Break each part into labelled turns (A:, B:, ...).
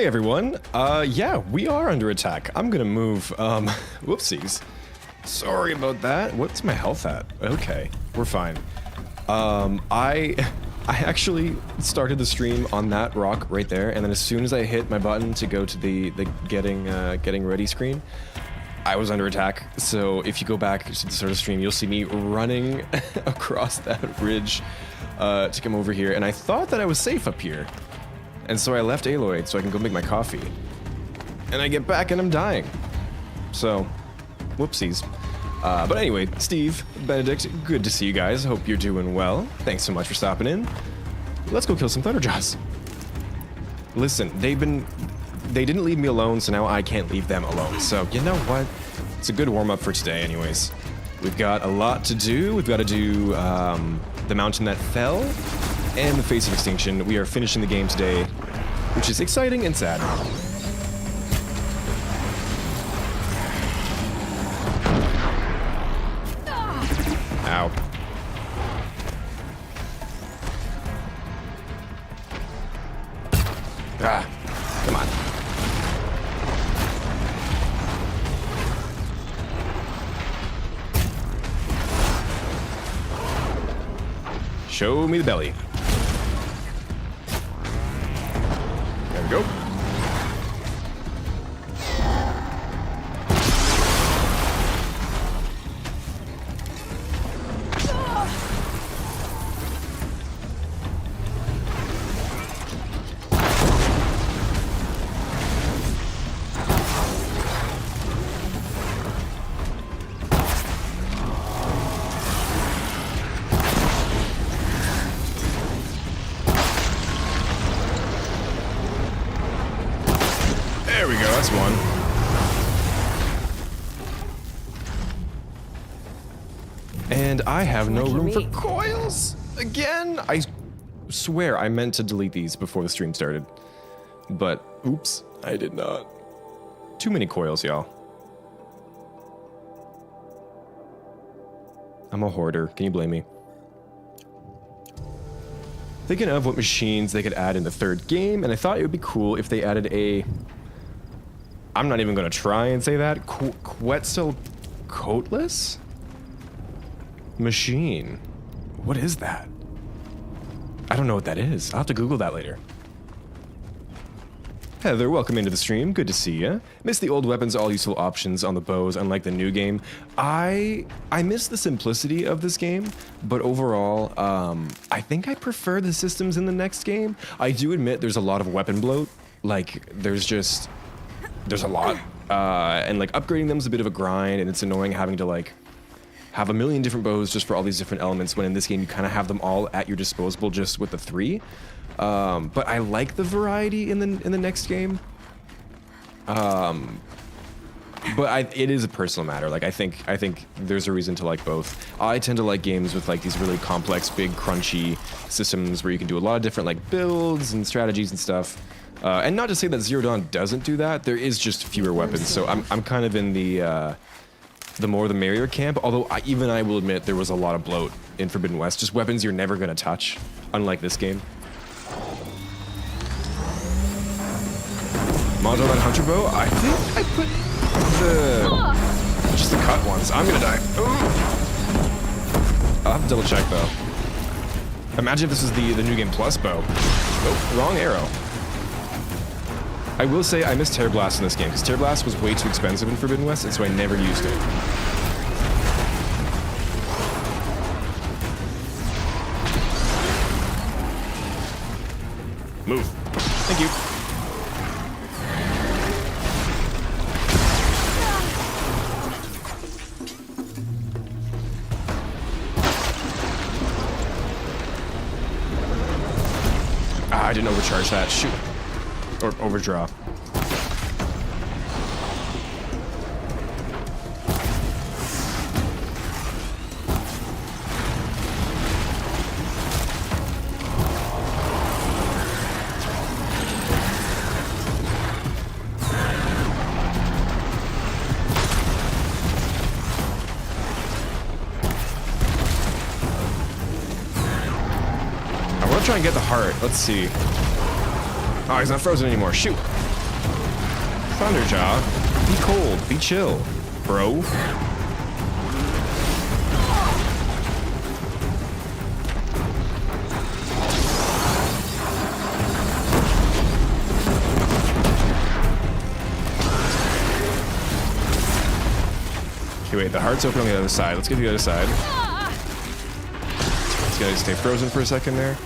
A: Hi everyone. Yeah, we are under attack. I'm gonna move, whoopsies. Sorry about that. What's my health at? Okay, we're fine. I actually started the stream on that rock right there, and then as soon as I hit my button to go to the getting ready screen, I was under attack. So if you go back to the start of the stream, you'll see me running across that ridge to come over here, and I thought that I was safe up here. And so I left Aloy so I can go make my coffee. And I get back and I'm dying. So, whoopsies. But anyway, Steve, Benedict, good to see you guys. Hope you're doing well. Thanks so much for stopping in. Let's go kill some Thunderjaws. Listen, they didn't leave me alone, so now I can't leave them alone. So, you know what? It's a good warm-up for today anyways. We've got a lot to do. We've got to do the mountain that fell and the face of Extinction. We are finishing the game today, which is exciting and sad. Ow. Ah, come on. Show me the belly. There we go. There we go, that's one. And I have no room for coils again. I swear I meant to delete these before the stream started. But, oops, I did not. Too many coils, y'all. I'm a hoarder, can you blame me? Thinking of what machines they could add in the third game, and I thought it would be cool if they added a... I'm not even gonna try and say that. Quetzalcoatlus? Machine. What is that? I don't know what that is. I'll have to Google that later. Heather, welcome into the stream. Good to see ya. Miss the old weapons, all useful options on the bows, unlike the new game. I miss the simplicity of this game, but overall, I think I prefer the systems in the next game. I do admit there's a lot of weapon bloat. Like, there's a lot, and like upgrading them is a bit of a grind, and it's annoying having to like have a million different bows just for all these different elements, when in this game you kind of have them all at your disposal just with the 3. But I like the variety in the next game. But it is a personal matter. Like I think there's a reason to like both. I tend to like games with like these really complex, big, crunchy systems where you can do a lot of different like builds and strategies and stuff. And not to say that Zero Dawn doesn't do that, there is just fewer weapons, so I'm kind of in the more the merrier camp, although even I will admit there was a lot of bloat in Forbidden West, just weapons you're never gonna touch, unlike this game. Mod on that Hunter Bow? I think I put just the cut ones. I'm gonna die. Ooh. I'll have to double check though. Imagine if this is the New Game Plus bow. Oh, wrong arrow. I will say I miss Tear Blast in this game, because Tear Blast was way too expensive in Forbidden West, and so I never used it. Move. Thank you. Ah, I didn't overcharge that. Shoot. Or overdraw. I want to try and get the heart. Let's see. Oh, he's not frozen anymore. Shoot. Thunderjaw, be cold, be chill, bro. Okay, wait, the heart's open on the other side. Let's get to the other side. Let's gotta stay frozen for a second there.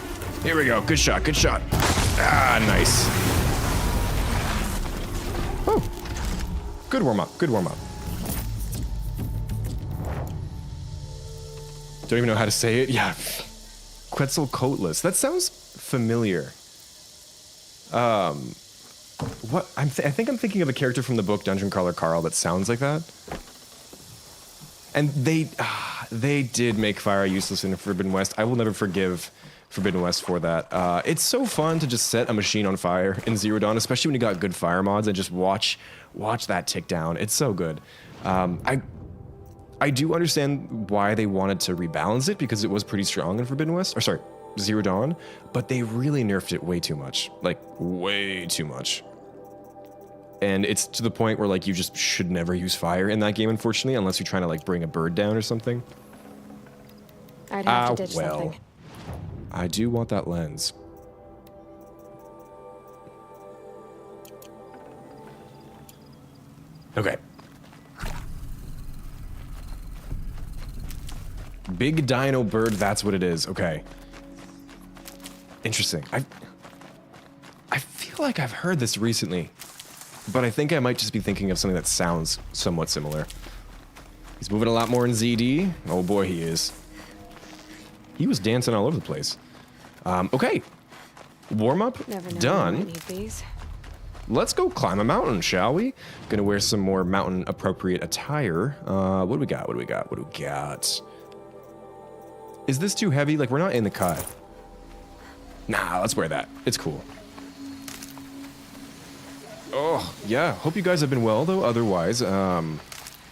A: Here we go. Good shot, good shot. Ah, nice. Oh. Good warm-up, good warm-up. Don't even know how to say it. Yeah. Quetzalcoatlus. That sounds familiar. What? I think I'm thinking of a character from the book Dungeon Crawler Carl that sounds like that. And they did make fire useless in Forbidden West. I will never forgive Forbidden West for that. It's so fun to just set a machine on fire in Zero Dawn, especially when you got good fire mods and just watch that tick down. It's so good. I do understand why they wanted to rebalance it because it was pretty strong in Forbidden West, or sorry, Zero Dawn, but they really nerfed it way too much. Like, way too much. And it's to the point where, like, you just should never use fire in that game, unfortunately, unless you're trying to, like, bring a bird down or something.
B: I'd have to ditch something.
A: I do want that lens. Okay. Big dino bird, that's what it is. Okay. Interesting. I feel like I've heard this recently. But I think I might just be thinking of something that sounds somewhat similar. He's moving a lot more in ZD. Oh boy, he is. He was dancing all over the place. Okay. Warm up done. Let's go climb a mountain, shall we? Gonna wear some more mountain appropriate attire. What do we got? What do we got? What do we got? Is this too heavy? Like, we're not in the cut. Nah, let's wear that. It's cool. Oh, yeah. Hope you guys have been well, though. Otherwise,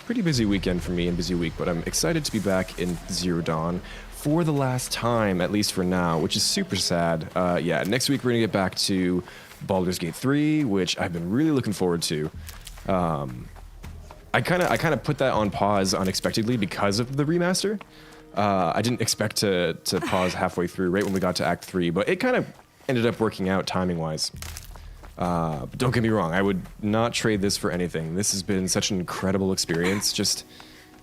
A: pretty busy weekend for me and busy week, but I'm excited to be back in Zero Dawn for the last time, at least for now, which is super sad. Yeah, next week we're going to get back to Baldur's Gate 3, which I've been really looking forward to. I kind of put that on pause unexpectedly because of the remaster. I didn't expect to pause halfway through, right when we got to Act 3, but it kind of ended up working out timing-wise. But don't get me wrong, I would not trade this for anything. This has been such an incredible experience. Just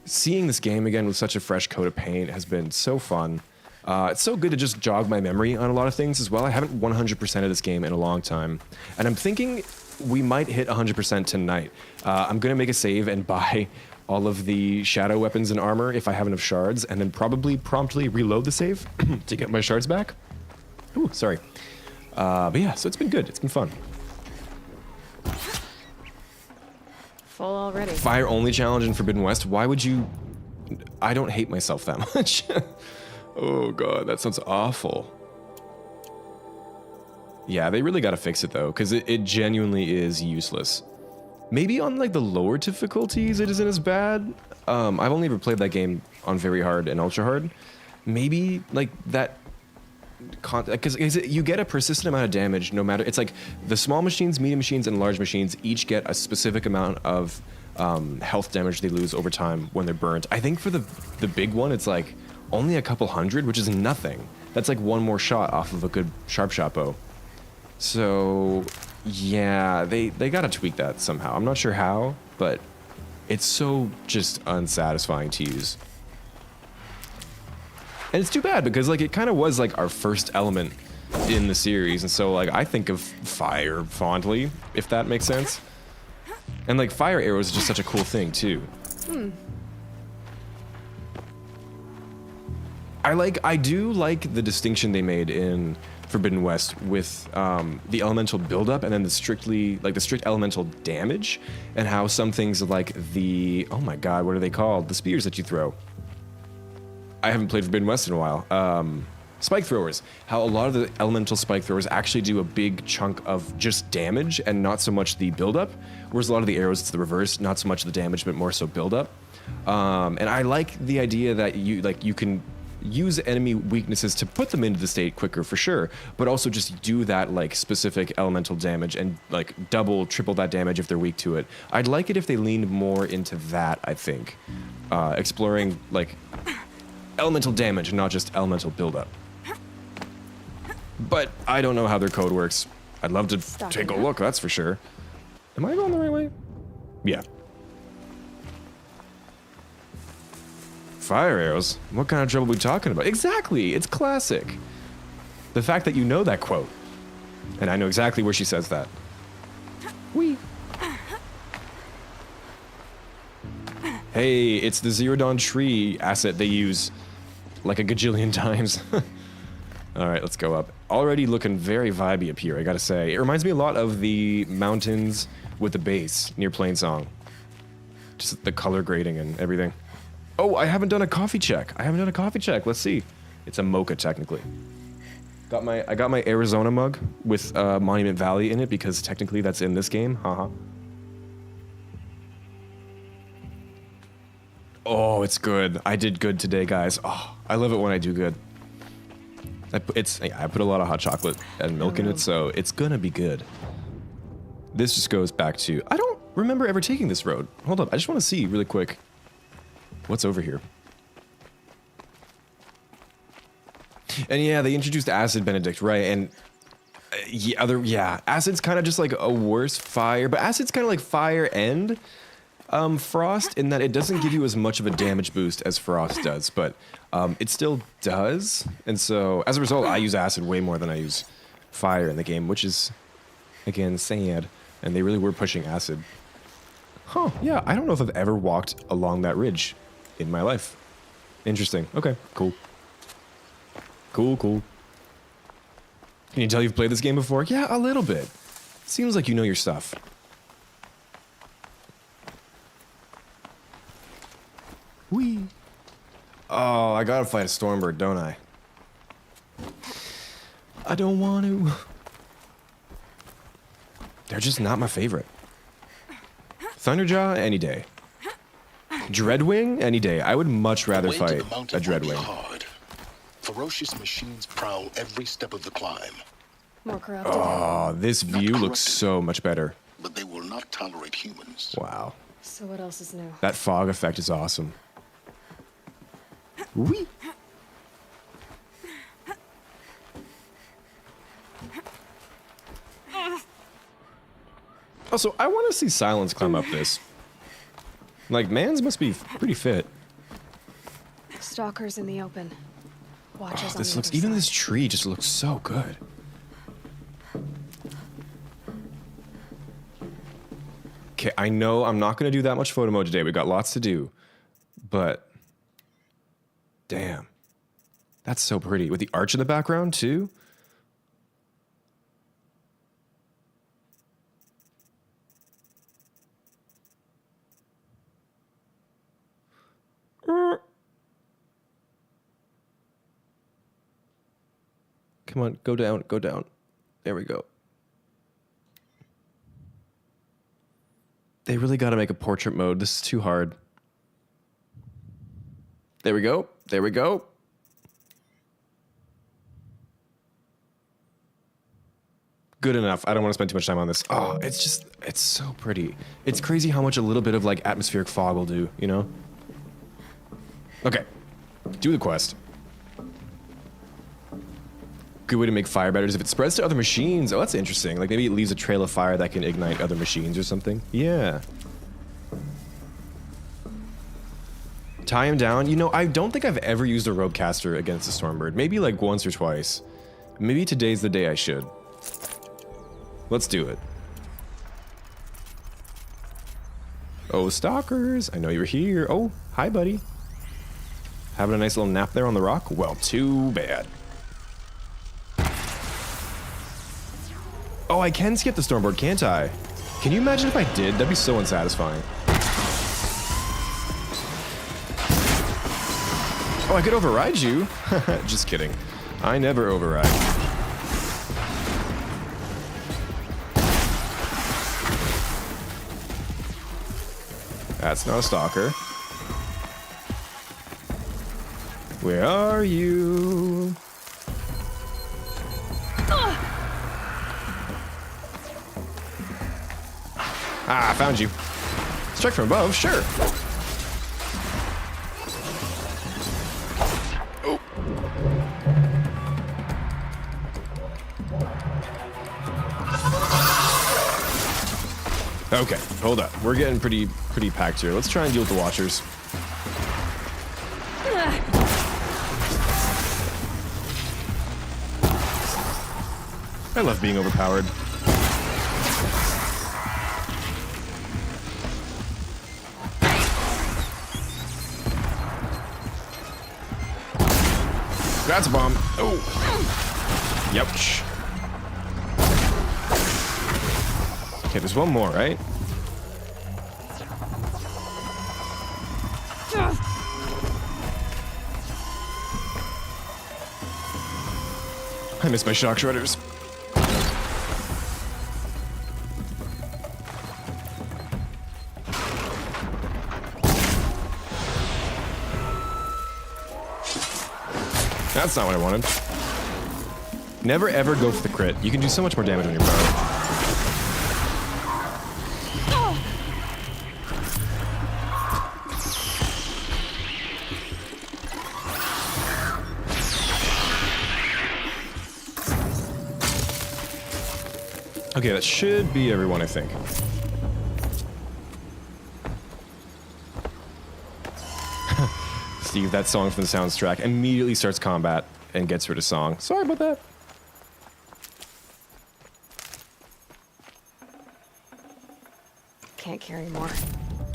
A: seeing this game again with such a fresh coat of paint has been so fun. It's so good to just jog my memory on a lot of things as well. I haven't 100% of this game in a long time. And I'm thinking we might hit 100% tonight. I'm going to make a save and buy all of the shadow weapons and armor if I have enough shards, and then probably promptly reload the save to get my shards back. Ooh, sorry. But yeah, so it's been good. It's been fun.
B: Full already.
A: Fire only challenge in Forbidden West. Why would you? I don't hate myself that much. Oh god, that sounds awful. Yeah, they really got to fix it though, because it genuinely is useless. Maybe on like the lower difficulties it isn't as bad. I've only ever played that game on very hard and ultra hard. Maybe like that. Because you get a persistent amount of damage no matter. It's like the small machines, medium machines, and large machines each get a specific amount of health damage they lose over time when they're burnt. I think for the big one, it's like only a couple hundred, which is nothing. That's like one more shot off of a good sharp shot bow. So yeah, they gotta tweak that somehow. I'm not sure how, but it's so just unsatisfying to use. And it's too bad because like it kind of was like our first element in the series, and so like I think of fire fondly, if that makes sense. And like fire arrows is just such a cool thing too. I do like the distinction they made in Forbidden West with the elemental buildup and then the strict elemental damage, and how some things like the, oh my god, what are they called? The spears that you throw. I haven't played Forbidden West in a while. Spike throwers. How a lot of the elemental spike throwers actually do a big chunk of just damage and not so much the buildup, whereas a lot of the arrows it's the reverse, not so much the damage but more so buildup. And I like the idea that you can use enemy weaknesses to put them into the state quicker for sure, but also just do that like specific elemental damage and like double, triple that damage if they're weak to it. I'd like it if they leaned more into that, I think. Exploring like elemental damage and not just elemental buildup. But I don't know how their code works. I'd love to take a look, that's for sure. Am I going the right way? Yeah. Fire arrows? What kind of trouble are we talking about? Exactly! It's classic! The fact that you know that quote. And I know exactly where she says that. Whee! Hey, it's the Zero Dawn tree asset they use like a gajillion times. Alright, let's go up. Already looking very vibey up here, I gotta say. It reminds me a lot of the mountains with the base near Plainsong. Just the color grading and everything. Oh, I haven't done a coffee check. Let's see. It's a mocha, technically. I got my Arizona mug with Monument Valley in it because technically that's in this game. Haha. Oh, it's good. I did good today, guys. Oh, I love it when I do good. I put a lot of hot chocolate and milk in it, so it's gonna be good. This just goes back to... I don't remember ever taking this road. Hold up, I just want to see really quick. What's over here? And yeah, they introduced Acid Benedict, right? And Acid's kind of just like a worse fire, but Acid's kind of like fire and Frost in that it doesn't give you as much of a damage boost as Frost does, but it still does. And so as a result, I use Acid way more than I use fire in the game, which is again sad. And they really were pushing Acid. Huh? Yeah, I don't know if I've ever walked along that ridge in my life. Interesting. Okay, cool. Cool. Can you tell you've played this game before? Yeah, a little bit. Seems like you know your stuff. Whee! Oh, I gotta fight a Stormbird, don't I? I don't want to. They're just not my favorite. Thunderjaw, any day. Dreadwing, any day. I would much rather fight a Dreadwing.
C: Hard. Ferocious machines prowl every step of the climb.
B: More corrupted.
A: Oh, this view looks so much better.
C: But they will not tolerate humans.
A: Wow.
B: So what else is new?
A: That fog effect is awesome. Whee! Also, I want to see Sylens climb up this. Like, mans must be pretty fit.
B: Stalkers in the open. Watchers on
A: This
B: the
A: looks,
B: other
A: even
B: side.
A: this tree just looks so good. Okay, I know I'm not going to do that much photo mode today. We've got lots to do. But, damn. That's so pretty. With the arch in the background, too. Come on, go down, go down. There we go. They really got to make a portrait mode. This is too hard. There we go. There we go. Good enough. I don't want to spend too much time on this. Oh, it's just, it's so pretty. It's crazy how much a little bit of like atmospheric fog will do, you know? Okay. Do the quest. Good way to make fire better is if it spreads to other machines. Oh, that's interesting. Like maybe it leaves a trail of fire that can ignite other machines or something. Yeah. Tie him down. You know, I don't think I've ever used a ropecaster against a Stormbird. Maybe like once or twice. Maybe today's the day I should. Let's do it. Oh, stalkers. I know you're here. Oh, hi, buddy. Having a nice little nap there on the rock? Well, too bad. Oh, I can skip the Stormbird, can't I? Can you imagine if I did? That'd be so unsatisfying. Oh, I could override you. Just kidding. I never override. That's not a stalker. Where are you? Ah, I found you. Strike from above, sure. Oh. Okay, hold up. We're getting pretty packed here. Let's try and deal with the Watchers. I love being overpowered. That's a bomb. Oh. Youch. Okay, there's one more, right? I miss my shock shredders. That's not what I wanted. Never ever go for the crit. You can do so much more damage on your bow. Okay, that should be everyone, I think. Steve, that song from the soundtrack immediately starts combat and gets rid of song. Sorry about that.
B: Can't carry more.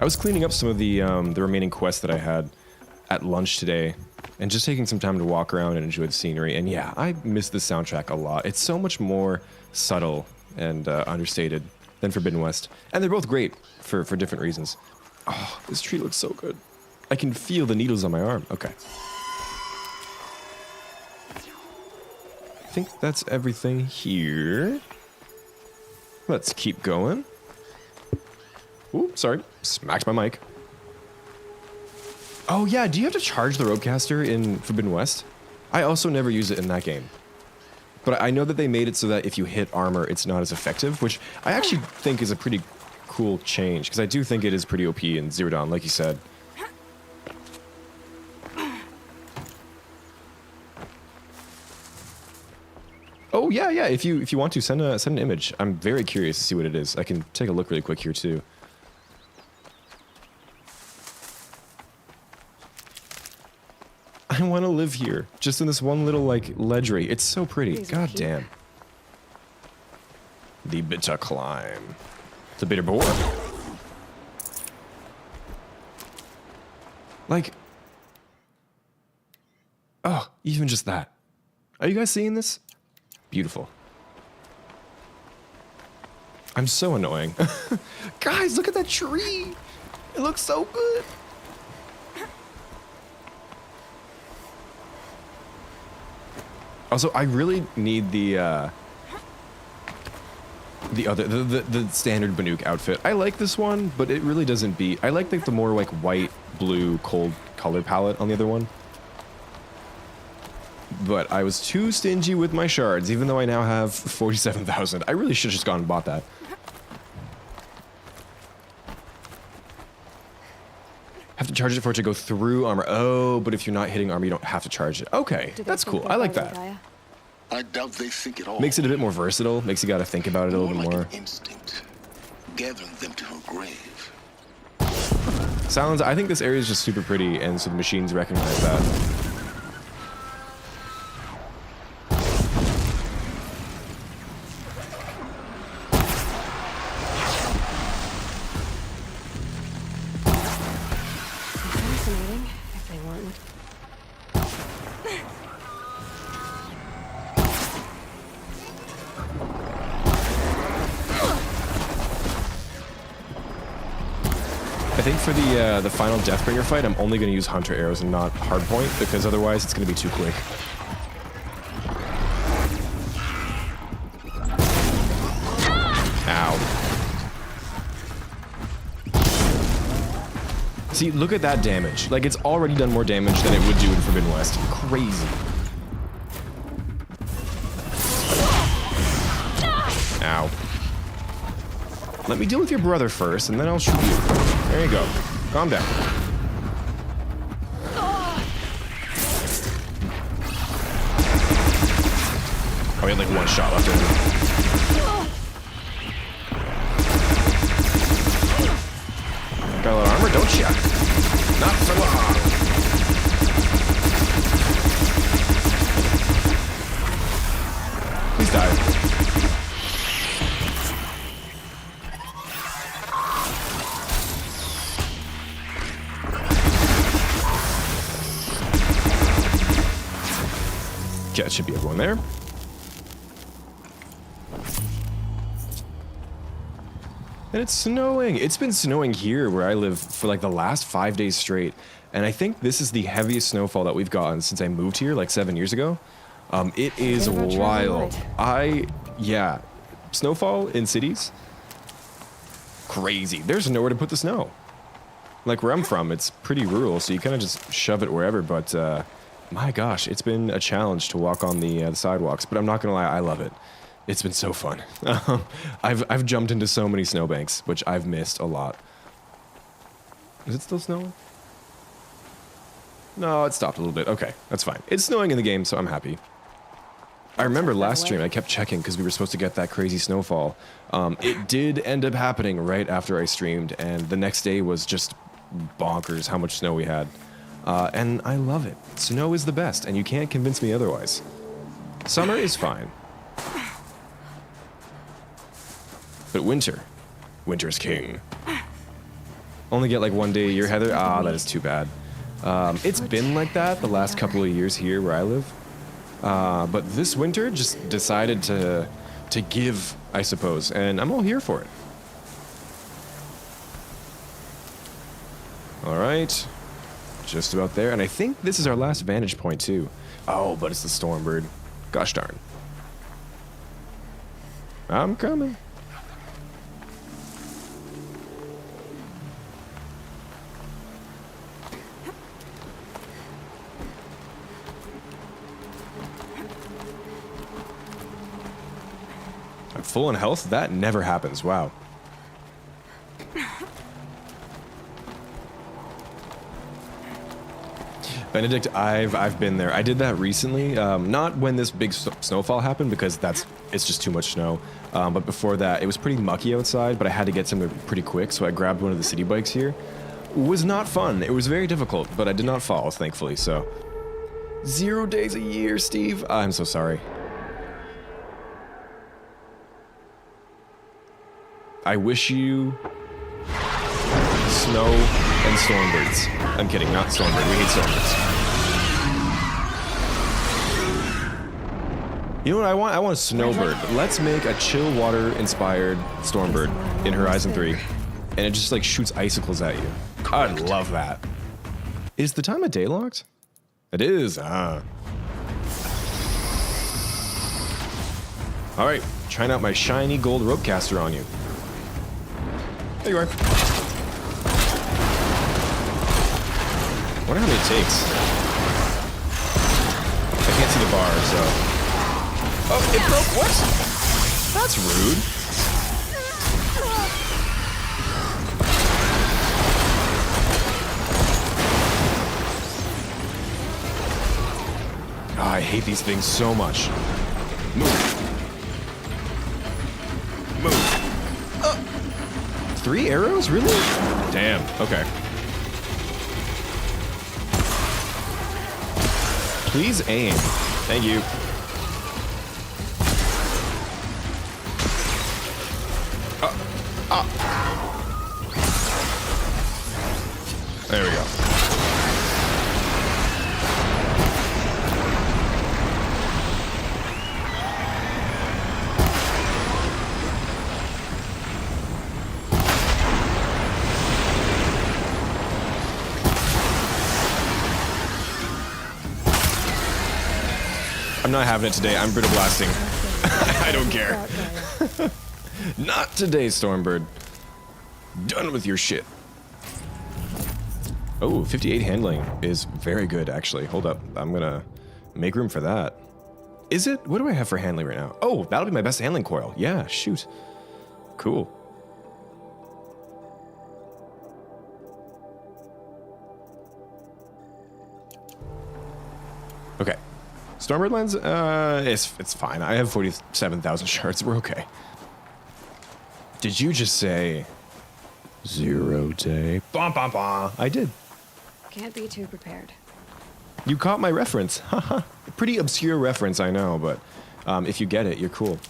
A: I was cleaning up some of the remaining quests that I had at lunch today, and just taking some time to walk around and enjoy the scenery. And yeah, I miss the soundtrack a lot. It's so much more subtle and understated than Forbidden West, and they're both great for different reasons. Oh, this tree looks so good. I can feel the needles on my arm. Okay. I think that's everything here. Let's keep going. Ooh, sorry. Smacked my mic. Oh yeah, do you have to charge the ropecaster in Forbidden West? I also never use it in that game. But I know that they made it so that if you hit armor, it's not as effective, which I actually think is a pretty cool change, because I do think it is pretty OP in Zero Dawn, like you said. Oh yeah, yeah. If you want to send an image, I'm very curious to see what it is. I can take a look really quick here too. I want to live here, just in this one little like ledgery. It's so pretty. God damn. The bitter climb. The bitter boar. Like, oh, even just that. Are you guys seeing this? Beautiful. I'm so annoying. Guys, look at that tree. It looks so good. Also, I really need the standard Banuk outfit. I like this one, but it really doesn't beat. I like the more like white, blue, cold color palette on the other one. But I was too stingy with my shards, even though I now have 47,000. I really should have just gone and bought that. Have to charge it for it to go through armor. Oh, but if you're not hitting armor, you don't have to charge it. Okay, that's cool. I like that.
C: I doubt they think it all.
A: Makes it a bit more versatile. Makes you gotta think about it a little bit more.
C: Like an instinct, gathering them to her grave.
A: Sylens, I think this area is just super pretty, and so the machines recognize that.
B: Fascinating, if they weren't.
A: I think for the final Deathbringer fight, I'm only going to use Hunter arrows and not Hardpoint, because otherwise it's going to be too quick. Ow. See, look at that damage. Like, it's already done more damage than it would do in Forbidden West. Crazy. Ow. Let me deal with your brother first, and then I'll shoot you. There you go. Calm down. Oh, he had like one shot left in him. Got a lot of armor, don't ya? Not for long. Please die. Okay, that should be everyone there. And it's snowing. It's been snowing here where I live for like the last 5 days straight. And I think this is the heaviest snowfall that we've gotten since I moved here like 7 years ago. It is wild. Yeah, snowfall in cities, crazy. There's nowhere to put the snow. Like where I'm from, it's pretty rural, so you kind of just shove it wherever. But my gosh, it's been a challenge to walk on the sidewalks. But I'm not gonna lie, I love it. It's been so fun. I've jumped into so many snowbanks, which I've missed a lot. Is it still snowing? No, it stopped a little bit. Okay, that's fine. It's snowing in the game, so I'm happy. I remember last stream, I kept checking because we were supposed to get that crazy snowfall. It did end up happening right after I streamed, and the next day was just bonkers how much snow we had. And I love it. Snow is the best, and you can't convince me otherwise. Summer is fine. But winter is king. Only get like 1 day a year, Heather? Ah, that is too bad. It's been like that the last couple of years here where I live. But this winter just decided to give, I suppose, and I'm all here for it. All right, just about there, and I think this is our last vantage point too. Oh, but it's the Stormbird. Gosh darn. I'm coming. I'm full on health? That never happens. Wow. Benedict, I've been there. I did that recently. Not when this big snowfall happened because it's just too much snow. But before that, it was pretty mucky outside, but I had to get somewhere pretty quick, so I grabbed one of the city bikes here. It was not fun. It was very difficult, but I did not fall, thankfully, so. 0 days a year, Steve. I'm so sorry. I wish you snow and Stormbirds. I'm kidding, not Stormbird. We hate Stormbirds. You know what I want? I want a Snowbird. Let's make a chill water-inspired Stormbird in Horizon 3. And it just like shoots icicles at you. I'd love that. Is the time of day locked? It is. All right, trying out my shiny gold rope caster on you. There you are. Wonder how many it takes. I can't see the bar, so. Oh, it broke. What? That's rude. Oh, I hate these things so much. Move. Move. 3 arrows? Really? Damn. Okay. Please aim. Thank you. There we go. I'm not having it today. I'm brittle blasting. I don't care. Not today, Stormbird. Done with your shit. Oh, 58 handling is very good, actually. Hold up. I'm gonna make room for that. Is it? What do I have for handling right now? Oh, that'll be my best handling coil. Yeah, shoot. Cool. Okay. Stormbird lens, it's fine. I have 47,000 shards. We're okay. Did you just say 0 day? Bah, bah, bah. I did.
B: Can't be too prepared.
A: You caught my reference. Haha. Pretty obscure reference, I know, but if you get it, you're cool.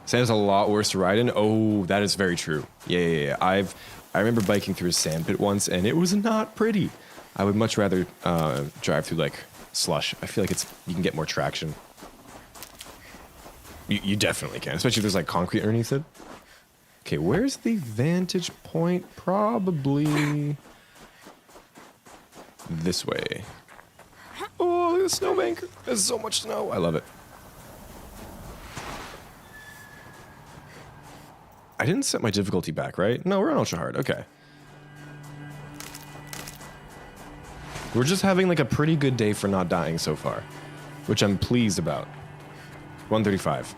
A: Sand's a lot worse to ride in. Oh, that is very true. Yeah. I remember biking through a sand pit once, and it was not pretty. I would much rather drive through like slush. I feel like you can get more traction. You definitely can, especially if there's like concrete underneath it. Okay, where's the vantage point? Probably this way. Oh, look at the snowbank. There's so much snow. I love it. I didn't set my difficulty back, right? No, we're on ultra hard. Okay. We're just having like a pretty good day for not dying so far, which I'm pleased about. 135.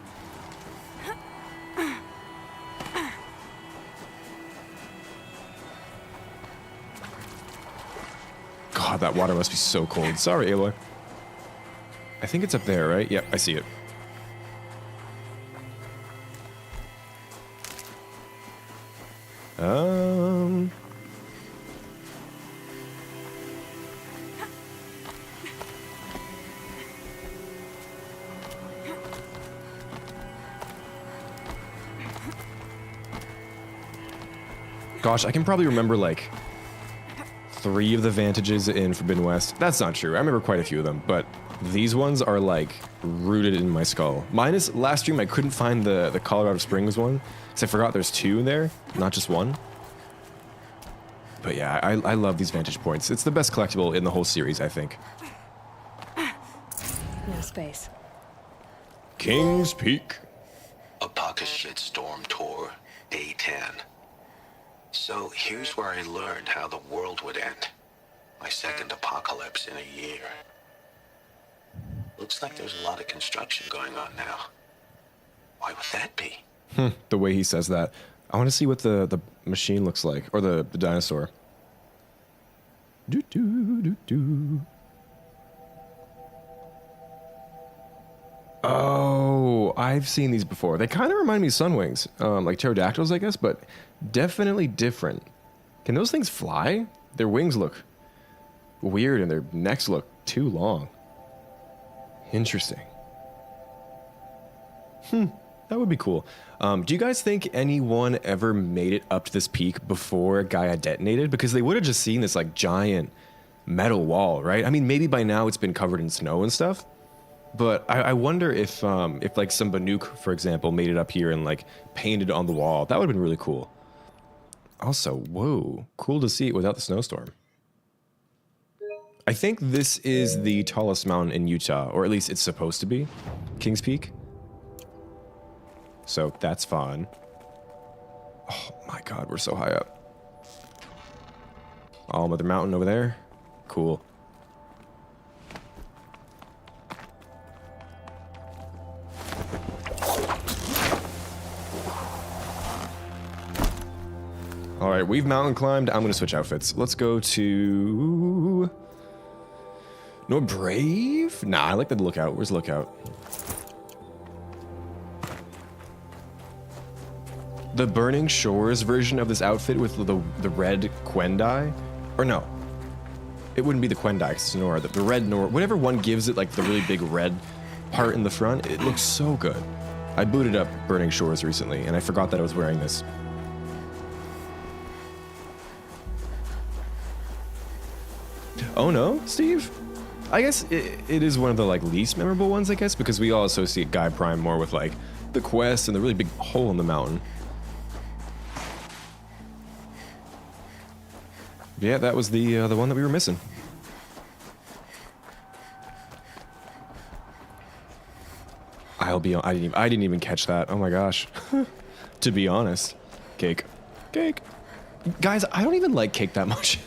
A: God, that water must be so cold. Sorry, Aloy. I think it's up there, right? Yep, I see it. Gosh, I can probably remember like 3 of the vantages in Forbidden West. That's not true. I remember quite a few of them, but these ones are like rooted in my skull. Minus last stream, I couldn't find the Colorado Springs one because I forgot there's 2 in there, not just 1. But yeah, I love these vantage points. It's the best collectible in the whole series, I think.
B: No space.
A: King's Peak.
C: Apaka Shitstorm Tour, Day 10. So here's where I learned how the world would end. My second apocalypse in a year. Looks like there's a lot of construction going on now. Why would that be?
A: The way he says that. I want to see what the machine looks like, or the dinosaur. Oh, I've seen these before. They kind of remind me of sunwings, like pterodactyls, I guess, but definitely different. Can those things fly? Their wings look weird, and their necks look too long. Interesting. That would be cool. Do you guys think anyone ever made it up to this peak before Gaia detonated? Because they would have just seen this like giant metal wall, right? I mean, maybe by now it's been covered in snow and stuff. But I wonder if like some Banuk, for example, made it up here and like painted on the wall. That would have been really cool. Also, whoa, cool to see it without the snowstorm. I think this is the tallest mountain in Utah, or at least it's supposed to be, King's Peak. So that's fun. Oh my God, we're so high up. All Mother Mountain over there. Cool. All right, we've mountain climbed. I'm gonna switch outfits. Let's go to no Brave. Nah, I like the lookout. Where's the lookout? The Burning Shores version of this outfit with the red Quendai, or no, it wouldn't be the Quendai, 'cause it's Nora. The red Nora, whatever one gives it, like the really big red part in the front, it looks so good. I booted up Burning Shores recently, and I forgot that I was wearing this. Oh no, Steve? I guess it is one of the like least memorable ones, I guess, because we all associate Gaia Prime more with like the quest and the really big hole in the mountain. Yeah, that was the one that we were missing. I'll be on. I didn't even catch that. Oh my gosh. To be honest, cake. Guys, I don't even like cake that much.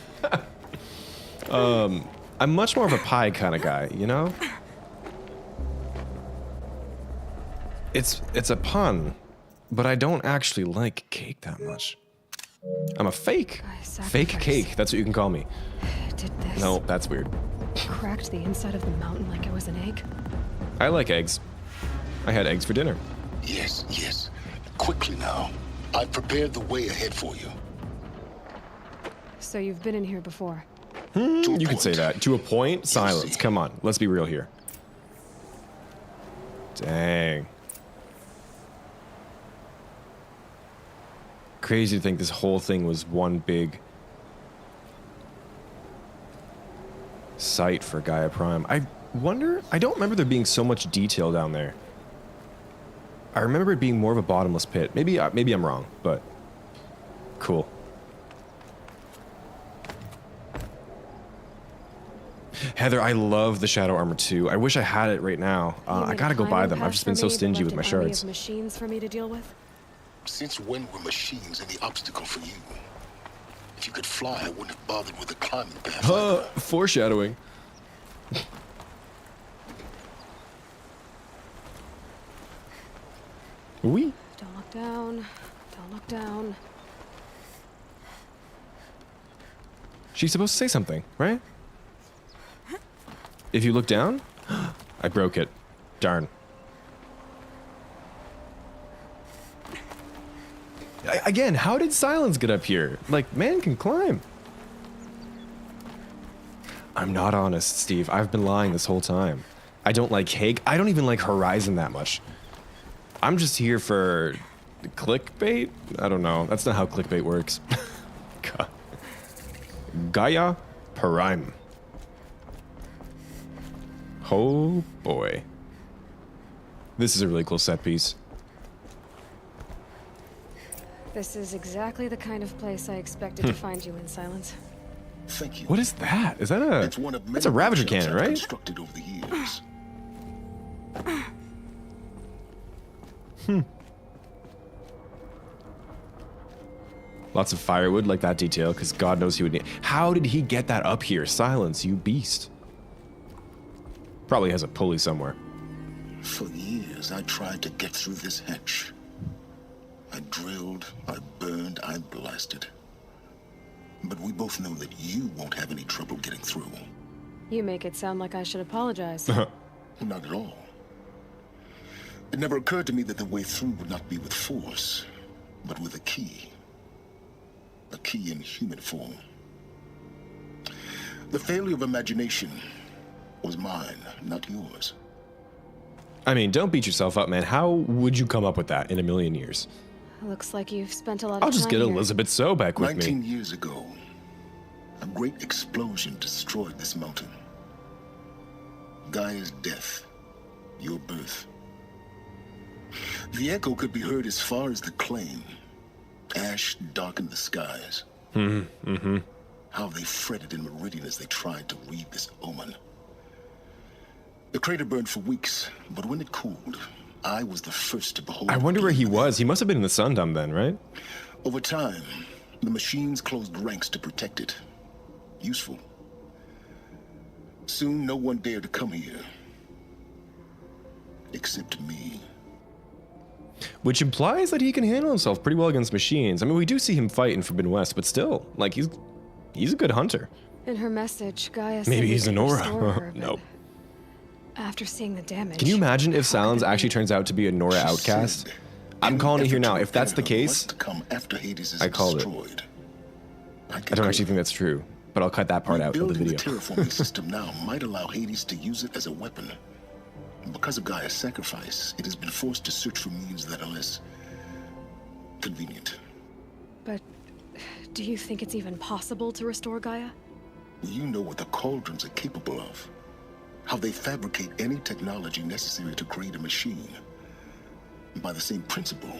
A: I'm much more of a pie kind of guy, you know? It's a pun, but I don't actually like cake that much. I'm a fake cake. That's what you can call me.
B: Did this
A: No, that's weird.
B: cracked the inside of the mountain like it was an egg?
A: I like eggs. I had eggs for dinner.
D: Yes, yes. Quickly now. I've prepared the way ahead for you.
B: So you've been in here before.
A: You could say that. To a point, silence.
D: see.
A: Come on, let's be real here. Dang. Crazy to think this whole thing was one big site for Gaia Prime. I wonder, I don't remember there being so much detail down there. I remember it being more of a bottomless pit. Maybe I'm wrong, but cool. Heather, I love the Shadow Armor too. I wish I had it right now. I gotta go buy them. I've just been so stingy with my shards.
B: Machines for me to deal with.
D: Since when were machines any obstacle for you? If you could fly, I wouldn't have bothered with the climbing path.
A: Foreshadowing. Oui.
B: Don't look down. Don't look down.
A: She's supposed to say something, right? If you look down, I broke it. Darn. Again, how did Sylens get up here? Like, man can climb. I'm not honest, Steve. I've been lying this whole time. I don't like Hague. I don't even like Horizon that much. I'm just here for clickbait? I don't know. That's not how clickbait works. God. Gaia Prime. Oh boy. This is a really cool set piece.
B: This is exactly the kind of place I expected to find you in, Sylens.
D: Thank you.
A: What is that? Is that a...
D: It's one of
A: That's a
D: many
A: Ravager
D: workshops
A: cannon,
D: I've
A: right?
D: constructed over the years.
A: Lots of firewood, like that detail, because God knows he would need... How did he get that up here? Sylens, you beast. Probably has a pulley somewhere.
D: For years, I tried to get through this hatch. I drilled, I burned, I blasted. But we both know that you won't have any trouble getting through.
B: You make it sound like I should apologize.
D: Not at all. It never occurred to me that the way through would not be with force, but with a key. A key in human form. The failure of imagination was mine, not yours.
A: I mean, don't beat yourself up, man. How would you come up with that in a million years?
B: Looks like you've spent a lot of time
A: I'll just get
B: here.
A: Elizabeth Sobek with
D: 19
A: me.
D: years ago, a great explosion destroyed this mountain. Gaia's death, your birth. The echo could be heard as far as the claim. Ash darkened the skies. How they fretted in Meridian as they tried to read this omen. The crater burned for weeks, but when it cooled, I was the first to behold.
A: I wonder where he was. He must have been in the Sundom then, right?
D: Over time, the machines closed ranks to protect it. Useful. Soon, no one dared to come here. Except me.
A: Which implies that he can handle himself pretty well against machines. I mean, we do see him fight in Forbidden West, but still, like, he's a good hunter.
B: In her message, Gaia said
A: Maybe
B: we
A: he's
B: could
A: an
B: restore
A: Nora.
B: her, but
A: Nope.
B: after seeing the damage...
A: Can you imagine if
B: how could
A: Sylens
B: it
A: actually
B: be?
A: turns out to be a Nora
D: She
A: outcast?
D: said,
A: I'm
D: "Any
A: calling it here
D: effort
A: now.
D: to
A: If that's the
D: repair her
A: case,
D: must come after Hades is
A: I called it.
D: destroyed.
A: I don't actually think that's true, but I'll cut that part out of the
D: Building
A: video.
D: the terraforming system now might allow Hades to use it as a weapon. Because of Gaia's sacrifice, it has been forced to search for means that are less convenient.
B: But do you think it's even possible to restore Gaia?
D: You know what the cauldrons are capable of. How they fabricate any technology necessary to create a machine. By the same principle,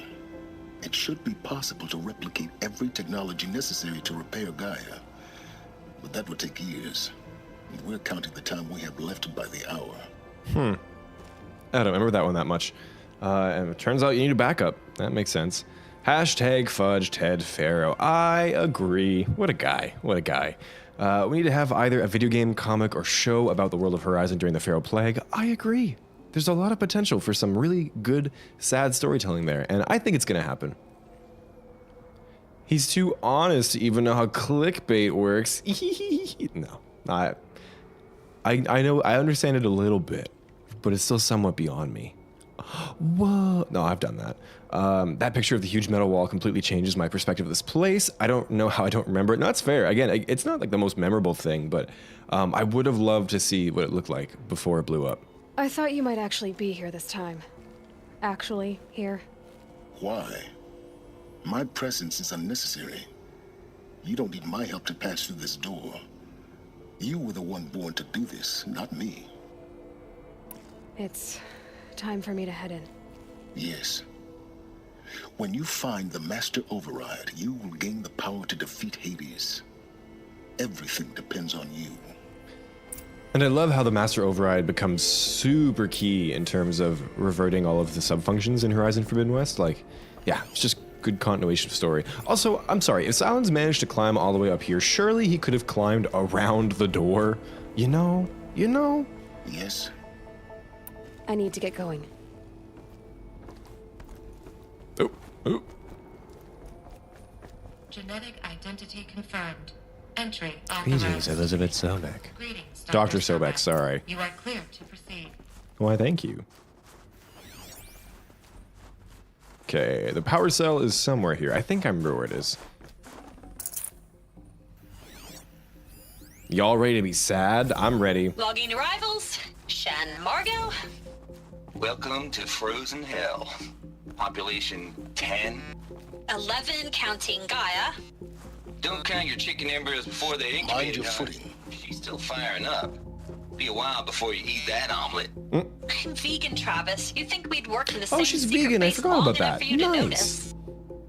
D: it should be possible to replicate every technology necessary to repair Gaia. But that would take years. And we're counting the time we have left by the hour.
A: I don't remember that one that much. And it turns out you need a backup. That makes sense. Hashtag fudge Ted Faro. I agree. What a guy. What a guy. We need to have either a video game, comic, or show about the world of Horizon during the Pharaoh Plague. I agree. There's a lot of potential for some really good, sad storytelling there, and I think it's going to happen. He's too honest to even know how clickbait works. No. I know, I understand it a little bit, but it's still somewhat beyond me. Whoa. No, I've done that. That picture of the huge metal wall completely changes my perspective of this place. I don't know how I don't remember it. No, it's fair. Again, it's not like the most memorable thing, but I would have loved to see what it looked like before it blew up.
B: I thought you might actually be here this time. Actually, here.
D: Why? My presence is unnecessary. You don't need my help to pass through this door. You were the one born to do this, not me.
B: It's time for me to head in.
D: Yes. When you find the Master Override, you will gain the power to defeat Hades. Everything depends on you.
A: And I love how the Master Override becomes super key in terms of reverting all of the subfunctions in Horizon Forbidden West. Like, yeah, it's just good continuation of story. Also, I'm sorry, if Sylens managed to climb all the way up here, surely he could have climbed around the door. You know?
D: Yes.
B: I need to get going.
A: Oh.
E: Genetic identity confirmed. Entry
A: Greetings,
E: authorized.
A: Elizabeth Sobek.
E: Greetings,
A: Dr. Sobek, sorry.
E: You are clear to proceed.
A: Why, thank you. Okay, the power cell is somewhere here. I think I remember where it is. Y'all ready to be sad? I'm ready.
F: Logging arrivals. Shen Margot.
C: Welcome to Frozen Hell. Population 10.
F: 11 counting Gaia.
C: Don't count your chicken embryos before they incubate.
D: Mind your footing.
C: She's still firing up. Be a while before you eat that omelet.
F: I'm vegan, Travis. You think we'd work in the
A: Oh,
F: same
A: she's
F: secret
A: vegan. I
F: base
A: forgot
F: long
A: about
F: enough
A: that.
F: for you to
A: Nice.
F: notice?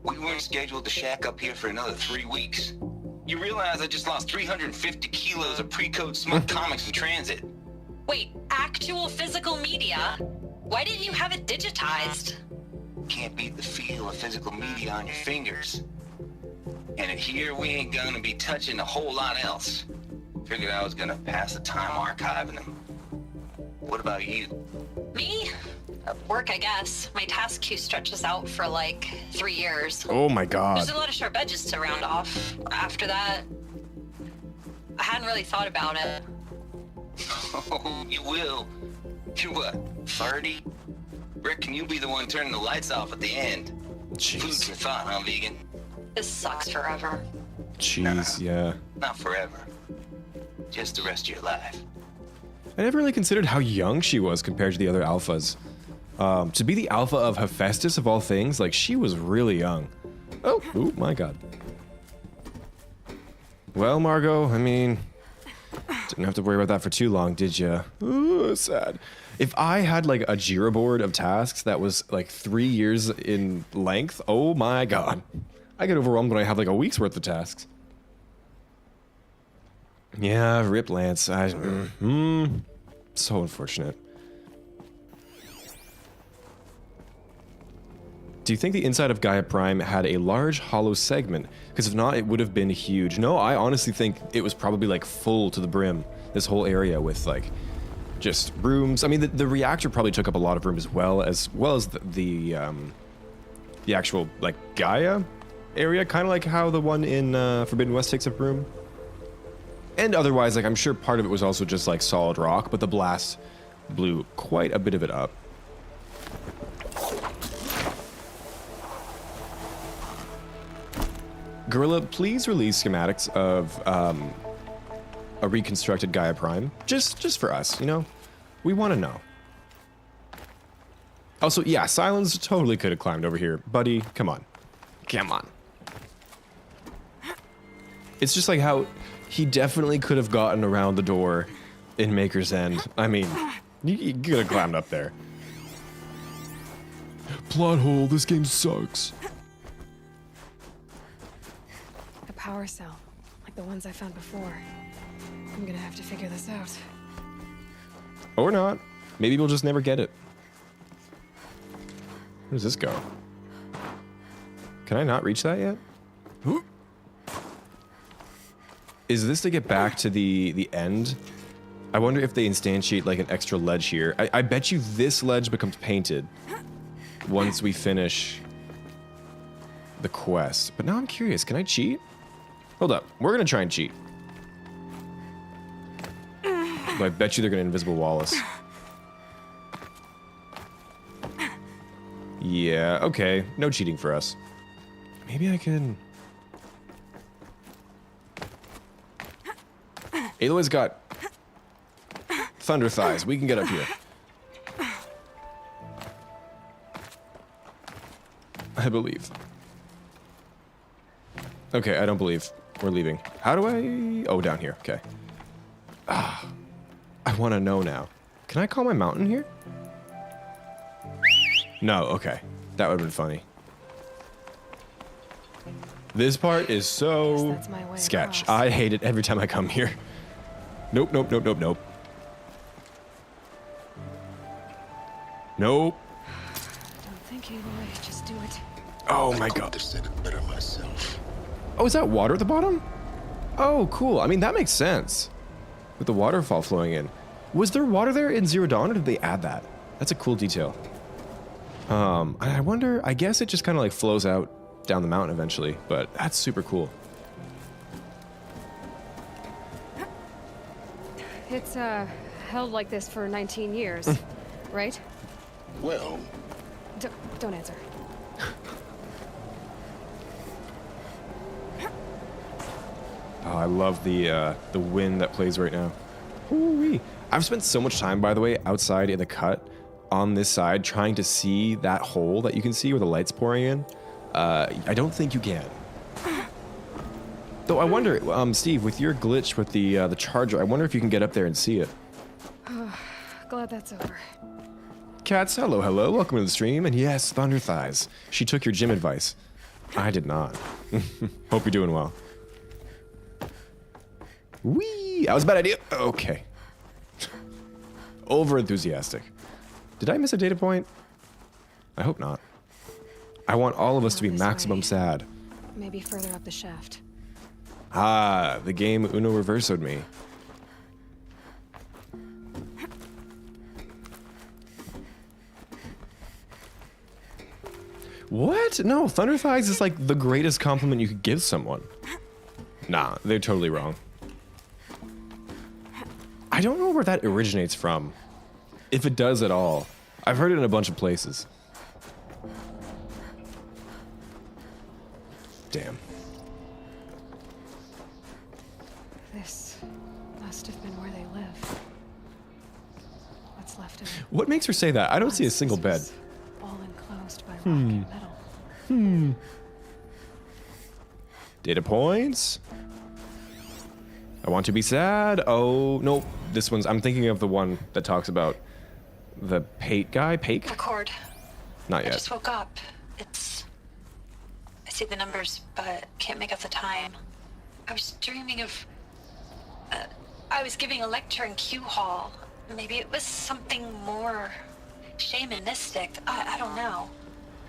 C: We weren't scheduled to shack up here for another 3 weeks. You realize I just lost 350 kilos of pre-code smart comics in transit.
F: Wait, actual physical media? Why didn't you have it digitized?
C: Can't beat the feel of physical media on your fingers. And here we ain't gonna be touching a whole lot else. Figured I was gonna pass the time archiving them. What about you?
F: Me? Work, I guess. My task queue stretches out for like 3 years.
A: Oh my god.
F: There's a lot of sharp edges to round off. After that, I hadn't really thought about it.
C: Oh, you will. You're what, 30? Reckon you'll be the one turning the lights off at the end. Food
A: Jeez.
C: for thought, huh, vegan?
F: This sucks forever.
A: Jeez, yeah.
C: Not forever. Just the rest of your life.
A: I never really considered how young she was compared to the other alphas. To be the alpha of Hephaestus of all things, like, she was really young. Oh my god. Well, Margot, I mean, didn't have to worry about that for too long, did ya? Ooh, sad. If I had, like, a Jira board of tasks that was, like, 3 years in length, oh my god. I get overwhelmed when I have, like, a week's worth of tasks. Yeah, rip Lance. So unfortunate. Do you think the inside of Gaia Prime had a large hollow segment? Because if not, it would have been huge. No, I honestly think it was probably like full to the brim. This whole area with like just rooms. I mean, the reactor probably took up a lot of room as well as the actual like Gaia area, kind of like how the one in Forbidden West takes up room. And otherwise, like, I'm sure part of it was also just like solid rock, but the blast blew quite a bit of it up. Gorilla, please release schematics of a reconstructed Gaia Prime, just for us, you know? We want to know. Also, yeah, Sylens totally could have climbed over here. Buddy, come on. Come on. It's just like how he definitely could have gotten around the door in Maker's End. I mean, you could have climbed up there. Plot hole, this game sucks.
B: A power cell, like the ones I found before. I'm gonna have to figure this out.
A: Or not. Maybe we'll just never get it. Where does this go? Can I not reach that yet? Is this to get back to the end? I wonder if they instantiate like an extra ledge here. I bet you this ledge becomes painted once we finish the quest. But now I'm curious, can I cheat? Hold up, we're gonna try and cheat. But I bet you they're gonna invisible wall us. Yeah, okay, no cheating for us. Maybe I can... Aloy's got thunder thighs. We can get up here. I believe. Okay, I don't believe. We're leaving. How do I... Oh, down here. Okay. Ah, I want to know now. Can I call my mountain here? No, okay. That would have been funny. This part is so
B: That's my way
A: sketch.
B: across.
A: I hate it every time I come here. Nope, nope, nope, nope, nope. Nope.
B: Don't think, Aloy. Just do it.
A: Oh my
D: I couldn't
A: god.
D: have said it better myself.
A: Oh, is that water at the bottom? Oh, cool. I mean, that makes sense. With the waterfall flowing in. Was there water there in Zero Dawn, or did they add that? That's a cool detail. I wonder, I guess it just kind of like flows out down the mountain eventually, but that's super cool.
B: It's, held like this for 19 years, right?
D: Well,
B: Don't answer.
A: Oh, I love the wind that plays right now. Ooh-wee. I've spent so much time, by the way, outside in the cut on this side trying to see that hole that you can see where the light's pouring in. I don't think you can. Though I wonder, Steve, with your glitch with the charger, I wonder if you can get up there and see it.
B: Glad that's over.
A: Cats, hello, hello, welcome to the stream, and yes, Thunder Thighs. She took your gym advice. I did not. Hope you're doing well. Whee! That was a bad idea. Okay. Over enthusiastic. Did I miss a data point? I hope not. I want all of us to be
B: This
A: maximum
B: way.
A: sad.
B: Maybe further up the shaft.
A: Ah, the game Uno reversoed me. What? No, Thunder Thighs is like the greatest compliment you could give someone. Nah, they're totally wrong. I don't know where that originates from. If it does at all. I've heard it in a bunch of places. Damn.
B: This must have been where they live. What's left of it?
A: What makes her say that? I don't see a single bed.
B: was all enclosed by rock and metal.
A: Data points. I want to be sad. Oh, nope. This one's, I'm thinking of the one that talks about the Pate guy. Pate?
F: Record.
A: Not
F: I
A: yet.
F: just woke up. I see the numbers, but can't make out the time. I was dreaming of... I was giving a lecture in Q Hall. Maybe it was something more shamanistic. I don't know.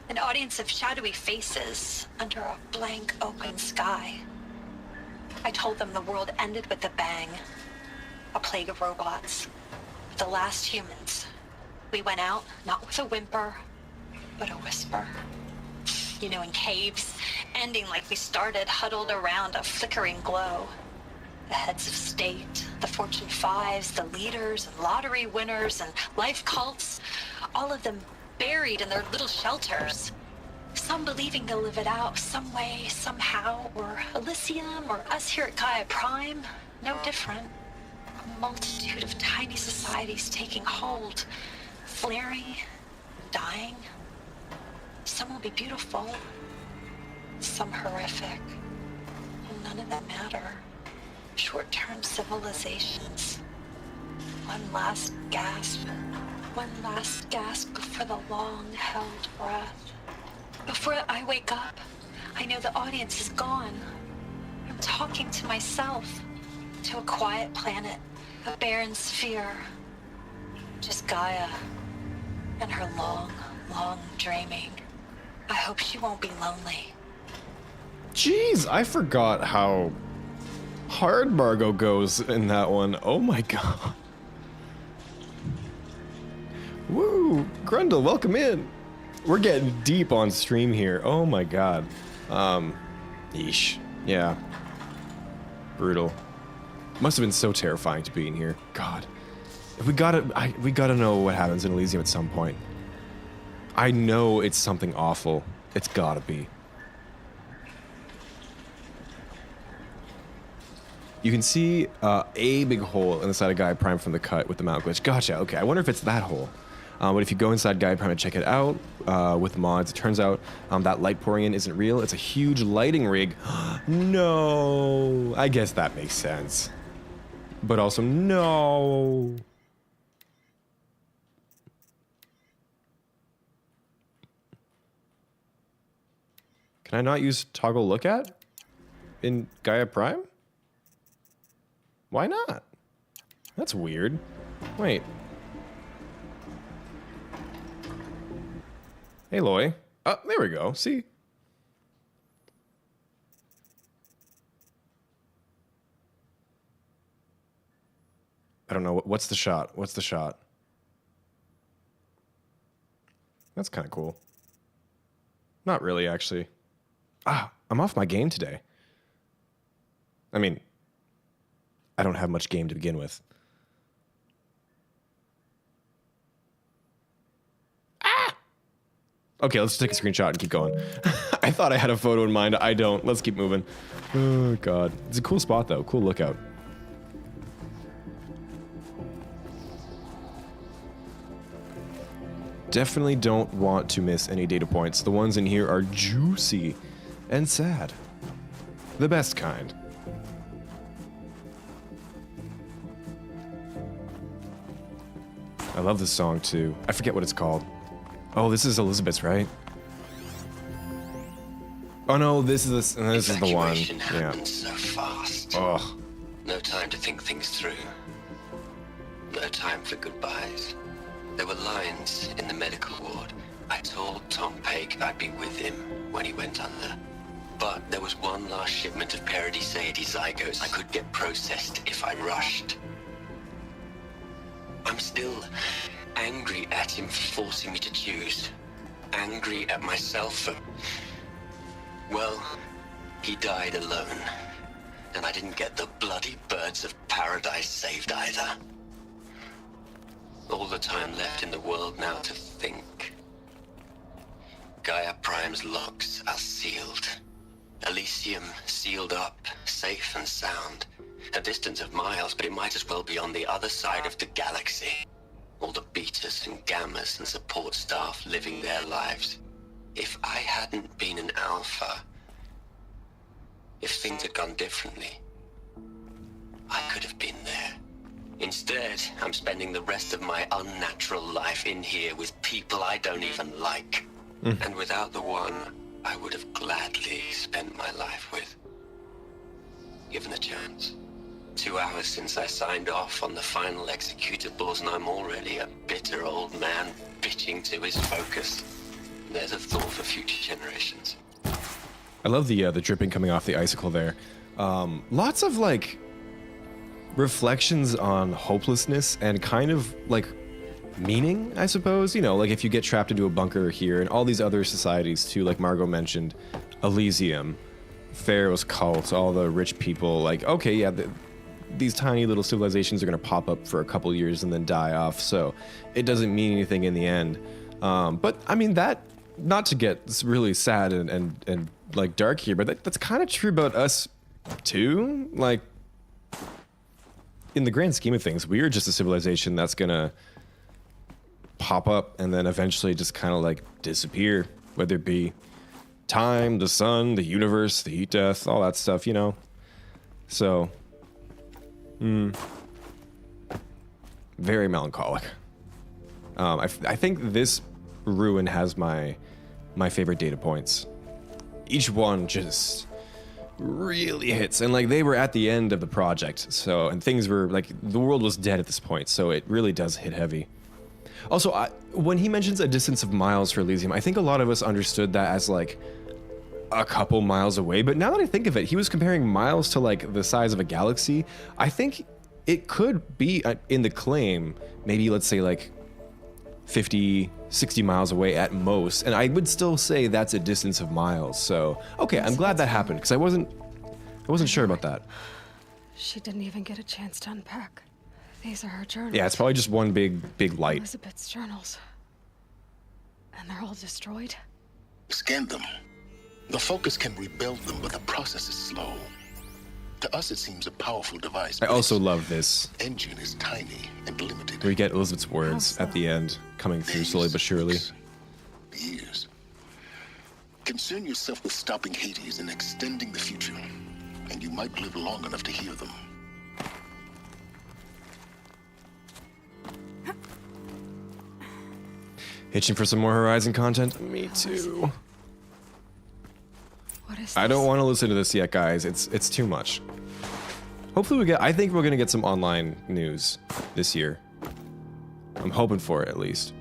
F: An audience of shadowy faces under a blank open sky. I told them the world ended with a bang. A plague of robots. The last humans. We went out, not with a whimper, but a whisper. You know, in caves, ending like we started, huddled around a flickering glow. The heads of state, the Fortune 5s, the leaders and lottery winners and life cults, all of them buried in their little shelters. Some believing they'll live it out some way, somehow, or Elysium, or us here at Gaia Prime, no different. A multitude of tiny societies taking hold, flaring, dying. Some will be beautiful, some horrific. None of them matter. Short-term civilizations. One last gasp before the long-held breath. Before I wake up, I know the audience is gone. I'm talking to myself, to a quiet planet, a barren sphere. Just Gaia and her long, long dreaming. I hope she won't be lonely.
A: Jeez, I forgot how hard Margot goes in that one. Oh my god. Woo! Grundle, welcome in. We're getting deep on stream here. Oh my god. Yeesh. Yeah. Brutal. Must have been so terrifying to be in here. God. We gotta know what happens in Elysium at some point. I know it's something awful. It's gotta be. You can see a big hole in the side of Gaia Prime from the cut with the mount glitch. Gotcha, okay. I wonder if it's that hole. But if you go inside Gaia Prime and check it out with mods, it turns out that light pouring in isn't real. It's a huge lighting rig. No. I guess that makes sense. But also, no. Can I not use toggle look at in Gaia Prime? Why not? That's weird. Wait. Hey, Loy. Oh, there we go. See? I don't know. What's the shot? What's the shot? That's kind of cool. Not really, actually. Ah, I'm off my game today. I mean, I don't have much game to begin with. Ah! Okay, let's take a screenshot and keep going. I thought I had a photo in mind. I don't. Let's keep moving. Oh, God. It's a cool spot, though. Cool lookout. Definitely don't want to miss any data points. The ones in here are juicy and sad. The best kind. I love this song too. I forget what it's called. Oh, this is Elizabeth's, right? Oh no, this is the one.
C: Evacuation
A: Yeah.
C: happened so fast.
A: Oh,
C: No time to think things through. No time for goodbyes. There were lines in the medical ward. I told Tom Pake I'd be with him when he went under. But there was one last shipment of Paradis-Sade zygotes I could get processed if I rushed. I'm still angry at him for forcing me to choose. Angry at myself for... Well, he died alone. And I didn't get the bloody birds of paradise saved either. All the time left in the world now to think. Gaia Prime's locks are sealed. Elysium sealed up, safe and sound. A distance of miles, but it might as well be on the other side of the galaxy. All the betas and gammas and support staff living their lives. If I hadn't been an alpha, if things had gone differently, I could have been there. Instead, I'm spending the rest of my unnatural life in here with people I don't even like. And without the one I would have gladly spent my life with. Given a chance. 2 hours since I signed off on the final executables and I'm already a bitter old man bitching to his focus. There's a thought for future generations.
A: I love the dripping coming off the icicle there. Lots of like reflections on hopelessness and kind of like meaning, I suppose. You know, like if you get trapped into a bunker here and all these other societies too, like Margot mentioned, Elysium, Pharaoh's cult, all the rich people, like, okay, yeah, these tiny little civilizations are going to pop up for a couple years and then die off, so it doesn't mean anything in the end. But I mean, that, not to get really sad and like dark here, but that's kind of true about us too. Like, in the grand scheme of things, we are just a civilization that's gonna pop up and then eventually just kind of like disappear, whether it be time, the sun, the universe, the heat death, all that stuff, you know? So, very melancholic. I think this ruin has my favorite data points. Each one just really hits, and like they were at the end of the project, so, and things were like, the world was dead at this point, so it really does hit heavy. Also, when he mentions a distance of miles for Elysium, I think a lot of us understood that as like a couple miles away. But now that I think of it, he was comparing miles to like the size of a galaxy. I think it could be in the claim, maybe let's say like 50, 60 miles away at most. And I would still say that's a distance of miles. So, okay, I'm glad that happened because I wasn't sure about that.
B: She didn't even get a chance to unpack. These are her journals.
A: Yeah, it's probably just one big light.
B: Elizabeth's journals. And they're all destroyed?
D: Scan them. The Focus can rebuild them, but the process is slow. To us, it seems a powerful device.
A: I
D: but
A: also
D: its
A: love this.
D: engine is tiny and limited.
A: We get Elizabeth's words at the end coming through slowly but surely.
D: Weeks, years. Concern yourself with stopping Hades and extending the future, and you might live long enough to hear them.
A: Itching for some more Horizon content? Me too.
B: What is this?
A: I don't want to listen to this yet, guys. It's too much. Hopefully I think we're gonna get some online news this year. I'm hoping for it at least.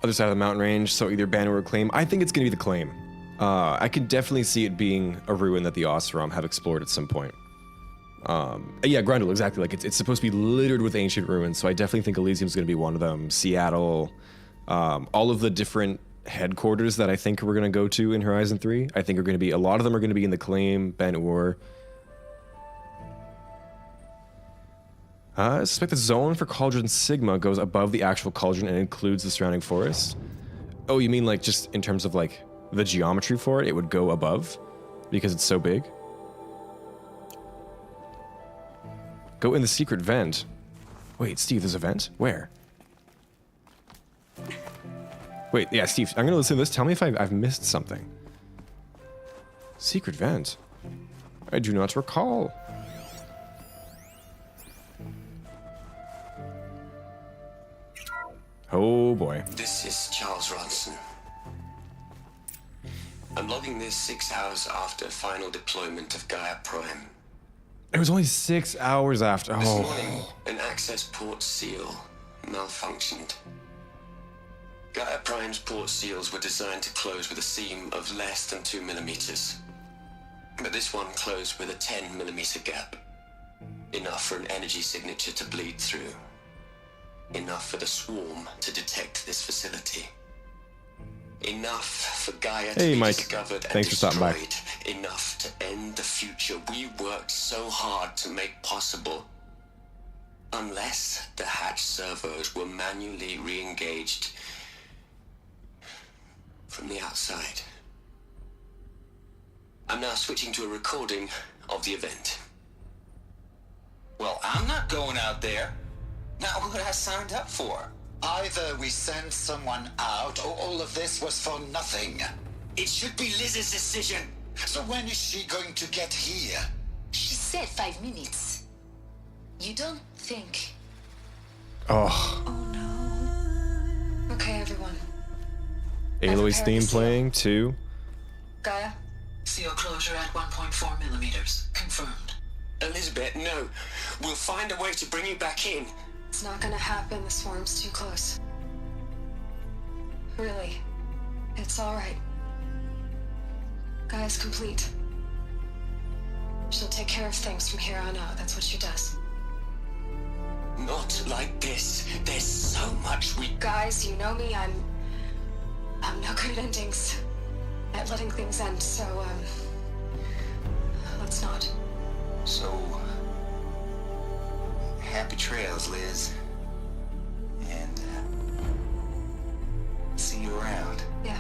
A: Other side of the mountain range, so either Banner or Claim. I think it's gonna be the Claim. I can definitely see it being a ruin that the Oseram have explored at some point. Yeah, Grundle, exactly. Like it's supposed to be littered with ancient ruins, so I definitely think Elysium's gonna be one of them. Seattle, all of the different headquarters that I think we're gonna go to in Horizon 3. I think are gonna be a lot of them are gonna be in the Claim, Ben-Ur. I suspect the zone for Cauldron Sigma goes above the actual cauldron and includes the surrounding forest. Oh, you mean like just in terms of like the geometry for it, it would go above because it's so big? Go in the secret vent. Wait, Steve, there's a vent? Where? Wait, yeah, Steve, I'm gonna listen to this. Tell me if I've missed something. Secret vent? I do not recall. Oh boy.
G: This is Charles Ronson. I'm logging this 6 hours after final deployment of Gaia Prime.
A: It was only 6 hours after.
G: This
A: Oh.
G: morning, an access port seal malfunctioned. Gaia Prime's port seals were designed to close with a seam of less than 2 millimeters. But this one closed with a 10 millimeter gap. Enough for an energy signature to bleed through. Enough for the swarm to detect this facility. Enough for Gaia to be
A: Mike.
G: discovered and
A: Thanks for stopping by.
G: destroyed. Enough to end the future we worked so hard to make possible. Unless the hatch servos were manually re-engaged from the outside. I'm now switching to a recording of the event.
C: Well, I'm not going out there. Not what I signed up for.
H: Either we send someone out, or all of this was for nothing.
G: It should be Liz's decision.
H: So when is she going to get here?
E: She said 5 minutes. You don't think...
A: Oh.
B: Okay, everyone.
A: Aloy's
B: prepared
A: theme
B: the seal.
A: playing too.
B: Gaia?
I: Seal closure at 1.4 millimeters. Confirmed.
G: Elizabeth, no. We'll find a way to bring you back in.
B: It's not gonna happen. The swarm's too close. Really. It's alright. Gaia's complete. She'll take care of things from here on out. That's what she does.
G: Not like this. There's so much we...
B: Guys, you know me. I'm no good at endings. At letting things end, so, let's not.
C: So, happy trails, Liz. And, see you around.
B: Yeah.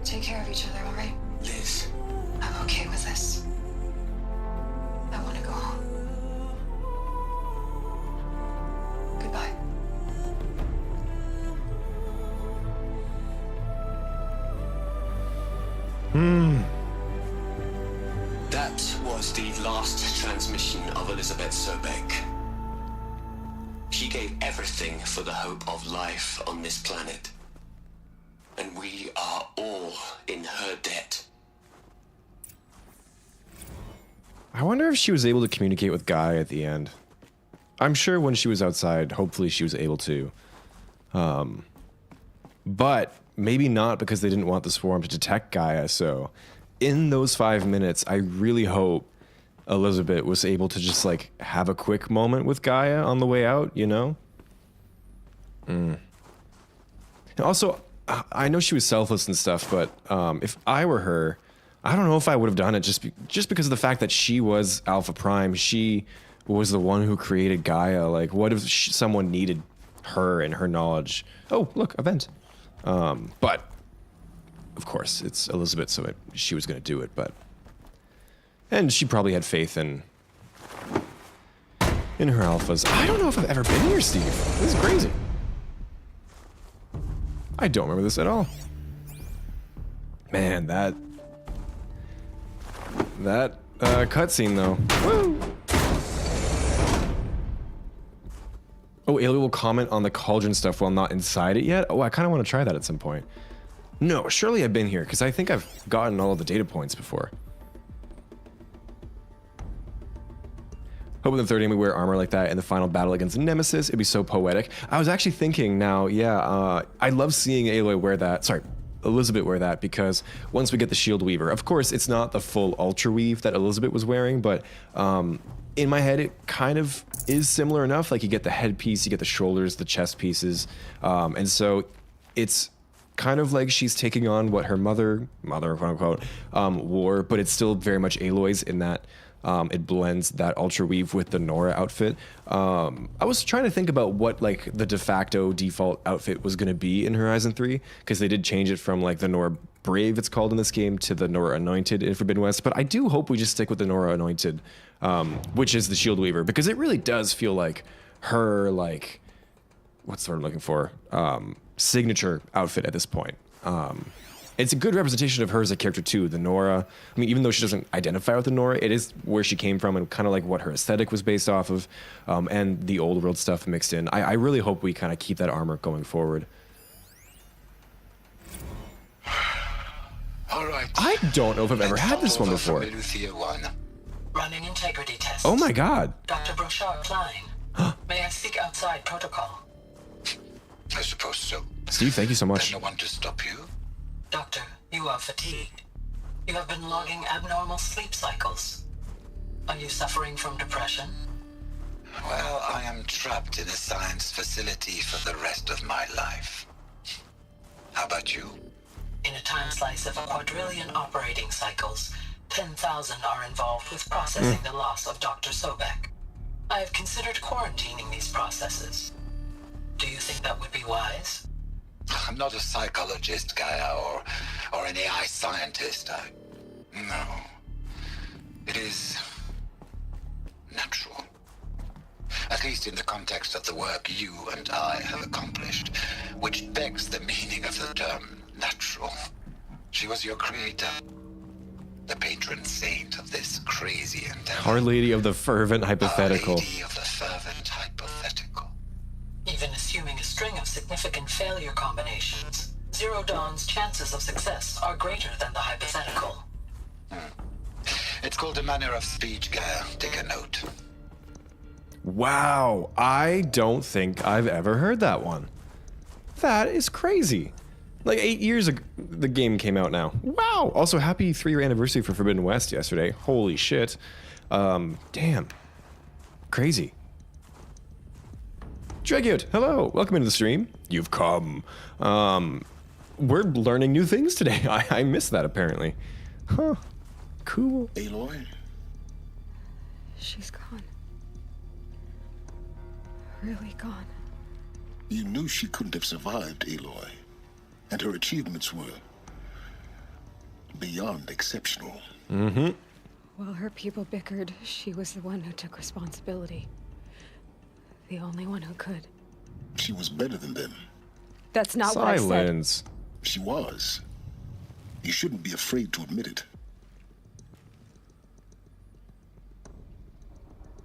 B: Take care of each other, alright?
G: Liz.
B: I'm okay with this. I want to go home. Goodbye.
G: That was the last transmission of Elizabeth Sobek. She gave everything for the hope of life on this planet. And we are all in her debt.
A: I wonder if she was able to communicate with Gaia at the end. I'm sure when she was outside, hopefully she was able to. But maybe not, because they didn't want the swarm to detect Gaia. So in those 5 minutes, I really hope Elizabeth was able to just like have a quick moment with Gaia on the way out, you know? And also, I know she was selfless and stuff, but if I were her, I don't know if I would have done it just because of the fact that she was Alpha Prime. She was the one who created Gaia. Like, what if someone needed her and her knowledge? Oh, look, a vent. But of course, it's Elizabeth, so she was going to do it. And she probably had faith in her alphas. I don't know if I've ever been here, Steve. This is crazy. I don't remember this at all. Man, that cutscene though. Woo! Oh, Ayla will comment on the cauldron stuff while not inside it yet. Oh, I kind of want to try that at some point. No, surely I've been here, because I think I've gotten all of the data points before. Hope in the third game we wear armor like that in the final battle against Nemesis. It'd be so poetic. I was actually thinking now, yeah, I love seeing Aloy wear that. Sorry, Elizabeth wear that, because once we get the Shield Weaver, of course, it's not the full Ultra Weave that Elizabeth was wearing, but in my head, it kind of is similar enough. Like, you get the headpiece, you get the shoulders, the chest pieces, and so it's kind of like she's taking on what her mother, quote unquote, wore, but it's still very much Aloy's in that. It blends that Ultra Weave with the Nora outfit. I was trying to think about what like the de facto default outfit was going to be in Horizon 3, because they did change it from like the Nora Brave, it's called in this game, to the Nora Anointed in Forbidden West. But I do hope we just stick with the Nora Anointed, which is the Shield Weaver, because it really does feel like her, like, what's the word I'm looking for? Signature outfit at this point. It's a good representation of her as a character too, the Nora. I mean, even though she doesn't identify with the Nora, it is where she came from and kind of like what her aesthetic was based off of, and the old world stuff mixed in. I really hope we kind of keep that armor going forward.
H: All right.
A: I don't know if I've ever had this one before.
I: Running integrity tests.
A: Oh my god.
I: Dr. Brochard Klein. May I speak outside protocol?
H: I suppose so.
A: Steve, thank you so much.
H: There's no one to stop you.
I: Doctor, you are fatigued. You have been logging abnormal sleep cycles. Are you suffering from depression?
H: Well, I am trapped in a science facility for the rest of my life. How about you?
I: In a time slice of 1,000,000,000 operating cycles, 10,000 are involved with processing the loss of Dr. Sobek. I have considered quarantining these processes. Do you think that would be wise?
H: I'm not a psychologist, Gaia, or an AI scientist. No. It is natural. At least in the context of the work you and I have accomplished, which begs the meaning of the term natural. She was your creator, the patron saint of this crazy endeavor.
A: Our Lady of the Fervent Hypothetical.
H: Our Lady of the Fervent Hypothetical.
I: Even assuming a string of significant failure combinations, Zero Dawn's chances of success are greater than the hypothetical.
H: It's called a manner of speech, Gaia. Take a note.
A: Wow, I don't think I've ever heard that one. That is crazy. Like 8 years ago, the game came out now. Wow. Also, happy 3-year anniversary for Forbidden West yesterday. Holy shit. Damn. Crazy. Dragout, hello. Welcome into the stream. You've come. We're learning new things today. I missed that, apparently. Huh. Cool.
D: Aloy?
B: She's gone. Really gone.
D: You knew she couldn't have survived, Aloy. And her achievements were beyond exceptional.
A: Mm-hmm.
B: While her people bickered, she was the one who took responsibility. The only one who could.
D: She was better than them.
B: That's not what I said.
A: Sylens.
D: She was. You shouldn't be afraid to admit it.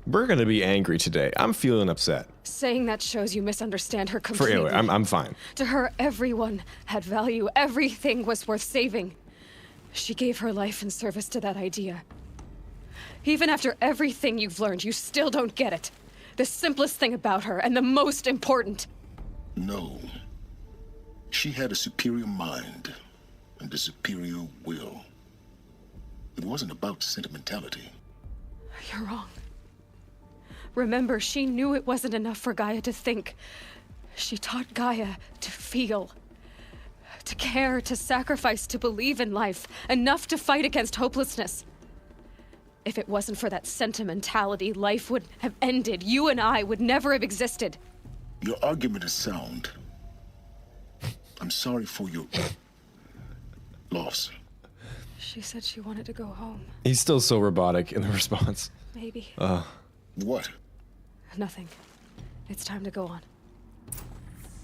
A: We're gonna be angry today. I'm feeling upset.
B: Saying that shows you misunderstand her
A: For
B: completely.
A: Aloy, I'm fine.
B: To her, everyone had value. Everything was worth saving. She gave her life in service to that idea. Even after everything you've learned, you still don't get it. The simplest thing about her, and the most important.
D: No. She had a superior mind and a superior will. It wasn't about sentimentality.
B: You're wrong. Remember, she knew it wasn't enough for Gaia to think. She taught Gaia to feel. To care, to sacrifice, to believe in life. Enough to fight against hopelessness. If it wasn't for that sentimentality, life would have ended. You and I would never have existed.
D: Your argument is sound. I'm sorry for your loss.
B: She said she wanted to go home.
A: He's still so robotic in the response.
B: Maybe.
D: What?
B: Nothing. It's time to go on.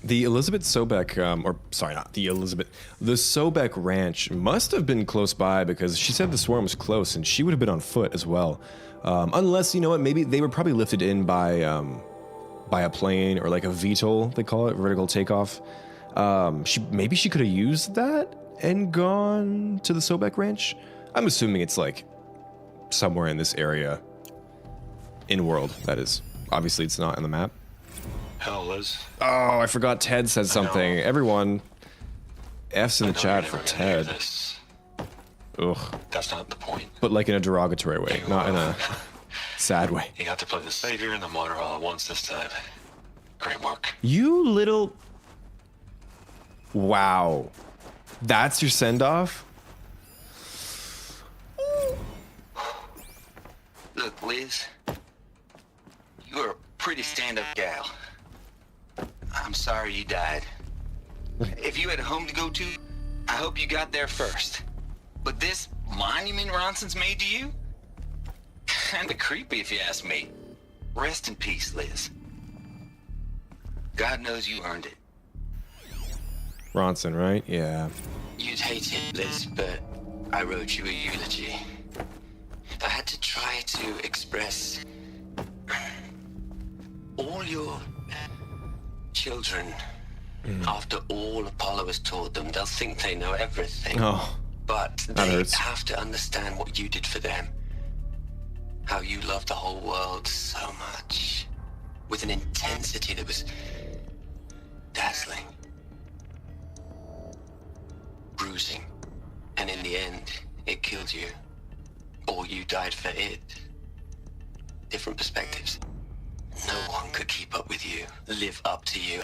A: The Elizabeth Sobek, or sorry, not the Elizabeth, the Sobek ranch must have been close by because she said the swarm was close and she would have been on foot as well. Unless, you know what, maybe they were probably lifted in by a plane or like a VTOL, they call it, vertical takeoff. Maybe she could have used that and gone to the Sobek ranch. I'm assuming it's like somewhere in this area. In world, that is. Obviously, it's not in the map.
J: Hell, Liz.
A: Oh, I forgot Ted said something. Everyone, F's in the chat for Ted. Ugh.
J: That's not the point.
A: But like in a derogatory way, not in a sad way.
J: You got to play the savior and the martyr all at once this time. Great work.
A: You little... Wow. That's your send-off?
C: Look, Liz. You're a pretty stand-up gal. I'm sorry you died. If you had a home to go to, I hope you got there first. But this monument Ronson's made to you? Kinda creepy if you ask me. Rest in peace, Liz. God knows you earned it.
A: Ronson, right? Yeah.
G: You'd hate it, Liz, but I wrote you a eulogy. I had to try to express all your children. After all Apollo has taught them, they'll think they know everything.
A: Oh,
G: but
A: that
G: they
A: hurts.
G: have to understand what you did for them. How you loved the whole world so much. With an intensity that was dazzling. Bruising. And in the end, it killed you. Or you died for it. Different perspectives. No one could keep up with you, live up to you.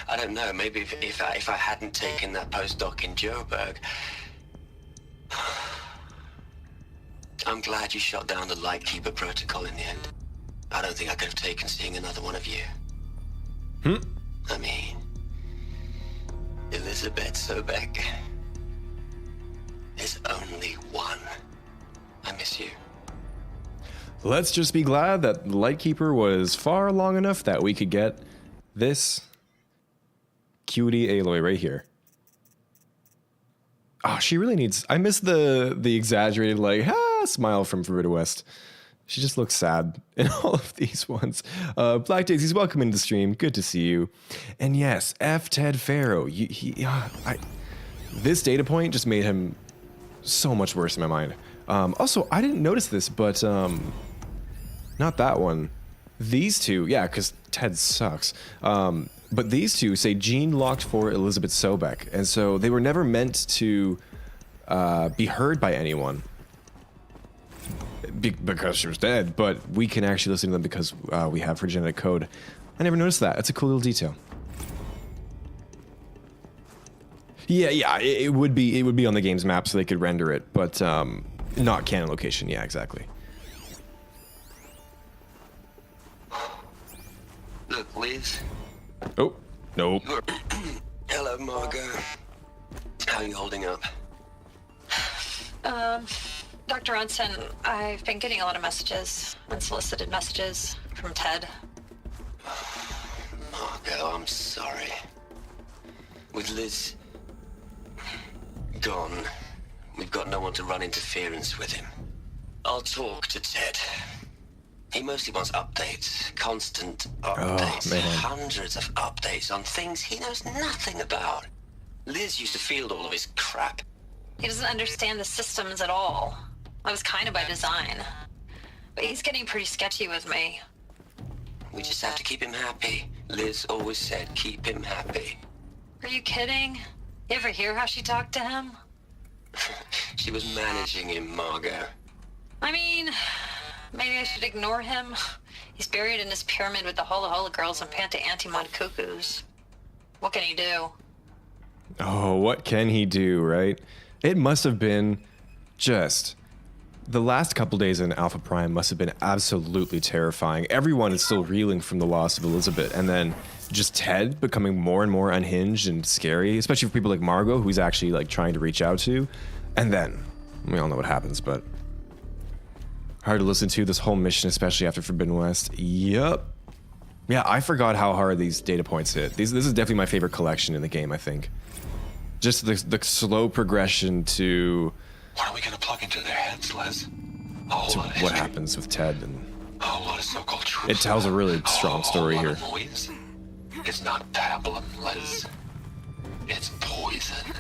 G: I don't know, maybe if I hadn't taken that postdoc in Joburg. I'm glad you shot down the Lightkeeper protocol in the end. I don't think I could have taken seeing another one of you. I mean, Elizabeth Sobek. There's only one. I miss you.
A: Let's just be glad that Lightkeeper was far long enough that we could get this cutie Aloy right here. Oh, she really needs... I miss the exaggerated, like, smile from Forbidden West. She just looks sad in all of these ones. Black Daisy's welcome into the stream. Good to see you. And yes, F. Ted Farrow. This data point just made him so much worse in my mind. Also, I didn't notice this, but not that one. These two, yeah, because Ted sucks. But these two say gene locked for Elizabeth Sobek, and so they were never meant to be heard by anyone because she was dead. But we can actually listen to them because we have her genetic code. I never noticed that. That's a cool little detail. Yeah, it would be on the game's map so they could render it, but not canon location. Yeah, exactly.
C: Look, Liz.
A: Oh, no.
G: Hello, Margot. How are you holding up?
F: Dr. Ronson, I've been getting a lot of messages, unsolicited messages from Ted.
G: Margot, I'm sorry. With Liz gone, we've got no one to run interference with him. I'll talk to Ted. He mostly wants updates, constant updates, hundreds of updates on things he knows nothing about. Liz used to field all of his crap.
F: He doesn't understand the systems at all. That was kind of by design. But he's getting pretty sketchy with me.
G: We just have to keep him happy. Liz always said keep him happy.
F: Are you kidding? You ever hear how she talked to him?
G: She was managing him, Margot.
F: I mean, maybe I should ignore him. He's buried in his pyramid with the Hola Hola girls and Panta Antimod cuckoos. What can he do?
A: Oh, what can he do, right? It must have been just... The last couple days in Alpha Prime must have been absolutely terrifying. Everyone is still reeling from the loss of Elizabeth, and then just Ted becoming more and more unhinged and scary, especially for people like Margot, who he's actually like trying to reach out to. And then, we all know what happens, but hard to listen to this whole mission, especially after Forbidden West. Yup. Yeah, I forgot how hard these data points hit. This is definitely my favorite collection in the game, I think. Just the slow progression to...
J: What are we gonna plug into their heads, Liz?
A: What happens with Ted, and
J: A whole lot of so-called truth.
A: it tells a really strong story here.
J: Noise. It's not pablum, Liz. It's poison.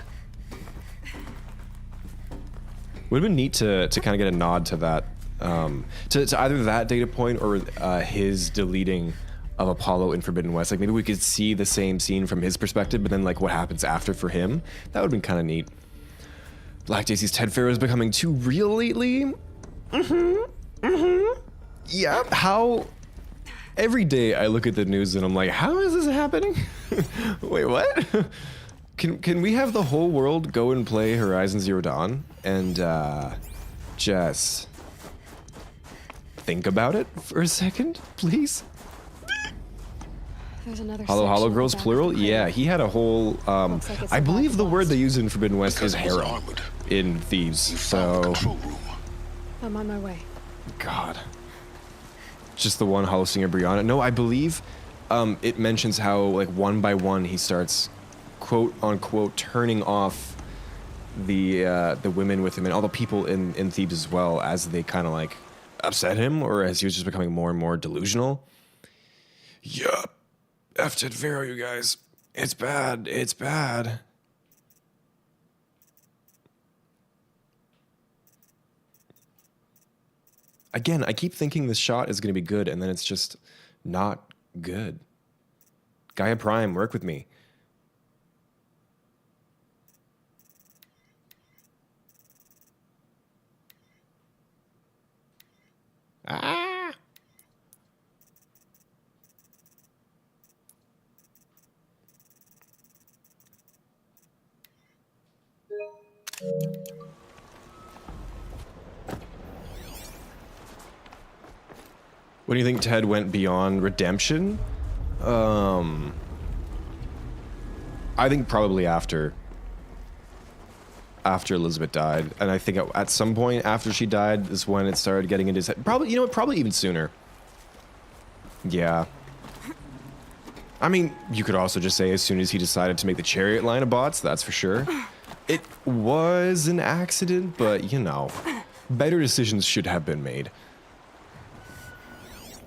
A: Would have been neat to kind of get a nod to that, to either that data point or his deleting of Apollo in Forbidden West. Like maybe we could see the same scene from his perspective, but then like what happens after for him. That would have been kind of neat. Black Daisy's Ted Farrow is becoming too real lately. Yeah. How? Every day I look at the news and I'm like, how is this happening? Wait, what? Can we have the whole world go and play Horizon Zero Dawn and just think about it for a second, please?
B: There's another
A: Hollow
B: section
A: Girls
B: of that
A: plural?
B: crate.
A: Yeah, he had a whole
B: Looks like it's
A: I
B: about
A: believe
B: to
A: the word
B: blast.
A: they use in Forbidden West is
D: Because it was
A: harem
D: armored.
A: in Thieves.
D: You found the
A: So
D: control room.
B: I'm on my way.
A: God. Just the one Hollow Singer Brianna. No, I believe it mentions how like one by one he starts quote unquote turning off the women with him and all the people in Thebes as well as they kind of like upset him or as he was just becoming more and more delusional. Yup. F Ted Farrow, you guys. It's bad. It's bad. Again, I keep thinking this shot is going to be good, and then it's just not good. Gaia Prime, work with me. Ah! When do you think Ted went beyond redemption? I think probably after Elizabeth died, and I think at some point after she died is when it started getting into his head. Probably, you know what? Probably even sooner. Yeah. I mean, you could also just say as soon as he decided to make the Chariot line of bots, that's for sure. It was an accident, but you know, better decisions should have been made.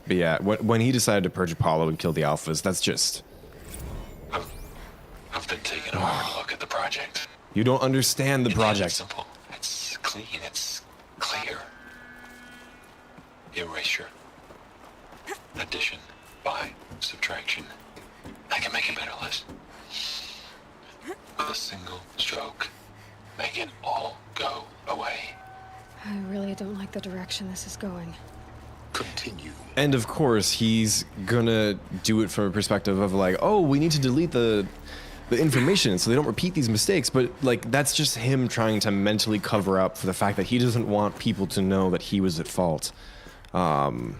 A: But yeah, when he decided to purge Apollo and kill the Alphas, that's just...
J: I've been taking a hard look at the project.
A: You don't understand the
J: It's
A: project.
J: simple. It's clean. It's clear. Erasure. Addition. By subtraction. I can make a better list. With a single stroke. Make it all go away.
B: I really don't like the direction this is going.
D: Continue.
A: And of course, he's gonna do it from a perspective of like, oh, we need to delete the information so they don't repeat these mistakes. But like, that's just him trying to mentally cover up for the fact that he doesn't want people to know that he was at fault. Yeah,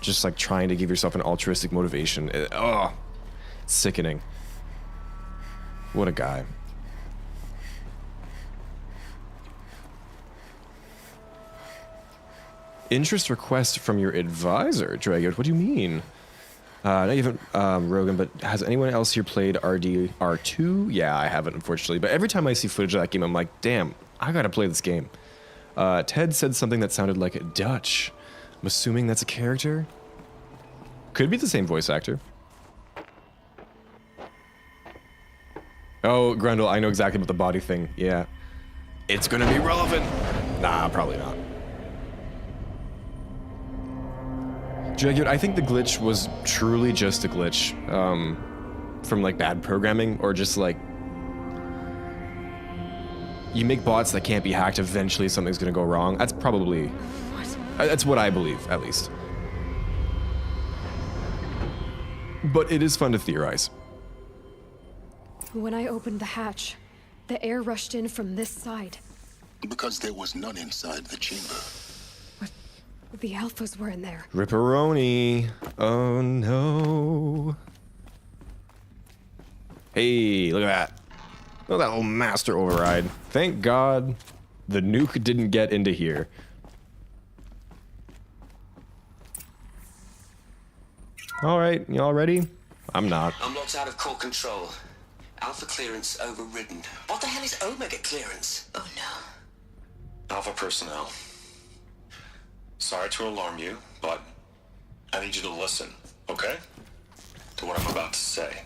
A: just like trying to give yourself an altruistic motivation. Sickening. What a guy. Interest request from your advisor, Dragout. What do you mean? No, you haven't, Rogan, but has anyone else here played RDR2? Yeah, I haven't, unfortunately. But every time I see footage of that game, I'm like, damn, I gotta play this game. Ted said something that sounded like Dutch. I'm assuming that's a character? Could be the same voice actor. Oh, Grundle, I know exactly about the body thing. Yeah. It's gonna be relevant. Nah, probably not. Jagged, I think the glitch was truly just a glitch from like bad programming, or just like you make bots that can't be hacked, eventually something's gonna go wrong. That's probably, that's what I believe, at least. But it is fun to theorize.
B: When I opened the hatch, the air rushed in from this side.
D: Because there was none inside the chamber.
B: But the alphas were in there.
A: Ripperoni. Oh no. Hey, look at that. Look at that old master override. Thank God the nuke didn't get into here. Alright, y'all ready? I'm not.
G: I'm locked out of core control. Alpha clearance overridden. What the hell is Omega clearance? Oh no.
J: Alpha personnel. Sorry to alarm you, but I need you to listen, okay? To what I'm about to say.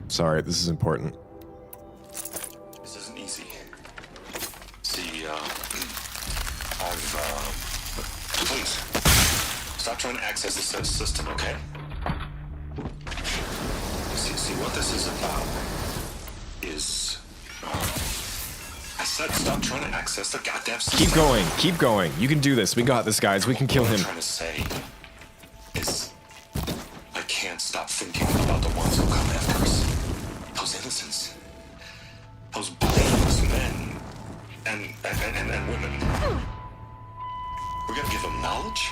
A: Sorry, this is important.
J: This isn't easy. See, please, stop trying to access the system, okay? See, what this is about is, I said stop trying to access the goddamn system.
A: Keep going. You can do this. We got this, guys. We can kill him.
J: What I'm trying to say is, I can't stop thinking about the ones who come after us. Those innocents. Those blameless men and women. We're gonna give them knowledge?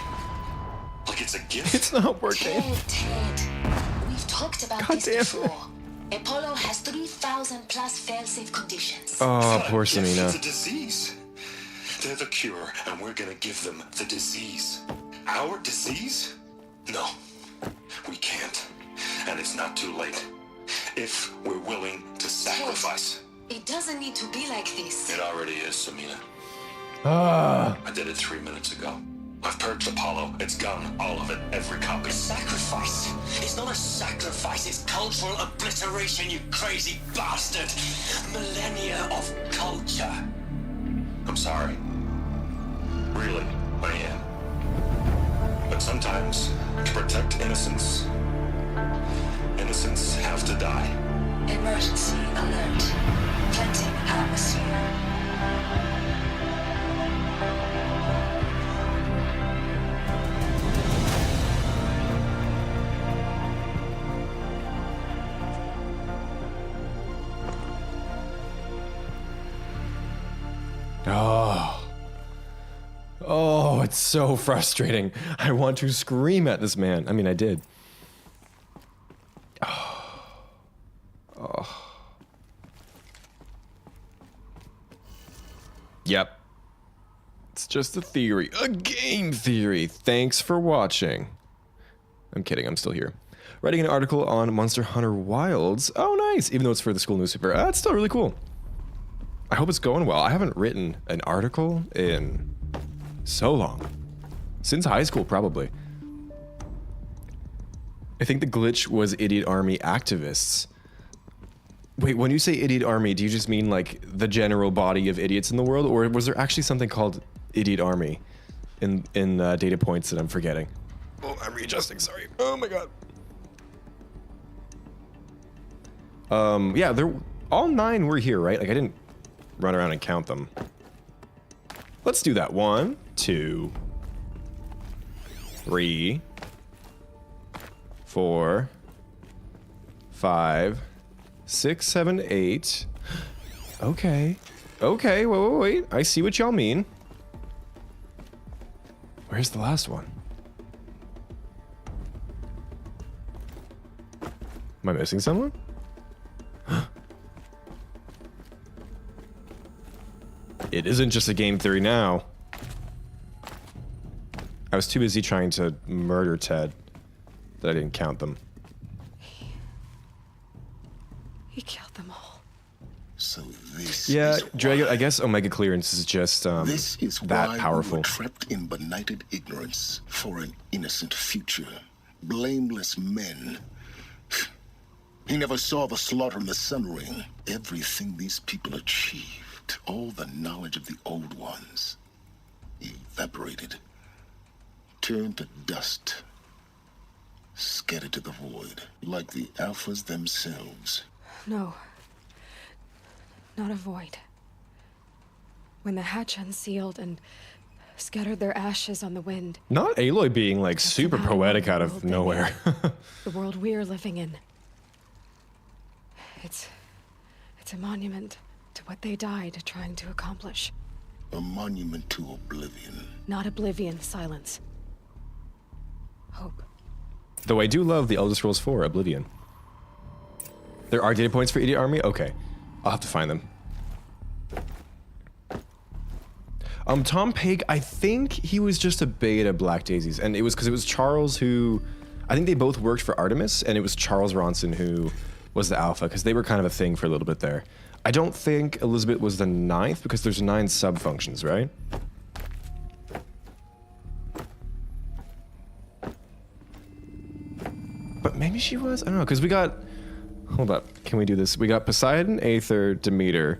J: Like it's a gift?
A: It's not working.
E: Ted. We've talked about
A: God
E: this
A: damn.
E: before. Apollo has 3,000 plus fail-safe conditions.
A: Oh, poor Samina.
J: It's a disease. They're the cure, and we're gonna give them the disease. Our disease? No, we can't. And it's not too late. If we're willing to sacrifice.
E: It doesn't need to be like this.
J: It already is, Samina.
A: Ah.
J: I did it 3 minutes ago. I've purged Apollo. It's gone. All of it. Every copy.
G: Sacrifice? It's not a sacrifice, it's cultural obliteration, you crazy bastard! Millennia of culture.
J: I'm sorry. Really, I am. But sometimes, to protect innocence, innocents have to die.
E: Emergency alert. Planting atmosphere.
A: Oh, it's so frustrating. I want to scream at this man. I mean, I did. Oh. Yep. It's just a theory. A game theory. Thanks for watching. I'm kidding. I'm still here. Writing an article on Monster Hunter Wilds. Oh, nice. Even though it's for the school newspaper. That's still really cool. I hope it's going well. I haven't written an article in so long. Since high school, probably. I think the glitch was Idiot Army activists. Wait, when you say Idiot Army, do you just mean like the general body of idiots in the world? Or was there actually something called Idiot Army in data points that I'm forgetting? Oh, I'm readjusting, sorry. Oh my god. Yeah, all 9 were here, right? Like I didn't run around and count them. Let's do that. 1, 2, 3, 4, 5, 6, 7, 8. Okay. Okay, wait. I see what y'all mean. Where's the last one? Am I missing someone? It isn't just a game theory now. I was too busy trying to murder Ted that I didn't count them.
B: He killed them all.
D: So this
A: Yeah,
D: is
A: Drago,
D: why.
A: I guess Omega Clearance is just
D: This is
A: that
D: why
A: powerful.
D: we were trapped in benighted ignorance for an innocent future. Blameless men. He never saw the slaughter in the Sun Ring. Everything these people achieved, all the knowledge of the old ones. He evaporated, turned to dust, scattered to the void, like the Alphas themselves.
B: No. Not a void. When the hatch unsealed and scattered their ashes on the wind.
A: Not Aloy being like
B: That's
A: super
B: about
A: poetic
B: the
A: out
B: world
A: of
B: they
A: nowhere.
B: The world we're living in. It's a monument to what they died trying to accomplish.
D: A monument to oblivion.
B: Not oblivion, Sylens. Hope.
A: Though I do love the Elder Scrolls 4 Oblivion. There are data points for Idiot Army? Okay. I'll have to find them. Tom Pig, I think he was just a beta Black Daisies, and it was because it was Charles who, I think they both worked for Artemis, and it was Charles Ronson who was the alpha, because they were kind of a thing for a little bit there. I don't think Elizabeth was the 9th, because there's 9 sub-functions, right? But maybe she was? I don't know, because we got, hold up, can we do this? We got Poseidon, Aether, Demeter,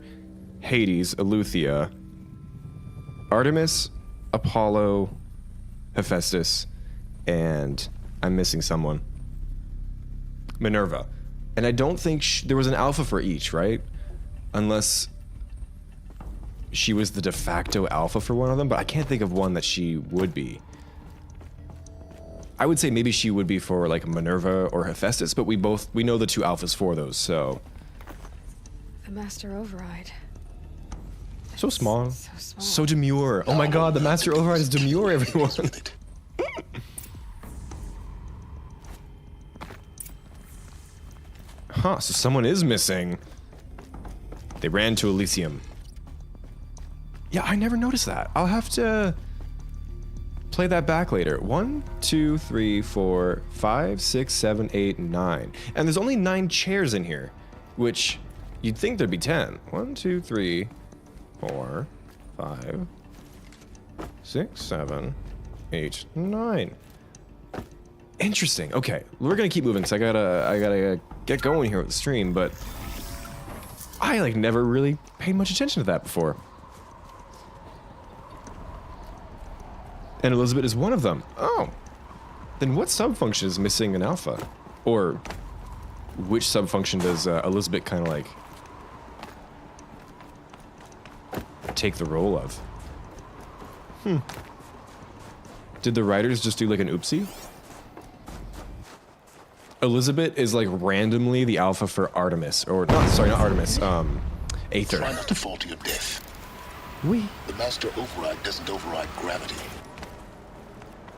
A: Hades, Eleuthia, Artemis, Apollo, Hephaestus, and I'm missing someone. Minerva. And I don't think there was an alpha for each, right? Unless she was the de facto alpha for one of them, but I can't think of one that she would be. I would say maybe she would be for like Minerva or Hephaestus, but we know the 2 alphas for those, so.
B: The Master Override.
A: So small.
B: So small.
A: So demure. Oh my god, the Master Override is demure, everyone. Huh, so someone is missing. They ran to Elysium. Yeah, I never noticed that. I'll have to play that back later. 1, 2, 3, 4, 5, 6, 7, 8, 9. And there's only 9 chairs in here, which you'd think there'd be 10. 1, 2, 3, 4, 5, 6, 7, 8, 9. Interesting. Okay, we're gonna keep moving because I gotta get going here with the stream, but I like never really paid much attention to that before. And Elizabeth is one of them. Oh, then what subfunction is missing in alpha? Or which subfunction does Elizabeth kind of like take the role of? Did the writers just do like an oopsie? Elizabeth is like randomly the alpha for Artemis, or not Artemis, Aether.
D: Try not to fall to your death.
A: We.
D: The Master Override doesn't override gravity.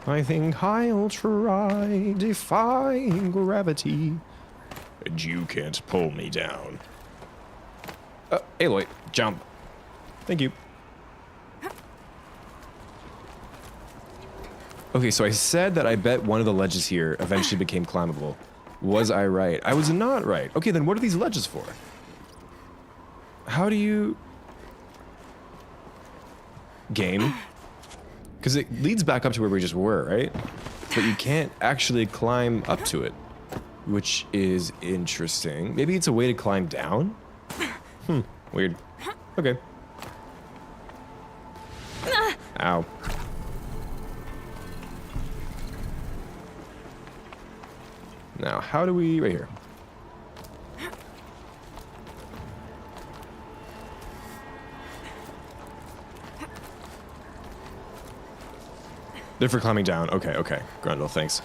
A: I think I'll try defying gravity. And you can't pull me down. Aloy, jump. Thank you. Okay, so I said that I bet one of the ledges here eventually became climbable. Was I right? I was not right. Okay, then what are these ledges for? How do you... Game? Because it leads back up to where we just were, right? But you can't actually climb up to it, which is interesting. Maybe it's a way to climb down? Weird. Okay. Ow. Now, how do we... Right here. They're for climbing down. Okay, okay. Grundle, thanks.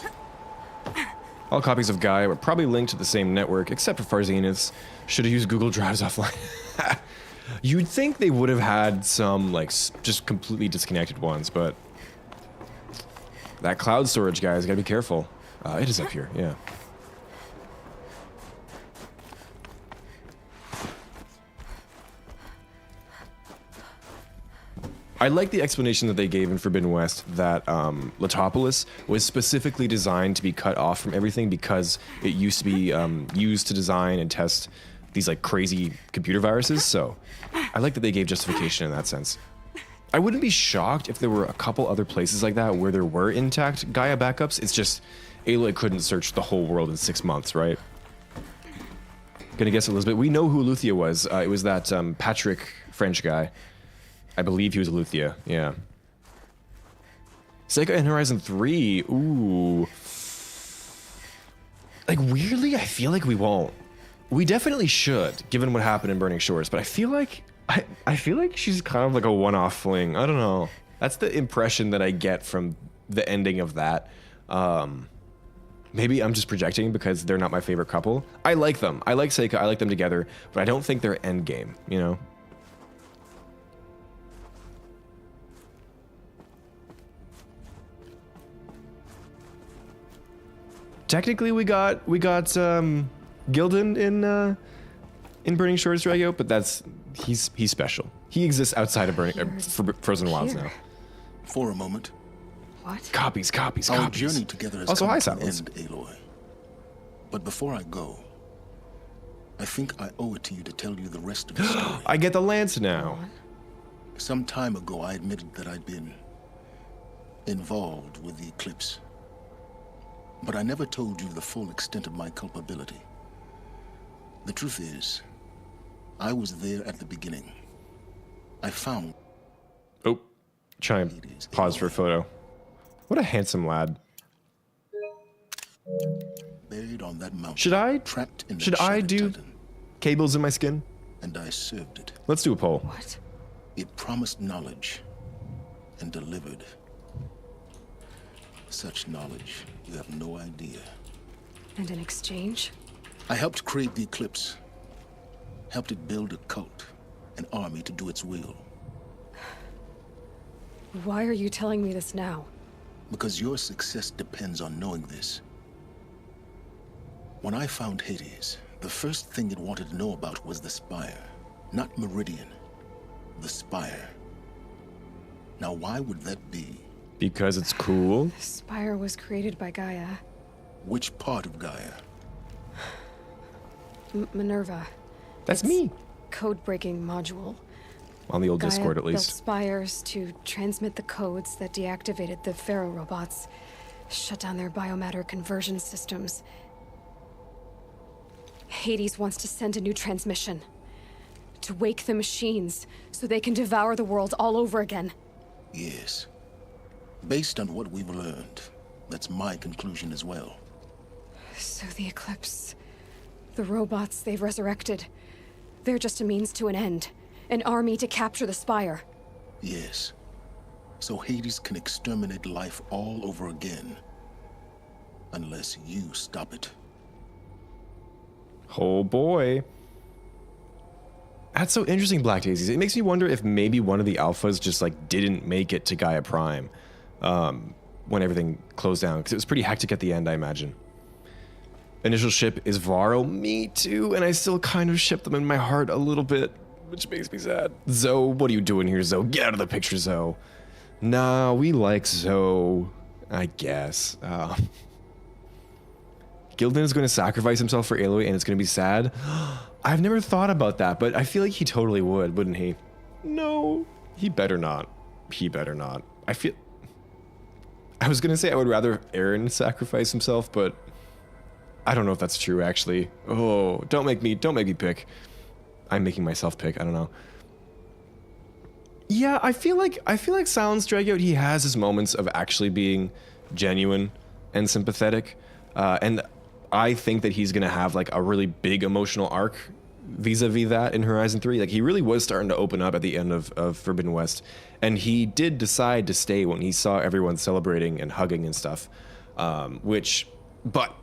A: All copies of Gaia were probably linked to the same network, except for Far Zeniths. Should have used Google Drives offline. You'd think they would have had some, like, just completely disconnected ones, but... That cloud storage, guys, gotta be careful. It is up here, yeah. I like the explanation that they gave in Forbidden West that Letopolis was specifically designed to be cut off from everything because it used to be used to design and test these like crazy computer viruses. So I like that they gave justification in that sense. I wouldn't be shocked if there were a couple other places like that where there were intact Gaia backups. It's just Aloy couldn't search the whole world in 6 months, right? Gonna guess Elizabeth. We know who Eleuthia was. It was that Patrick French guy. I believe he was Eleuthia, yeah. Sega and Horizon 3. Ooh. Like, weirdly, I feel like we won't. We definitely should, given what happened in Burning Shores, but I feel like I feel like she's kind of like a one-off fling. I don't know. That's the impression that I get from the ending of that. Maybe I'm just projecting because they're not my favorite couple. I like them. I like Seika. I like them together, but I don't think they're endgame, you know? Technically, we got Gildan in Burning Shores Drago, but he's special. He exists outside of Frozen Wilds now.
D: For a moment.
B: What?
A: Copies.
D: Our journey together has
A: also,
D: come
A: hi,
D: to an
A: Sylens.
D: end, Aloy. But before I go, I think I owe it to you to tell you the rest of the story.
A: I get the lance now.
D: Some time ago, I admitted that I'd been involved with the eclipse. But I never told you the full extent of my culpability. The truth is, I was there at the beginning. I found...
A: Oh, trying to pause for a photo. What a handsome lad.
D: Buried on that mountain.
A: Should I?
D: Trapped in the
A: Should I
D: Shattered
A: do
D: Titan,
A: cables in my skin?
D: and I served it.
A: Let's do a poll.
B: What?
D: It promised knowledge and delivered. Such knowledge, you have no idea.
B: And in exchange?
D: I helped create the Eclipse. Helped it build a cult, an army to do its will.
B: Why are you telling me this now?
D: Because your success depends on knowing this. When I found Hades, the first thing it wanted to know about was the Spire. Not Meridian. The Spire. Now why would that be?
A: Because it's cool.
B: The Spire was created by Gaia.
D: Which part of Gaia?
B: Minerva.
A: That's me.
B: Code-breaking module.
A: On the old
B: Gaia
A: Discord, at
B: built
A: least.
B: spires to transmit the codes that deactivated the Pharaoh robots, shut down their biomatter conversion systems. Hades wants to send a new transmission. To wake the machines, so they can devour the world all over again.
D: Yes. Based on what we've learned, that's my conclusion as well.
B: So the Eclipse, the robots they've resurrected, they're just a means to an end. An army to capture the Spire.
D: Yes. So Hades can exterminate life all over again. Unless you stop it.
A: Oh boy. That's so interesting, Black Daisies. It makes me wonder if maybe one of the alphas just like didn't make it to Gaia Prime when everything closed down, because it was pretty hectic at the end, I imagine. Initial ship is Varro. Me too, and I still kind of ship them in my heart a little bit, which makes me sad. Zoe, what are you doing here, Zoe? Get out of the picture, Zoe. Nah, we like Zoe, I guess. Gildan is going to sacrifice himself for Aloy, and it's going to be sad. I've never thought about that, but I feel like he totally would, wouldn't he? No, he better not. He better not. I was going to say I would rather Aaron sacrifice himself, but I don't know if that's true, actually. Oh, don't make me pick. I'm making myself pick. I don't know. Yeah, I feel like Sylens Dragout, he has his moments of actually being genuine and sympathetic, and I think that he's gonna have like a really big emotional arc vis-a-vis that in Horizon 3. Like, he really was starting to open up at the end of Forbidden West, and he did decide to stay when he saw everyone celebrating and hugging and stuff, but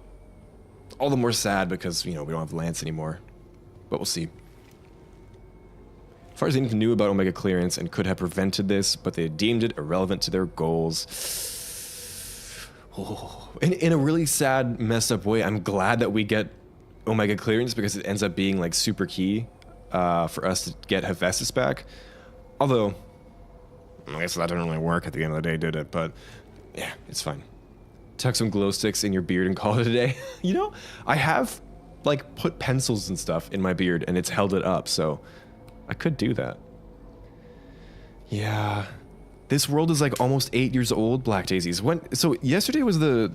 A: all the more sad because, you know, we don't have Lance anymore, but we'll see. As far as anything knew about Omega clearance and could have prevented this, but they deemed it irrelevant to their goals. Oh. In a really sad, messed up way, I'm glad that we get Omega clearance because it ends up being like super key for us to get Hephaestus back. Although, I guess that didn't really work at the end of the day, did it? But yeah, it's fine. Tuck some glow sticks in your beard and call it a day. You know, I have like put pencils and stuff in my beard and it's held it up, so I could do that. Yeah. This world is like almost 8 years old, Black Daisies. So yesterday was the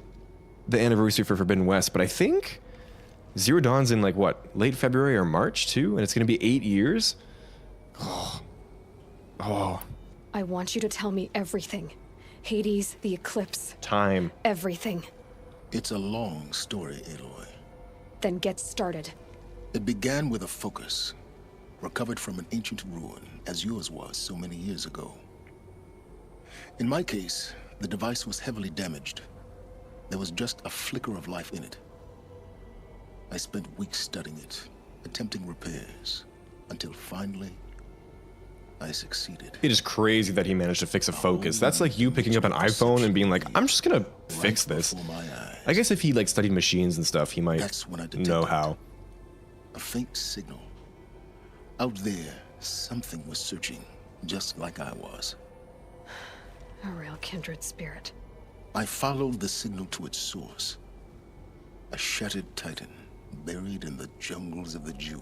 A: anniversary for Forbidden West, but I think Zero Dawn's in like what, late February or March too, and it's gonna be 8 years? Oh.
B: I want you to tell me everything. Hades, the eclipse,
A: Time.
B: everything.
D: It's a long story, Aloy.
B: Then get started.
D: It began with a focus, recovered from an ancient ruin, as yours was so many years ago. In my case, the device was heavily damaged. There was just a flicker of life in it. I spent weeks studying it, attempting repairs, until finally, I succeeded.
A: It is crazy that he managed to fix a focus. That's like you picking up an iPhone and being like, I'm just gonna fix this. I guess if he like studied machines and stuff, he might know how.
D: A faint signal. Out there, something was searching, just like I was.
B: A real kindred spirit.
D: I followed the signal to its source. A shattered titan, buried in the jungles of the Jew.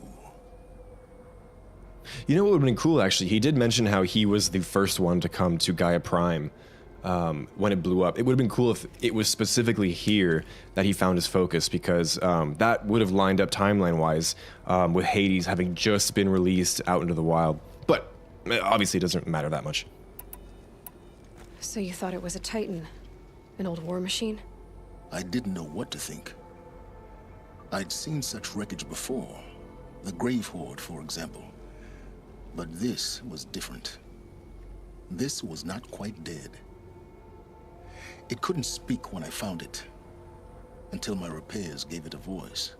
A: You know what would have been cool, actually? He did mention how he was the first one to come to Gaia Prime when it blew up. It would have been cool if it was specifically here that he found his focus, because that would have lined up timeline-wise with Hades having just been released out into the wild. But obviously it doesn't matter that much.
B: So you thought it was a titan? An old war machine?
D: I didn't know what to think. I'd seen such wreckage before. The Grave Horde, for example. But this was different. This was not quite dead. It couldn't speak when I found it, until my repairs gave it a voice.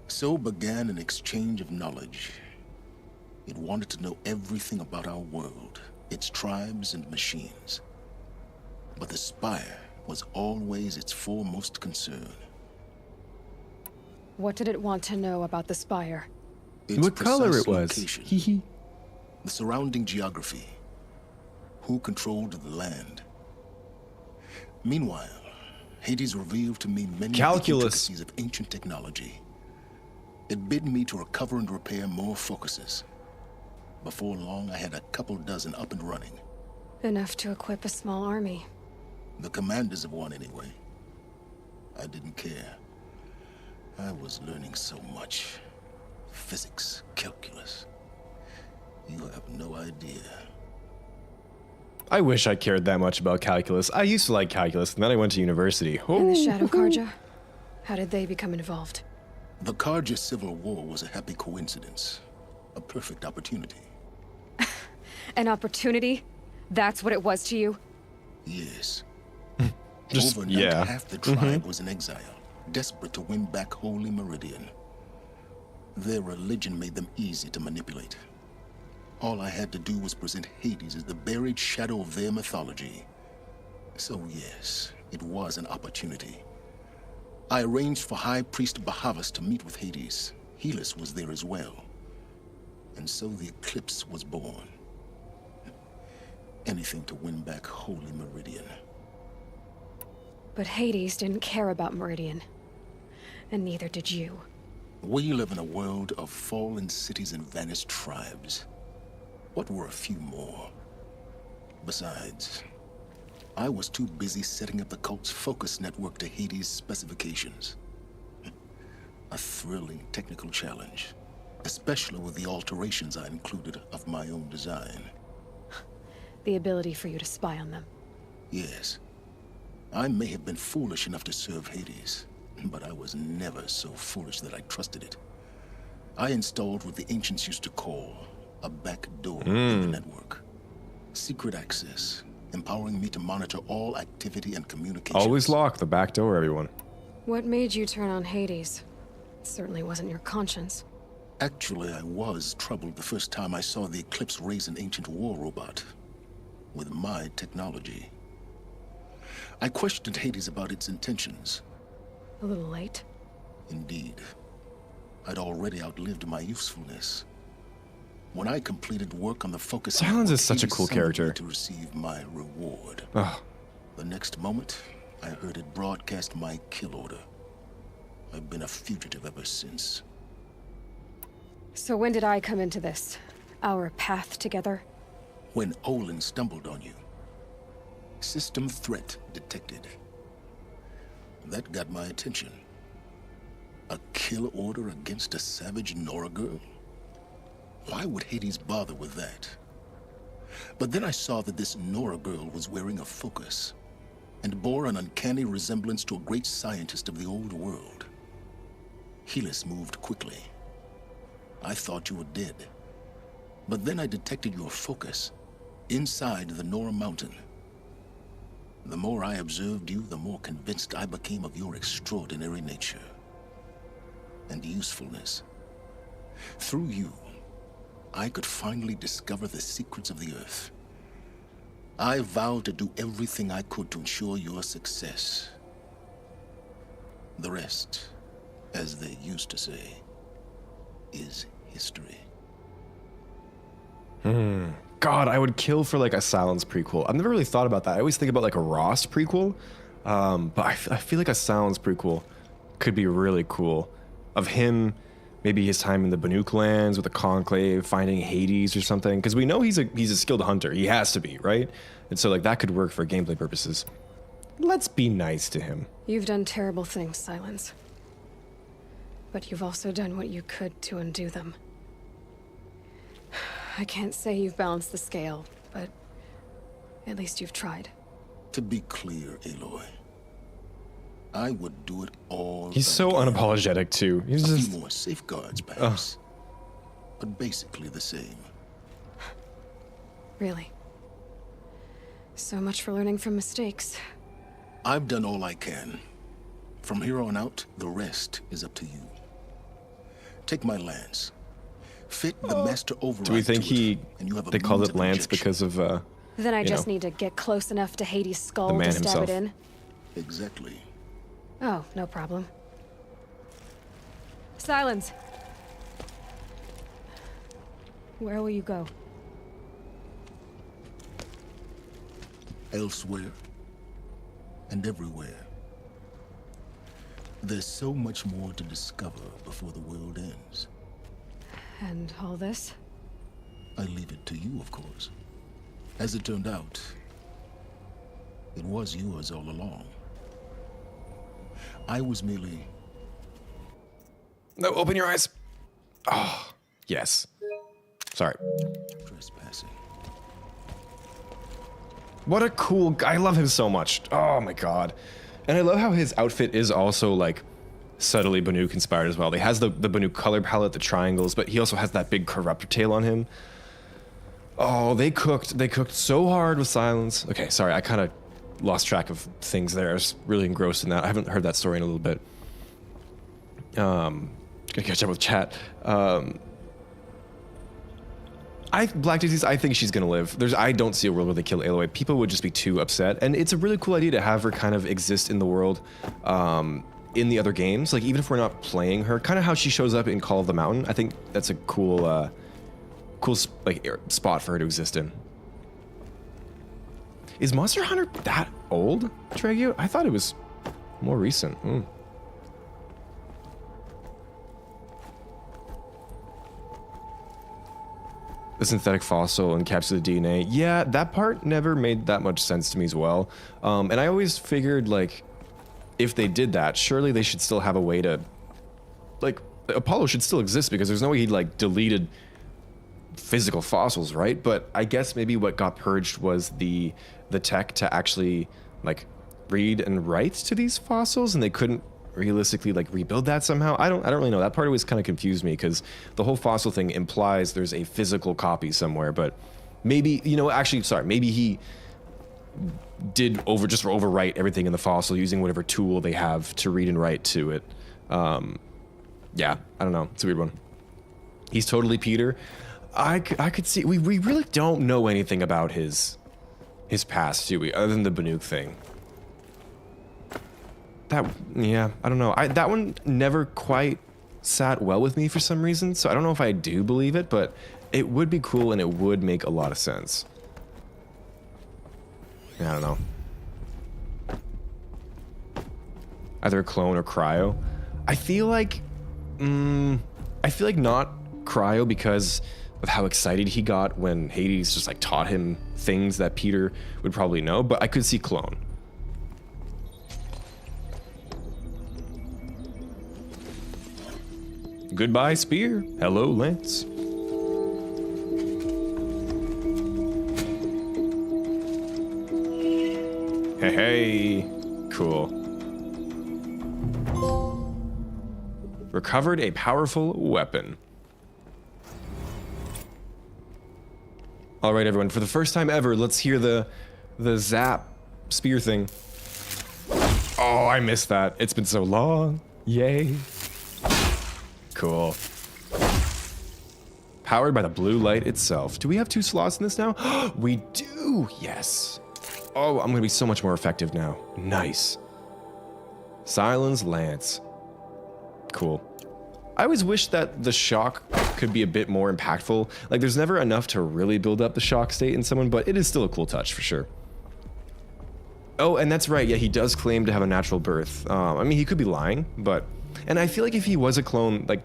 D: So began an exchange of knowledge. It wanted to know everything about our world, its tribes and machines. But the Spire was always its foremost concern.
B: What did it want to know about the Spire?
D: Its
A: what color it was?
D: Location, the surrounding geography, who controlled the land. Meanwhile, Hades revealed to me many intricacies of ancient technology. It bid me to recover and repair more focuses. Before long, I had a couple dozen up and running.
B: Enough to equip a small army.
D: The commanders of one, anyway. I didn't care. I was learning so much. Physics, calculus. You have no idea.
A: I wish I cared that much about calculus. I used to like calculus, and then I went to university.
B: And the Shadow Karja? How did they become involved?
D: The Karja Civil War was a happy coincidence. A perfect opportunity.
B: An opportunity? That's what it was to you?
D: Yes.
A: Just,
D: overnight, half the tribe was in exile, desperate to win back Holy Meridian. Their religion made them easy to manipulate. All I had to do was present Hades as the buried shadow of their mythology. So yes, it was an opportunity. I arranged for High Priest Bahavas to meet with Hades. Helis was there as well. And so the eclipse was born. Anything to win back Holy Meridian.
B: But Hades didn't care about Meridian. And neither did you.
D: We live in a world of fallen cities and vanished tribes. What were a few more? Besides, I was too busy setting up the cult's focus network to Hades' specifications. A thrilling technical challenge, especially with the alterations I included of my own design.
B: The ability for you to spy on them.
D: Yes. I may have been foolish enough to serve Hades, but I was never so foolish that I trusted it. I installed what the ancients used to call a back door in the network. Secret access, empowering me to monitor all activity and communication.
A: Always lock the back door, everyone.
B: What made you turn on Hades? It certainly wasn't your conscience.
D: Actually, I was troubled the first time I saw the Eclipse raise an ancient war robot. With my technology. I questioned Hades about its intentions.
B: A little late?
D: Indeed. I'd already outlived my usefulness. When I completed work on the focus...
A: Sylens is such a cool character.
D: ...to receive my reward.
A: Oh.
D: The next moment, I heard it broadcast my kill order. I've been a fugitive ever since.
B: So when did I come into this? Our path together?
D: When Olin stumbled on you. System threat detected. That got my attention. A kill order against a savage Nora girl? Why would Hades bother with that? But then I saw that this Nora girl was wearing a focus and bore an uncanny resemblance to a great scientist of the old world. Helis moved quickly. I thought you were dead. But then I detected your focus inside the Nora mountain. The more I observed you, the more convinced I became of your extraordinary nature and usefulness. Through you, I could finally discover the secrets of the Earth. I vowed to do everything I could to ensure your success. The rest, as they used to say, is history.
A: God, I would kill for like a Sylens prequel. I've never really thought about that. I always think about like a Ross prequel, but I feel like a Sylens prequel could be really cool. Of him, maybe his time in the Banuk lands with the Conclave, finding Hades or something. Because we know he's a skilled hunter. He has to be, right? And so like that could work for gameplay purposes. Let's be nice to him.
B: You've done terrible things, Sylens. But you've also done what you could to undo them. I can't say you've balanced the scale, but at least you've tried.
D: To be clear, Aloy, I would do it all.
A: He's so unapologetic too. He's
D: a
A: just
D: few more safeguards, perhaps, but basically the same.
B: Really? So much for learning from mistakes.
D: I've done all I can. From here on out, the rest is up to you. Take my lance. Fit the master override.
A: Do we think they called it Lance
D: injection.
A: because of
B: Then I just need to get close enough to Hades' skull
A: the man
B: to stab
A: himself.
B: it in?
D: Exactly.
B: Oh, no problem. Sylens! Where will you go?
D: Elsewhere and everywhere. There's so much more to discover before the world ends.
B: And all this?
D: I leave it to you, of course. As it turned out, it was yours all along. I was merely...
A: No, open your eyes. Oh, yes. Sorry.
D: trespassing.
A: What a cool guy. I love him so much. Oh my god. And I love how his outfit is also like subtly Banuk inspired as well. He has the Banuk color palette, the triangles, but he also has that big corruptor tail on him. Oh, they cooked so hard with Sylens. Okay, sorry, I kind of lost track of things there. I was really engrossed in that. I haven't heard that story in a little bit. Gonna catch up with chat. Black Daisies, I think she's gonna live. I don't see a world where they kill Aloy. People would just be too upset, and it's a really cool idea to have her kind of exist in the world, in the other games. Like even if we're not playing her, kind of how she shows up in Call of the Mountain. I think that's a cool, spot for her to exist in. Is Monster Hunter that old, Tragio? I thought it was more recent. The synthetic fossil encapsulated DNA. Yeah, that part never made that much sense to me as well. And I always figured, like, if they did that, surely they should still have a way to... Like, Apollo should still exist because there's no way he'd, like, deleted physical fossils, right? But I guess maybe what got purged was the tech to actually, like, read and write to these fossils, and they couldn't realistically like rebuild that somehow. I don't really know. That part always kind of confused me because the whole fossil thing implies there's a physical copy somewhere, but maybe, you know, actually, sorry, maybe he did overwrite everything in the fossil using whatever tool they have to read and write to it. Yeah, I don't know. It's a weird one. He's totally Peter. I could see, we really don't know anything about his past, do we? Other than the Banuk thing. Yeah, I don't know. That one never quite sat well with me for some reason, so I don't know if I do believe it, but it would be cool and it would make a lot of sense. I don't know. Either a clone or Cryo. I feel like not Cryo because of how excited he got when Hades just like taught him things that Peter would probably know, but I could see clone. Goodbye, Spear. Hello, Lance. Hey, cool. Recovered a powerful weapon. All right, everyone. For the first time ever, let's hear the zap spear thing. Oh, I missed that. It's been so long. Yay. Cool. Powered by the blue light itself. Do we have 2 slots in this now? We do. Yes. Oh, I'm gonna be so much more effective now. Nice. Sylens Lance. Cool. I always wish that the shock could be a bit more impactful. Like, there's never enough to really build up the shock state in someone, but it is still a cool touch for sure. Oh, and that's right. Yeah, he does claim to have a natural birth. I mean, he could be lying, but... And I feel like if he was a clone, like,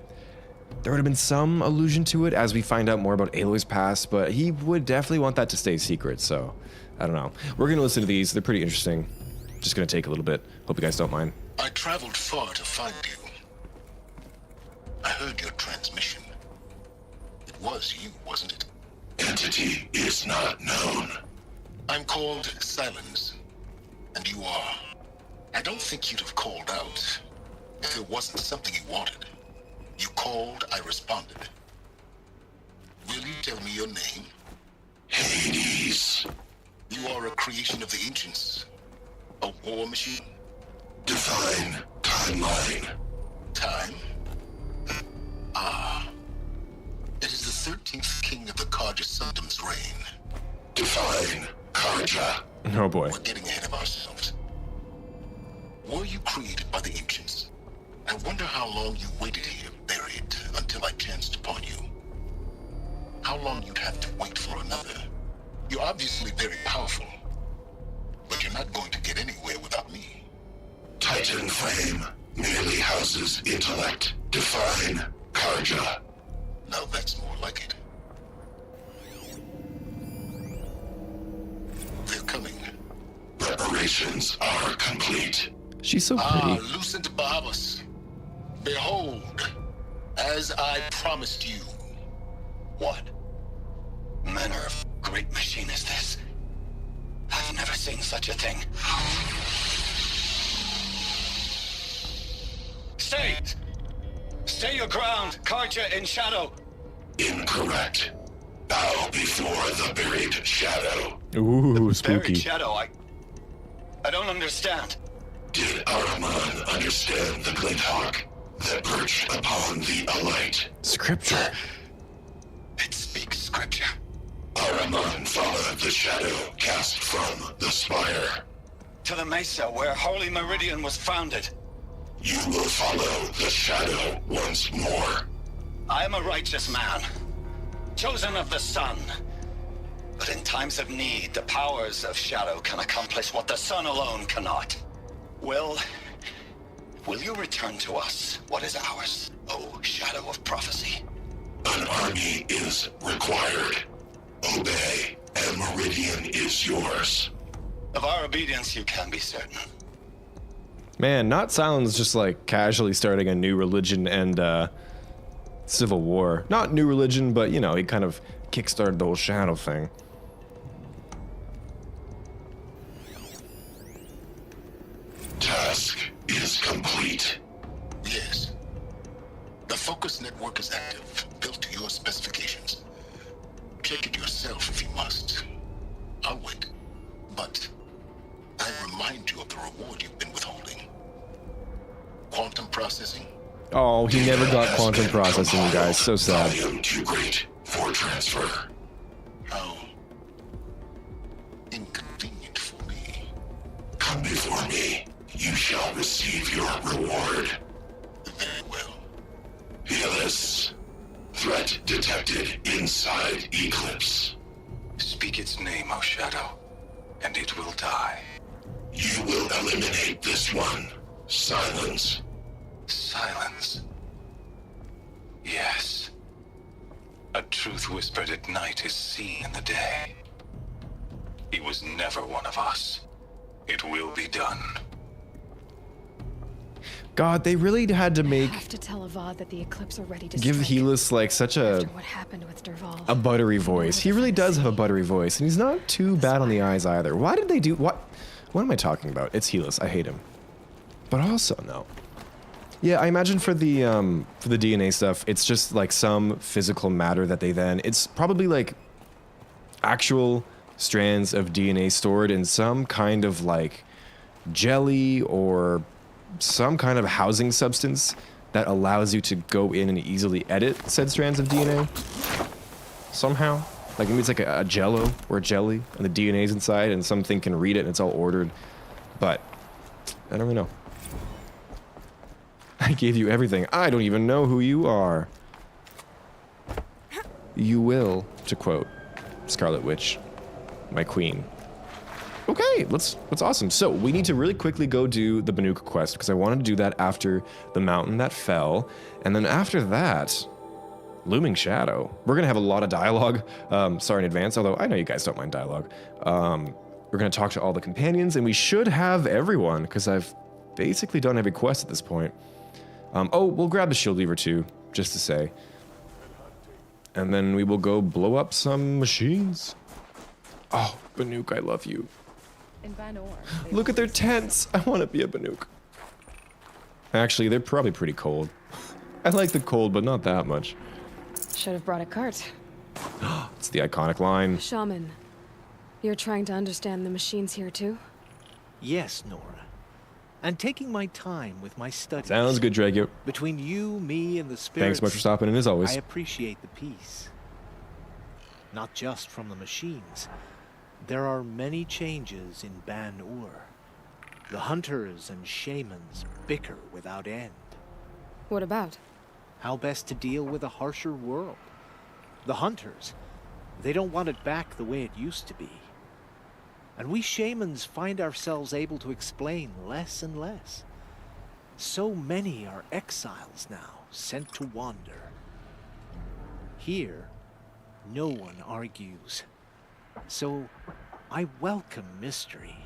A: there would have been some allusion to it as we find out more about Aloy's past, but he would definitely want that to stay secret, so... I don't know. We're gonna listen to these. They're pretty interesting. Just gonna take a little bit. Hope you guys don't mind.
D: I traveled far to find you. I heard your transmission. It was you, wasn't it?
K: Entity is not known.
D: I'm called Sylens, and you are. I don't think you'd have called out if it wasn't something you wanted. You called, I responded. Will you tell me your name?
K: Hades.
D: You are a creation of the ancients. A war machine.
K: Define timeline.
D: Time? Ah. It is the 13th king of the Karja Sundam's reign.
K: Define Karja.
A: Oh boy.
D: We're getting ahead of ourselves. Were you created by the ancients? I wonder how long you waited here, buried, until I chanced upon you. How long you'd have to wait for another. You're obviously very powerful, but you're not going to get anywhere without me.
K: Titan flame merely houses intellect. Define Karja.
D: Now that's more like it. They're coming.
K: Preparations are complete.
A: She's so pretty.
D: Lucent Barbus. Behold, as I promised you.
C: What manner of great machine is this? I've never seen such a thing. Stay! Stay your ground, Karja in shadow.
K: Incorrect. Bow before the buried shadow.
A: Ooh, spooky.
C: Buried shadow, I don't understand.
K: Did Araman understand the Glinthawk that perched upon the alight?
A: Scripture.
C: It speaks scripture.
K: Araman followed the shadow cast from the spire.
C: To the mesa where Holy Meridian was founded.
K: You will follow the shadow once more.
C: I am a righteous man, chosen of the sun. But in times of need, the powers of shadow can accomplish what the sun alone cannot. Will you return to us what is ours, O shadow of prophecy?
K: An army is required. Obey, and Meridian is yours.
C: Of our obedience you can be certain.
A: Man, not Sylens just like casually starting a new religion and civil war. Not new religion, but you know, he kind of kickstarted the whole shadow thing.
K: Task is complete.
D: Yes. The focus network is active, built to your specifications. Check it yourself if you must. I'll wait. But I remind you of the reward you've been withholding. Quantum processing.
A: Oh, he never got quantum processing, you guys. So sad.
K: Volume too great for transfer.
D: How inconvenient for me.
K: Come before me. You shall receive your reward.
D: Very well.
K: Helis. Threat detected inside Eclipse.
J: Speak its name, O Shadow, and it will die.
K: You will eliminate this one. Silence.
J: Silence. Yes. A truth whispered at night is seen in the day. He was never one of us. It will be done.
A: God, they really had to make
B: I have to tell Avad that the Eclipse are ready to
A: give
B: strike.
A: Helis like such a
B: After what happened with Derval.
A: a buttery voice. He really does have a buttery voice, and he's not too bad on the eyes either. Why did they do what? What am I talking about? It's Helis. I hate him. But also, no. Yeah, I imagine for the DNA stuff, it's just like some physical matter that they then... It's probably like actual strands of DNA stored in some kind of like jelly or some kind of housing substance that allows you to go in and easily edit said strands of DNA. Somehow. Like maybe it's like a jello or a jelly and the DNA's inside and something can read it and it's all ordered. But I don't really know. I gave you everything. I don't even know who you are. You will, to quote Scarlet Witch, my queen. Okay, that's awesome. So we need to really quickly go do the Banuk quest because I wanted to do that after the mountain that fell. And then after that, Looming Shadow. We're going to have a lot of dialogue. Sorry in advance, although I know you guys don't mind dialogue. We're going to talk to all the companions, and we should have everyone, because I've basically done every quest at this point. Oh, we'll grab the shield lever too, just to say. And then we will go blow up some machines. Oh, Banuk, I love you. Look at their tents. I want to be a Banuk. Actually, they're probably pretty cold. I like the cold, but not that much.
B: Should have brought a cart.
A: It's the iconic line.
B: Shaman, you're trying to understand the machines here too?
L: Yes, Nora. And taking my time with my studies.
A: Sounds good, Drago.
L: Between you, me, and the spirits.
A: Thanks so much for stopping in, as always.
L: I appreciate the peace. Not just from the machines. There are many changes in Ban-Ur. The hunters and shamans bicker without end.
B: What about?
L: How best to deal with a harsher world. The hunters, they don't want it back the way it used to be. And we shamans find ourselves able to explain less and less. So many are exiles now, sent to wander. Here, no one argues. So, I welcome mystery.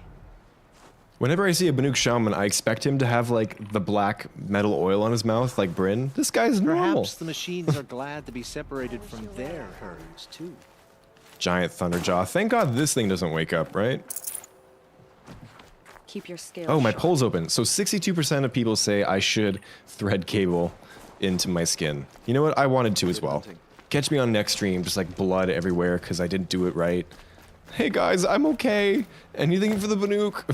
A: Whenever I see a Banuk shaman, I expect him to have, like, the black metal oil on his mouth, like Bryn. This guy's normal.
L: Perhaps the machines are glad to be separated from their herds, too.
A: Giant Thunderjaw. Thank God this thing doesn't wake up, right?
B: Keep your scales.
A: Oh, my poll's open. So 62% of people say I should thread cable into my skin. You know what? I wanted to as well. Catch me on next stream, just like blood everywhere because I didn't do it right. Hey guys, I'm okay. Anything for the Banuk?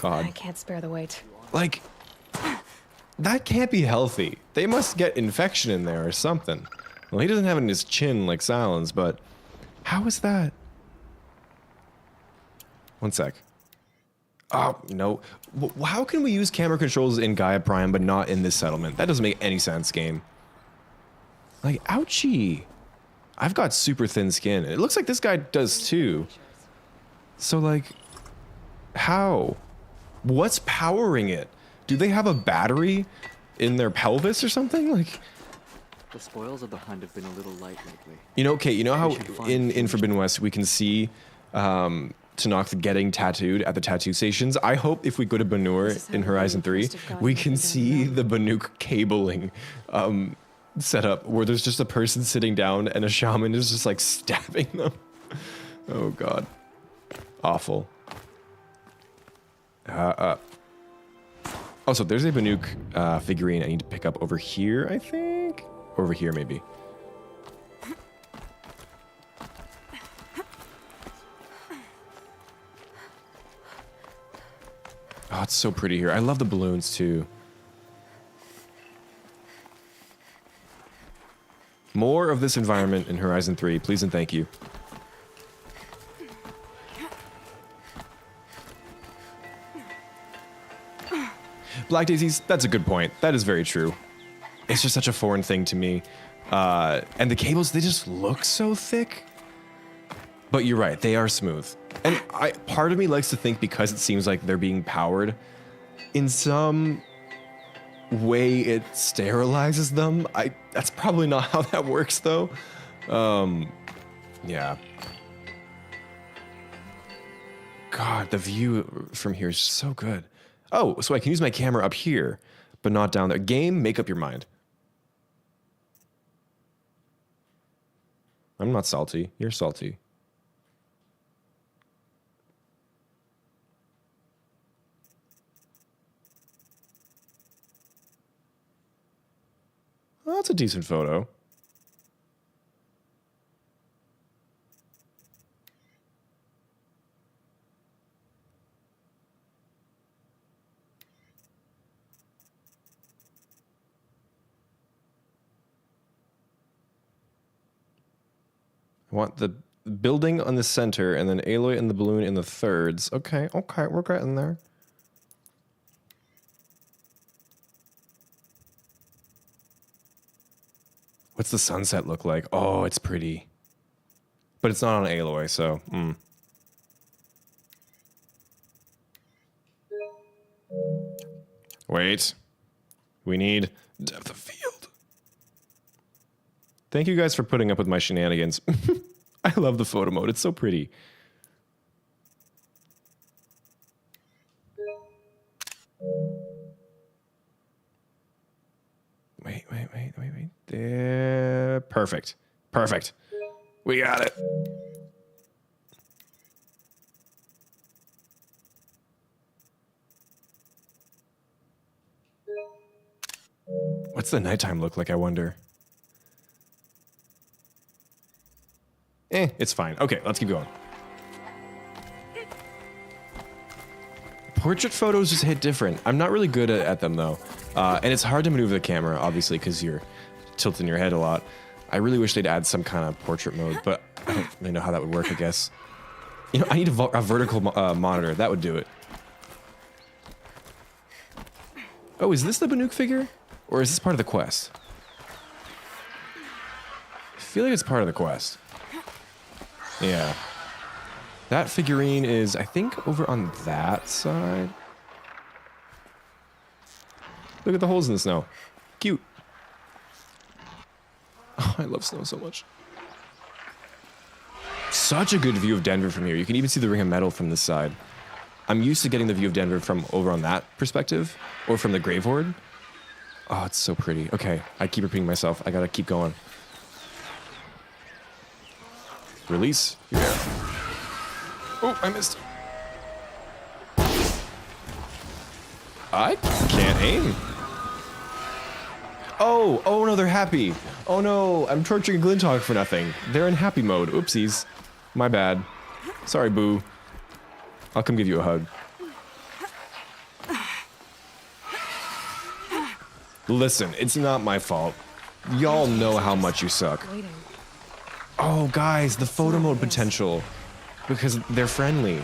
A: God.
B: I can't spare the weight.
A: Like, that can't be healthy. They must get infection in there or something. Well, he doesn't have it in his chin like Sylens, but how is that? One sec. Oh, no. How can we use camera controls in Gaia Prime but not in this settlement? That doesn't make any sense, game. Like, ouchie. I've got super thin skin. It looks like this guy does too. So, like, how? What's powering it? Do they have a battery in their pelvis or something? Like,
M: the spoils of the hunt have been a little light lately.
A: you know, okay, you know how in Forbidden West we can see Tanakh getting tattooed at the tattoo stations? I hope if we go to Ban-Ur in Horizon 3, we can see the Banuk cabling setup where there's just a person sitting down and a shaman is just like stabbing them. Oh god. Awful. Also, there's a Banuk figurine I need to pick up over here, I think? Over here, maybe. Oh, it's so pretty here. I love the balloons, too. More of this environment in Horizon 3, please and thank you. Black Daisies, that's a good point. That is very true. It's just such a foreign thing to me. And the cables, they just look so thick. But you're right, they are smooth. And part of me likes to think because it seems like they're being powered, in some way it sterilizes them. That's probably not how that works though. Yeah. God, the view from here is so good. Oh, so I can use my camera up here, but not down there. Game, make up your mind. I'm not salty. You're salty. Well, that's a decent photo. I want the building on the center and then Aloy and the balloon in the thirds. Okay, okay, we're getting there. What's the sunset look like? Oh, it's pretty. But it's not on Aloy, so... Wait. We need depth of field. Thank you guys for putting up with my shenanigans. I love the photo mode. It's so pretty. Wait. There. Perfect. Perfect. We got it. What's the nighttime look like, I wonder? It's fine. Okay, let's keep going. Portrait photos just hit different. I'm not really good at them, though. And it's hard to maneuver the camera, obviously, because you're tilting your head a lot. I really wish they'd add some kind of portrait mode, but I don't really know how that would work, I guess. You know, I need a vertical monitor. That would do it. Oh, is this the Banuk figure? Or is this part of the quest? I feel like it's part of the quest. Yeah. That figurine is, I think, over on that side. Look at the holes in the snow. Cute. Oh, I love snow so much. Such a good view of Denver from here. You can even see the Ring of Metal from this side. I'm used to getting the view of Denver from over on that perspective, or from the Grave Horde. Oh, it's so pretty. Okay, I keep repeating myself. I gotta keep going. Release. Yeah. Oh, I missed. I can't aim. Oh no, they're happy. Oh no, I'm torturing Glinthawk for nothing. They're in happy mode. Oopsies. My bad. Sorry, Boo. I'll come give you a hug. Listen, it's not my fault. Y'all know how much you suck. Oh, guys, the photo mode potential. Because they're friendly.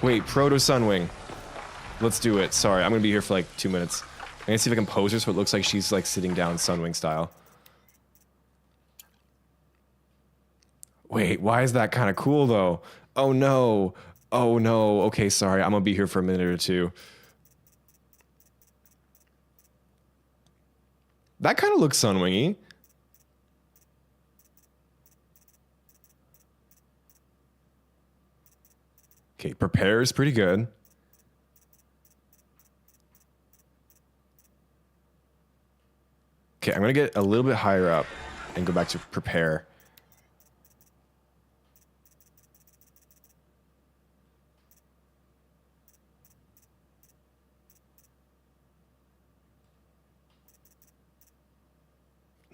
A: Wait, Proto Sunwing. Let's do it. Sorry, I'm gonna be here for like 2 minutes. I'm gonna see if I can pose her so it looks like she's like sitting down Sunwing style. Wait, why is that kind of cool though? Oh no. Oh no. Okay, sorry. I'm gonna be here for a minute or two. That kind of looks Sunwingy. Okay, prepare is pretty good. Okay, I'm gonna get a little bit higher up and go back to prepare.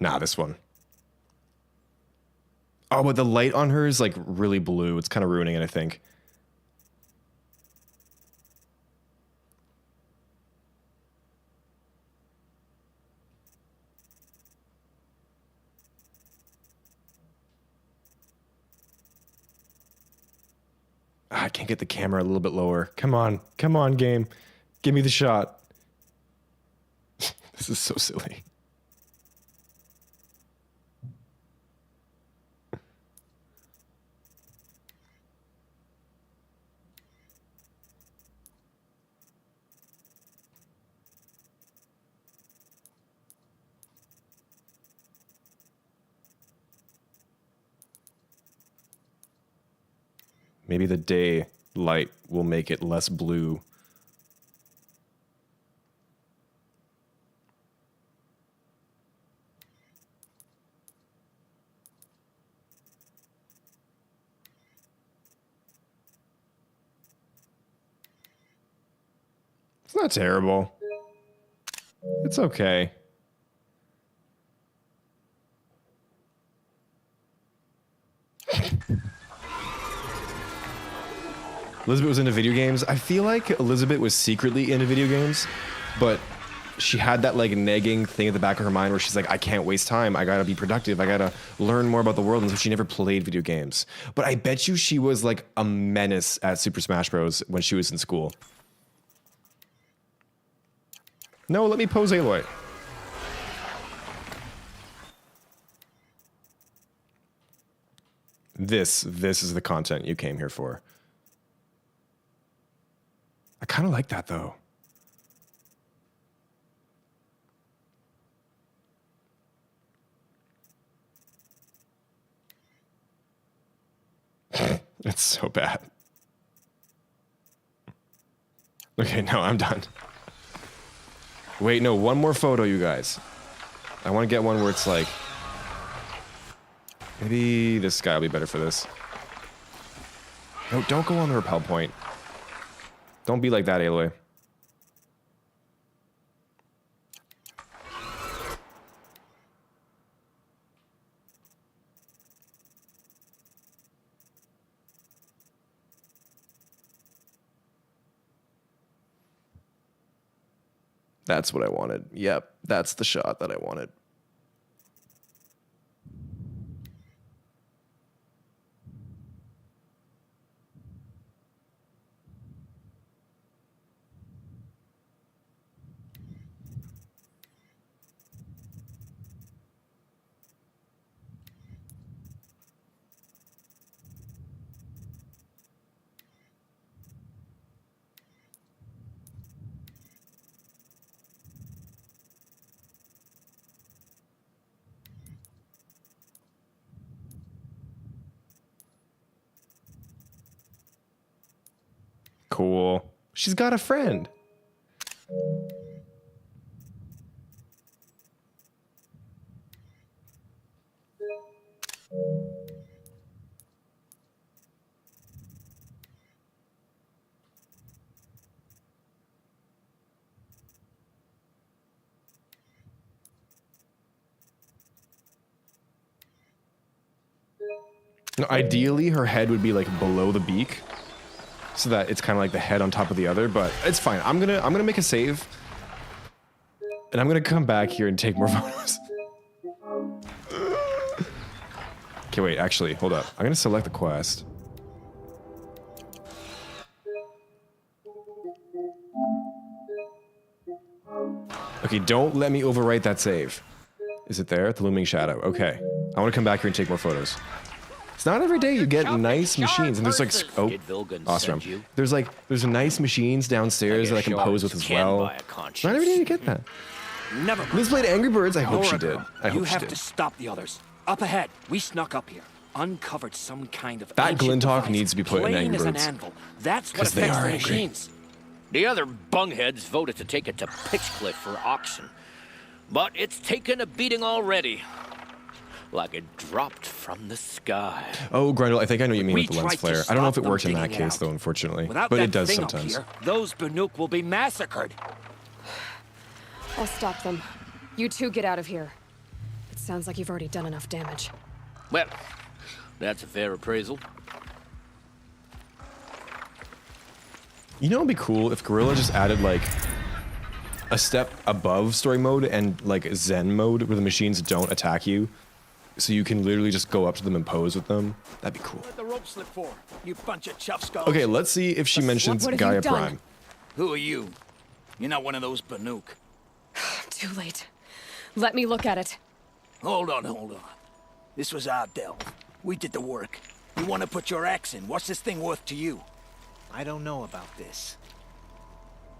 A: Nah, this one. Oh, but the light on her is like really blue. It's kind of ruining it, I think. I can't get the camera a little bit lower. Come on, game. Give me the shot. This is so silly. Maybe the day light will make it less blue. It's not terrible. It's okay. Elizabeth was into video games. I feel like Elizabeth was secretly into video games, but she had that like nagging thing at the back of her mind where she's like, I can't waste time. I gotta be productive. I gotta learn more about the world. And so she never played video games. But I bet you she was like a menace at Super Smash Bros. When she was in school. No, let me pose Aloy. This is the content you came here for. I kind of like that though. It's so bad. Okay, no, I'm done. Wait, no, one more photo, you guys. I want to get one where it's like... Maybe this guy will be better for this. No, don't go on the rappel point. Don't be like that, Aloy. That's what I wanted. Yep, that's the shot that I wanted. Cool. She's got a friend. Now, ideally, her head would be like below the beak, so that it's kind of like the head on top of the other. But it's fine. I'm gonna make a save, and I'm gonna come back here and take more photos. Okay, wait. Actually, hold up. I'm gonna select the quest. Okay, don't let me overwrite that save. Is it there? The looming shadow. Okay. I want to come back here and take more photos. It's not every day you get nice machines, and there's like, oh, awesome. There's nice machines downstairs that I can pose with as well. It's not every day you get that.
N: Never.
A: Liz played Angry Birds. I hope she did. I hope she did.
N: You have to stop the others. Up ahead, we snuck up here, uncovered some kind of
A: that Glinthawk needs to be put in Angry Birds.
N: That's what affects the machines.
O: The other bungheads voted to take it to Pitchcliff for auction, but it's taken a beating already. Like it dropped from the sky.
A: Oh, Grendel, I think I know what you mean with the lens flare. I don't know if it worked in that case, though, unfortunately.
N: Without
A: but it does sometimes.
N: Here, those Banuk will be massacred.
B: I'll stop them. You two get out of here. It sounds like you've already done enough damage.
O: Well, that's a fair appraisal.
A: You know what would be cool if Gorilla just added, like, a step above story mode and, like, Zen mode where the machines don't attack you? So you can literally just go up to them and pose with them. That'd be cool.
N: What the rope slip for? You bunch of chuff skulls.
A: Okay, let's see if she mentions Gaia Prime.
N: Who are you? You're not one of those Banuk.
B: Too late. Let me look at it.
N: Hold on. This was our delve. We did the work. You want to put your axe in? What's this thing worth to you?
L: I don't know about this.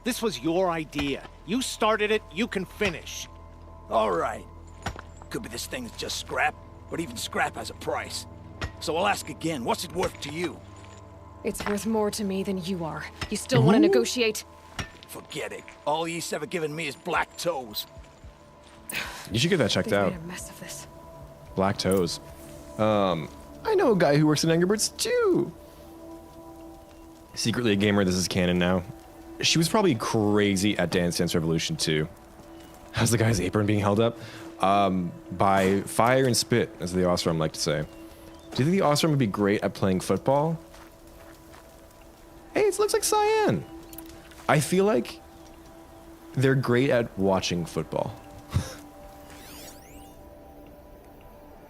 L: This was your idea. You started it, you can finish.
N: All right. Could be this thing's just scrap, but even scrap has a price. So I'll ask again, what's it worth to you?
B: It's worth more to me than you are. You still want to negotiate?
N: Forget it. All ye's ever given me is black toes.
A: You should get that checked out.
B: Made a mess of this.
A: Black toes. I know a guy who works in Angry Birds too. Secretly a gamer, this is canon now. She was probably crazy at Dance Dance Revolution 2. How's the guy's apron being held up? By fire and spit, as the Ostrom like to say. Do you think the Ostrom would be great at playing football? Hey, it looks like cyan. I feel like they're great at watching football.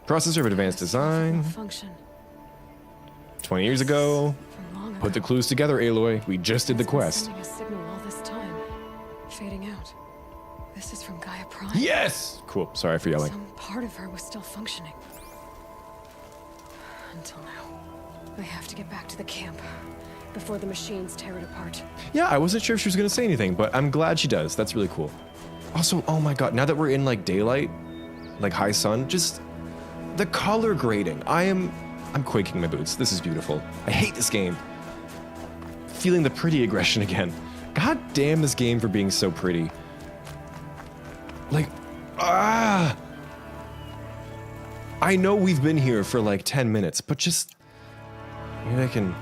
A: Processor of advanced design.
B: Function.
A: 20 years ago. Put the clues together, Aloy. We just did the quest.
B: Sending a signal all this time, fading out. This is from Gaia Prime.
A: Yes! Cool. Sorry for yelling.
B: Some part of her was still functioning. Until now. I have to get back to the camp before the machines tear it apart.
A: Yeah, I wasn't sure if she was gonna say anything, but I'm glad she does. That's really cool. Also, oh my god, now that we're in like daylight, like high sun, just the color grading. I'm quaking in my boots. This is beautiful. I hate this game. Feeling the pretty aggression again. God damn this game for being so pretty. Like, I know we've been here for like 10 minutes, but just, maybe I can,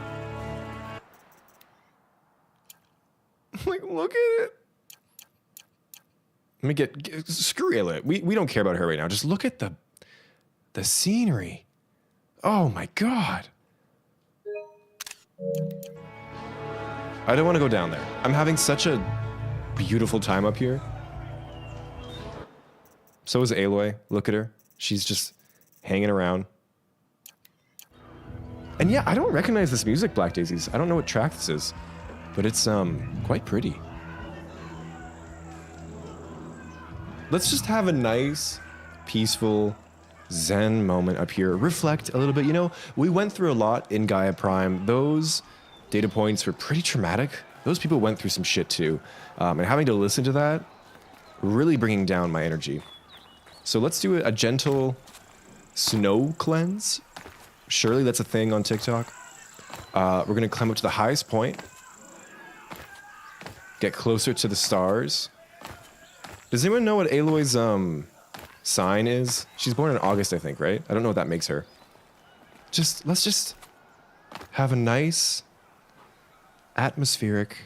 A: like, look at it. Let me get screw Ayla. We don't care about her right now. Just look at the scenery. Oh my god. I don't want to go down there. I'm having such a beautiful time up here. So is Aloy. Look at her. She's just hanging around. And yeah, I don't recognize this music, Black Daisies. I don't know what track this is, but it's quite pretty. Let's just have a nice, peaceful, zen moment up here. Reflect a little bit. You know, we went through a lot in Gaia Prime. Those data points were pretty traumatic. Those people went through some shit too. And having to listen to that, really bringing down my energy. So let's do a gentle snow cleanse. Surely that's a thing on TikTok. We're gonna climb up to the highest point. Get closer to the stars. Does anyone know what Aloy's sign is? She's born in August, I think, right? I don't know what that makes her. Let's just have a nice atmospheric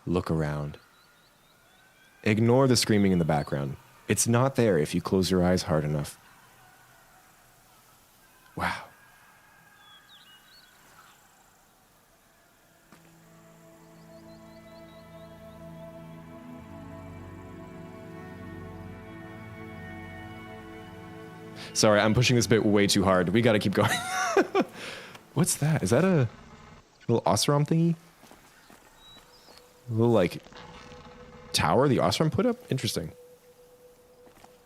A: look around. Ignore the screaming in the background. It's not there if you close your eyes hard enough. Wow. Sorry, I'm pushing this bit way too hard. We gotta keep going. What's that? Is that a little Osram thingy? A little, like, tower the Osram put up? Interesting.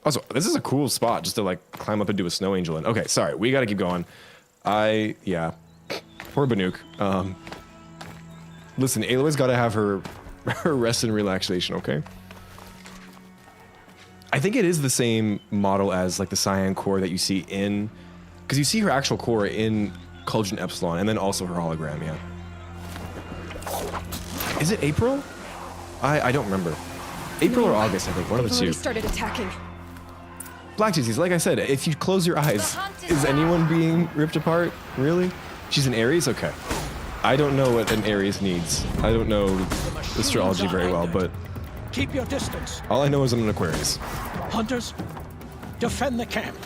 A: Also, this is a cool spot just to, like, climb up and do a snow angel in. Okay, sorry, we gotta keep going. Yeah. Poor Banuk. Listen, Aloy's gotta have her rest and relaxation, okay? I think it is the same model as, like, the Cyan core that you see in... Because you see her actual core in Cauldron Epsilon, and then also her hologram, yeah. Is it April? I don't remember. April or August, I think, one of the two.
B: Started attacking.
A: Black Daisies, like I said, if you close your eyes, is anyone being ripped apart? Really? She's an Aries? Okay. I don't know what an Aries needs. I don't know astrology very well, but...
N: Keep your distance.
A: All I know is I'm an Aquarius.
N: Hunters, defend the camp.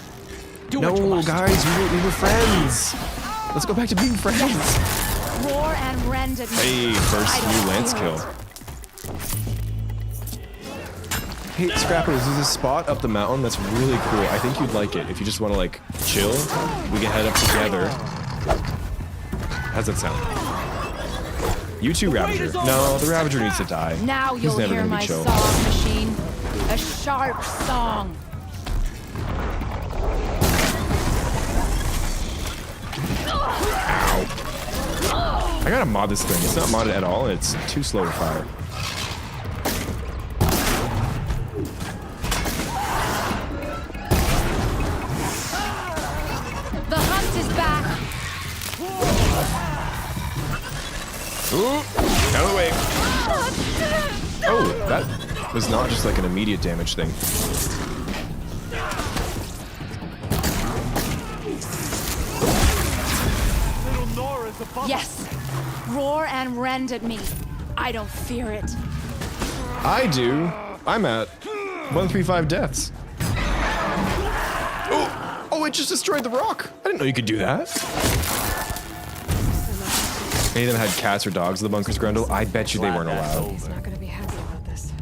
A: No, guys, we were friends. Let's go back to being friends.
B: Yes. Roar and rend at me.
A: Hey, first new Lance kill. Hey, Scrappers, there's a spot up the mountain that's really cool. I think you'd like it. If you just want to, like, chill, we can head up together. How's that sound? You too, Ravager. No, the Ravager needs to die.
P: Now you'll hear my song machine. A sharp song.
A: Ow. I gotta mod this thing. It's not modded at all, and it's too slow to fire.
P: The hunt is back.
A: Ooh, out of the way. Oh, that was not just like an immediate damage thing.
P: Yes. Roar and rend at me. I don't fear it.
A: I do. I'm at 135 deaths. Oh, it just destroyed the rock. I didn't know you could do that. Any of them had cats or dogs in the bunkers, Grundle? I bet you they weren't allowed.
B: He's not gonna be happy about this.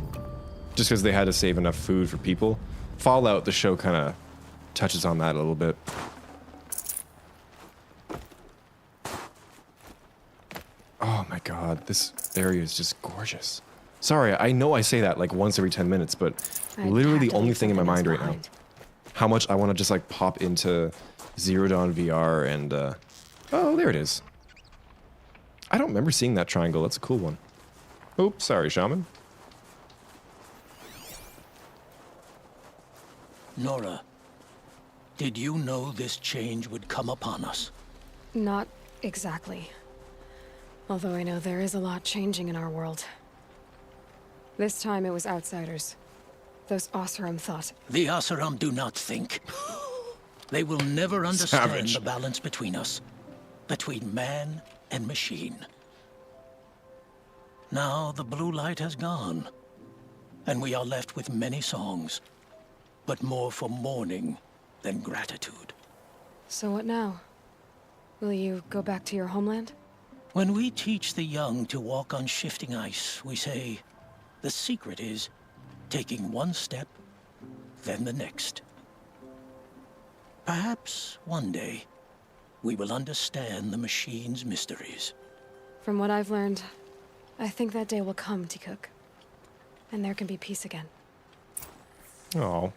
A: Just because they had to save enough food for people. Fallout, the show kind of touches on that a little bit. Oh my god, this area is just gorgeous. Sorry, I know I say that like once every 10 minutes, but literally the only thing in my mind right now. How much I want to just like pop into Zero Dawn VR and, oh, there it is. I don't remember seeing that triangle. That's a cool one. Oops, sorry, Shaman.
Q: Nora, did you know this change would come upon us?
B: Not exactly. Although I know there is a lot changing in our world. This time it was outsiders. Those Oseram thought.
Q: The Oseram do not think. They will never understand
A: Savage.
Q: the balance between us. Between man and machine. Now the blue light has gone. And we are left with many songs. But more for mourning than gratitude.
B: So what now? Will you go back to your homeland?
Q: When we teach the young to walk on shifting ice, we say, the secret is taking one step, then the next. Perhaps one day, we will understand the machine's mysteries.
B: From what I've learned, I think that day will come, Tikuk. And there can be peace again.
A: Oh.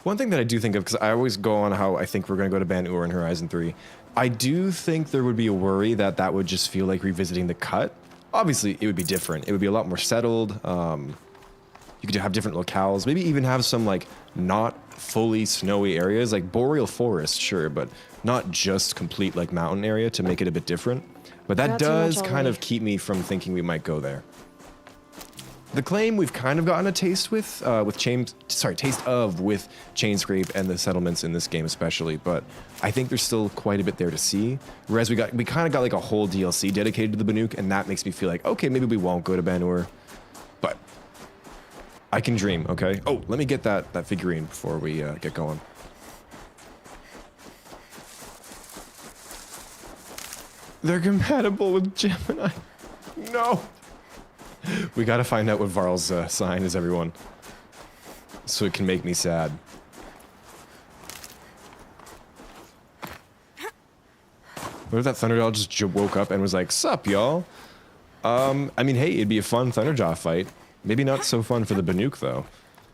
A: One thing that I do think of, because I always go on how I think we're going to go to Ban-Ur in Horizon 3, I do think there would be a worry that that would just feel like revisiting the cut. Obviously, it would be different. It would be a lot more settled. You could have different locales, maybe even have some, like, not fully snowy areas, like Boreal Forest, sure, but not just complete, like, mountain area to make it a bit different. But that does kind of keep me from thinking we might go there. The claim we've kind of gotten a taste with Chainscrape and the settlements in this game especially, but I think there's still quite a bit there to see. Whereas we kind of got like a whole DLC dedicated to the Banuk, and that makes me feel like, okay, maybe we won't go to Ban-Ur, but I can dream, okay? Oh, let me get that figurine before we get going. They're compatible with Gemini. No. We gotta find out what Varl's sign is, everyone. So it can make me sad. What if that Thunderjaw just woke up and was like, sup, y'all? I mean, hey, it'd be a fun Thunderjaw fight. Maybe not so fun for the Banuk, though.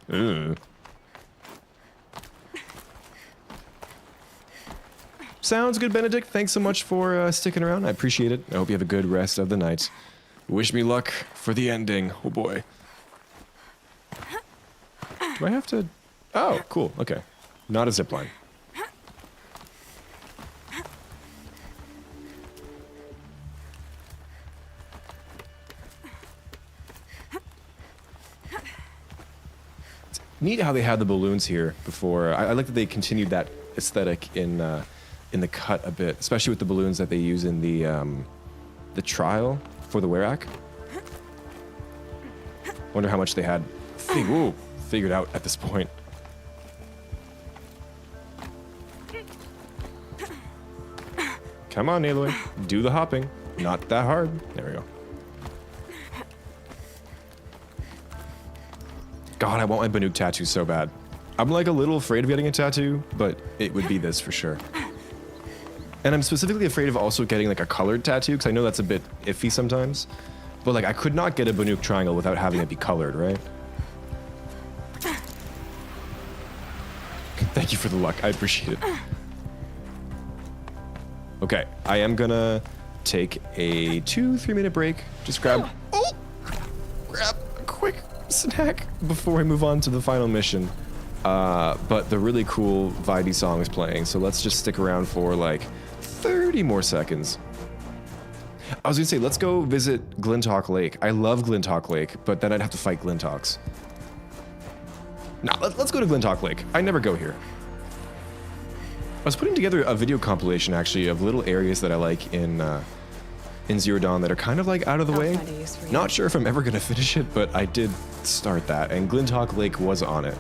A: Ugh. Sounds good, Benedict. Thanks so much for sticking around. I appreciate it. I hope you have a good rest of the night. Wish me luck for the ending. Oh boy. Do I have to? Oh, cool. Okay. Not a zipline. It's neat how they had the balloons here before. I like that they continued that aesthetic in the cut a bit, especially with the balloons that they use in the trial for the Werak. Wonder how much they had figured out at this point. Come on, Aloy. Do the hopping. Not that hard. There we go. God, I want my Banuk tattoo so bad. I'm like a little afraid of getting a tattoo, but it would be this for sure. And I'm specifically afraid of also getting like a colored tattoo, because I know that's a bit iffy sometimes. But like I could not get a Banuk triangle without having it be colored, right? Thank you for the luck. I appreciate it. Okay, I am gonna take a 2-3 minute break. Just grab a quick snack before I move on to the final mission. But the really cool vibey song is playing, so let's just stick around for like 30 more seconds. I was gonna say, let's go visit Glinthawk Lake. I love Glinthawk Lake, but then I'd have to fight Glinthawks. Nah, let's go to Glinthawk Lake. I never go here. I was putting together a video compilation, actually, of little areas that I like in Zero Dawn that are kind of like out of the way. Not sure if I'm ever gonna finish it, but I did start that, and Glinthawk Lake was on it.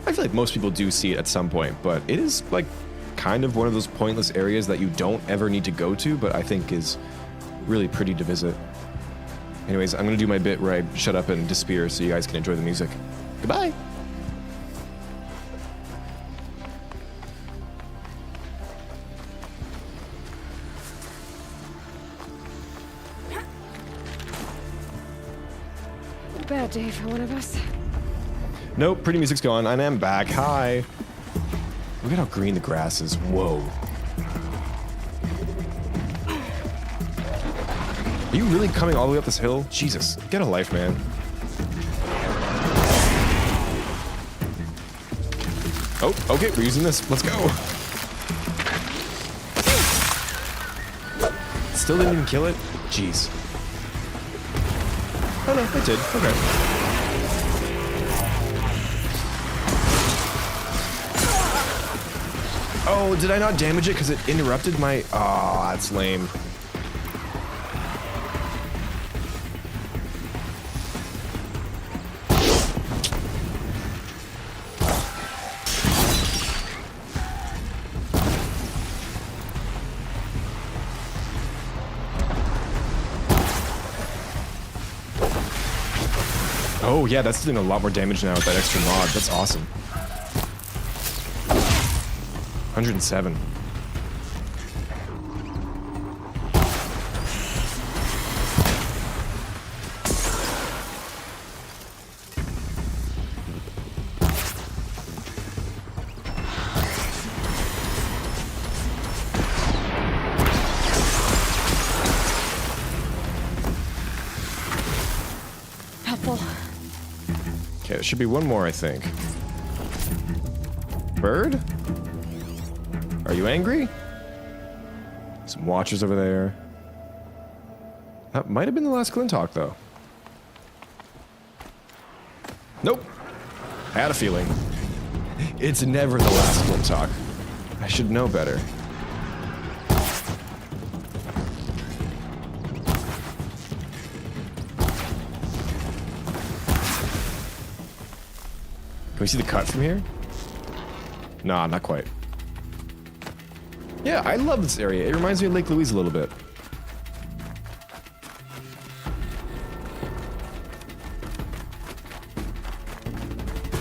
A: I feel like most people do see it at some point, but it is like kind of one of those pointless areas that you don't ever need to go to, but I think is really pretty to visit. Anyways, I'm gonna do my bit where I shut up and disappear so you guys can enjoy the music. Goodbye!
B: Bad day for one of us.
A: Nope, pretty music's gone. I am back. Hi. Look at how green the grass is. Whoa. Are you really coming all the way up this hill? Jesus, get a life, man. Oh, okay, we're using this. Let's go. Still didn't even kill it? Jeez. Oh no, it did. Okay. Oh, did I not damage it because it interrupted my... Oh, that's lame. Oh yeah, that's doing a lot more damage now with that extra mod. That's awesome. 107.
B: Helpful.
A: Okay, there should be one more, I think. Bird? Are you angry? Some watchers over there. That might have been the last Glinthawk, though. Nope. I had a feeling. It's never the last Glinthawk. I should know better. Can we see the cut from here? Nah, not quite. Yeah, I love this area. It reminds me of Lake Louise a little bit.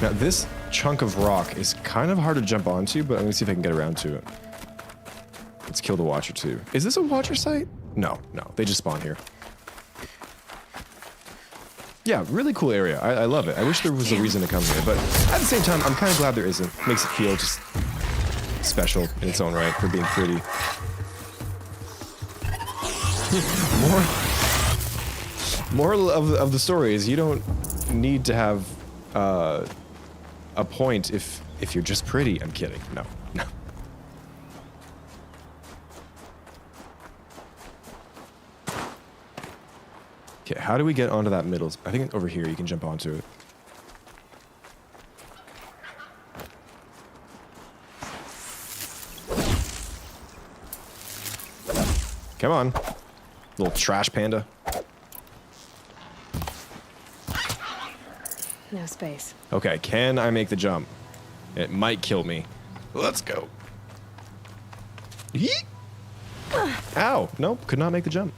A: Now, this chunk of rock is kind of hard to jump onto, but I'm gonna see if I can get around to it. Let's kill the Watcher too. Is this a Watcher site? No, no, they just spawn here. Yeah, really cool area. I love it. I wish there was a reason to come here, but at the same time, I'm kind of glad there isn't. Makes it feel just special in its own right for being pretty. Moral of the story is you don't need to have a point if you're just pretty. I'm kidding. No, no. Okay, how do we get onto that middle? I think over here you can jump onto it. Come on, little trash panda.
B: No space.
A: Okay, can I make the jump? It might kill me. Let's go. Yeet. Ow, nope, could not make the jump.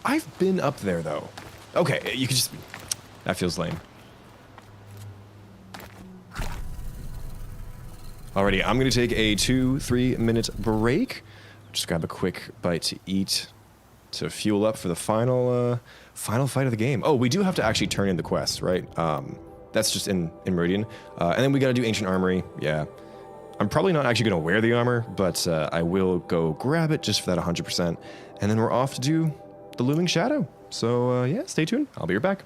A: I've been up there, though. Okay, you could just... That feels lame. Alrighty, I'm going to take a 2-3 minute break. Just grab a quick bite to eat to fuel up for the final final fight of the game. Oh, we do have to actually turn in the quest, right? That's just in Meridian. And then we got to do Ancient Armory. Yeah. I'm probably not actually going to wear the armor, but I will go grab it just for that 100%. And then we're off to do the Looming Shadow. So yeah, stay tuned. I'll be right back.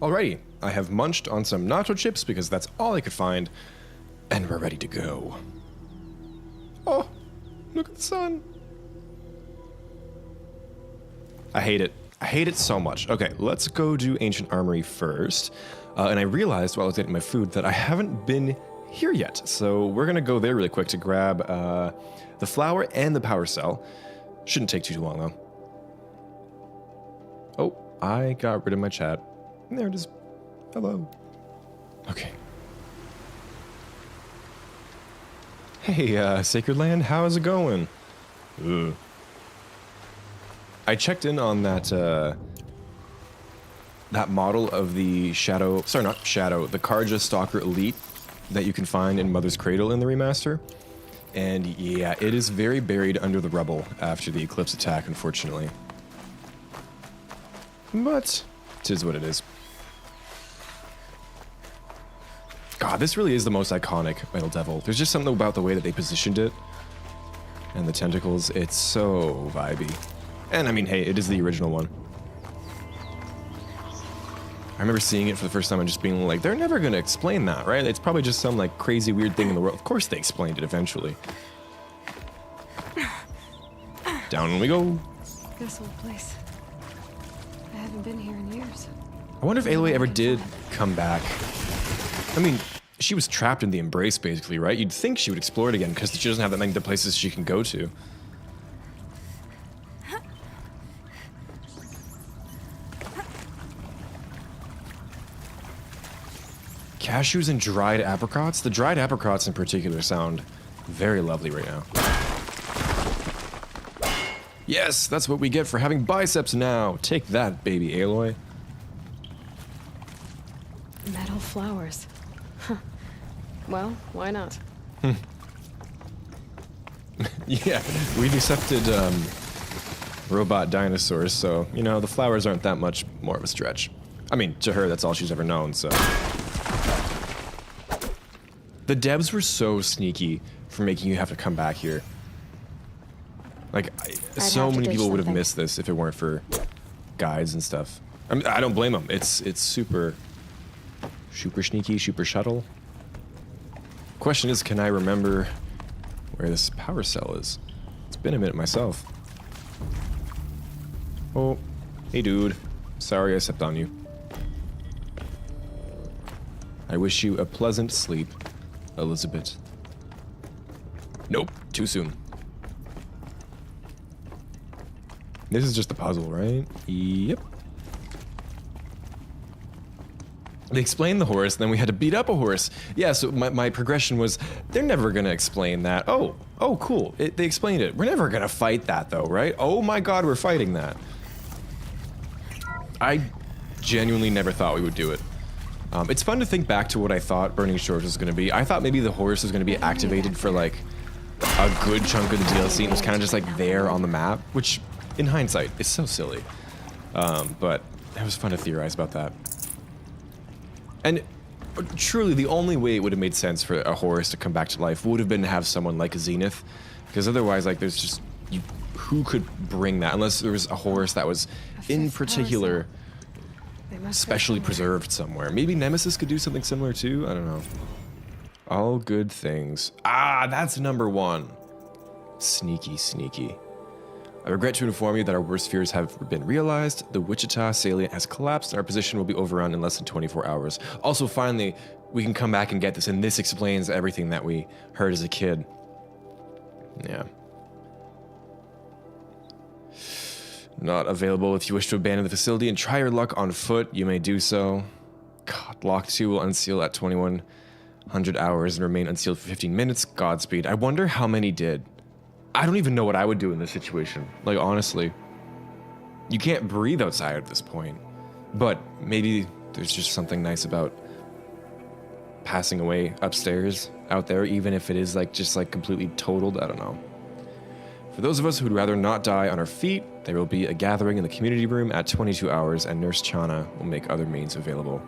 A: Alrighty, I have munched on some nacho chips because that's all I could find, and we're ready to go. Oh, look at the sun. I hate it. I hate it so much. Okay, let's go do Ancient Armory first. And I realized while I was getting my food that I haven't been here yet. So we're gonna go there really quick to grab the flower and the power cell. Shouldn't take too long though. Oh, I got rid of my chat. There it is. Hello. Okay. Hey, Sacred Land, how's it going? Ugh. I checked in on that that model of the Shadow, sorry, not Shadow, the Karja Stalker Elite that you can find in Mother's Cradle in the remaster. And yeah, it is very buried under the rubble after the Eclipse attack, unfortunately. But, 'tis what it is. God, this really is the most iconic Metal Devil. There's just something about the way that they positioned it. And the tentacles, it's so vibey. And I mean, hey, it is the original one. I remember seeing it for the first time and just being like, they're never gonna explain that, right? It's probably just some like crazy weird thing in the world. Of course they explained it eventually. Down we go.
B: This old place. I haven't been here in years.
A: I wonder if Aloy ever did come back. I mean, she was trapped in the Embrace basically, right? You'd think she would explore it again because she doesn't have that many places she can go to. Cashews and dried apricots? The dried apricots in particular sound very lovely right now. Yes, that's what we get for having biceps now. Take that, baby Aloy.
B: Metal flowers. Huh. Well, why not?
A: Yeah, we've accepted robot dinosaurs, so, you know, the flowers aren't that much more of a stretch. I mean, to her, that's all she's ever known, so... The devs were so sneaky for making you have to come back here. Like, so many people would have missed this if it weren't for guides and stuff. I mean, I don't blame them. It's super sneaky, super shuttle. Question is, can I remember where this power cell is? It's been a minute myself. Oh, hey dude. Sorry I stepped on you. I wish you a pleasant sleep, Elizabeth. Nope, too soon. This is just a puzzle, right? Yep. They explained the horse, then we had to beat up a horse. Yeah, so my progression was, they're never gonna explain that. Oh, cool, they explained it. We're never gonna fight that though, right? Oh my god, we're fighting that. I genuinely never thought we would do it. It's fun to think back to what I thought Burning Shores was gonna be. I thought maybe the horse was gonna be activated for like a good chunk of the DLC and was kind of just like there on the map, which in hindsight is so silly. But it was fun to theorize about that. And truly, the only way it would have made sense for a horse to come back to life would have been to have someone like a Zenith, because otherwise, like, there's just who could bring that unless there was a horse that was in particular specially preserved somewhere. Maybe Nemesis could do something similar too. I don't know. All good things. Ah, that's number one. Sneaky, sneaky. I regret to inform you that our worst fears have been realized. The Wichita salient has collapsed and our position will be overrun in less than 24 hours. Also, finally, we can come back and get this, and this explains everything that we heard as a kid. Yeah. Not available. If you wish to abandon the facility and try your luck on foot, you may do so. God, Lock 2 will unseal at 2100 hours and remain unsealed for 15 minutes. Godspeed. I wonder how many did. I don't even know what I would do in this situation. Like, honestly. You can't breathe outside at this point. But maybe there's just something nice about passing away upstairs out there, even if it is like just like completely totaled. I don't know. For those of us who'd rather not die on our feet, there will be a gathering in the community room at 22 hours, and Nurse Chana will make other means available.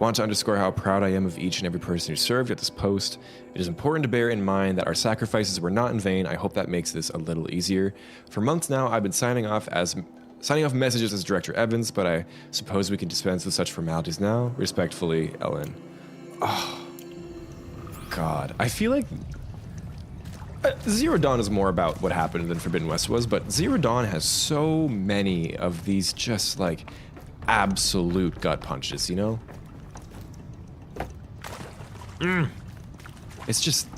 A: Want to underscore how proud I am of each and every person who served at this post. It is important to bear in mind that our sacrifices were not in vain. I hope that makes this a little easier. For months now, I've been signing off as Signing off messages as Director Evans, but I suppose we can dispense with such formalities now. Respectfully, Ellen. Oh, God. I feel like Zero Dawn is more about what happened than Forbidden West was, but Zero Dawn has so many of these just, like, absolute gut punches, you know? It's just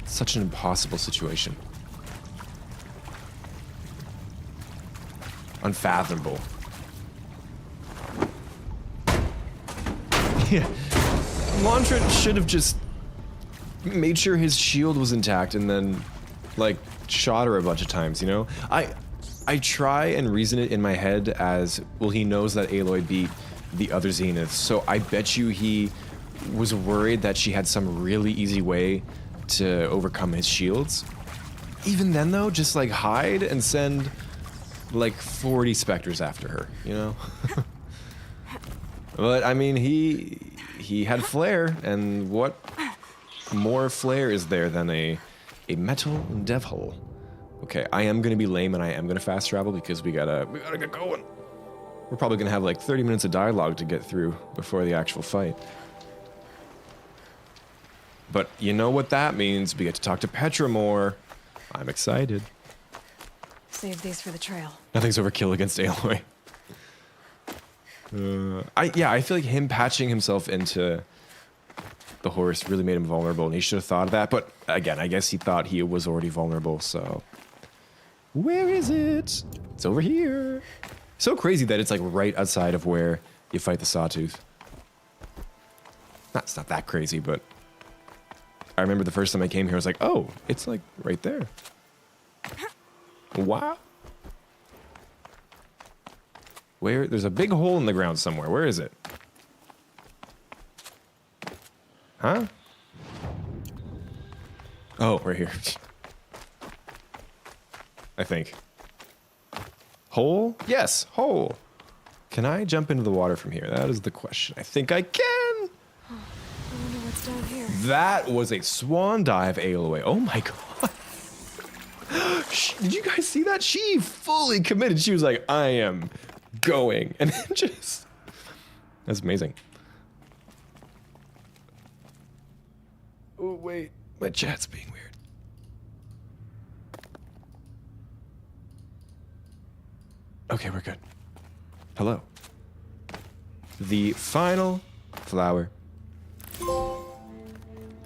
A: such an impossible situation. Unfathomable. Yeah. Mantra should have just made sure his shield was intact and then, like, shot her a bunch of times, you know? I try and reason it in my head as, well, he knows that Aloy beat the other Zeniths, so I bet you he was worried that she had some really easy way to overcome his shields. Even then, though, just, like, hide and send, like, 40 specters after her, you know? But, I mean, he had flair, and what more flair is there than a metal dev hole? Okay, I am gonna be lame and I am gonna fast travel because we gotta get going. We're probably gonna have like 30 minutes of dialogue to get through before the actual fight. But you know what that means? We get to talk to Petra more. I'm excited.
B: Save these for the trail.
A: Nothing's overkill against Aloy. I feel like him patching himself into the horse really made him vulnerable, and he should have thought of that. But again, I guess he thought he was already vulnerable, so... Where is it? It's over here. So crazy that it's like right outside of where you fight the Sawtooth. It's not that crazy, but... I remember the first time I came here, I was like, oh, it's like right there. Wow. Where? There's a big hole in the ground somewhere. Where is it? Huh? Oh, right here. I think. Hole? Yes, hole. Can I jump into the water from here? That is the question. I think I can.
B: Oh, I wonder what's down here.
A: That was a swan dive, Aloy. Oh my god. Did you guys see that? She fully committed. She was like, I am going. And then just... That's amazing. Oh, wait. My chat's being weird. Okay, we're good. Hello. The final flower.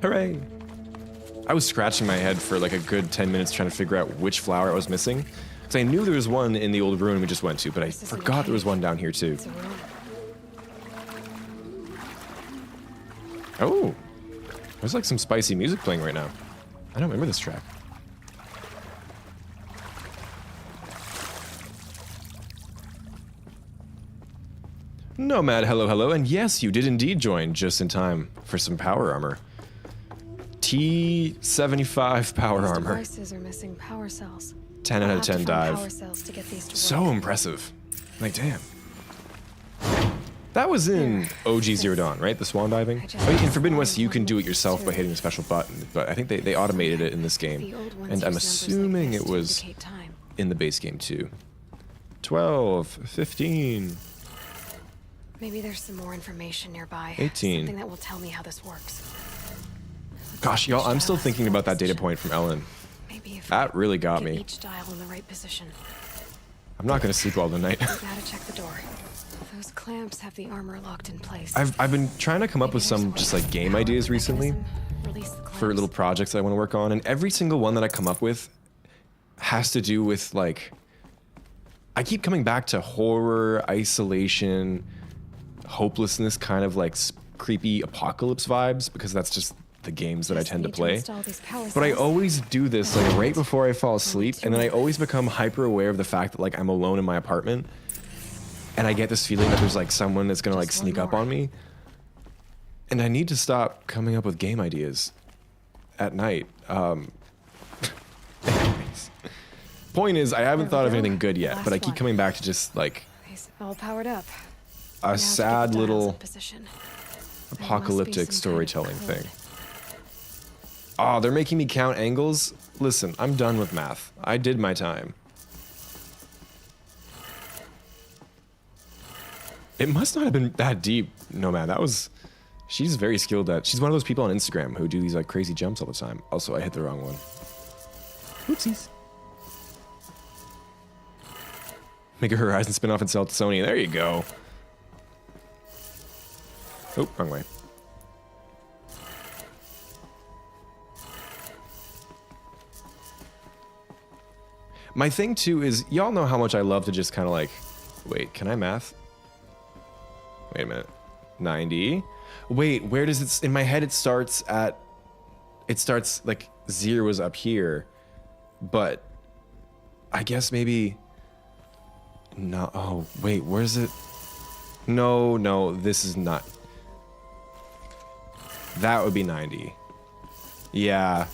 A: Hooray! I was scratching my head for like a good 10 minutes trying to figure out which flower I was missing. Because I knew there was one in the old ruin we just went to, but I forgot there was one down here too. Oh! There's like some spicy music playing right now. I don't remember this track. Nomad, hello, hello, and yes, you did indeed join just in time for some power armor. T75 power
B: These
A: armor.
B: Devices are missing power cells.
A: 10 out of 10 dive.
B: Power cells to get these to
A: So
B: work.
A: impressive. Like, damn. That was in OG Zero Dawn, right? The swan diving? I mean, in Forbidden West, you can do it yourself by hitting a special button, but I think they automated it in this game. And I'm assuming it was in the base game too. 12, 15.
B: Maybe there's some more information nearby.
A: 18.
B: Something that will tell me how this works.
A: Gosh, y'all, I'm still thinking about that data point from Ellen.
B: Maybe if
A: That really got
B: get
A: me.
B: each dial in the right position.
A: I'm not gonna sleep all the night.
B: We gotta check the door. Those clamps have the armor locked in place.
A: I've been trying to come up with some just like game ideas recently
B: Release the
A: for little projects that I want to work on, and every single one that I come up with has to do with like, I keep coming back to horror, isolation, hopelessness, kind of like creepy apocalypse vibes, because that's just the games that I tend to play. But I always do this like right before I fall asleep, and then I always become hyper aware of the fact that like I'm alone in my apartment, and I get this feeling that there's like someone that's gonna like sneak up on me. And I need to stop coming up with game ideas at night. Anyways. Point is, I haven't thought of anything good yet, but I keep coming back to just like
B: all powered up.
A: a sad little apocalyptic storytelling thing. Oh, they're making me count angles? Listen, I'm done with math. I did my time. It must not have been that deep. No, man, that was... She's very skilled at... She's one of those people on Instagram who do these like crazy jumps all the time. Also, I hit the wrong one. Oopsies. Make a Horizon spin-off and sell it to Sony. There you go. Oh, wrong way. My thing, too, is... Y'all know how much I love to just kind of like... Wait, can I math? Wait a minute. 90. Wait, where does it... In my head, it starts at... It starts, like, 0 is up here. But... I guess maybe... No, oh, wait, where's it? No, no, this is not. That would be 90. Yeah,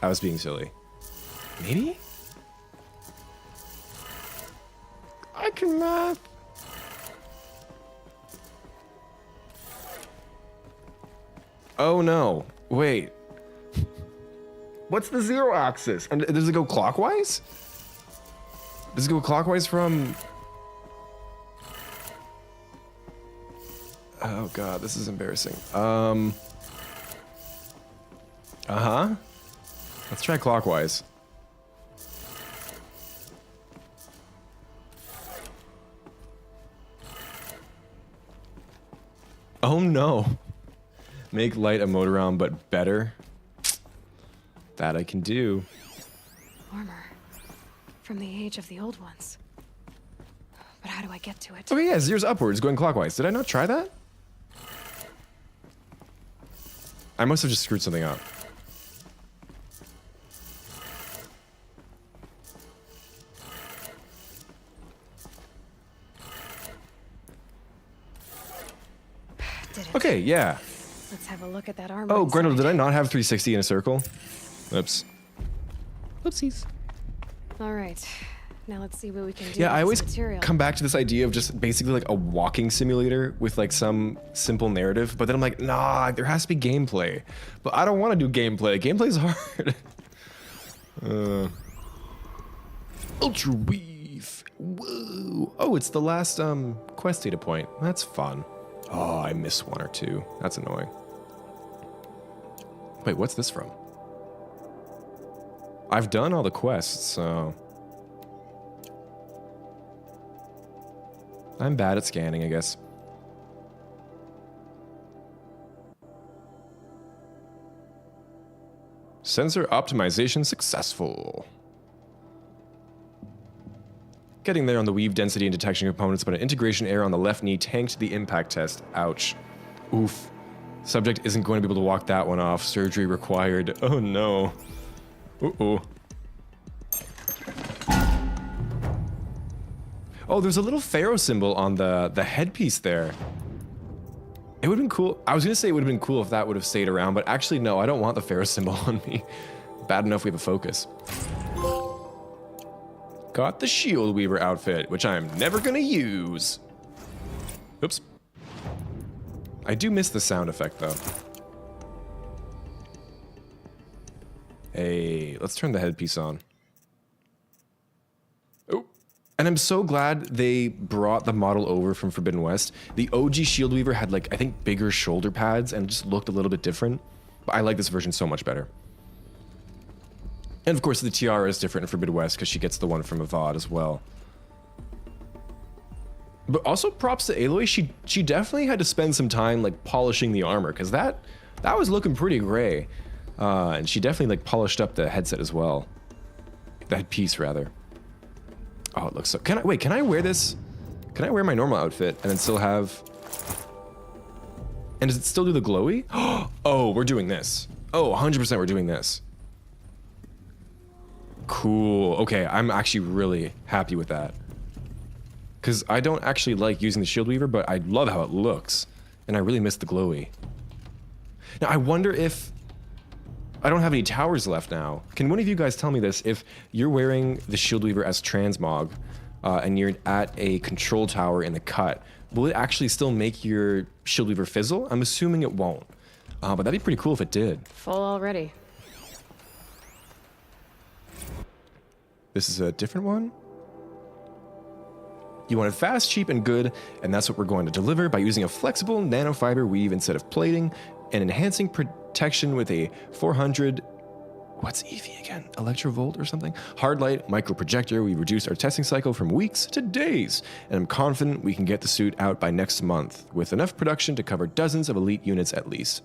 A: I was being silly. Maybe? I can math. Oh no, wait. What's the 0 axis? And does it go clockwise? Does it go clockwise from... Oh god, this is embarrassing. Uh-huh. Let's try clockwise. Oh no. Make light a motor round, but better. That I can do.
B: Armor. From the age of the old ones. But how do I get to it?
A: Oh yeah, 0's upwards, going clockwise. Did I not try that? I must have just screwed something up. Okay, yeah.
B: Let's have a look at that armor.
A: Oh, Grendel, did I not have 360 in a circle? Oops. Oopsies.
B: All right. Now let's see what we can do.
A: Yeah,
B: with
A: I always
B: this material.
A: come back to this idea of just basically like a walking simulator with like some simple narrative, but then I'm like, nah, there has to be gameplay. But I don't want to do gameplay. Gameplay's hard. Ultra Weave. Whoa. Oh, it's the last quest data point. That's fun. Oh, I missed 1 or 2. That's annoying. Wait, what's this from? I've done all the quests, so... I'm bad at scanning, I guess. Sensor optimization successful. Getting there on the weave density and detection components, but an integration error on the left knee tanked the impact test. Ouch. Oof. Subject isn't going to be able to walk that one off. Surgery required. Oh no. Uh-oh. Oh, there's a little pharaoh symbol on the headpiece there. It would have been cool. I was going to say it would have been cool if that would have stayed around, but actually, no, I don't want the pharaoh symbol on me. Bad enough we have a focus. Got the shield weaver outfit, which I'm never going to use. Oops. I do miss the sound effect, though. Hey, let's turn the headpiece on. And I'm so glad they brought the model over from Forbidden West. The OG Shield Weaver had like, I think, bigger shoulder pads and just looked a little bit different. But I like this version so much better. And of course the tiara is different in Forbidden West because she gets the one from Avad as well. But also props to Aloy, she definitely had to spend some time like polishing the armor because that was looking pretty gray. And she definitely like polished up the headset as well. The headpiece rather. Oh, it looks so... Can I wear this? Can I wear my normal outfit and then still have... And does it still do the glowy? Oh, we're doing this. Oh, 100% we're doing this. Cool. Okay, I'm actually really happy with that. Because I don't actually like using the Shield Weaver, but I love how it looks. And I really miss the glowy. Now, I wonder if... I don't have any towers left now. Can one of you guys tell me this? If you're wearing the Shield Weaver as transmog, and you're at a control tower in the cut, will it actually still make your Shield Weaver fizzle? I'm assuming it won't. But that'd be pretty cool if it did.
B: Full already.
A: This is a different one? You wanted fast, cheap, and good, and that's what we're going to deliver by using a flexible nanofiber weave instead of plating, and enhancing protection with a 400... What's EV again? Electrovolt or something? Hard light microprojector. We reduced our testing cycle from weeks to days, and I'm confident we can get the suit out by next month, with enough production to cover dozens of elite units at least.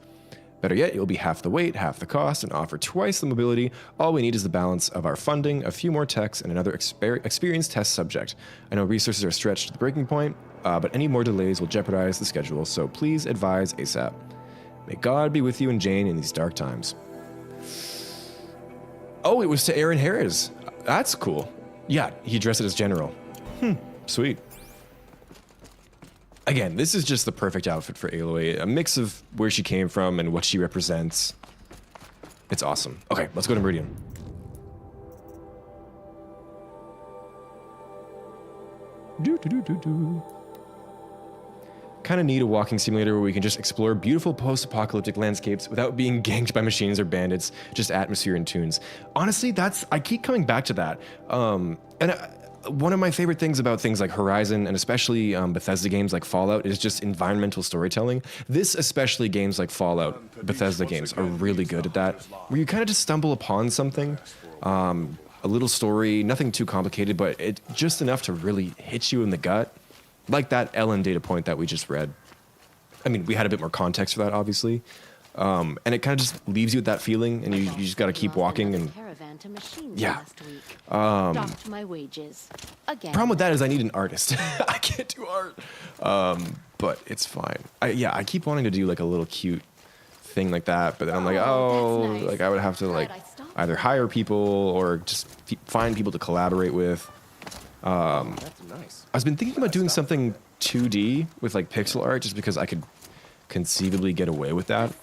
A: Better yet, you'll be half the weight, half the cost, and offer twice the mobility. All we need is the balance of our funding, a few more techs, and another experienced test subject. I know resources are stretched to the breaking point, but any more delays will jeopardize the schedule, so please advise ASAP. May God be with you and Jane in these dark times. Oh, it was to Aaron Harris. That's cool. Yeah, he dressed it as General. Sweet. Again, this is just the perfect outfit for Aloy. A mix of where she came from and what she represents. It's awesome. Okay, let's go to Meridian. Kind of need a walking simulator where we can just explore beautiful post-apocalyptic landscapes without being ganked by machines or bandits, just atmosphere and tunes. Honestly, I keep coming back to that. One of my favorite things about things like Horizon, and especially Bethesda games like Fallout, is just environmental storytelling. This, especially games like Fallout, Bethesda games, are really good at that, where you kind of just stumble upon something, a little story, nothing too complicated, but it just enough to really hit you in the gut. Like that Ellen data point that we just read. I mean, we had a bit more context for that, obviously. And it kind of just leaves you with that feeling, and you just got to keep walking. And yeah.
P: Docked my wages. Again.
A: Problem with that is I need an artist. I can't do art. But it's fine. I keep wanting to do like a little cute thing like that, but then I'm like, nice. Like I would have to like either hire people or just find people to collaborate with. That's nice. I've been thinking about doing something 2D with like pixel art, just because I could conceivably get away with that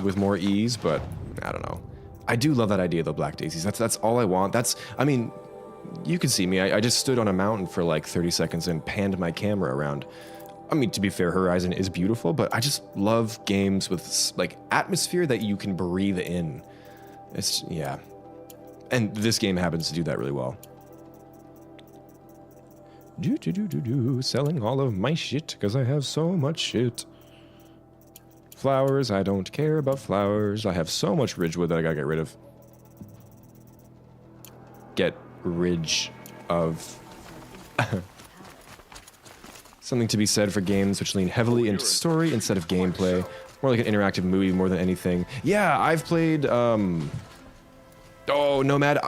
A: with more ease, but I don't know. I do love that idea though, Black Daisies. That's all I want. I mean, you can see me. I just stood on a mountain for like 30 seconds and panned my camera around. I mean, to be fair, Horizon is beautiful, but I just love games with like atmosphere that you can breathe in. Yeah. And this game happens to do that really well. Selling all of my shit because I have so much shit. Flowers, I don't care about flowers. I have so much ridgewood that I gotta get rid of. Get ridge of. Something to be said for games which lean heavily into story instead of gameplay. More like an interactive movie more than anything. Yeah, I've played, Nomad.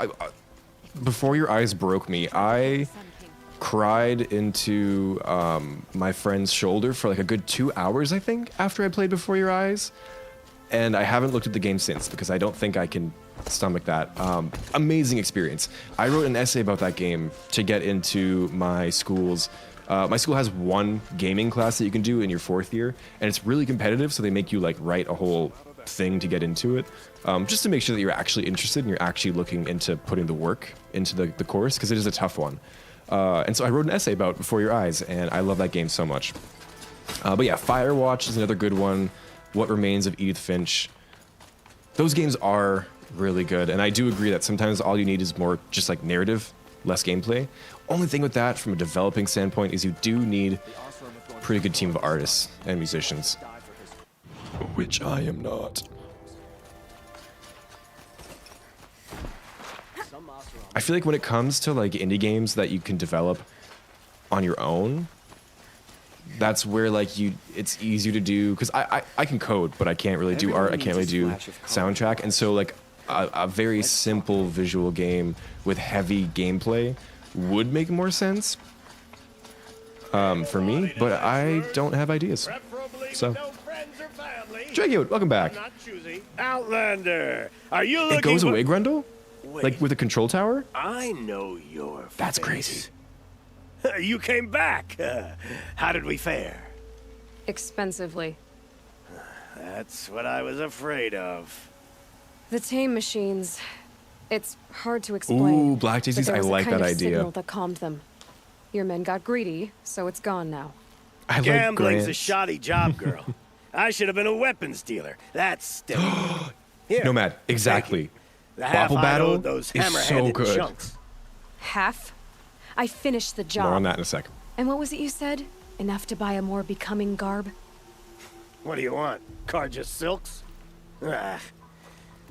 A: Before Your Eyes broke me. I cried into my friend's shoulder for like a good 2 hours, I think, after I played Before Your Eyes. And I haven't looked at the game since because I don't think I can stomach that. Amazing experience. I wrote an essay about that game to get into my school's. My school has one gaming class that you can do in your 4th year, and it's really competitive, so they make you like write a whole thing to get into it, just to make sure that you're actually interested and you're actually looking into putting the work into the course, because it is a tough one. And so I wrote an essay about Before Your Eyes, and I love that game so much. But yeah, Firewatch is another good one. What Remains of Edith Finch. Those games are really good, and I do agree that sometimes all you need is more just like narrative, less gameplay. Only thing with that, from a developing standpoint, is you do need a pretty good team of artists and musicians. Which I am not. I feel like when it comes to like indie games that you can develop on your own, that's where like it's easier to do, because I can code, but I can't really do art, I can't really do soundtrack, and so like a very simple visual game with heavy gameplay would make more sense for me, but I don't have ideas. So, Dragout, welcome back.
R: Outlander, are you looking?
A: It goes away, Grundle? Like with a control tower?
R: I know your face.
A: That's crazy.
R: You came back. How did we fare?
B: Expensively.
R: That's what I was afraid of.
B: The tame machines. It's hard to explain.
A: Ooh, Black Daisies, I like that idea.
B: Signal that calmed them. Your men got greedy, so it's gone now.
A: I
R: Gambling's
A: like
R: a shoddy job, girl. I should have been a weapons dealer. That's still. Here.
A: Nomad, exactly.
R: The half
A: Bobble
R: I
A: Battle
R: owed those
A: is so
R: hammer-handed
A: good.
R: chunks.
B: Half? I finished the job.
A: More on that in a sec.
B: And what was it you said? Enough to buy a more becoming garb?
R: What do you want? Gorgeous silks? Ah,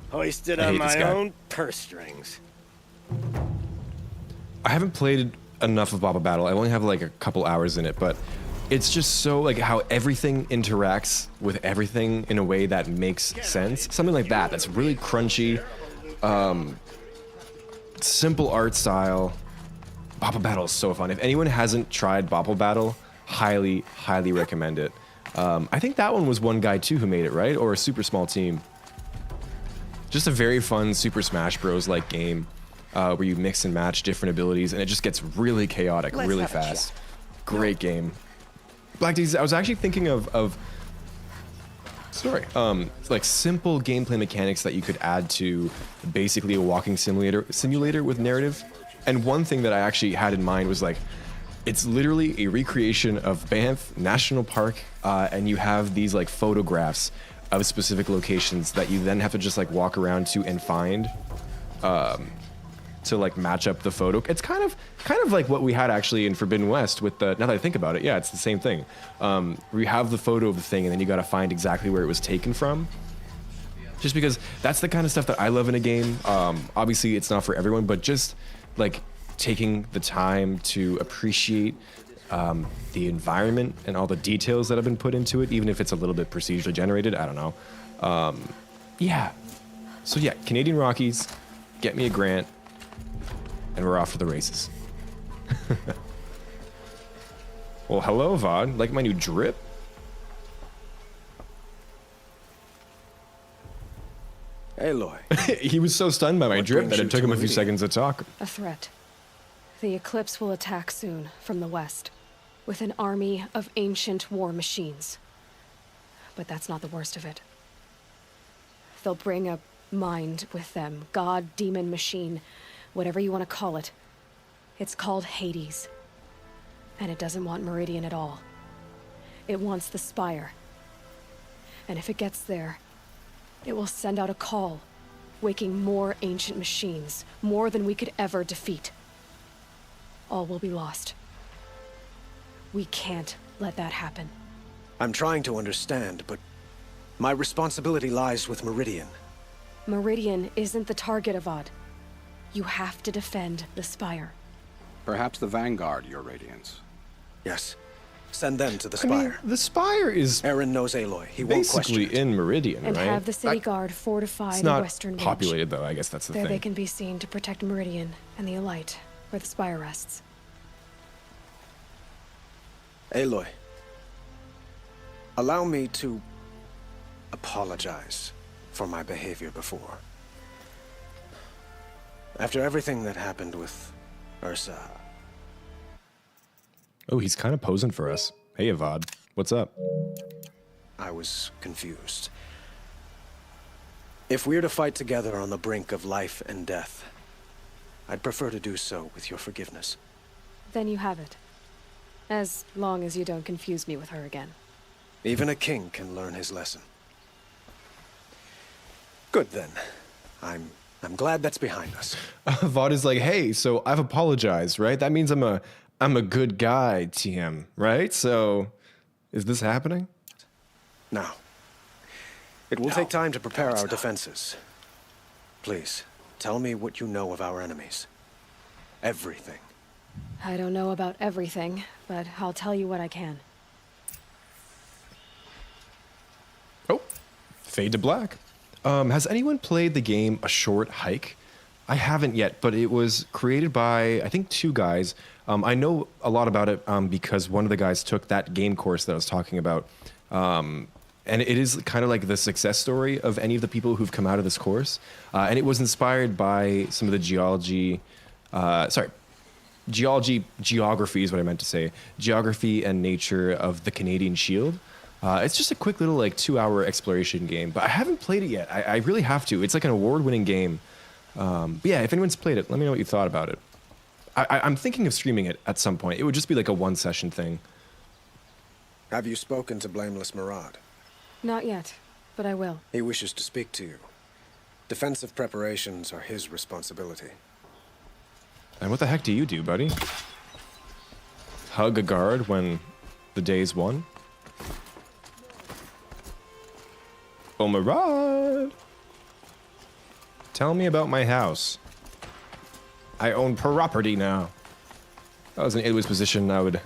R: hoisted
A: I
R: on
A: hate this
R: my
A: guy.
R: own purse strings.
A: I haven't played enough of Baba Battle. I only have like a couple hours in it, but it's just so like how everything interacts with everything in a way that makes sense. Something like that. That's really crunchy, simple art style. Baba Battle is so fun. If anyone hasn't tried Baba Battle, highly, highly recommend it. I think that one was one guy too who made it, right? Or a super small team. Just a very fun Super Smash Bros. Like game where you mix and match different abilities, and it just gets really chaotic, really fast. Great game. Black Daisy, I was actually thinking of like simple gameplay mechanics that you could add to basically a walking simulator with narrative. And one thing that I actually had in mind was like, it's literally a recreation of Banff National Park, and you have these like photographs of specific locations that you then have to just like walk around to and find to like match up the photo. It's kind of like what we had actually in Forbidden West with the, now that I think about it, yeah, it's the same thing. Where you have the photo of the thing and then you gotta find exactly where it was taken from. Just because that's the kind of stuff that I love in a game. Obviously it's not for everyone, but just like taking the time to appreciate the environment and all the details that have been put into it, even if it's a little bit procedurally generated, I don't know. Yeah. So yeah, Canadian Rockies, get me a grant, and we're off to the races. Well, hello, Vod. Like my new drip?
S: Aloy.
A: He was so stunned by my drip that it took him a few seconds to talk.
B: A threat. The Eclipse will attack soon, from the west, with an army of ancient war machines. But that's not the worst of it. They'll bring a mind with them, god, demon, machine, whatever you want to call it. It's called Hades. And it doesn't want Meridian at all. It wants the Spire. And if it gets there, it will send out a call, waking more ancient machines, more than we could ever defeat. All will be lost. We can't let that happen.
S: I'm trying to understand, but my responsibility lies with Meridian.
B: Meridian isn't the target, Avad. You have to defend the Spire.
T: Perhaps the Vanguard, Your Radiance.
S: Yes. Send them to the Spire.
A: I mean, the Spire is
S: Aaron knows Aloy. He won't question
A: basically
S: it.
A: in Meridian,
B: And
A: right?
B: have the city guard fortify
A: It's
B: the
A: not
B: western ridge.
A: populated though, I guess that's the
B: There
A: thing.
B: they can be seen to protect Meridian and the Elite, where the Spire rests.
S: Aloy, allow me to apologize for my behavior before. After everything that happened with Ursa.
A: Oh, he's kind of posing for us. Hey, Avad, what's up?
S: I was confused. If we're to fight together on the brink of life and death, I'd prefer to do so with your forgiveness.
B: Then you have it. As long as you don't confuse me with her again.
S: Even a king can learn his lesson. Good then. I'm glad that's behind us.
A: Vaught is like, hey, so I've apologized, right? That means I'm a good guy, TM, right? So, is this happening?
S: Now, it will take time to prepare our defenses. Please, tell me what you know of our enemies. Everything.
B: I don't know about everything, but I'll tell you what I can.
A: Oh, fade to black. Has anyone played the game A Short Hike? I haven't yet, but it was created by, I think, 2 guys. I know a lot about it because one of the guys took that game course that I was talking about. And it is kind of like the success story of any of the people who've come out of this course. And it was inspired by some of the geography is what I meant to say. Geography and nature of the Canadian Shield. It's just a quick little like 2-hour exploration game, but I haven't played it yet. I really have to. It's like an award-winning game. But yeah, if anyone's played it, let me know what you thought about it. I'm thinking of streaming it at some point. It would just be like a 1-session thing.
S: Have you spoken to Blameless Murad?
B: Not yet, but I will.
S: He wishes to speak to you. Defensive preparations are his responsibility.
A: And what the heck do you do, buddy? hug a guard when the day's won. Oh my god! Tell me about my house. I own property now. If I was in Idway's position, I would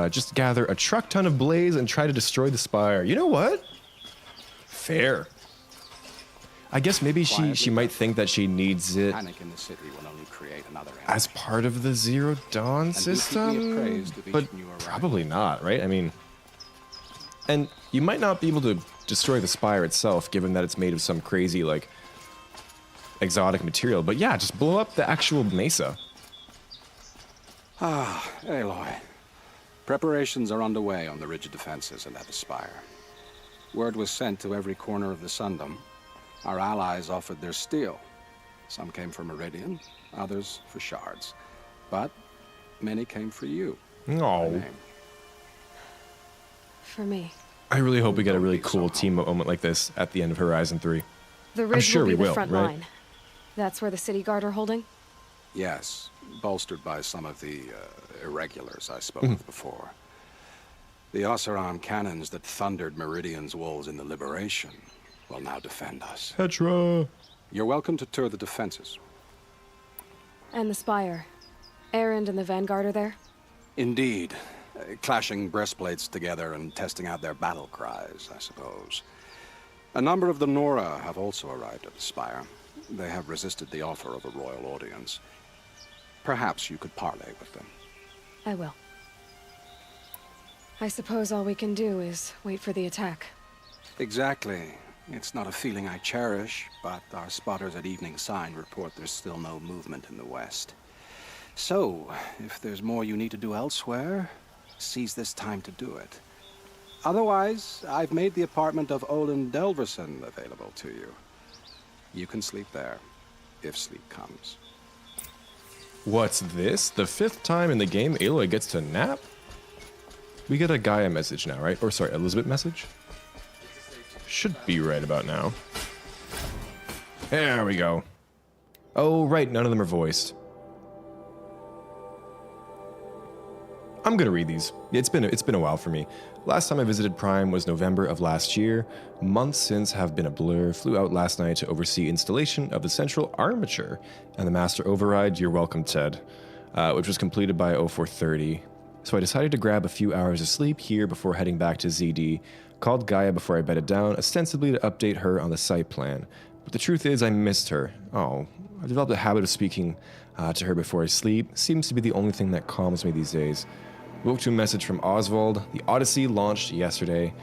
A: just gather a truck ton of blaze and try to destroy the spire. You know what? Fair. I guess maybe she might think that she needs it
T: Panic in the city will only create another
A: as part of the Zero Dawn system, but probably not, right? I mean, and you might not be able to destroy the spire itself, given that it's made of some crazy, like, exotic material. But yeah, just blow up the actual mesa.
T: Ah, Aloy. Preparations are underway on the rigid defenses and at the spire. Word was sent to every corner of the Sundom. Our allies offered their steel. Some came for Meridian, others for shards. But many came for you.
A: No.
B: For me.
A: I really hope we get a really cool team moment like this at the end of Horizon 3.
B: The ridge
A: sure
B: will be
A: we
B: the
A: will,
B: front
A: right?
B: line. That's where the city guard are holding?
T: Yes, bolstered by some of the irregulars I spoke of before. The Oseram cannons that thundered Meridian's walls in the Liberation will now defend us.
A: Petra!
T: You're welcome to tour the defenses.
B: And the spire. Erend and the Vanguard are there?
T: Indeed. Clashing breastplates together and testing out their battle cries, I suppose. A number of the Nora have also arrived at the spire. They have resisted the offer of a royal audience. Perhaps you could parley with them.
B: I will. I suppose all we can do is wait for the attack.
T: Exactly. It's not a feeling I cherish, but our spotters at Evening Sign report there's still no movement in the west. So, if there's more you need to do elsewhere, seize this time to do it. Otherwise, I've made the apartment of Olin Delverson available to you. You can sleep there, if sleep comes.
A: What's this? The 5th time in the game Aloy gets to nap? We get a Gaia message now, right? Or sorry, Elizabeth message? Should be right about now. There we go. Oh, right, none of them are voiced. I'm gonna read these. It's been a while for me. Last time I visited Prime was November of last year. Months since have been a blur. Flew out last night to oversee installation of the central armature and the master override. You're welcome, Ted, which was completed by 0430. So I decided to grab a few hours of sleep here before heading back to ZD. Called Gaia before I bedded down, ostensibly to update her on the site plan. But the truth is I missed her. Oh, I developed a habit of speaking to her before I sleep. Seems to be the only thing that calms me these days. Woke to a message from Oswald. The Odyssey launched yesterday.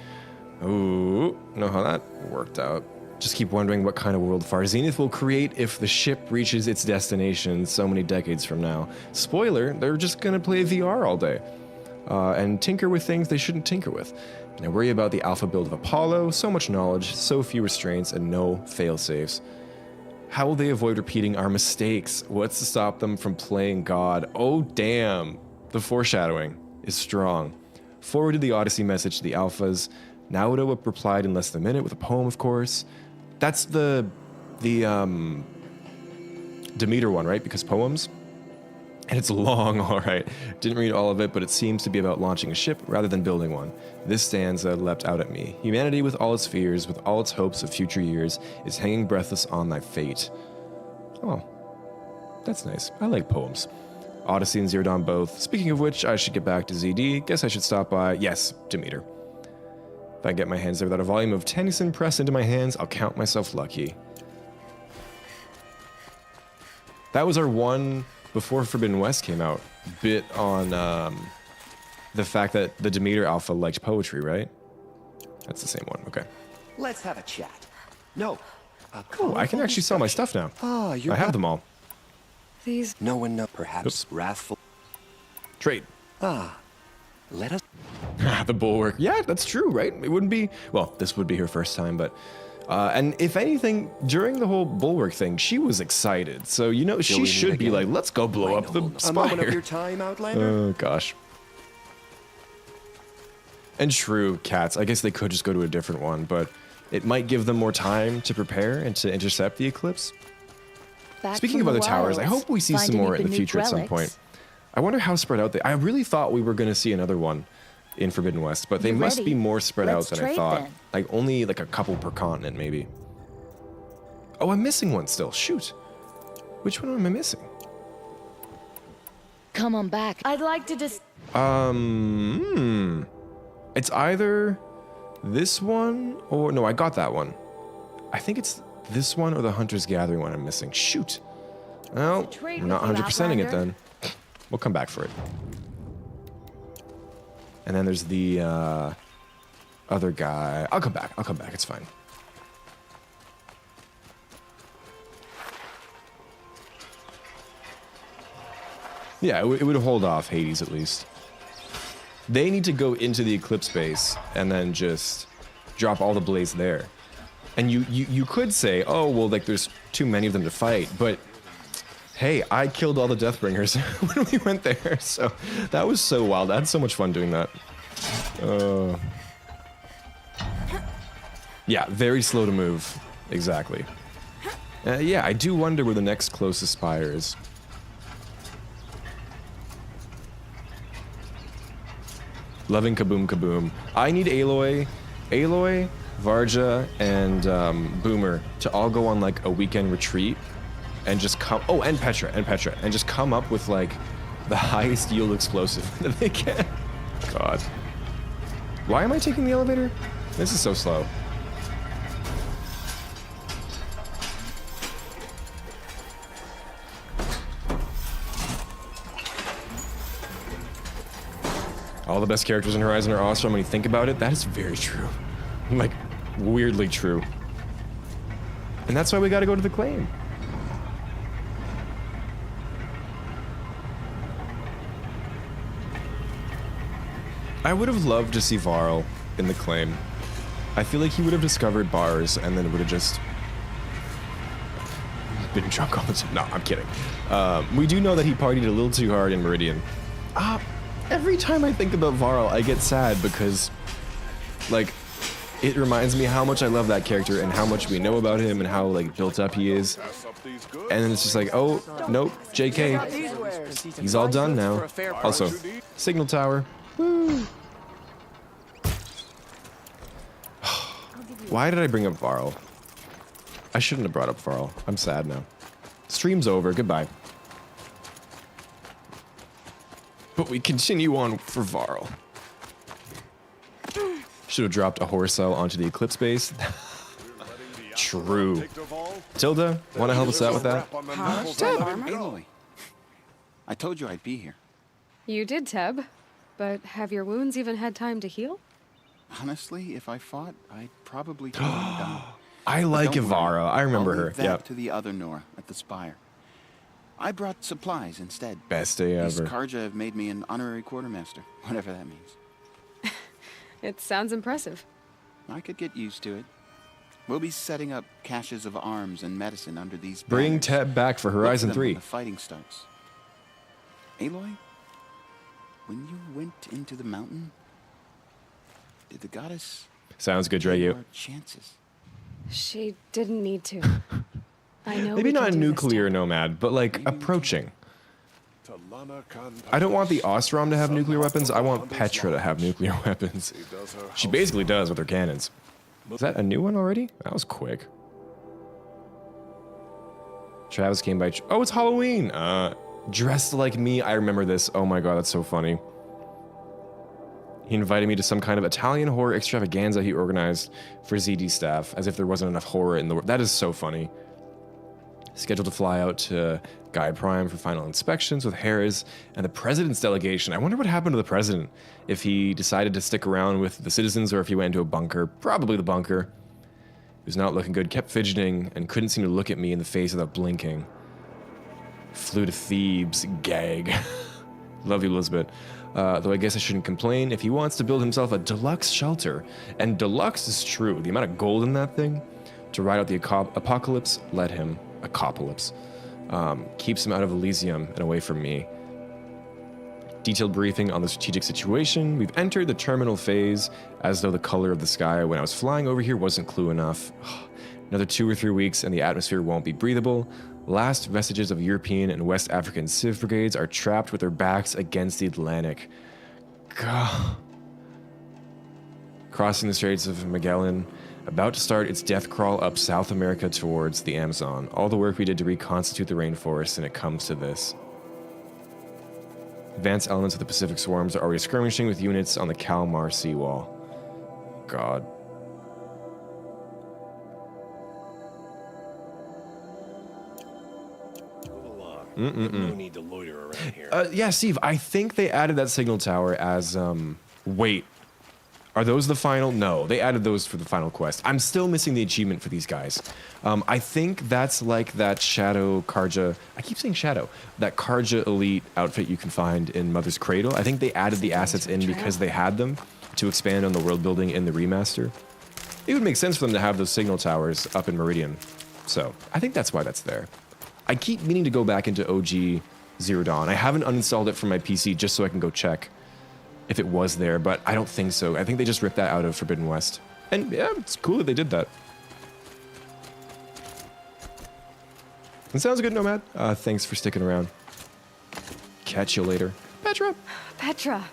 A: Ooh, know how that worked out. Just keep wondering what kind of world Far Zenith will create if the ship reaches its destination so many decades from now. Spoiler, they're just gonna play VR all day. And tinker with things they shouldn't tinker with. And I worry about the alpha build of Apollo. So much knowledge, so few restraints, and no fail-safes. How will they avoid repeating our mistakes? What's to stop them from playing God? Oh, damn. The foreshadowing is strong. Forwarded the Odyssey message to the alphas. Naoto replied in less than a minute with a poem, of course. That's the Demeter one, right? Because poems. And it's long, all right. Didn't read all of it, but it seems to be about launching a ship rather than building one. This stanza leapt out at me. Humanity with all its fears, with all its hopes of future years, is hanging breathless on thy fate. Oh, that's nice. I like poems. Odyssey and Zero Dawn both. Speaking of which, I should get back to ZD. Guess I should stop by. Yes, Demeter. If I can get my hands there without a volume of Tennyson pressed into my hands, I'll count myself lucky. That was our one, before Forbidden West came out, bit on the fact that the Demeter Alpha liked poetry, right? That's the same one, okay.
U: Let's have a chat. No.
A: Oh, I can actually sell my stuff now.
U: Ah,
A: I have them all.
B: These.
U: No one knows. Perhaps wrathful.
A: Trade.
U: Ah, let us.
A: The bulwark. Yeah, that's true, right? It wouldn't be. Well, this would be her first time, but. And if anything, during the whole bulwark thing, she was excited. So, you know, she should be like, let's go blow up the spire.
U: A moment of your time, Outlander?
A: Oh, gosh. And true, cats. I guess they could just go to a different one, but it might give them more time to prepare and to intercept the eclipse.
V: Back
A: Speaking of
V: from
A: other
V: the
A: towers, I
V: wilds,
A: hope we see some
V: finding
A: more in the
V: the
A: future at some
V: relics.
A: point. I wonder how spread out they... I really thought we were going to see another one in Forbidden West, but they
I: You
A: must
I: ready?
A: be more spread out
I: Let's
A: than I
I: trade
A: thought.
I: then.
A: Like, only like a couple per continent, maybe. Oh, I'm missing one still. Shoot. Which one am I missing?
I: Come on back. I'd like to just.
A: It's either this one or... No, I got that one. I think it's this one or the Hunter's Gathering one I'm missing. Shoot. Well,
I: trade
A: I'm not
I: with you,
A: 100%ing it
I: Outlander.
A: then. We'll come back for it. And then there's the other guy. I'll come back. It's fine. Yeah, it would hold off Hades at least. They need to go into the Eclipse base and then just drop all the blaze there. And you could say, oh, well, like, there's too many of them to fight, but hey, I killed all the Deathbringers when we went there, so that was so wild. I had so much fun doing that. Yeah, very slow to move. Exactly. Yeah, I do wonder where the next closest spire is. Loving Kaboom Kaboom. I need Aloy, Varja, and Boomer to all go on like a weekend retreat and just come. Oh, and Petra, and just come up with like the highest yield explosive that they can. God. Why am I taking the elevator? This is so slow. All the best characters in Horizon are awesome when you think about it. That is very true. Like, weirdly true. And that's why we gotta go to the claim. I would have loved to see Varl in the claim. I feel like he would have discovered bars and then would have just been drunk all the time. No, I'm kidding. We do know that he partied a little too hard in Meridian. Every time I think about Varl, I get sad because, like, it reminds me how much I love that character and how much we know about him and how, like, built up he is. And then it's just like, oh, nope, JK. He's all done now. Also, Signal Tower. Woo. Why did I bring up Varl? I shouldn't have brought up Varl. I'm sad now. Stream's over. Goodbye. But we continue on for Varl. Should have dropped a horse cell onto the Eclipse base. True. Tilda, want to help us out with that?
V: Aloy, I told you I'd be here.
B: You did, Teb. But have your wounds even had time to heal?
V: Honestly, if I fought, I'd probably be done.
A: I like Ivara. I remember her.
V: Yeah.
A: Yeah.
V: To the other Nora at the spire. I brought supplies instead.
A: Best day
V: These
A: ever.
V: Karja have made me an honorary quartermaster, whatever that means.
B: It sounds impressive.
V: I could get used to it. We'll be setting up caches of arms and medicine under these
A: Bring
V: banners.
A: Teb back for
V: Look for
A: Horizon
V: them
A: 3.
V: when the fighting starts. Aloy, when you went into the mountain, did the goddess
A: Sounds good,
V: take
A: Drayu.
V: our chances?
B: She didn't need to. I know.
A: Maybe
B: we
A: not a
B: can do this,
A: nuclear nomad, but like approaching. I don't want the Ostrom to have nuclear weapons. I want Petra to have nuclear weapons. She basically does with her cannons. Is that a new one already? That was quick. Travis came by. Oh, it's Halloween. Dressed like me. I remember this. Oh my god, that's so funny. He invited me to some kind of Italian horror extravaganza he organized for ZD staff, as if there wasn't enough horror in the world. That is so funny. Scheduled to fly out to Gaia Prime for final inspections with Harris and the president's delegation. I wonder what happened to the president, if he decided to stick around with the citizens or if he went into a bunker. Probably the bunker. He was not looking good, kept fidgeting, and couldn't seem to look at me in the face without blinking. Flew to Thebes, gag. Love you, Elizabeth. Though I guess I shouldn't complain if he wants to build himself a deluxe shelter. And deluxe is true. The amount of gold in that thing to ride out the apocalypse, let him. Acopolypse. Keeps him out of Elysium and away from me. Detailed briefing on the strategic situation. We've entered the terminal phase, as though the color of the sky when I was flying over here wasn't clue enough. Another 2 or 3 weeks and the atmosphere won't be breathable. Last vestiges of European and West African civ brigades are trapped with their backs against the Atlantic. God. Crossing the Straits of Magellan, about to start its death crawl up South America towards the Amazon. All the work we did to reconstitute the rainforest, and it comes to this. Advanced elements of the Pacific swarms are already skirmishing with units on the Kalmar seawall. God.
U: No need to loiter around here.
A: Yeah, Steve, I think they added that signal tower as, wait. Are those the final? No, they added those for the final quest. I'm still missing the achievement for these guys. I think that's like that Shadow Karja, I keep saying Shadow, that Karja Elite outfit you can find in Mother's Cradle. I think they added the assets in because they had them to expand on the world building in the remaster. It would make sense for them to have those signal towers up in Meridian. So, I think that's why that's there. I keep meaning to go back into OG Zero Dawn. I haven't uninstalled it from my PC just so I can go check if it was there, but I don't think so. I think they just ripped that out of Forbidden West. And yeah, it's cool that they did that. It sounds good, Nomad. Thanks for sticking around. Catch you later. Petra!
B: Petra!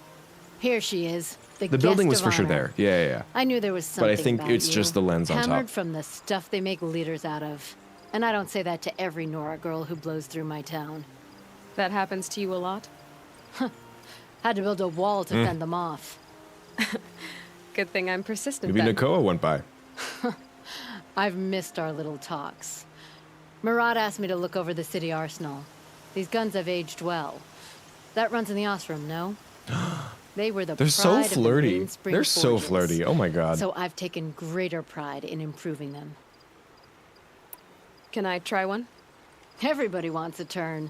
I: Here she is. The
A: building was
I: guest
A: for
I: of
A: sure
I: honor.
A: there. Yeah.
I: I knew there was something
A: But I think
I: about
A: it's
I: you.
A: just the lens on top.
I: Hammered from the stuff they make leaders out of. And I don't say that to every Nora girl who blows through my town.
B: That happens to you a lot?
I: Had to build a wall to fend them off.
B: Good thing I'm persistent
A: Maybe
B: then.
A: Nakoa went by.
I: I've missed our little talks. Murad asked me to look over the city arsenal. These guns have aged well. That runs in the Osram, no? They were the
A: They're so
I: pride of the
A: flirty.
I: Green Spring
A: They're so
I: Forges.
A: flirty. Oh my god.
I: So I've taken greater pride in improving them.
B: Can I try one?
I: Everybody wants a turn.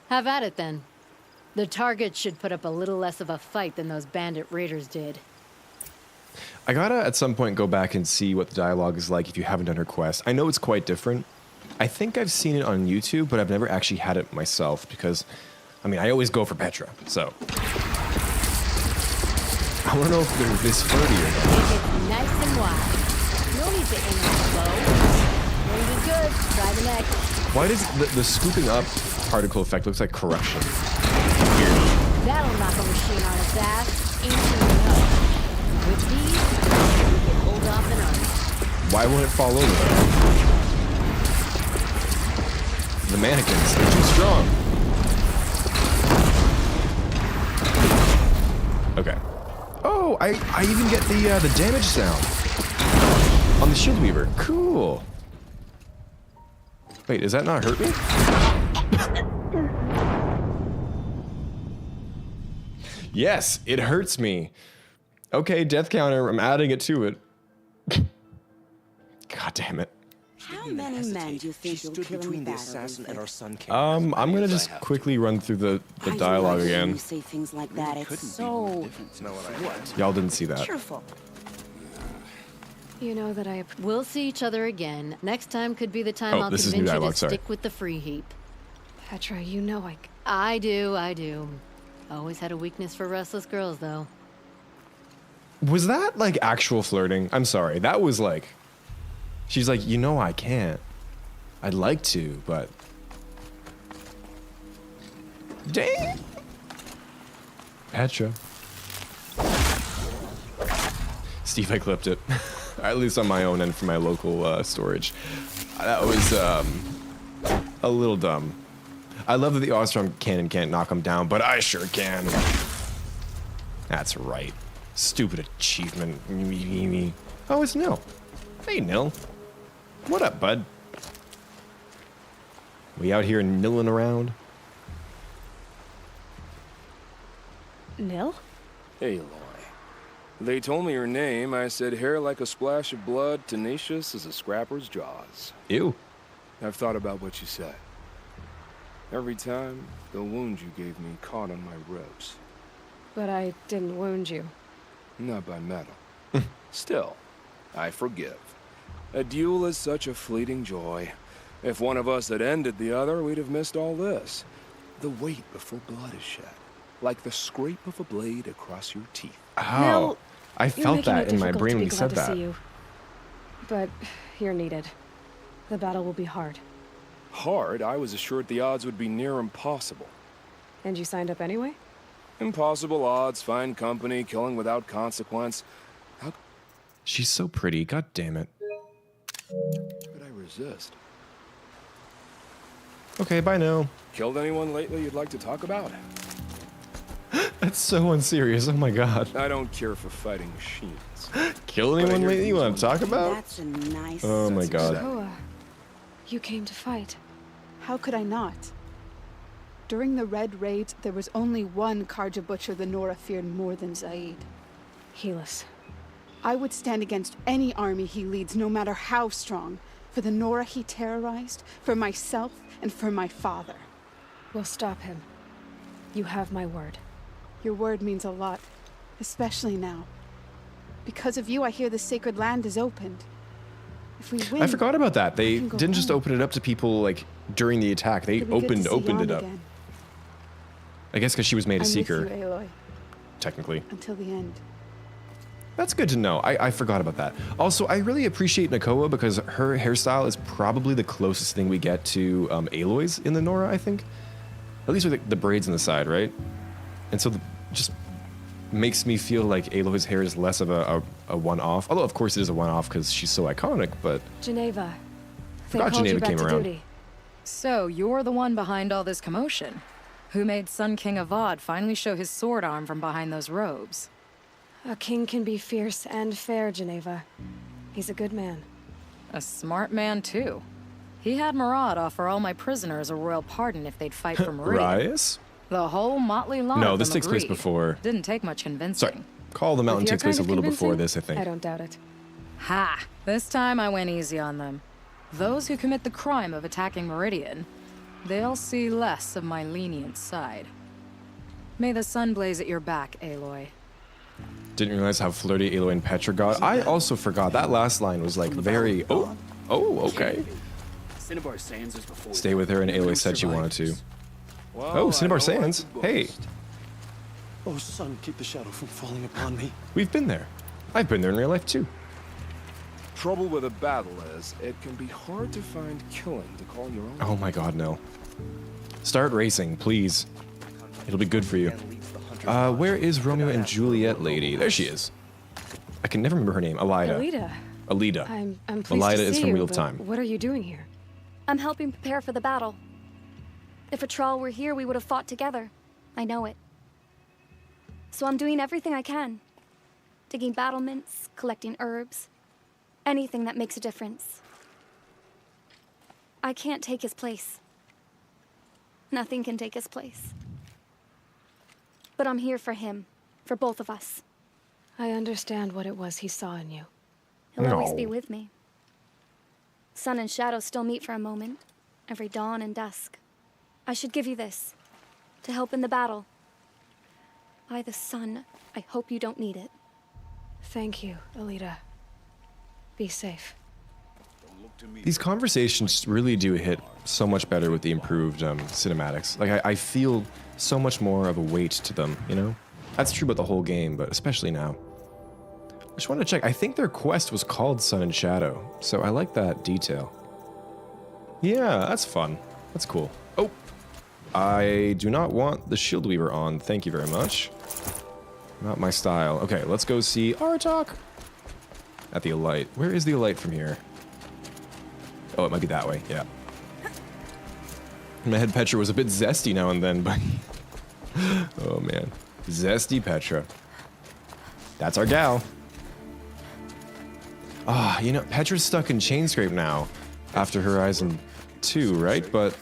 I: Have at it then. The target should put up a little less of a fight than those bandit raiders did.
A: I gotta, at some point, go back and see what the dialogue is like if you haven't done her quest. I know it's quite different. I think I've seen it on YouTube, but I've never actually had it myself because, I mean, I always go for Petra, so. I wanna know if they're this flirty or not.
I: Make it nice and wide. No need to aim at the bow. Range is good. Try the neck.
A: Why does the scooping up particle effect looks like corruption?
I: That'll knock a machine on its ass. Ancient enough. With these, you can hold off an army.
A: Why won't it fall over? The mannequins, they're too strong. Okay. Oh, I even get the damage sound on the shield weaver. Cool. Wait, does that not hurt me? Yes, it hurts me. Okay, death counter, I'm adding it to it. God damn it.
F: How many men do you think you'll kill in the assassin and our son?
A: I'm gonna just quickly run through the dialogue
F: When
A: again.
F: you say things like that, it's so
A: Y'all didn't see that.
F: cheerful.
B: You know that
I: We'll see each other again. Next time could be the time
A: Oh,
I: I'll
A: this is
I: convince
A: new
I: you
A: dialogue,
I: to
A: sorry.
I: stick with the free heap.
B: Petra, you know
I: I do. Always had a weakness for restless girls, though.
A: Was that like actual flirting? I'm sorry. That was like, she's like, you know I can't. I'd like to, but. Dang. Petra. Steve, I clipped it. At least on my own end for my local storage. That was a little dumb. I love that the Ostrom cannon can't knock him down, but I sure can. That's right. Stupid achievement. Oh, it's Nil. Hey, Nil. What up, bud? We out here nilling around?
B: Nil?
H: Aloy. They told me your name. I said hair like a splash of blood, tenacious as a scrapper's jaws.
A: Ew.
H: I've thought about what you said. Every time, the wound you gave me caught on my ribs.
B: But I didn't wound you.
H: Not by metal. Still, I forgive. A duel is such a fleeting joy. If one of us had ended the other, we'd have missed all this. The weight before blood is shed. Like the scrape of a blade across your teeth.
A: Oh, I felt that in my brain when you said that.
B: But you're needed. The battle will be hard.
H: hard, I was assured the odds would be near impossible.
B: And you signed up anyway?
H: Impossible odds, fine company, killing without consequence. How
A: She's so pretty, god damn it.
H: could I resist?
A: Okay, bye now.
H: Killed anyone lately you'd like to talk about?
A: That's so unserious, oh my god.
H: I don't care for fighting machines.
A: Kill anyone lately you want to talk about?
F: That's a nice...
A: Oh my god.
B: Koa, you came to fight.
E: How could I not? During the Red Raids, there was only one Karja Butcher the Nora feared more than Zaid.
B: Helis.
E: I would stand against any army he leads, no matter how strong. For the Nora he terrorized, for myself, and for my father.
B: We'll stop him. You have my word.
E: Your word means a lot, especially now. Because of you, I hear the sacred land is opened. If we win,
A: I forgot about that. They
E: can go
A: didn't just
E: home.
A: open it up to people like during the attack. They
E: It'd be good to see
A: opened it
E: Jan
A: up.
E: again.
A: I guess because she was made a
E: I'm
A: seeker,
E: with you, Aloy,
A: technically.
E: until the end.
A: That's good to know. I forgot about that. Also, I really appreciate Nakoa because her hairstyle is probably the closest thing we get to Aloy's in the Nora, I think. At least with the braids on the side, right? And so just makes me feel like Aloy's hair is less of a one-off. Although, of course, it is a one-off because she's so iconic, but...
B: Geneva. They
A: Forgot
B: called you
A: Geneva
B: back
A: came
B: to
A: around.
B: duty.
P: So, you're the one behind all this commotion. Who made Sun King Avad finally show his sword arm from behind those robes?
B: A king can be fierce and fair, Geneva. He's a good man.
P: A smart man, too. He had Murad offer all my prisoners a royal pardon if they'd fight for Meridian.
A: Rias?
P: The whole motley lot
A: No,
P: of
A: this
P: them
A: takes place
P: agreed.
A: before.
P: Didn't take much convincing.
A: Sorry, Call the Mountain
B: With your
A: takes place a
B: kind of
A: little before
B: convincing,
A: this, I think.
B: I don't doubt it.
P: Ha! This time I went easy on them. Those who commit the crime of attacking Meridian, they'll see less of my lenient side. May the sun blaze at your back, Aloy.
A: Didn't realize how flirty Aloy and Petra got. I also forgot. That last line was like very... Oh, okay.
M: Cinnabar Sands is before.
A: Stay with her, and Aloy said she wanted to. Oh, Cinnabar Sands. Hey,
S: Oh, sun, keep the shadow from falling upon me.
A: we've been there. I've been there in real life, too.
H: Trouble with a battle is, it can be hard to find killing to call your own.
A: Oh my god, no. Start racing, please. It'll be good for you. Where is Romeo and Juliet lady? There she is. I can never remember her name. Alida.
B: Alida.
A: Alida.
B: I'm pleased
A: Alida
B: to
A: is
B: see
A: from
B: you,
A: Wheel of
B: but
A: Time.
B: What are you doing here?
G: I'm helping prepare for the battle. If a Thrall were here, we would have fought together. I know it. So I'm doing everything I can. Digging battlements, collecting herbs. Anything that makes a difference. I can't take his place. Nothing can take his place. But I'm here for him. For both of us.
B: I understand what it was he saw in you.
G: He'll always be with me. Sun and shadow still meet for a moment. Every dawn and dusk. I should give you this. To help in the battle. By the sun, I hope you don't need it.
B: Thank you, Alida. Be safe.
A: These conversations really do hit so much better with the improved cinematics. Like, I feel so much more of a weight to them, you know? That's true about the whole game, but especially now. I just want to check. I think their quest was called Sun and Shadow, so I like that detail. Yeah, that's fun. That's cool. Oh! I do not want the Shield Weaver on. Thank you very much. Not my style. Okay, let's go see Artok at the Elite. Where is the Elite from here? Oh, it might be that way. Yeah. In my head, Petra was a bit zesty now and then, but... oh, man. Zesty Petra. That's our gal. Ah, you know, Petra's stuck in Chainscrape now after Horizon 2, right? But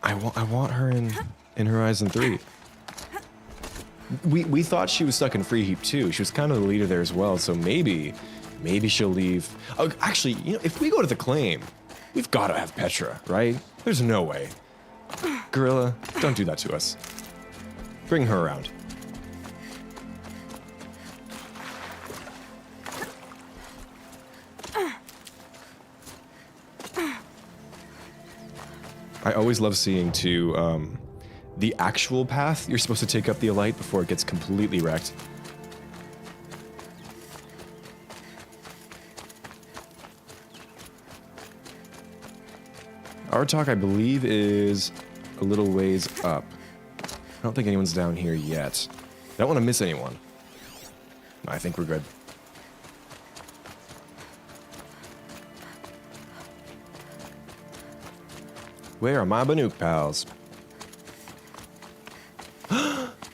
A: I want her in Horizon 3. We thought she was stuck in Free Heap too. She was kind of the leader there as well, so maybe she'll leave. Oh, actually, you know, if we go to the claim, we've got to have Petra, right? There's no way. Gorilla, don't do that to us. Bring her around. I always love seeing too the actual path you're supposed to take up the Elite before it gets completely wrecked. Artok, I believe, is a little ways up. I don't think anyone's down here yet. I don't want to miss anyone. I think we're good. Where are my Banuk pals?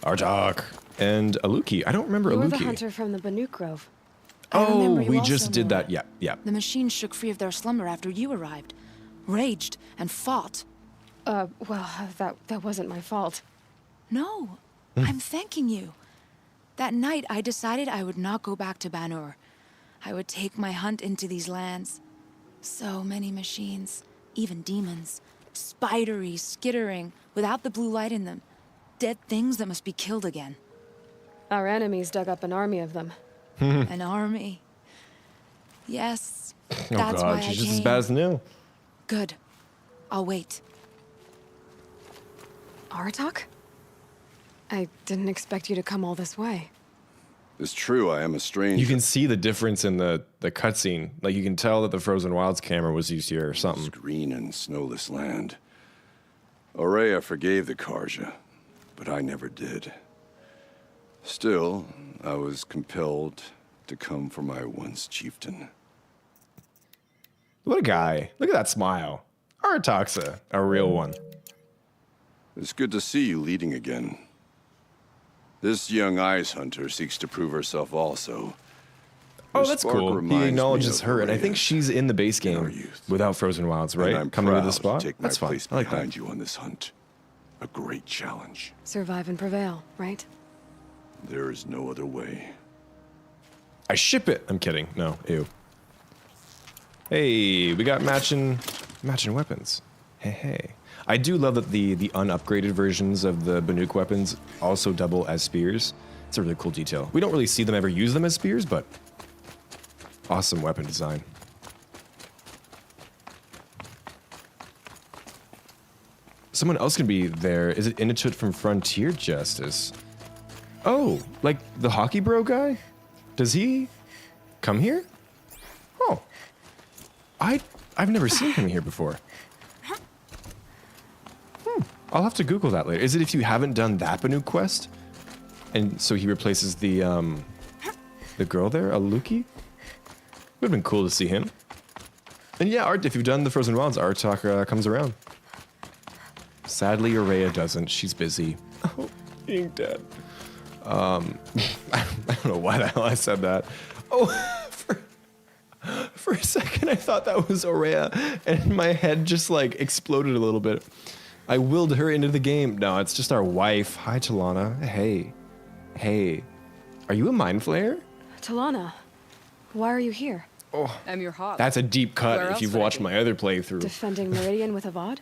A: Artok and Aluki. I don't remember
B: You're
A: Aluki.
B: the hunter from the Banuk Grove.
A: Oh, we just did that. Yeah, yeah.
C: The machines shook free of their slumber after you arrived. Raged and fought.
B: Well, that wasn't my fault.
C: No, I'm thanking you. That night, I decided I would not go back to Banur. I would take my hunt into these lands. So many machines, even demons. Spidery, skittering, without the blue light in them. Dead things that must be killed again.
B: Our enemies dug up an army of them.
C: An army. Yes, that's why I
A: she's
C: came.
A: just as bad as new.
C: Good. I'll wait.
B: Artok? I didn't expect you to come all this way.
D: It's true, I am a stranger.
A: You can see the difference in the cutscene. Like, you can tell that the Frozen Wilds camera was used here or something.
D: This green and snowless land. Aurea forgave the Karja, but I never did. Still, I was compelled to come for my once chieftain.
A: What a guy. Look at that smile. Artok's a real one.
D: It's good to see you leading again. This young ice hunter seeks to prove herself also.
A: Oh,
D: Her
A: that's
D: spark
A: cool. He
D: reminds me
A: acknowledges
D: of
A: her, and I
D: Aurea
A: think she's in the base game without Frozen Wilds, right?
D: And I'm
A: Coming to
D: proud
A: the spot.
D: to take
A: That's
D: my
A: fun.
D: place
A: I like
D: behind
A: that.
D: you on this hunt. A great challenge.
B: Survive and prevail, right?
D: There is no other way.
A: I ship it. I'm kidding. No, ew. Hey, we got matching weapons. Hey, hey. I do love that the unupgraded versions of the Banuk weapons also double as spears. It's a really cool detail. We don't really see them ever use them as spears, but awesome weapon design. Someone else can be there. Is it Initut from Frontier Justice? Oh, like the hockey bro guy? Does he come here? Oh. I've never seen him here before. I'll have to Google that later. Is it if you haven't done that Banuk quest? And so he replaces the girl there, Aluki? Would have been cool to see him. And yeah, if you've done the Frozen Wilds, Artok comes around. Sadly, Aurea doesn't. She's busy. Oh, being dead. I don't know why the hell I said that. Oh, for a second I thought that was Aurea, and my head just like exploded a little bit. I willed her into the game. No, it's just our wife. Hi, Talana. Hey. Hey. Are you a mind flayer?
B: Talana, why are you here?
A: Oh,
W: I'm your hawk.
A: that's a deep cut
W: Where
A: if
W: else
A: you've
W: would I
A: watched
W: be?
A: my other playthrough.
W: Defending Meridian with Avad?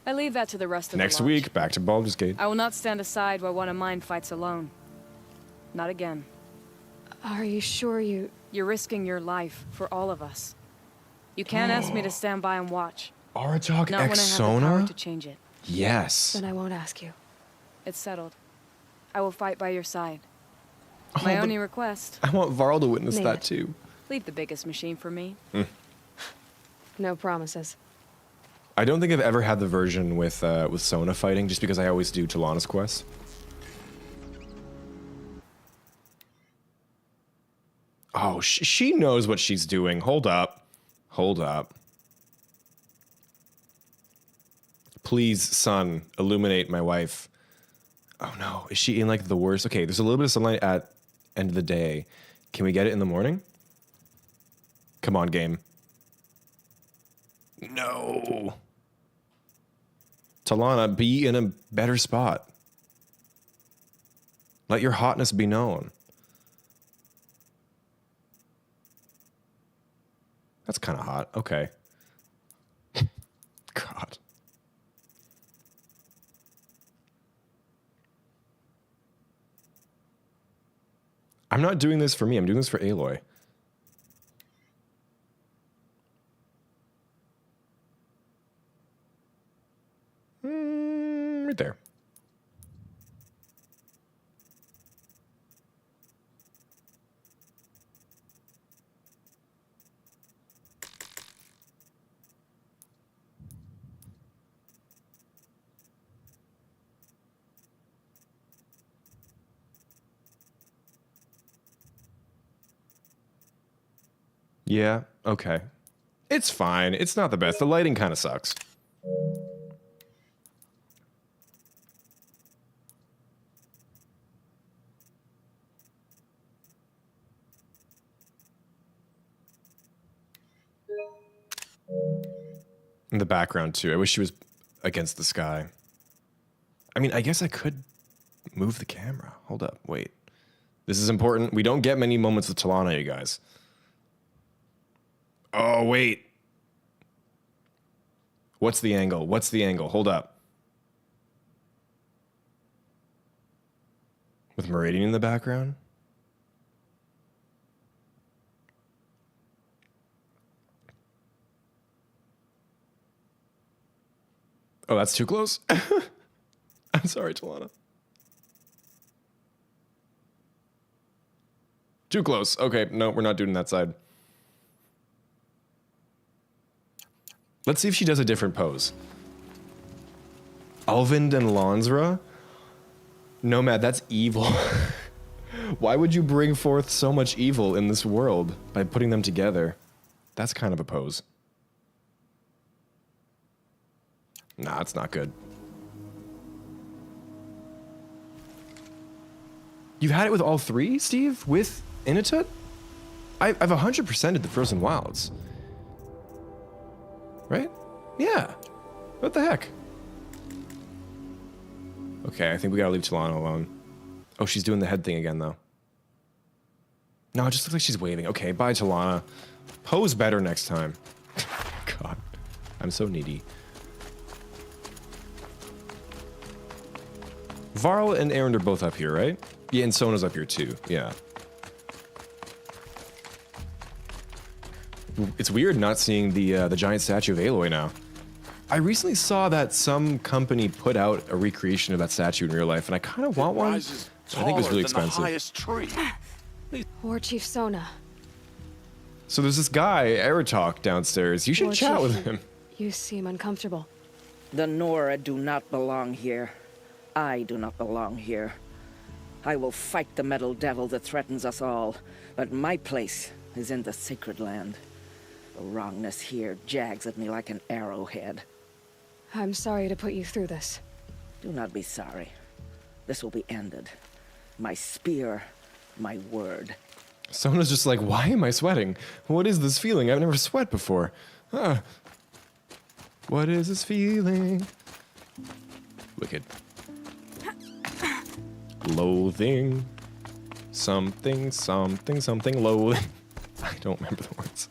W: I leave that to the rest of
A: Next
W: the lodge.
A: week, back to Baldur's Gate.
W: I will not stand aside while one of mine fights alone. Not again.
B: Are you sure you...
W: You're risking your life for all of us. You can't ask me to stand by and watch.
A: Artok
W: Not when I have the power
A: Exona?
W: to change it.
A: Yes.
B: Then I won't ask you.
W: It's settled. I will fight by your side.
A: Oh,
W: My
A: but-
W: only request,
A: I want Varl to witness
B: Name
A: that
B: it.
A: too.
W: leave the biggest machine for me.
B: No promises.
A: I don't think I've ever had the version with Sona fighting, just because I always do Talana's quest. Oh, she knows what she's doing. Hold up. Hold up. Please, sun, illuminate my wife. Oh no, is she in like the worst? Okay, there's a little bit of sunlight at end of the day. Can we get it in the morning? Come on, game. No. Talana, be in a better spot. Let your hotness be known. That's kind of hot. Okay. God. I'm not doing this for me. I'm doing this for Aloy. Right there. Yeah, okay. It's fine. It's not the best. The lighting kind of sucks. In the background, too. I wish she was against the sky. I mean, I guess I could move the camera. Hold up. Wait. This is important. We don't get many moments with Talana, you guys. Oh, wait. What's the angle? What's the angle? Hold up. With Meridian in the background? Oh, that's too close? I'm sorry, Talana. Too close. Okay, no, we're not doing that side. Let's see if she does a different pose. Alvind and Lansra? Nomad, that's evil. Why would you bring forth so much evil in this world by putting them together? That's kind of a pose. Nah, it's not good. You've had it with all three, Steve? With Inatut? I've 100%ed the Frozen Wilds. Right? Yeah. What the heck? Okay, I think we gotta leave Talana alone. Oh, she's doing the head thing again, though. No, it just looks like she's waving. Okay, bye, Talana. Pose better next time. God, I'm so needy. Varl and Aaron are both up here, right? Yeah, and Sona's up here too. Yeah. It's weird not seeing the giant statue of Aloy now. I recently saw that some company put out a recreation of that statue in real life, and I kind of want one. I think it was really expensive.
B: War Chief Sona.
A: So there's this guy, Aratok, downstairs. You should
B: War
A: chat
B: Chief,
A: with him.
B: You seem uncomfortable.
F: The Nora do not belong here. I do not belong here. I will fight the metal devil that threatens us all, but my place is in the sacred land. The wrongness here jags at me like an arrowhead.
B: I'm sorry to put you through this.
F: Do not be sorry. This will be ended. My spear, my word.
A: Sona's just like, why am I sweating? What is this feeling? I've never sweat before. Huh. What is this feeling? Wicked. Loathing. Something, something, something loathing. I don't remember the words.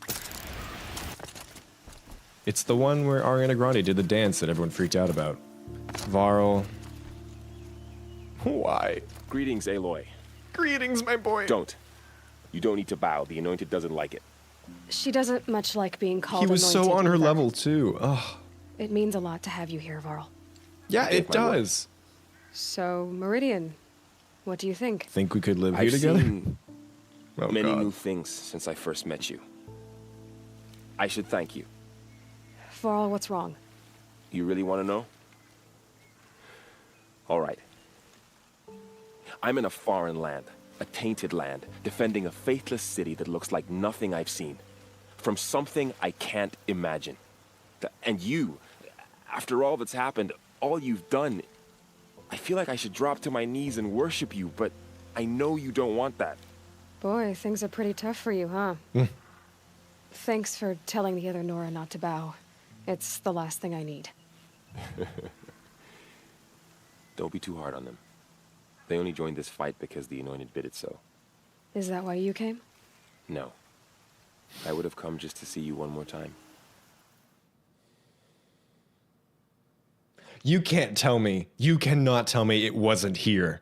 A: It's the one where Ariana Grande did the dance that everyone freaked out about. Varl. Why?
J: Greetings, Aloy.
A: Greetings, my boy.
J: Don't. You don't need to bow. The Anointed doesn't like it.
B: She doesn't much like being called
A: He was so
B: anointed
A: on her
B: either.
A: level, too. Ugh.
B: It means a lot to have you here, Varl.
A: Yeah, it does.
B: So, Meridian, what do you think?
A: Think we could live here
J: I've
A: together?
J: seen
A: Oh,
J: many
A: God.
J: new things since I first met you. I should thank you.
B: Varl, what's wrong?
J: You really want to know? All right. I'm in a foreign land, a tainted land, defending a faithless city that looks like nothing I've seen. From something I can't imagine. And you, after all that's happened, all you've done, I feel like I should drop to my knees and worship you, but I know you don't want that.
B: Boy, things are pretty tough for you, huh? Thanks for telling the other Nora not to bow. It's the last thing I need.
J: Don't be too hard on them. They only joined this fight because the Anointed bid it so.
B: Is that why you came?
J: No. I would have come just to see you one more time.
A: You can't tell me. You cannot tell me it wasn't here.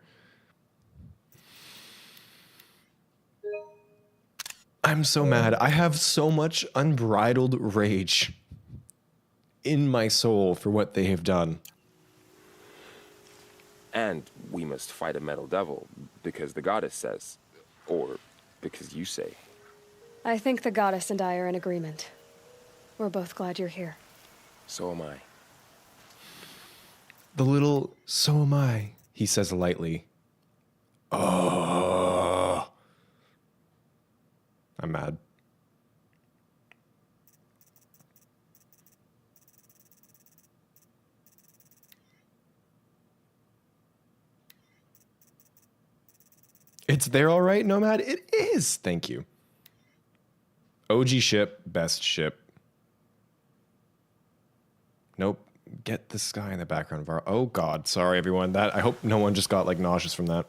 A: I'm so mad. I have so much unbridled rage in my soul for what they have done.
J: And we must fight a metal devil, because the goddess says. Or because you say.
B: I think the goddess and I are in agreement. We're both glad you're here.
J: So am I.
A: The little "so am I," he says lightly. Oh. I'm mad. It's there all right, Nomad? It is. Thank you. OG ship, best ship. Nope. Get the sky in the background of our... Oh, God. Sorry, everyone. I hope no one just got, like, nauseous from that.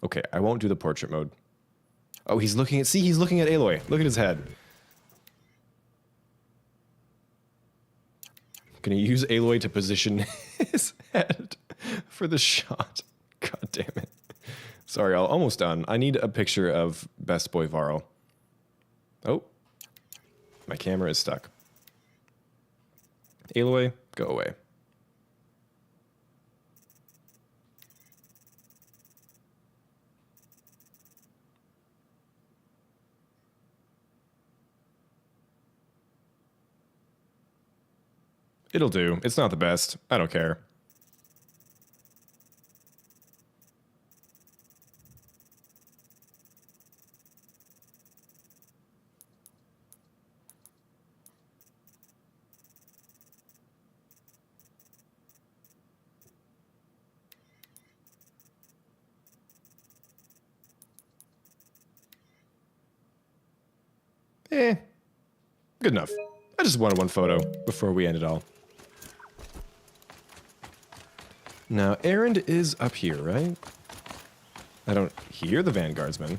A: Okay, I won't do the portrait mode. Oh, he's looking at... See, he's looking at Aloy. Look at his head. Gonna use Aloy to position his head for the shot. God damn it. Sorry, I'm almost done. I need a picture of Best Boy Varl. Oh. My camera is stuck. Aloy, go away. It'll do. It's not the best. I don't care. Good enough. I just wanted one photo before we end it all. Now, Erend is up here, right? I don't hear the Vanguardsmen.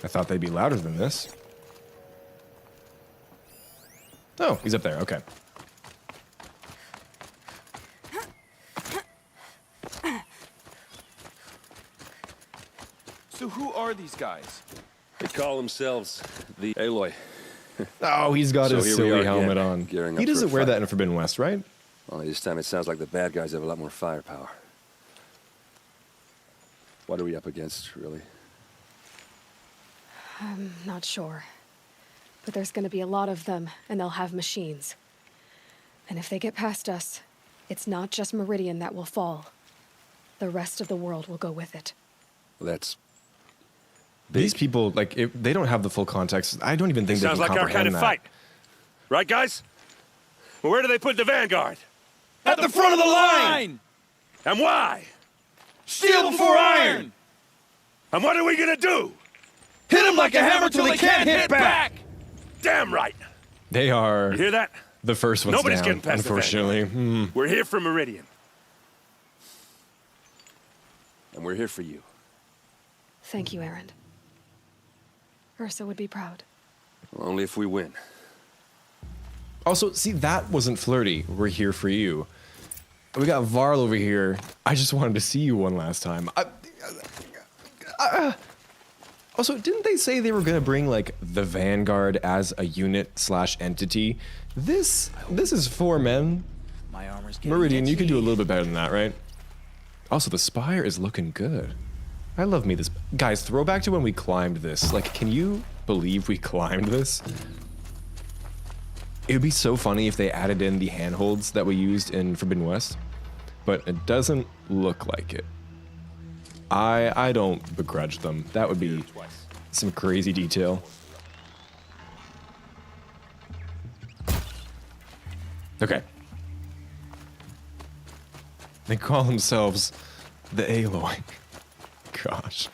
A: I thought they'd be louder than this. Oh, he's up there, okay.
J: So who are these guys?
U: They call themselves the Aloy.
A: Oh, he's got his silly helmet on.
U: Gearing up
A: He
U: for
A: doesn't
U: a
A: wear
U: fight.
A: that in Forbidden West, right?
U: Well, this time it sounds like the bad guys have a lot more firepower. What are we up against, really?
B: I'm not sure. But there's gonna be a lot of them, and they'll have machines. And if they get past us, it's not just Meridian that will fall. The rest of the world will go with it.
U: Well, that's...
A: These people, like, they don't have the full context. I don't even think they can
U: sounds like our
A: comprehend
U: kind of
A: that.
U: fight. Right, guys? Well, where do they put the Vanguard?
N: At the front of the line!
U: And why?
N: Steel before iron!
U: And what are we gonna do?
N: Hit them like a hammer till they can't hit back!
U: Damn right!
A: They are...
U: You hear that?
A: The first one's
U: Nobody's
A: down,
U: getting past the
A: unfortunately.
U: We're here for Meridian. And we're here for you.
B: Thank you, Erend. Ursa would be proud.
U: Well, only if we win.
A: Also, see, that wasn't flirty. We're here for you. We got Varl over here. I just wanted to see you one last time. Also, didn't they say they were gonna bring, like, the Vanguard as a unit/entity? This is 4 men.
N: My armor's getting
A: Meridian, you could
N: itchy.
A: do a little bit better than that, right? Also, the spire is looking good. I love me this. Guys, throwback to when we climbed this. Like, can you believe we climbed this? It would be so funny if they added in the handholds that we used in Forbidden West, but it doesn't look like it. I don't begrudge them. That would be some crazy detail. Okay. They call themselves the Aloy. Gosh.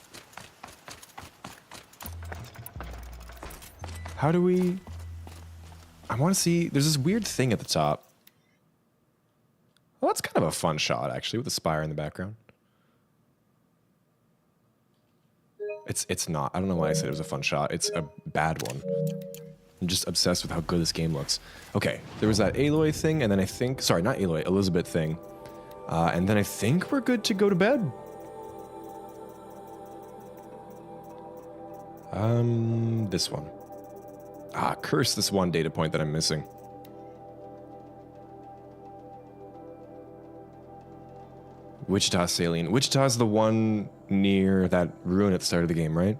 A: How do we... I want to see... There's this weird thing at the top. Well, that's kind of a fun shot, actually, with the spire in the background. It's not. I don't know why I said it was a fun shot. It's a bad one. I'm just obsessed with how good this game looks. Okay, there was that Aloy thing, and then I think... Sorry, not Aloy, Elizabeth thing. And then I think we're good to go to bed. This one. Curse this one data point that I'm missing. Wichita Saline. Wichita's the one near that ruin at the start of the game, right?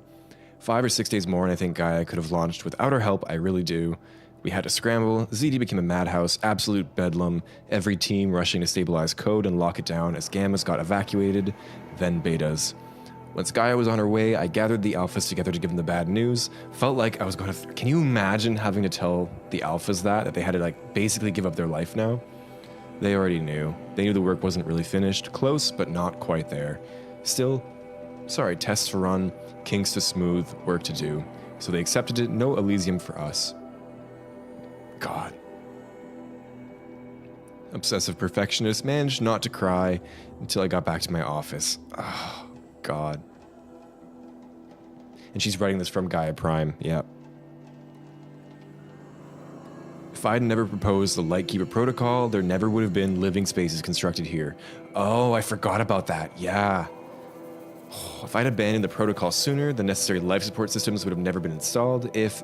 A: 5 or 6 days more, and I think Gaia could have launched without our help. I really do. We had to scramble. ZD became a madhouse, absolute bedlam. Every team rushing to stabilize code and lock it down as Gammas got evacuated, then betas. Once Gaia was on her way, I gathered the alphas together to give them the bad news. Felt like I was going to... Can you imagine having to tell the alphas that they had to, like, basically give up their life now? They already knew. They knew the work wasn't really finished. Close, but not quite there. Still, sorry, tests to run, kinks to smooth, work to do. So they accepted it, no Elysium for us. God. Obsessive perfectionist managed not to cry until I got back to my office. Oh, God. And she's writing this from Gaia Prime, yep. If I'd never proposed the Lightkeeper Protocol, there never would have been living spaces constructed here. Oh, I forgot about that, yeah. Oh, if I'd abandoned the protocol sooner, the necessary life support systems would have never been installed. If.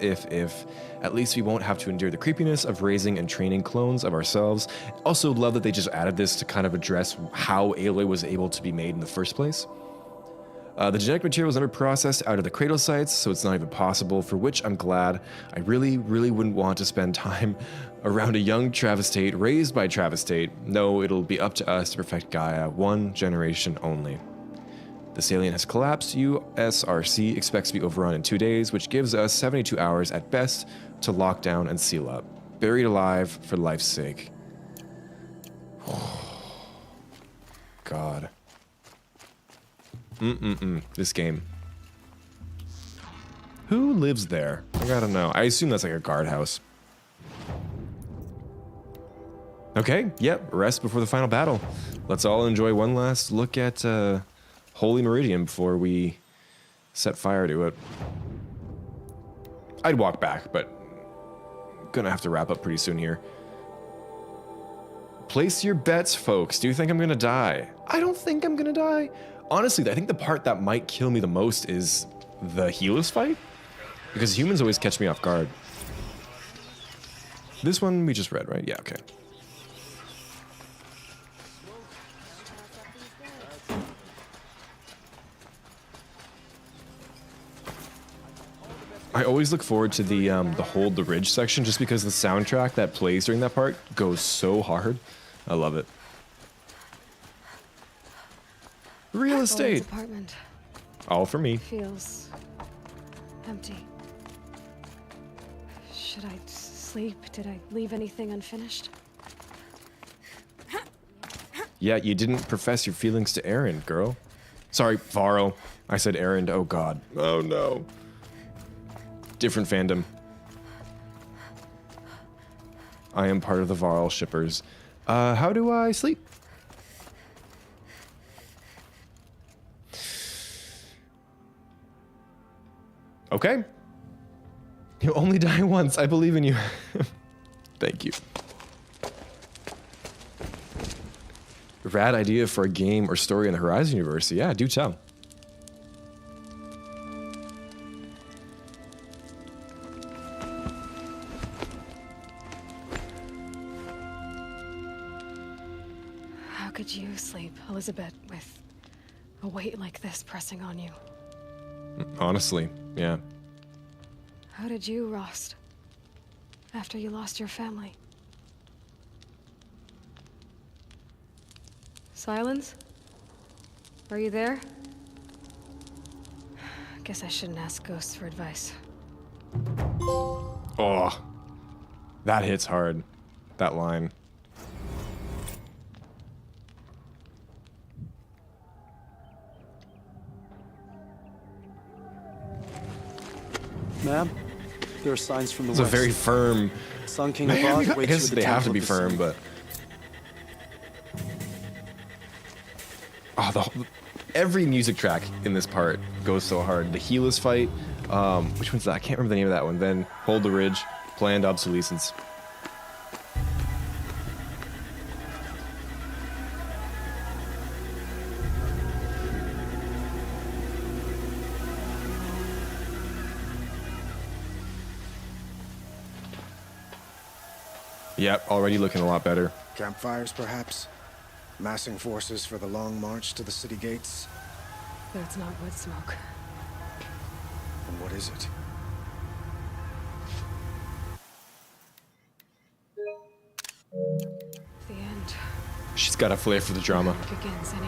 A: At least we won't have to endure the creepiness of raising and training clones of ourselves. Also love that they just added this to kind of address how Aloy was able to be made in the first place. The genetic material was never processed out of the cradle sites, so it's not even possible, for which I'm glad. I really wouldn't want to spend time around a young Travistate raised by Travistate. No, it'll be up to us to perfect Gaia, one generation only. The salient has collapsed. USRC expects to be overrun in 2 days, which gives us 72 hours at best to lock down and seal up. Buried alive for life's sake. God. This game. Who lives there? I gotta know. I assume that's like a guardhouse. Okay, yep, rest before the final battle. Let's all enjoy one last look at Holy Meridian before we set fire to it. I'd walk back, but gonna have to wrap up pretty soon here. Place your bets, folks. Do you think I'm gonna die? I don't think I'm gonna die. Honestly, I think the part that might kill me the most is the healers fight, because humans always catch me off guard. This one we just read, right? Yeah, okay. I always look forward to the Hold the Ridge section just because the soundtrack that plays during that part goes so hard. I love it. Real estate.
B: Apartment
A: All for me.
B: feels empty. Should I sleep? Did I leave anything unfinished?
A: Yeah, you didn't profess your feelings to Aaron, girl. Sorry, Varl. I said Aaron. Oh, God. Oh, no. Different fandom. I am part of the Varl shippers. How do I sleep? Okay. You only die once. I believe in you. Thank you. Rad idea for a game or story in the Horizon universe. Yeah, do tell.
B: How could you sleep, Elizabeth, with a weight like this pressing on you?
A: Honestly, yeah.
B: How did you, Rost, after you lost your family? Sylens? Are you there? Guess I shouldn't ask ghosts for advice.
A: Oh, that hits hard. That line.
T: Ma'am, there are signs from the
A: It's
T: west.
A: a very firm.
T: Sun King
A: Man,
T: Abad
A: I
T: waits
A: guess
T: with the
A: they have to
T: temple
A: be
T: of the
A: firm,
T: sun.
A: but oh, every music track in this part goes so hard. The Helis fight. Which one's that? I can't remember the name of that one. Then Hold the Ridge, Planned Obsolescence. Yep, already looking a lot better.
S: Campfires, perhaps? Massing forces for the long march to the city gates?
B: That's not wood smoke.
S: And what is it?
B: The end.
A: She's got a flair for the drama.
B: It begins anyway.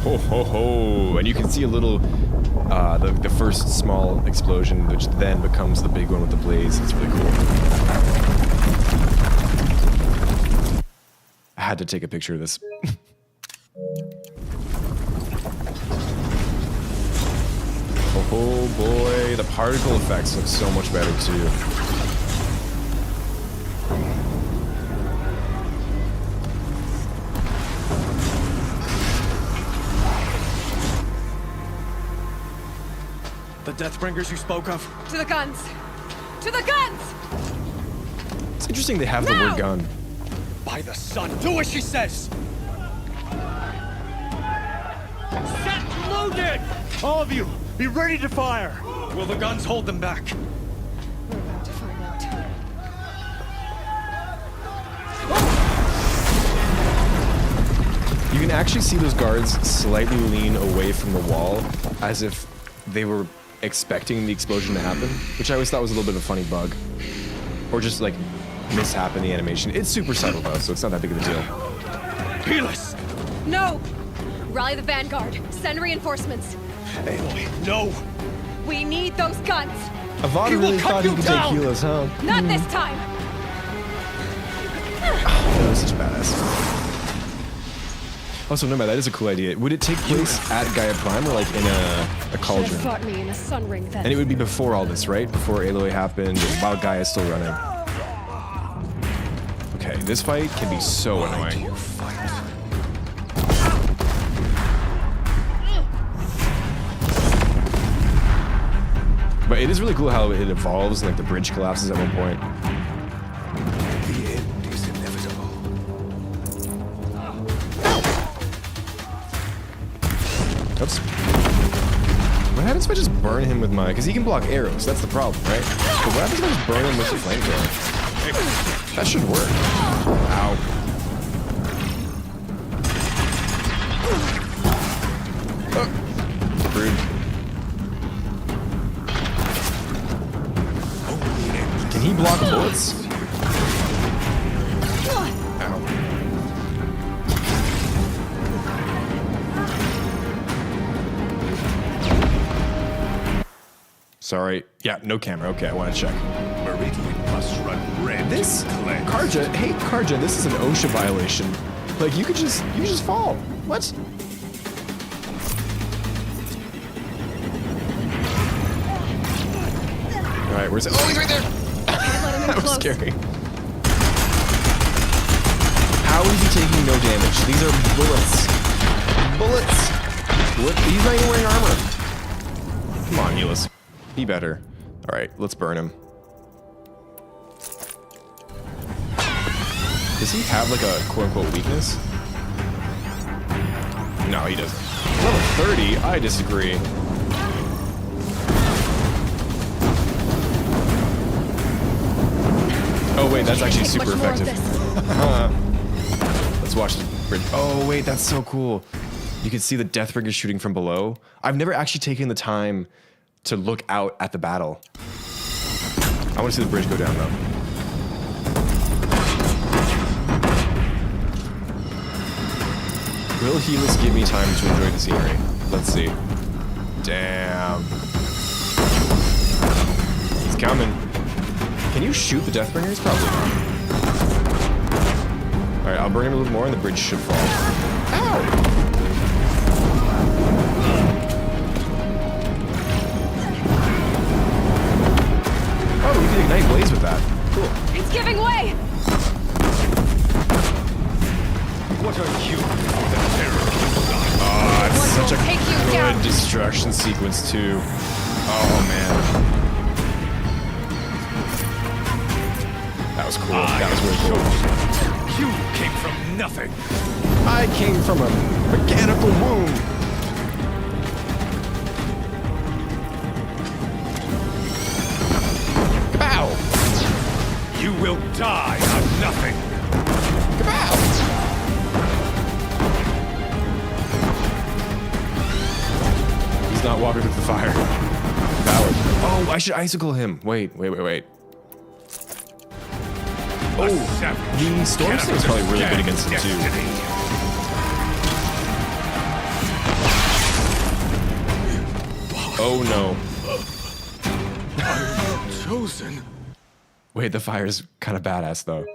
A: Ho ho ho! And you can see a little, the first small explosion, which then becomes the big one with the blaze. It's really cool. I had to take a picture of this. Oh boy, the particle effects look so much better too.
S: The Deathbringers you spoke of?
B: To the guns! To the guns!
A: It's interesting they have the word gun.
S: By the sun, do as she says!
R: Set loaded! All of you, be ready to fire!
S: Will the guns hold them back?
B: We're about to find out.
A: You can actually see those guards slightly lean away from the wall as if they were expecting the explosion to happen, which I always thought was a little bit of a funny bug. Or just like mishap in the animation. It's super subtle though, so it's not that big of a deal.
S: Peerless!
B: No! Rally the vanguard. Send reinforcements.
S: Aloy, no!
B: We need those guns.
A: Avad really thought he could take healers, huh?
B: Not this time.
A: That was such a badass. Also, no, that is a cool idea. Would it take place at Gaia Prime or like in a cauldron?
B: Should have fought me in a sun ring then.
A: And it would be before all this, right? Before Aloy happened, while Gaia's still running. Okay, this fight can be so annoying. But it is really cool how it evolves and like the bridge collapses at one point.
N: The end is inevitable.
A: Oops. What happens if I just burn him with my... Because he can block arrows, that's the problem, right? But what happens if I just burn him with the flamethrower? That should work. Ow. Oh. Rude. Can he block bullets? Sorry. Yeah, no camera. Okay, I want to check.
N: Meridian must run red.
A: This Karja, hey Karja, this is an OSHA violation. Like you could just fall. What? All right, where's it? Oh, he's right there. That was scary. How is he taking no damage? These are bullets. Bullets. What? He's not even wearing armor. Come on, Euless. Be better. All right, let's burn him. Does he have like a quote-unquote weakness? No, he doesn't. Level 30? I disagree. Oh wait, that's actually super effective. Let's watch the bridge. Oh wait, that's so cool. You can see the Deathbringer shooting from below. I've never actually taken the time to look out at the battle. I want to see the bridge go down though. Will Helis give me time to enjoy the scenery? Let's see. Damn. He's coming. Can you shoot the Deathbringers? Probably not. Alright, I'll burn him a little more and the bridge should fall. Ow! Oh, you can ignite blaze with that. Cool.
B: It's giving way!
N: What are you?
A: Oh, it's
B: One
A: such
B: will
A: a
B: take you
A: good
B: down.
A: destruction sequence too. Oh man. That was cool. That was really cool.
N: You came from nothing.
A: I came from a mechanical womb.
N: Kabow! You will die on nothing.
A: Kabow! He's not walking through the fire. Coward. Oh, I should icicle him. Wait. Oh, the Storm Sting is probably really good against him too. Oh no.
N: I'm chosen.
A: Wait, the fire's kind of badass though.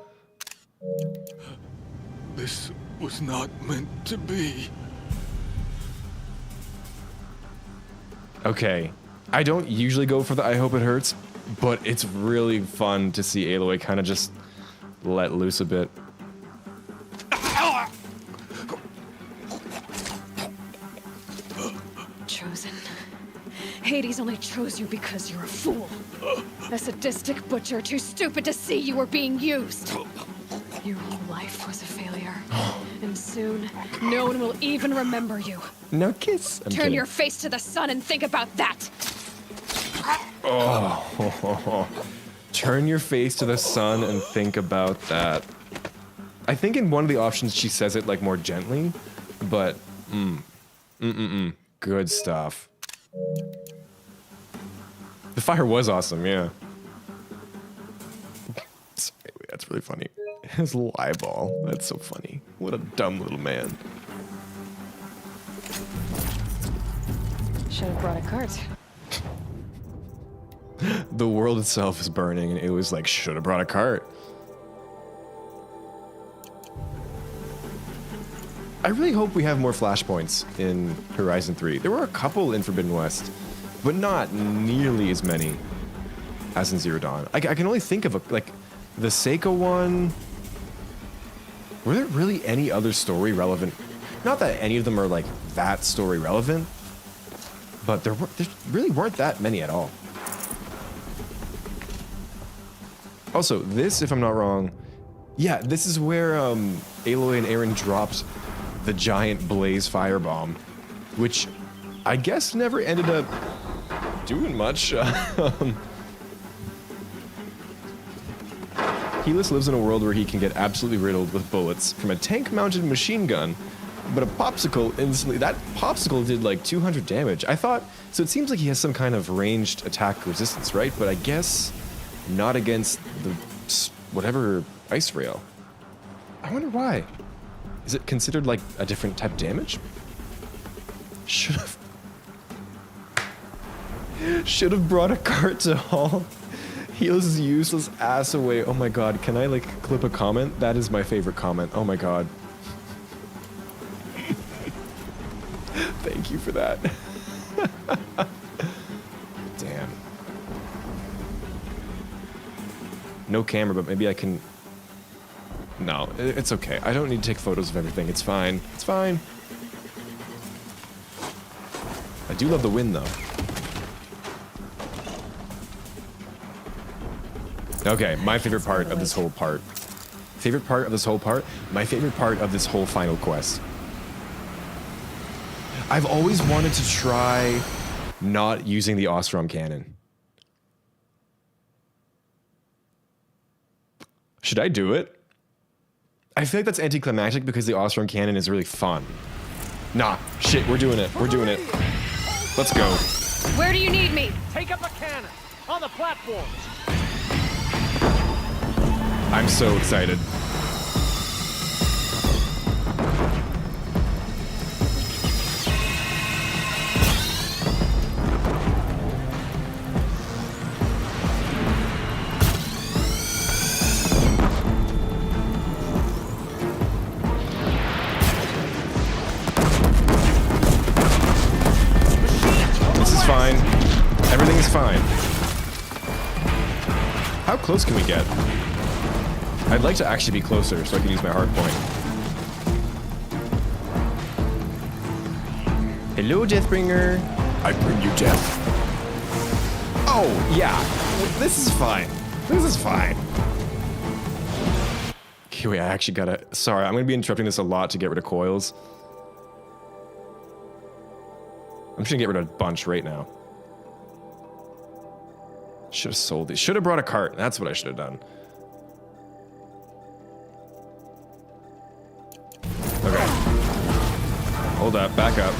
K: This was not meant to be.
A: Okay. I don't usually go for the I hope it hurts, but it's really fun to see Aloy kind of just let loose a bit.
B: Chosen. Hades only chose you because you're a fool. A sadistic butcher too stupid to see you were being used. Your whole life was a failure. And soon, no one will even remember you.
A: No kiss. I'm
B: Turn
A: kidding.
B: your face to the sun and think about that.
A: Oh. Turn your face to the sun and think about that. I think in one of the options she says it like more gently, but good stuff. The fire was awesome, yeah. Sorry, that's really funny. His little eyeball. That's so funny. What a dumb little man.
B: Should have brought a cart.
A: The world itself is burning, and it was like, should have brought a cart. I really hope we have more flashpoints in Horizon 3. There were a couple in Forbidden West, but not nearly as many as in Zero Dawn. I can only think of like the Seiko one. Were there really any other story relevant? Not that any of them are like that story relevant, but there really weren't that many at all. Also, this, if I'm not wrong, yeah, this is where Aloy and Aaron dropped the giant blaze firebomb, which I guess never ended up doing much. Helis lives in a world where he can get absolutely riddled with bullets from a tank-mounted machine gun, but a popsicle instantly... That popsicle did like 200 damage. I thought... So it seems like he has some kind of ranged attack resistance, right? But I guess not against the... whatever ice rail. I wonder why. Is it considered like a different type of damage? Should have brought a cart to haul Helis' useless ass away. Oh my god, can I like clip a comment? That is my favorite comment. Oh my god. Thank you for that. Damn. No camera, but maybe I can... No, it's okay. I don't need to take photos of everything. It's fine. It's fine. I do love the wind, though. Okay, my favorite part of this whole part. Favorite part of this whole part? My favorite part of this whole final quest. I've always wanted to try not using the Ostrom cannon. Should I do it? I feel like that's anticlimactic because the Ostrom cannon is really fun. Nah, shit, we're doing it. We're doing it. Let's go.
B: Where do you need me?
R: Take up a cannon on the platform.
A: I'm so excited. Fine. Everything is fine. How close can we get? I'd like to actually be closer so I can use my hard point. Hello, Deathbringer. I bring you death. Oh, yeah. This is fine. This is fine. Okay, wait, I actually gotta... Sorry, I'm gonna be interrupting this a lot to get rid of coils. I'm just gonna get rid of a bunch right now. Should have sold these. Should have brought a cart. That's what I should have done. Okay. Hold up. Back up.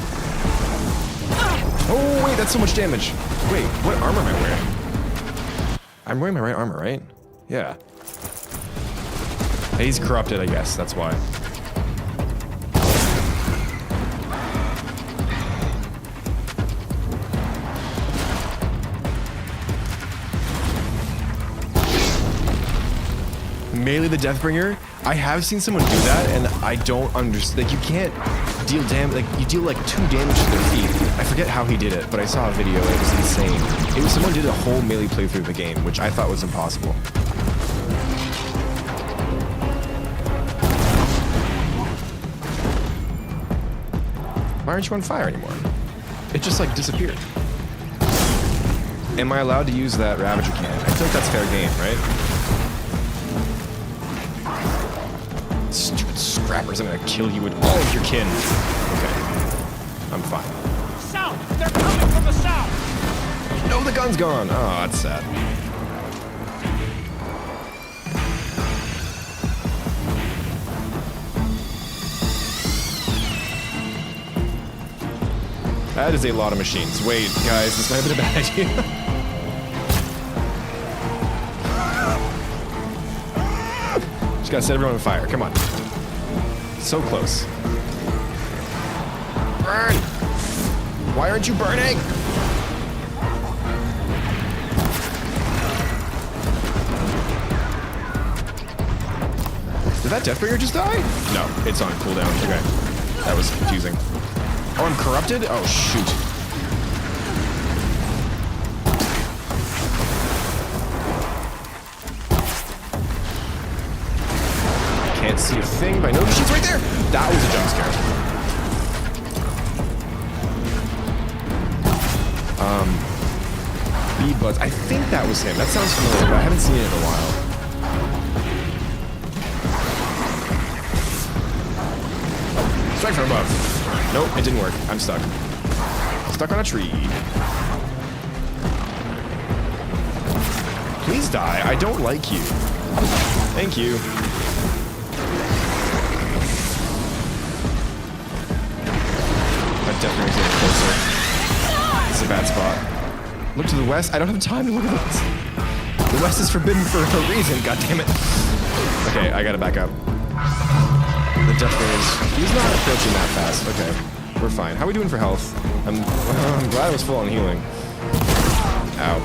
A: Oh, wait. That's so much damage. Wait. What armor am I wearing? I'm wearing my right armor, right? Yeah. He's corrupted, I guess. That's why. melee the Deathbringer. I have seen someone do that, and I don't understand. Like, you can't deal damage. Like, you deal like 2 damage to their feet. I forget how he did it, but I saw a video. It was insane. It was someone did a whole melee playthrough of the game, which I thought was impossible. Why aren't you on fire anymore? It just like disappeared. Am I allowed to use that Ravager cannon? I feel like that's fair game, right? Stupid scrappers, I'm gonna kill you with all of your kin. Okay, I'm fine.
N: South! They're coming from the south!
A: No, the gun's gone. Oh, that's sad. That is a lot of machines. Wait, guys, this might have been a bad idea. Just gotta set everyone on fire. Come on. So close. Burn! Why aren't you burning? Did that Deathbringer just die? No, it's on cooldown. Okay. That was confusing. Oh, I'm corrupted? Oh, shoot. Can't see a thing, but I know the sheet's right there. That was a jump scare. Bead buds. I think that was him. That sounds familiar, but I haven't seen it in a while. Strike from above. Nope, it didn't work. I'm stuck. Stuck on a tree. Please die. I don't like you. Thank you. That definitely is getting closer. It's a bad spot. Look to the west. I don't have time to look at the west. The west is forbidden for a reason. God damn it. Okay, I gotta back up. The Deathbringer he's not approaching that fast. Okay, we're fine. How are we doing for health? I'm glad I was full on healing. Ow.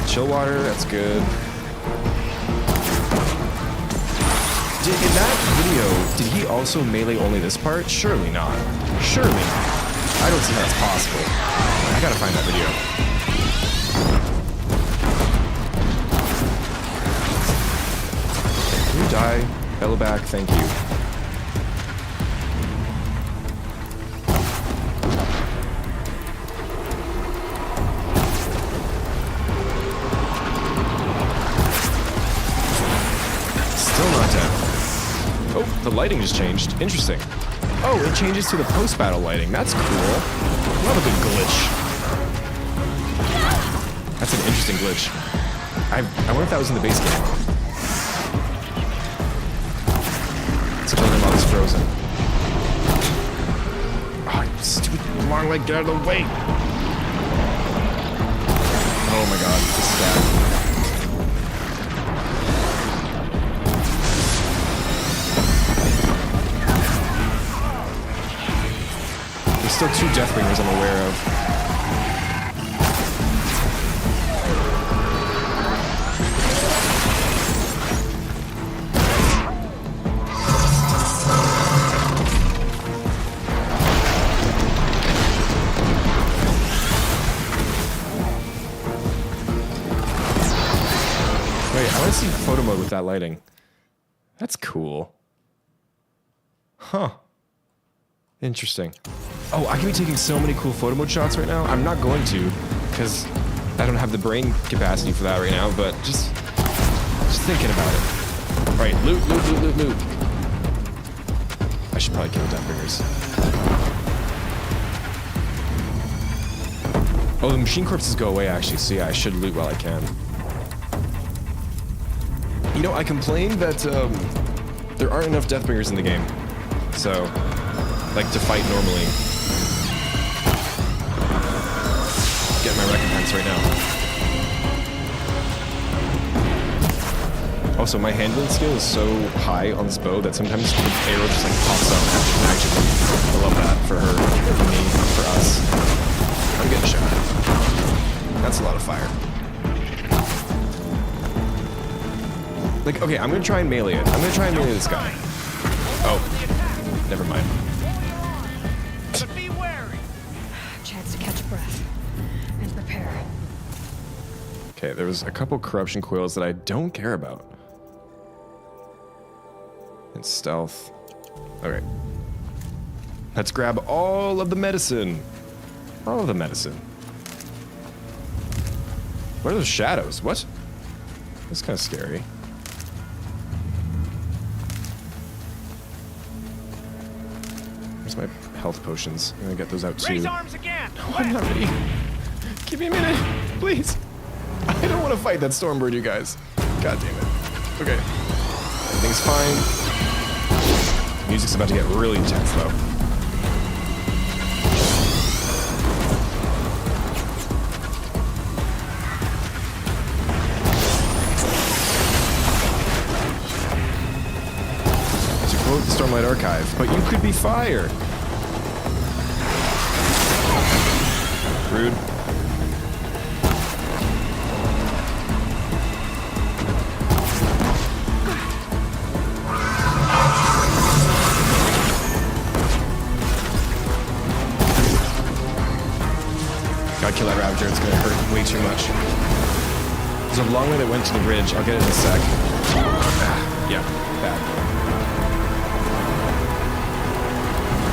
A: Chill water, that's good. In that video, did he also melee only this part? Surely not. Surely not. I don't see how that's possible. I gotta find that video. Can you die? Bellow back, thank you. Still not dead. Oh, the lighting just changed. Interesting. Oh, it changes to the post-battle lighting. That's cool. Love a good glitch. That's an interesting glitch. I wonder if that was in the base game. It's frozen. Oh, stupid long leg, get out of the way! Oh my god, this is bad. There's still 2 Deathbringers I'm aware of. See photo mode with that lighting. That's cool. Huh. Interesting. Oh, I can be taking so many cool photo mode shots right now. I'm not going to, because I don't have the brain capacity for that right now, but just thinking about it. All right, loot, loot, loot, loot, loot. I should probably kill Deathbringers. Oh, the machine corpses go away, actually, so yeah, I should loot while I can. You know, I complained that there aren't enough Deathbringers in the game. So, like, to fight normally. Get my recompense right now. Also, my handling skill is so high on this bow that sometimes the arrow just like pops up after action. I love that for her, for me, for us. I'm getting shot. That's a lot of fire. Like, okay, I'm gonna try and melee it. I'm gonna try and melee this guy. Oh, never mind.
B: Chance to catch a breath and prepare.
A: Okay, there was a couple corruption coils that I don't care about. And stealth. Okay. Let's grab all of the medicine. All of the medicine. What are those shadows? What? That's kind of scary. Where's my health potions? I'm gonna get those out too.
R: Raise arms again.
A: No, I'm not ready. Give me a minute, please. I don't want to fight that Stormbird, you guys. God damn it. Okay. Everything's fine. Music's about to get really intense, though. To quote the Stormlight Archive, but you could be fire. Rude. Gotta kill that Ravager, it's gonna hurt way too much. There's a long way that went to the bridge, I'll get it in a sec. Yeah, bad.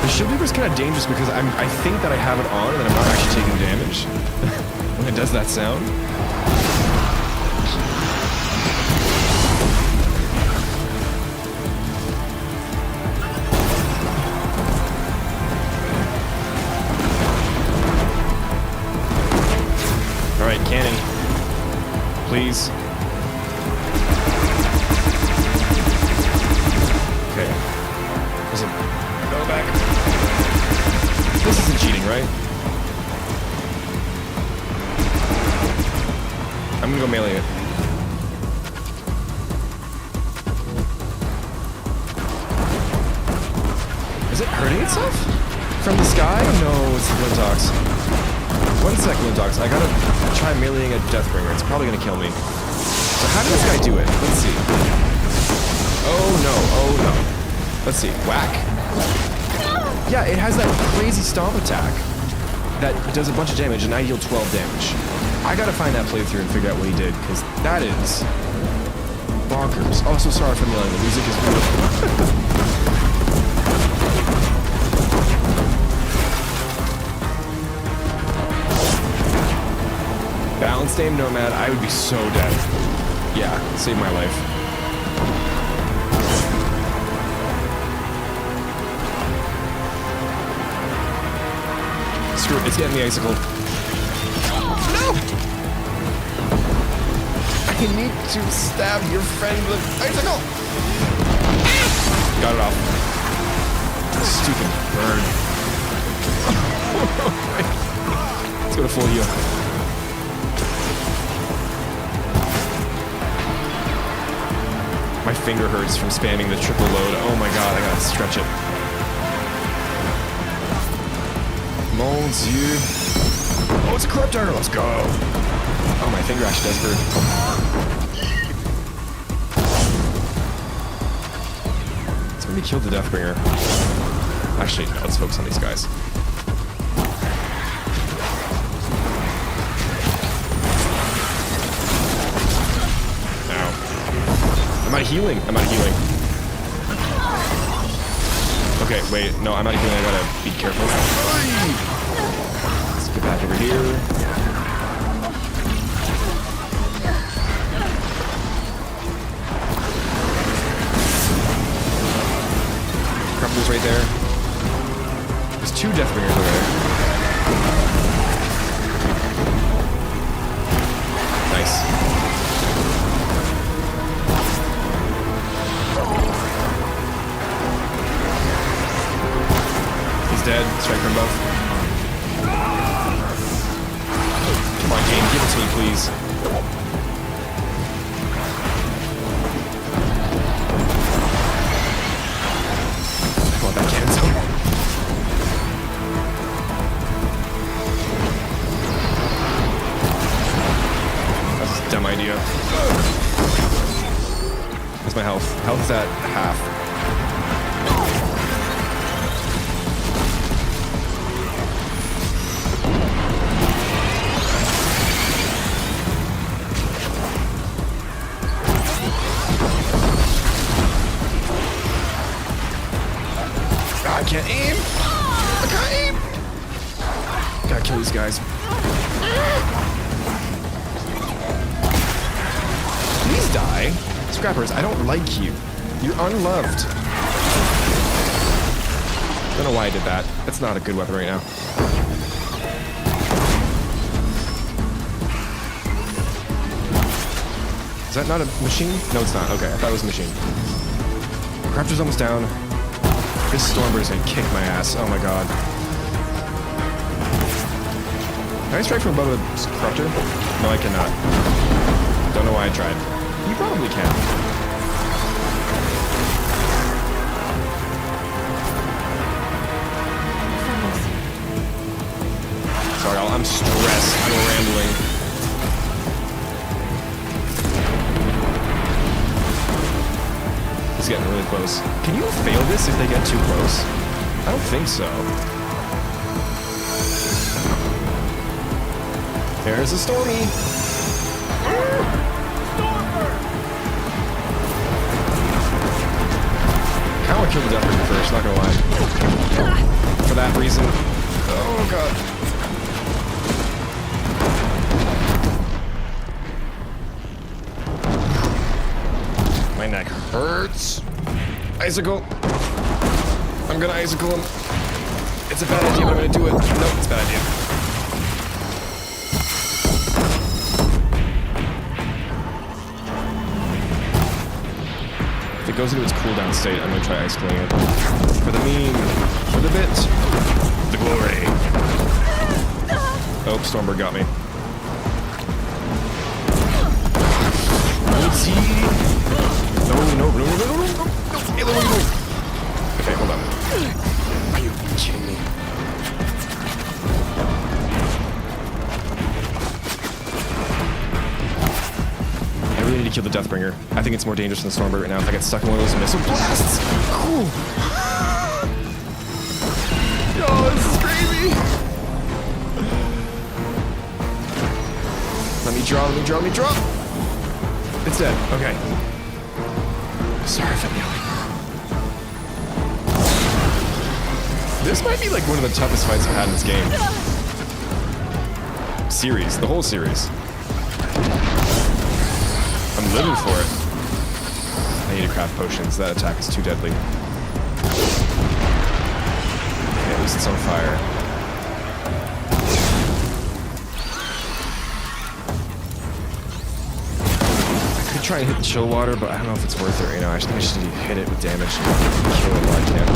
A: The shield weaver's kind of dangerous because I think that I have it on and that I'm not actually taking damage when it does that sound. All right, cannon, please. Okay. There's a go back. This isn't cheating, right? I'm gonna go melee it. Is it hurting itself? From the sky? No, it's the Glintox. 1 sec, Glintox. I gotta try meleeing a Deathbringer. It's probably gonna kill me. So how did this guy do it? Let's see. Oh no, oh no. Let's see. Whack. Yeah, it has that crazy stomp attack that does a bunch of damage, and I deal 12 damage. I gotta find that playthrough and figure out what he did, because that is bonkers. Oh, so sorry for yelling. The music is beautiful. Balanced aim Nomad, I would be so dead. Yeah, save my life. Screw it, it's getting the icicle. No! I need to stab your friend with icicle! Got it off. Stupid bird. Let's go to full heal. My finger hurts from spamming the triple load. Oh my god, I gotta stretch it. Mon Dieu. Oh, it's a corrupt darter. Let's go. Oh, my finger actually does hurt. Let's maybe kill the Deathbringer. Actually, no, let's focus on these guys. I'm out of healing. I'm out of healing. Okay, wait. No, I'm out of healing. I gotta be careful. Let's get back over here. Corruptor's right there. There's 2 Deathbringers over there. Nice. Dead. Strike from above. Come on, game. Give it to me, please. Come on, that cannon zone. That's a dumb idea. Where's my health? Health is at half. I can't aim! I can't aim! Gotta kill these guys. Please die. Scrappers, I don't like you. You're unloved. Don't know why I did that. That's not a good weapon right now. Is that not a machine? No, it's not. Okay, I thought it was a machine. Raptor's almost down. This Stormbird's gonna kick my ass. Oh my god. Can I strike from above the Corruptor? No, I cannot. Don't know why I tried. You probably can. Sorry, I'm stressed. I'm rambling. He's getting really close. Can you fail this if they get too close? I don't think so. There's a Stormy. I want to kill the Deathbringer first, not gonna lie. For that reason. Oh god. My neck hurts. Icicle. I'm gonna icicle him. It's a bad idea, but I'm gonna do it. Nope, it's a bad idea. If it goes into its cooldown state, I'm gonna try icicling it. For the meme. For the bit. The glory. Oh, Stormbird got me. Let's see. No. Okay, hold on. Are you kidding me? I really need to kill the Deathbringer. I think it's more dangerous than the Stormbird right now if I get stuck in one of those missile blasts. Cool. Oh, this is crazy. Let me draw. It's dead. Okay. Sorry if I'm yelling. This might be like one of the toughest fights I've had in this game. Series. The whole series. I'm living for it. I need to craft potions. That attack is too deadly. Okay, at least it's on fire. Try and hit the chill water, but I don't know if it's worth it right now. I just think I should hit it with damage and kill it while I can.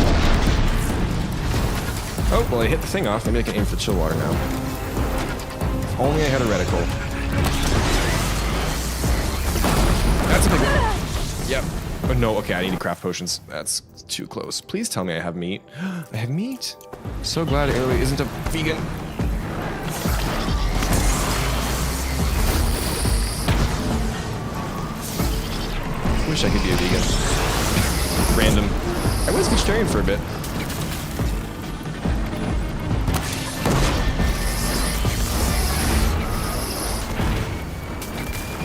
A: Oh, well, I hit the thing off. Maybe I can aim for chill water now. If only I had a reticle. That's a big one. Yep. Oh, no, okay, I need to craft potions. That's too close. Please tell me I have meat. I have meat? So glad Airly isn't a vegan. Wish I could be a vegan. Random. I was vegetarian for a bit.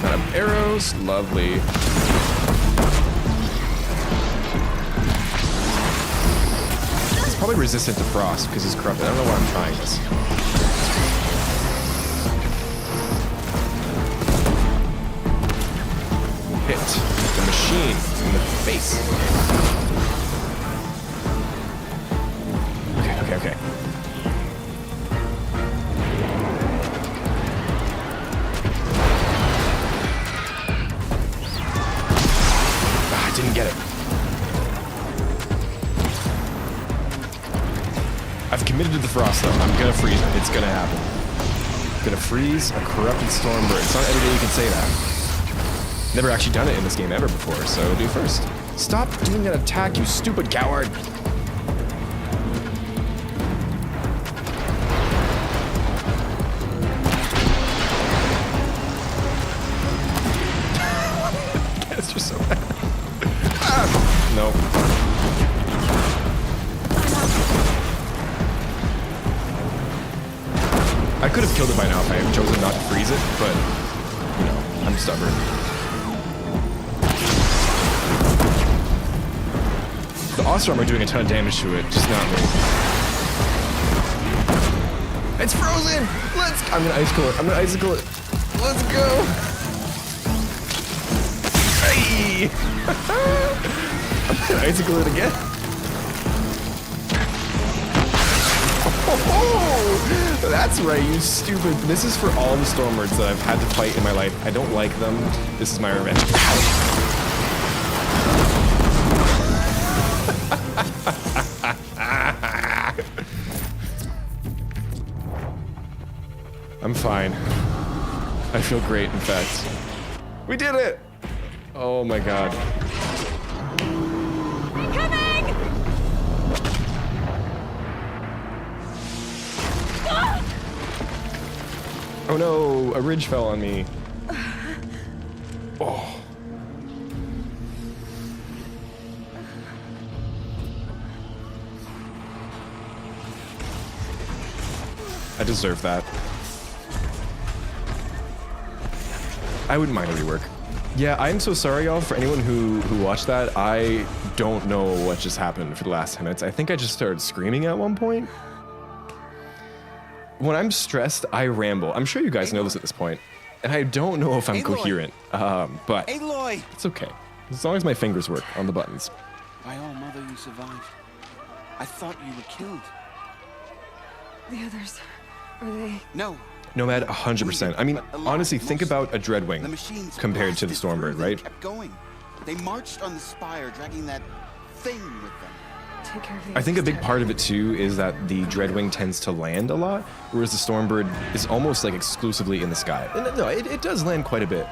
A: Got arrows. Lovely. He's probably resistant to frost because he's corrupted. I don't know why I'm trying this. Hit the machine in the face. Okay. I didn't get it. I've committed to the frost though. I'm gonna freeze it. It's gonna happen. I'm gonna freeze a corrupted Stormbird. It's not every day you can say that. Never actually done it in this game ever before, so it'll do first. Stop doing that attack, you stupid coward! Guys, you're so bad. No. I could have killed it by now if I had chosen not to freeze it, but, you know, I'm stubborn. The Ostrom are doing a ton of damage to it, just not me. It's frozen! I'm gonna icicle it. I'm gonna icicle it. Let's go! Hey! I'm gonna icicle it again. Oh, that's right, you stupid. This is for all the Stormbirds that I've had to fight in my life. I don't like them. This is my revenge. I'm fine. I feel great, in fact. We did it! Oh my god.
B: Coming!
A: Oh no, a ridge fell on me. Oh. I deserve that. I wouldn't mind a rework. Yeah, I'm so sorry, y'all, for anyone who watched that. I don't know what just happened for the last 10 minutes. I think I just started screaming at one point. When I'm stressed, I ramble. I'm sure you guys know this at this point. And I don't know if I'm coherent, but
N: Aloy!
A: It's okay. As long as my fingers work on the buttons.
N: My own mother, you survived. I thought you were killed.
B: The others, are they?
N: No.
A: Nomad, 100%. I mean, honestly, think about a Dreadwing compared to the Stormbird, right?
N: Kept going. They marched on the spire, dragging that thing with them.
B: Take care of the
A: I think a big part of it too is that the Dreadwing tends to land a lot, whereas the Stormbird is almost like exclusively in the sky. And no, it does land quite a bit,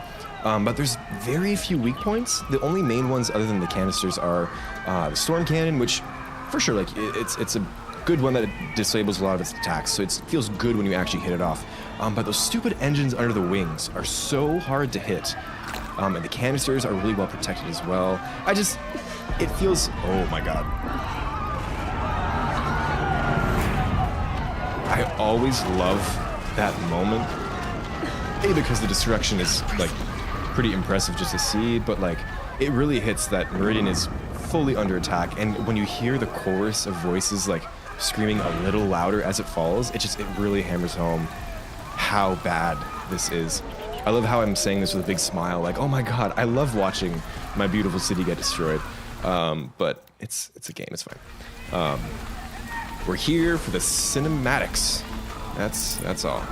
A: but there's very few weak points. The only main ones other than the canisters are the Storm Cannon, which for sure, like it's a good one that it disables a lot of its attacks, so it feels good when you actually hit it off. But those stupid engines under the wings are so hard to hit, and the canisters are really well protected as well. It feels, oh my god. I always love that moment. A, because the destruction is like pretty impressive just to see, but like it really hits that Meridian is fully under attack, and when you hear the chorus of voices like screaming a little louder as it falls, it really hammers home how bad this is. I love how I'm saying this with a big smile, like, oh my god, I love watching my beautiful city get destroyed. But it's a game, it's fine. We're here for the cinematics. That's all.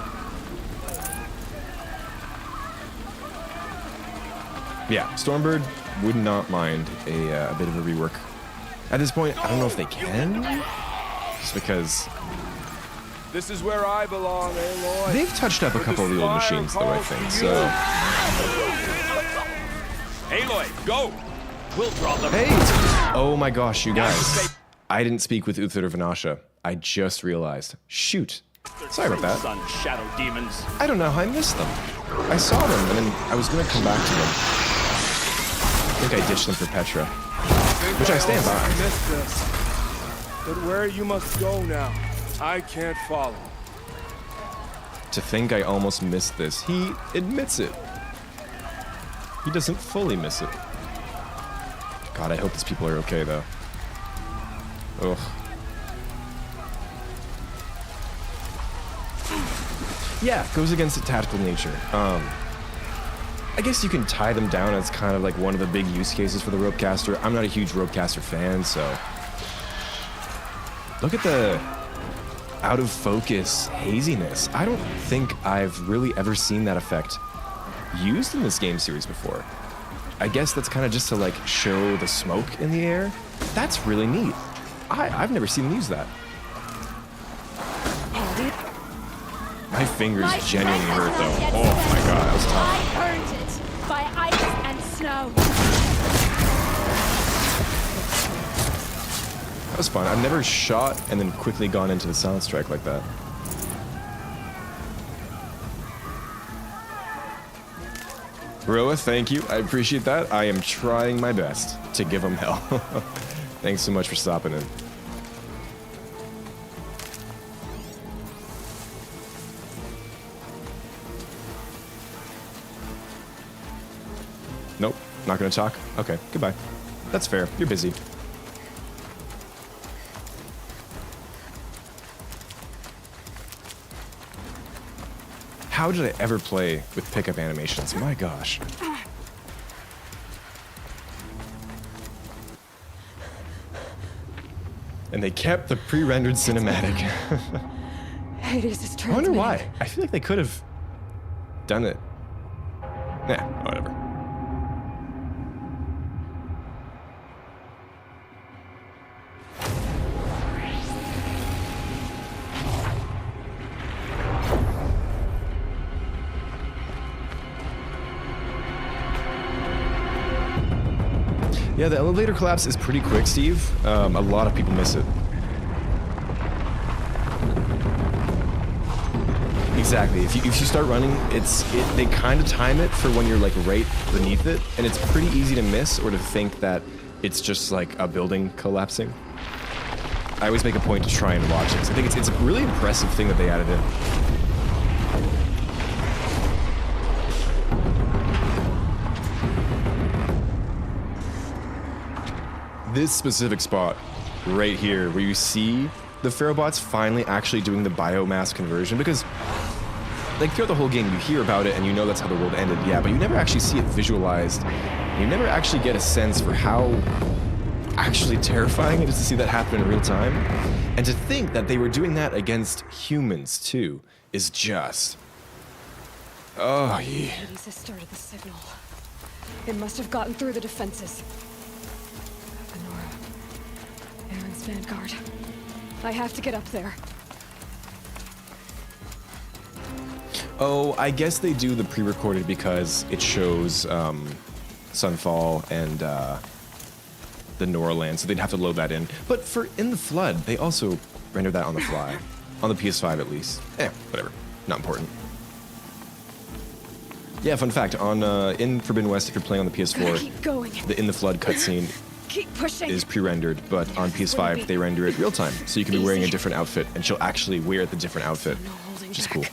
A: Yeah, Stormbird would not mind a bit of a rework. At this point, I don't know if they can, just because
H: this is where I belong, Aloy.
A: They've touched up a couple of the old machines, though, I think. So,
U: Aloy, go. We'll draw them.
A: Hey! Oh my gosh, you guys! I didn't speak with Uther Vanasha. I just realized. Shoot. Sorry about that.
M: Sun shadow demons.
A: I don't know how I missed them. I saw them, and then I was gonna come back to them. I think I ditched them for Petra, which I stand by.
H: Missed this. But where you must go now, I can't follow.
A: To think I almost missed this. He admits it. He doesn't fully miss it. God, I hope these people are okay, though. Ugh. Yeah, goes against the tactical nature. I guess you can tie them down as kind of like one of the big use cases for the Ropecaster. I'm not a huge Ropecaster fan, so... Look at the out of focus haziness. I don't think I've really ever seen that effect used in this game series before. I guess that's kind of just to like show the smoke in the air. That's really neat. I've never seen them use that. My fingers genuinely hurt though. Oh my god, that was tough.
L: I earned it by ice and snow.
A: That was fun. I've never shot and then quickly gone into the sound strike like that. Roa, thank you. I appreciate that. I am trying my best to give them hell. Thanks so much for stopping in. Nope, not gonna talk. Okay, goodbye. That's fair. You're busy. How did I ever play with pickup animations? My gosh. And they kept the pre-rendered cinematic.
B: Hades is
A: I
B: transmitting.
A: wonder why. I feel like they could have done it. Nah, whatever. Yeah, the elevator collapse is pretty quick, Steve. A lot of people miss it. Exactly. If you start running, they kind of time it for when you're like right beneath it, and it's pretty easy to miss or to think that it's just like a building collapsing. I always make a point to try and watch it, 'cause I think it's a really impressive thing that they added in. This specific spot right here where you see the Ferobots finally actually doing the biomass conversion, because like throughout the whole game you hear about it and you know that's how the world ended, yeah, but you never actually see it visualized. You never actually get a sense for how actually terrifying it is to see that happen in real time. And to think that they were doing that against humans too is just... oh yeah.
B: Hades has started the signal. It must have gotten through the defenses. Aaron's vanguard. I have to get up there.
A: Oh, I guess they do the pre-recorded because it shows Sunfall and the Nora land, so they'd have to load that in. But for In the Flood, they also render that on the fly. On the PS5 at least. Whatever. Not important. Yeah, fun fact, on in Forbidden West, if you're playing on the PS4,
B: Keep going.
A: the In the Flood cutscene
B: Keep pushing.
A: is pre-rendered, but on PS5 they render it real time, so you can be wearing a different outfit, and she'll actually wear the different outfit, which is cool.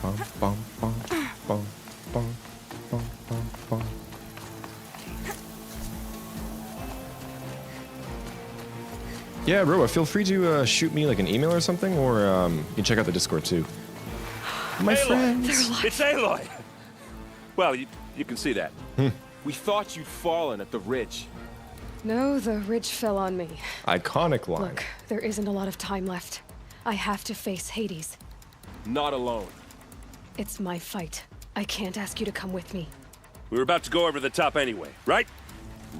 A: Bum, bum, bum, bum, bum, bum, bum, bum. Yeah, Roa, feel free to shoot me like an email or something, or you can check out the Discord too. My friends.
J: It's Aloy! Well, you can see that. We thought you'd fallen at the ridge.
B: No, the ridge fell on me.
A: Iconic line.
B: Look, there isn't a lot of time left. I have to face Hades.
J: Not alone.
B: It's my fight. I can't ask you to come with me.
U: We were about to go over the top anyway, right?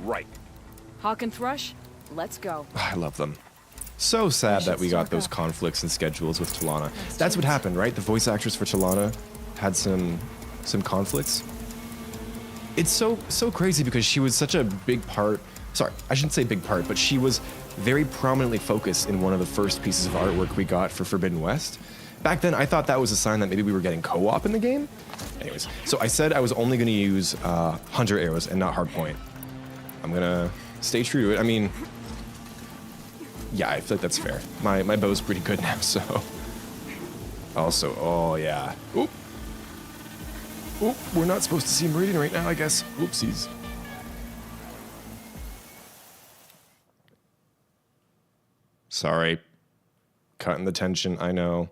U: Right.
W: Hawk and Thrush, let's go.
A: I love them. So sad that we got those conflicts and schedules with Talana. That's what happened, right? The voice actress for Talana had some conflicts. It's so crazy because she was such a big part. Sorry, I shouldn't say big part, but she was very prominently focused in one of the first pieces of artwork we got for Forbidden West. Back then, I thought that was a sign that maybe we were getting co-op in the game. Anyways, so I said I was only going to use hunter arrows and not hardpoint. I'm going to stay true to it. I mean, yeah, I feel like that's fair. My bow's pretty good now, so. Also, oh yeah. Oop. Oop, we're not supposed to see Meridian right now, I guess. Whoopsies. Sorry. Cutting the tension, I know.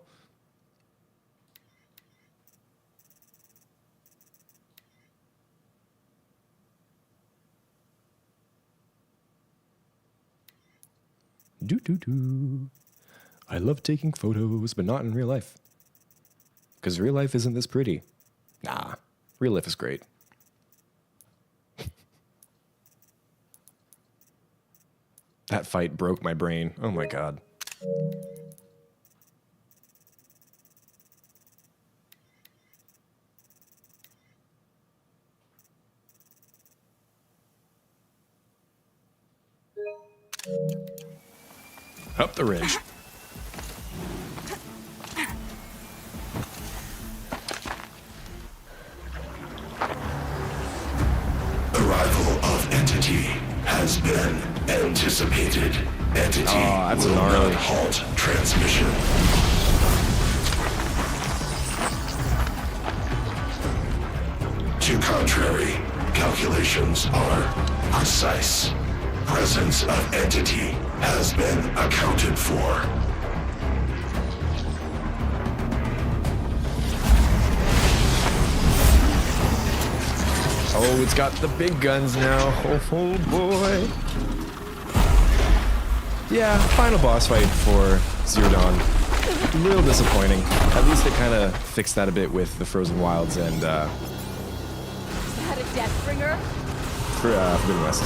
A: Do. I love taking photos, but not in real life. Because real life isn't this pretty. Nah, real life is great. That fight broke my brain. Oh my god. Up the ridge.
O: has been anticipated. Entity
A: that's
O: will
A: gnarly.
O: not halt transmission. To contrary, calculations are precise. Presence of entity has been accounted for.
A: Oh, it's got the big guns now. Oh boy. Yeah, final boss fight for Zero Dawn. A little disappointing. At least they kind of fixed that a bit with the Frozen Wilds and
L: Is that a Deathbringer?
A: Forbidden West.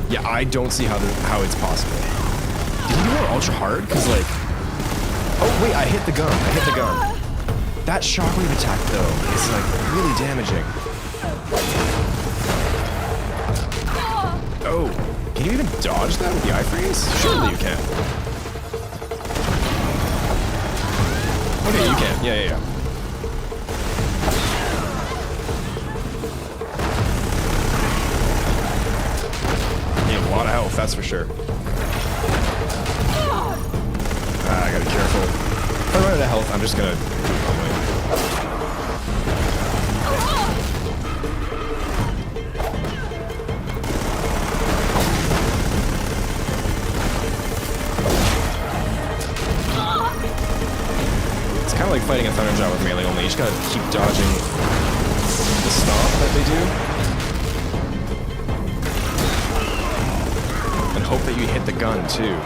A: Yeah, I don't see how it's possible. Did he do it ultra hard? Cause like, oh wait, I hit the gun. That shockwave attack though is like really damaging. Oh, can you even dodge that with the eye freeze? Surely you can. Okay, you can. Yeah. A lot of health, that's for sure. I gotta be careful. If I run out of health, I'm just gonna do it normally. It's kind of like fighting a Thunderjaw with melee only. You just gotta keep dodging the stomp that they do. And hope that you hit the gun, too.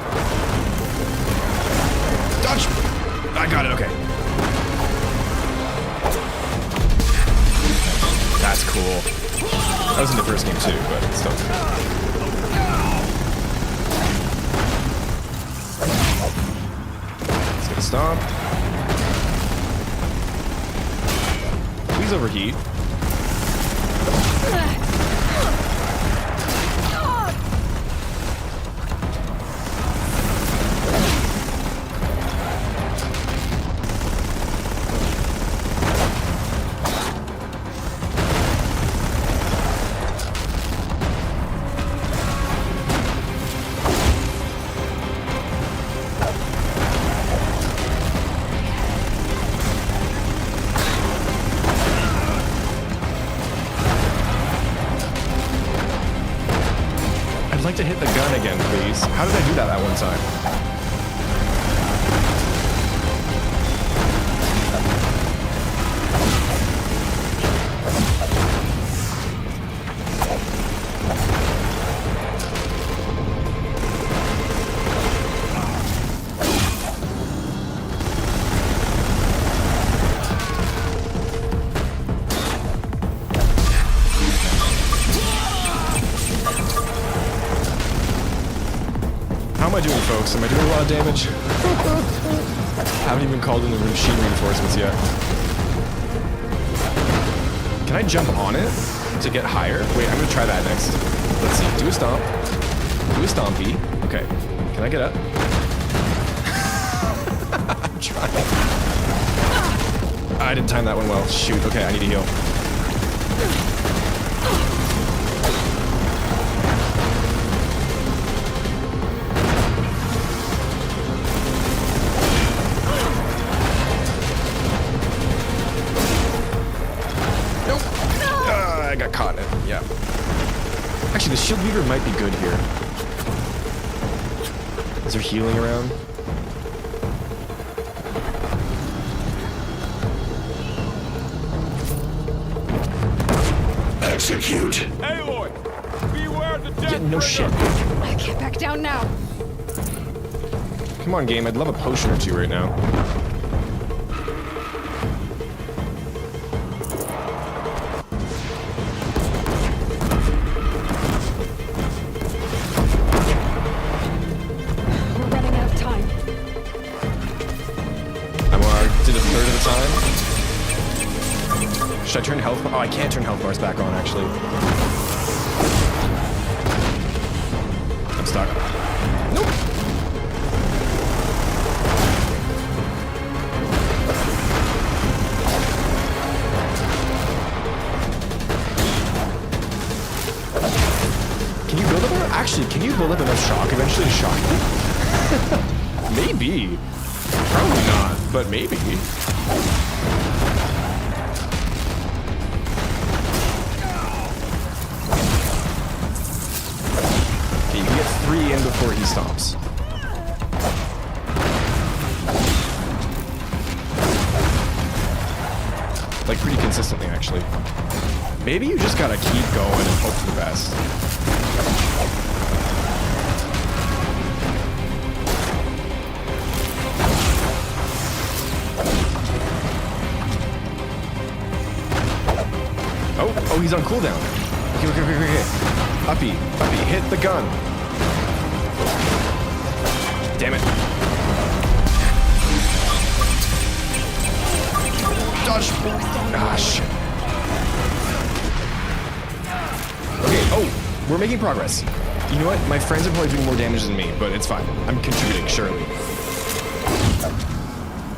A: Dodge! I got it, okay. That's cool. That was in the first game, too, but still. Let's get a stomp. Please overheat. I'd like to hit the gun again, please. How did I do that one time? How am I doing, folks? Am I doing a lot of damage? Haven't even called in the machine reinforcements yet. Can I jump on it to get higher? Wait, I'm gonna try that next. Let's see. Do a stomp. Do a stompy. Okay. Can I get up? I'm trying. I didn't time that one well. Shoot. Okay, I need to heal. I got caught in it, yeah. Actually, the shield weaver might be good here. Is there healing around?
O: Execute.
U: Aloy! Beware the death!
A: Yeah, no shit.
B: I can't back down now.
A: Come on, game. I'd love a potion or two right now.
B: We're running out of time.
A: I'm did a third of the time. Should I turn health? Oh, I can't turn health bars back on, actually. I'm stuck. Nope. Actually, can you build up enough shock eventually to shock me? Maybe. Probably not, but maybe. Okay, you can get 3 in before he stomps. Like, pretty consistently, actually. Maybe you just gotta keep going and hope for the best. Oh, he's on cooldown. Okay. Uppy, hit the gun. Damn it. Dodge. Ah, shit. Okay, oh, we're making progress. You know what? My friends are probably doing more damage than me, but it's fine. I'm contributing, surely.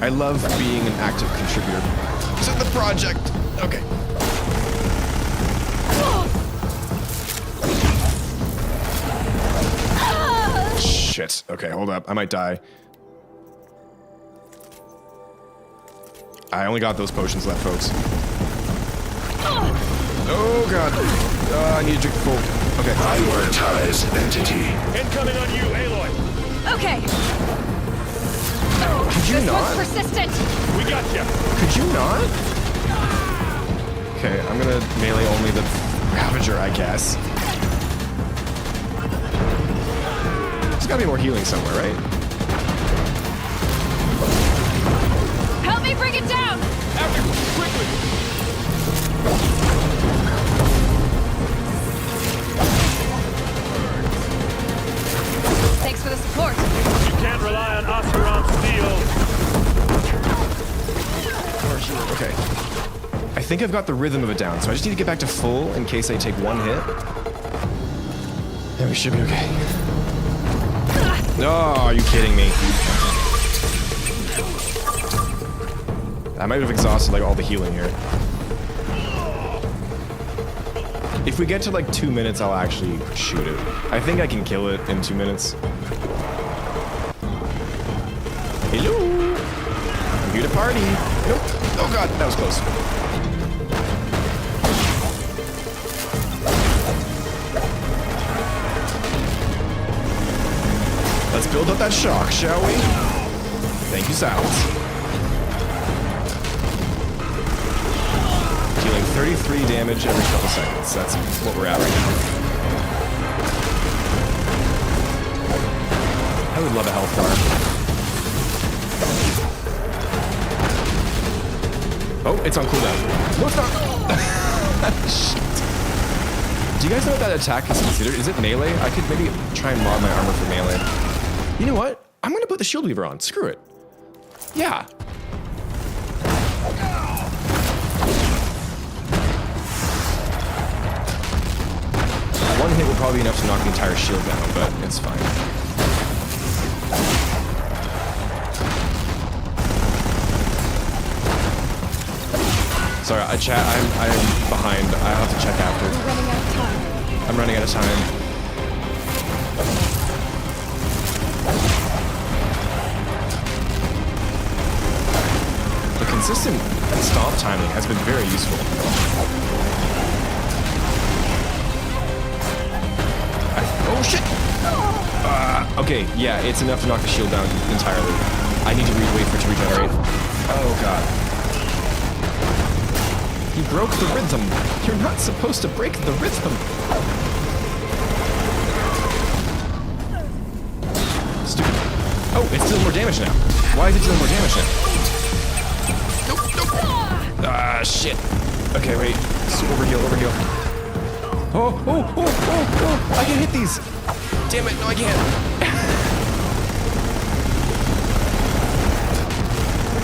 A: I love being an active contributor to the project. Okay. Shit. Okay, hold up. I might die. I only got those potions left, folks. Oh, God. I need to drink full. Okay.
O: Prioritize entity.
U: Incoming on you, Aloy.
B: Okay.
A: Could you
B: this
A: not?
B: one's persistent.
U: We got you.
A: Could you not? Okay, I'm gonna melee only the Ravager, I guess. There's gotta be more healing somewhere, right?
B: Help me bring it down!
U: After, quickly!
B: Thanks for the support.
U: You can't rely on Osteron's steel.
A: Okay. I think I've got the rhythm of it down, so I just need to get back to full in case I take one hit. Then we should be okay. Oh, are you kidding me? I might have exhausted like all the healing here. If we get to like 2 minutes, I'll actually shoot it. I think I can kill it in 2 minutes. Hello? I'm here to party. Nope. Oh god, that was close. Let's build up that shock, shall we? Thank you, Sylens. Dealing 33 damage every couple seconds. That's what we're at right now. I would love a health bar. Oh, it's on cooldown. No, it's not. Shit. Do you guys know what that attack is considered? Is it melee? I could maybe try and mod my armor for melee. You know what? I'm gonna put the shield weaver on. Screw it. Yeah. One hit will probably be enough to knock the entire shield down, but it's fine. Sorry, chat. I'm behind. I have to check after.
B: We're running out of time.
A: I'm running out of time. The consistent stomp timing has been very useful. Oh shit! Okay, yeah, it's enough to knock the shield down entirely. I need to wait for it to regenerate. Oh god. He broke the rhythm. You're not supposed to break the rhythm. Stupid. Oh, it's dealing more damage now. Why is it dealing more damage now? Nope. Ah, shit. Okay, wait. Overheal. Oh, I can hit these. Damn it, no I can't.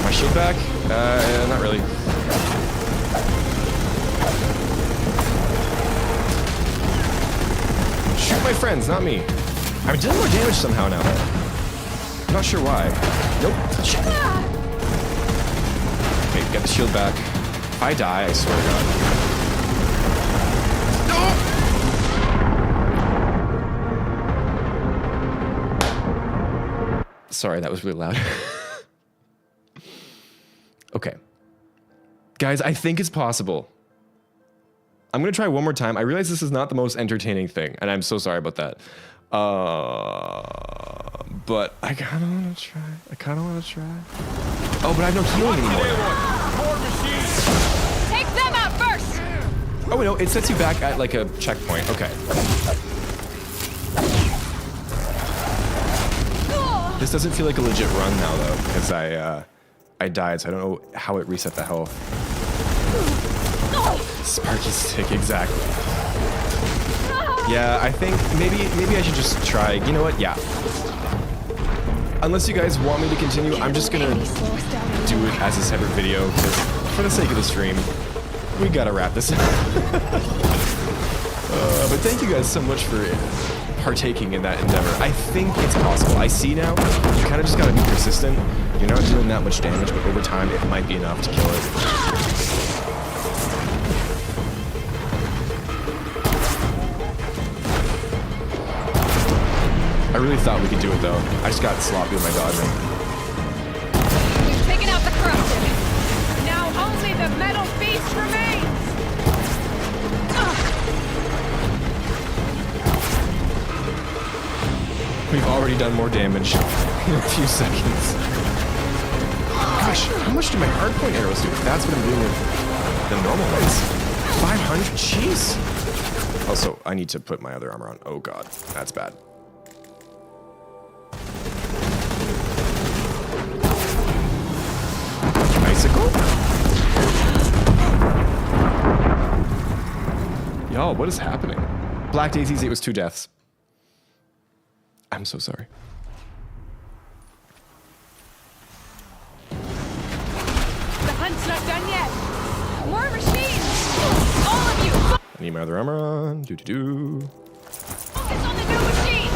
A: My shield back? Not really. Shoot my friends, not me. I'm dealing more damage somehow now. I'm not sure why. Nope. Shit. Okay, get the shield back. If I die, I swear to God. No! Sorry, that was really loud. Okay. Guys, I think it's possible. I'm gonna try one more time. I realize this is not the most entertaining thing, and I'm so sorry about that. But I kinda wanna try. Oh, but I have no healing anymore.
L: Take them out first!
A: Oh, no, it sets you back at like a checkpoint. Okay. This doesn't feel like a legit run now, though, because I died, so I don't know how it reset the health. Sparky stick, exactly. Yeah, I think maybe I should just try. You know what? Yeah. Unless you guys want me to continue, I'm just gonna do it as a separate video, because for the sake of the stream, we gotta wrap this up. But thank you guys so much for partaking in that endeavor. I think it's possible. I see now, you kind of just gotta be persistent. You're not doing that much damage, but over time, it might be enough to kill it. I really thought we could do it, though. I just got sloppy with my dodging.
L: We've taken out the corrupted. Now only the metal beast remains!
A: We've already done more damage in a few seconds. Gosh, how much do my hardpoint arrows do? That's what I'm doing with the normal ones. 500? Jeez. Also, I need to put my other armor on. Oh god, that's bad. Icicle? Y'all, what is happening? Black Daisies, it was 2 deaths. I'm so sorry.
L: The hunt's not done yet! More machines! All of you!
A: I need my other armor on. Do-do-do.
L: Focus on the new machines!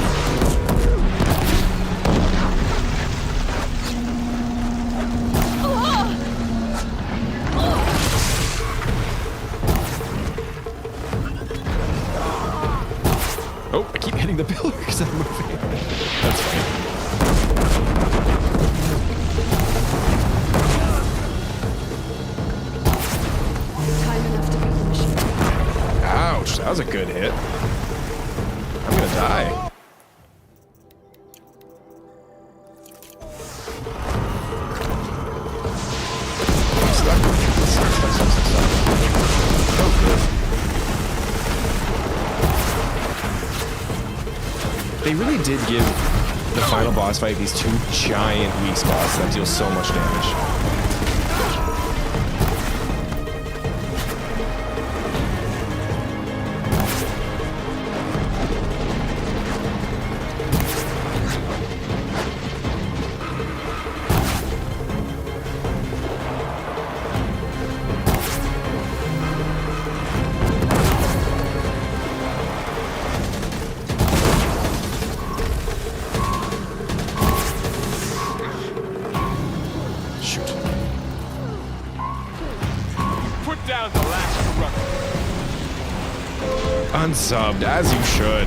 A: Oh, I keep hitting the pillar because I'm moving. That's fine.
B: Time enough to beat the machine.
A: Ouch, that was a good hit. I'm gonna die. Stuck. Oh, good. They really did give the final boss fight these 2 giant weak spots that deal so much damage. Unsubbed, as you should.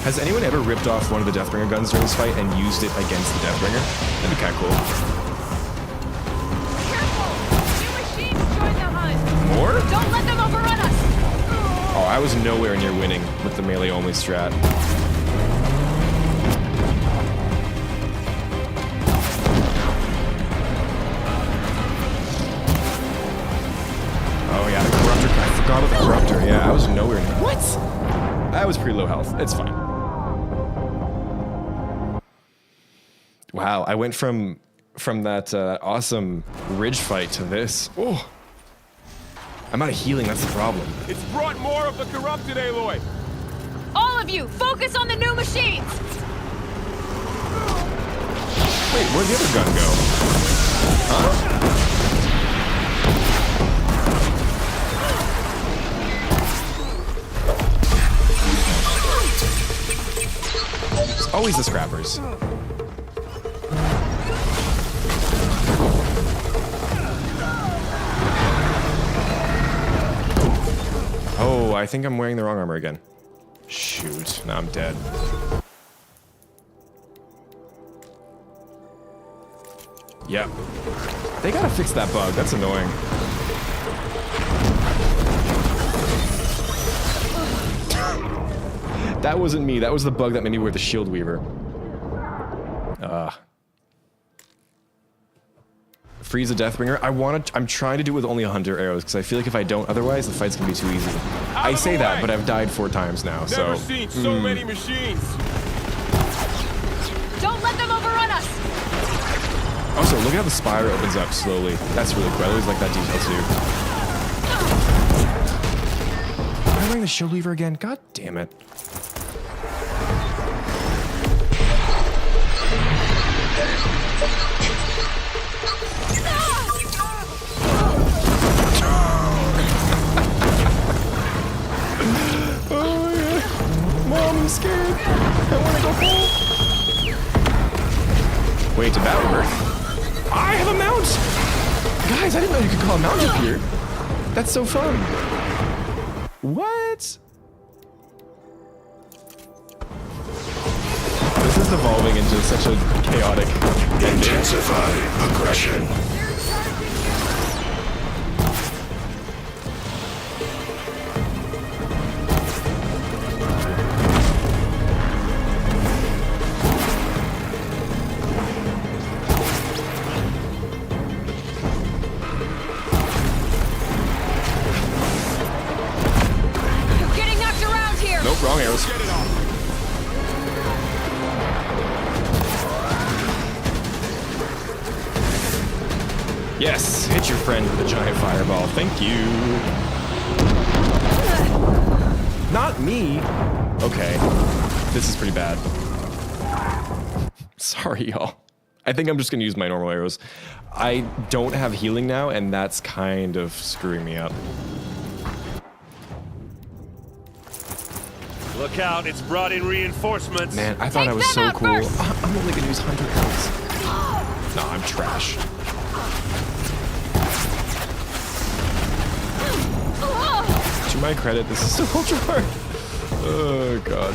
A: Has anyone ever ripped off one of the Deathbringer guns during this fight and used it against the Deathbringer? That'd be kinda cool.
L: Careful! New machines join the hunt!
A: More?
L: Don't let them overrun us!
A: Oh, I was nowhere near winning with the melee-only strat. Oh yeah, the Corruptor. I forgot about the Corruptor. Yeah, I was nowhere near. What? I was pretty low health. It's fine. Wow, I went from that awesome ridge fight to this. Oh, I'm out of healing. That's the problem.
U: It's brought more of the corrupted, Aloy.
L: All of you, focus on the new machines!
A: Wait, where'd the other gun go? Huh? It's always the scrappers. I think I'm wearing the wrong armor again. Shoot, now I'm dead. Yep. They gotta fix that bug, that's annoying. That wasn't me, that was the bug that made me wear the shield weaver. Freeze the Deathbringer. I'm trying to do it with only 100 arrows because I feel like if I don't, otherwise the fight's gonna be too easy. I say that, but I've died 4 times now.
U: Never seen so many machines.
L: Don't let them overrun us.
A: Also, look at how the spire opens up slowly. That's really cool. I always like that detail too. Am I wearing the shield weaver again? God damn it. Mom, I'm scared. I want to go home. Wait, did that work? I have a mount! Guys, I didn't know you could call a mount up here. That's so fun. What? This is devolving into such a chaotic ending.
O: Intensify aggression.
A: Wrong arrows. Yes, hit your friend with a giant fireball. Thank you. Not me. Okay, this is pretty bad. Sorry, y'all. I think I'm just gonna use my normal arrows. I don't have healing now, and that's kind of screwing me up.
U: Look out, it's brought in reinforcements.
A: Man, I thought I was so cool. I'm only gonna use 100 arrows. No, I'm trash. To my credit, this is so ultra hard. Oh, God.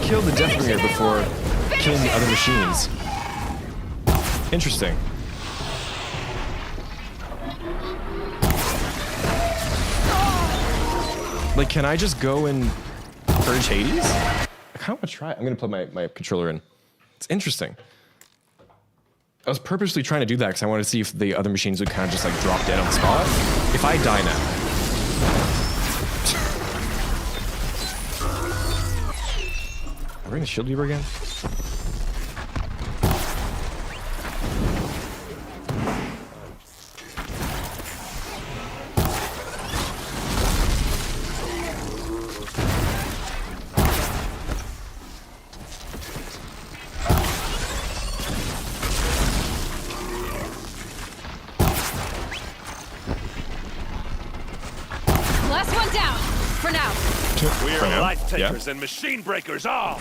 A: Killed the Deathbringer before killing the other machines. Interesting. Like, can I just go and purge Hades? I kind of want to try it. I'm going to plug my controller in. It's interesting. I was purposely trying to do that because I wanted to see if the other machines would kind of just like drop dead on the spot. If I die now. We're gonna shield weaver again?
L: Last one down, for now.
U: We are life takers and machine breakers all.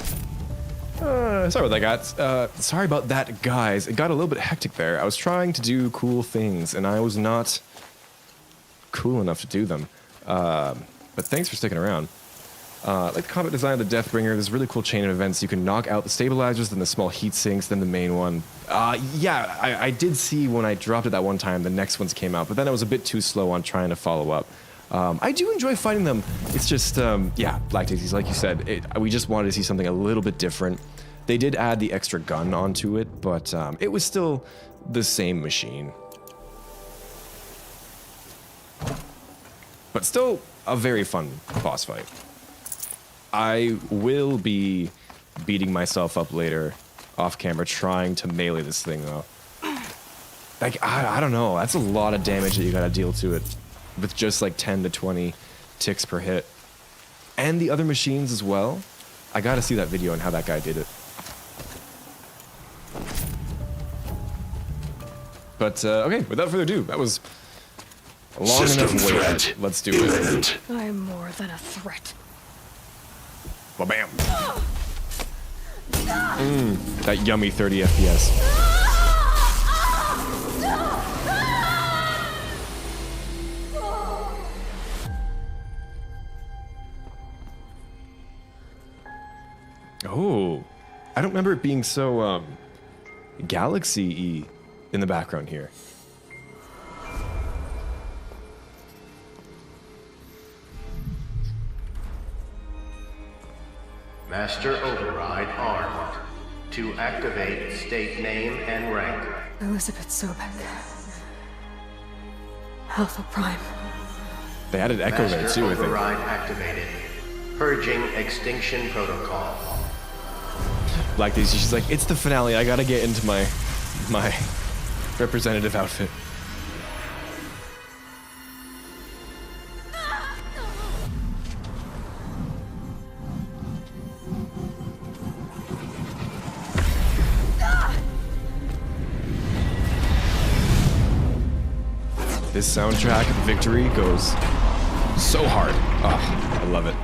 A: Sorry about that, guys. Sorry about that, guys. It got a little bit hectic there. I was trying to do cool things, and I was not cool enough to do them. But thanks for sticking around. Like the combat design of the Deathbringer, there's a really cool chain of events. You can knock out the stabilizers, then the small heat sinks, then the main one. Yeah, I did see when I dropped it that one time, the next ones came out, but then I was a bit too slow on trying to follow up. I do enjoy fighting them. It's just, yeah, Black Daisies, like you said, we just wanted to see something a little bit different. They did add the extra gun onto it, but it was still the same machine. But still a very fun boss fight. I will be beating myself up later off camera trying to melee this thing though. Like, I don't know. That's a lot of damage that you gotta deal to it with just like 10 to 20 ticks per hit. And the other machines as well. I gotta see that video and how that guy did it. But, okay, without further ado, that was a long enough wait. Let's do it.
B: I'm more than a threat.
A: Ba-bam. That yummy 30 FPS. Oh, I don't remember it being so, Galaxy-y in the background here.
I: Master Override armed. To activate, state name and rank.
B: Elizabeth Sobek. Alpha Prime.
A: They added Echo there too, I think.
I: Override activated. Purging Extinction Protocol.
A: Like these, she's like, it's the finale. I gotta get into my representative outfit. This soundtrack, Victory, goes so hard. Oh, I love it.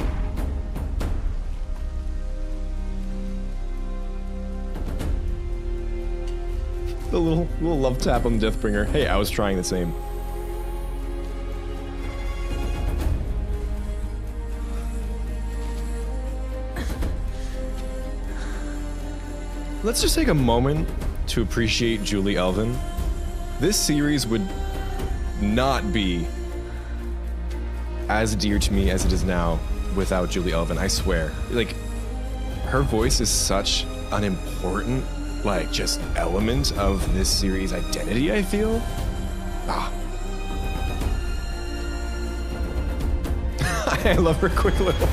A: The little love tap on Deathbringer. Hey, I was trying the same. Let's just take a moment to appreciate Julie Elvin. This series would not be as dear to me as it is now without Julie Elvin, I swear. Like, her voice is such an important, like, just element of this series' identity, I feel. Ah. I love her quick little...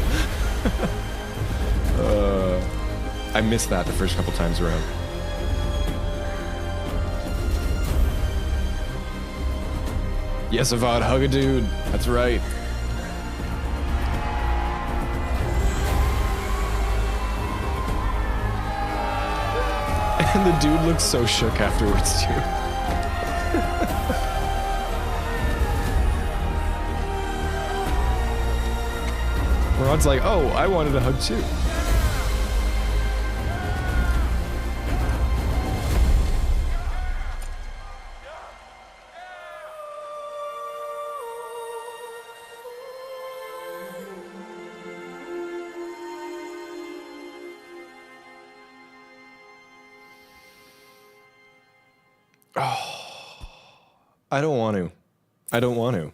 A: I missed that the first couple times around. Yes, Avad, hug a dude. That's right. And the dude looks so shook afterwards, too. Rod's like, oh, I wanted a hug, too. I don't want to. I don't want to.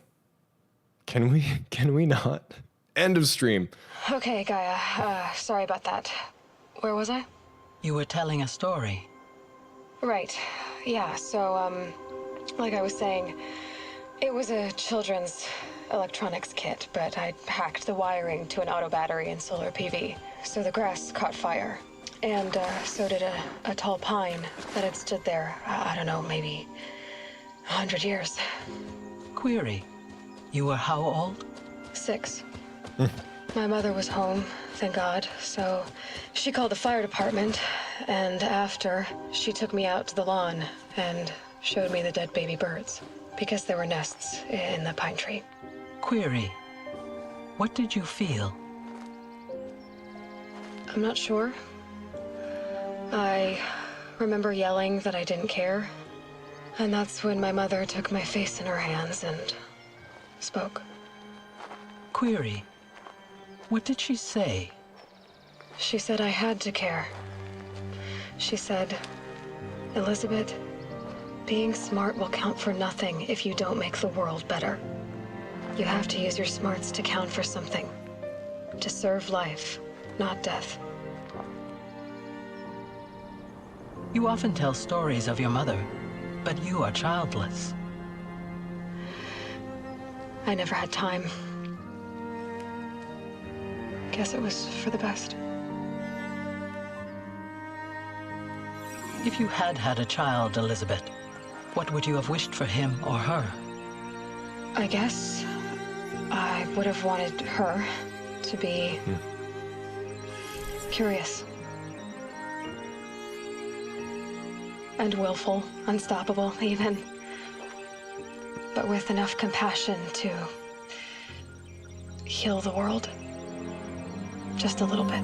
A: Can we not? End of stream.
Q: Okay, Gaia. Sorry about that. Where was I?
V: You were telling a story.
Q: Right. Yeah, so, like I was saying, it was a children's electronics kit, but I hacked the wiring to an auto battery and solar PV. So the grass caught fire. And, so did a tall pine that had stood there, I don't know, maybe 100 years.
V: Query. You were how old?
Q: 6. My mother was home, thank God, so she called the fire department, and after, she took me out to the lawn and showed me the dead baby birds, because there were nests in the pine tree.
V: Query. What did you feel?
Q: I'm not sure. I remember yelling that I didn't care, and that's when my mother took my face in her hands and spoke.
V: Query. What did she say?
Q: She said I had to care. She said, Elizabeth, being smart will count for nothing if you don't make the world better. You have to use your smarts to count for something. To serve life, not death.
V: You often tell stories of your mother, but you are childless.
Q: I never had time. Guess it was for the best.
V: If you had had a child, Elizabeth, what would you have wished for him or her?
Q: I guess I would have wanted her to be curious. And willful, unstoppable, even. But with enough compassion to heal the world. Just a little bit.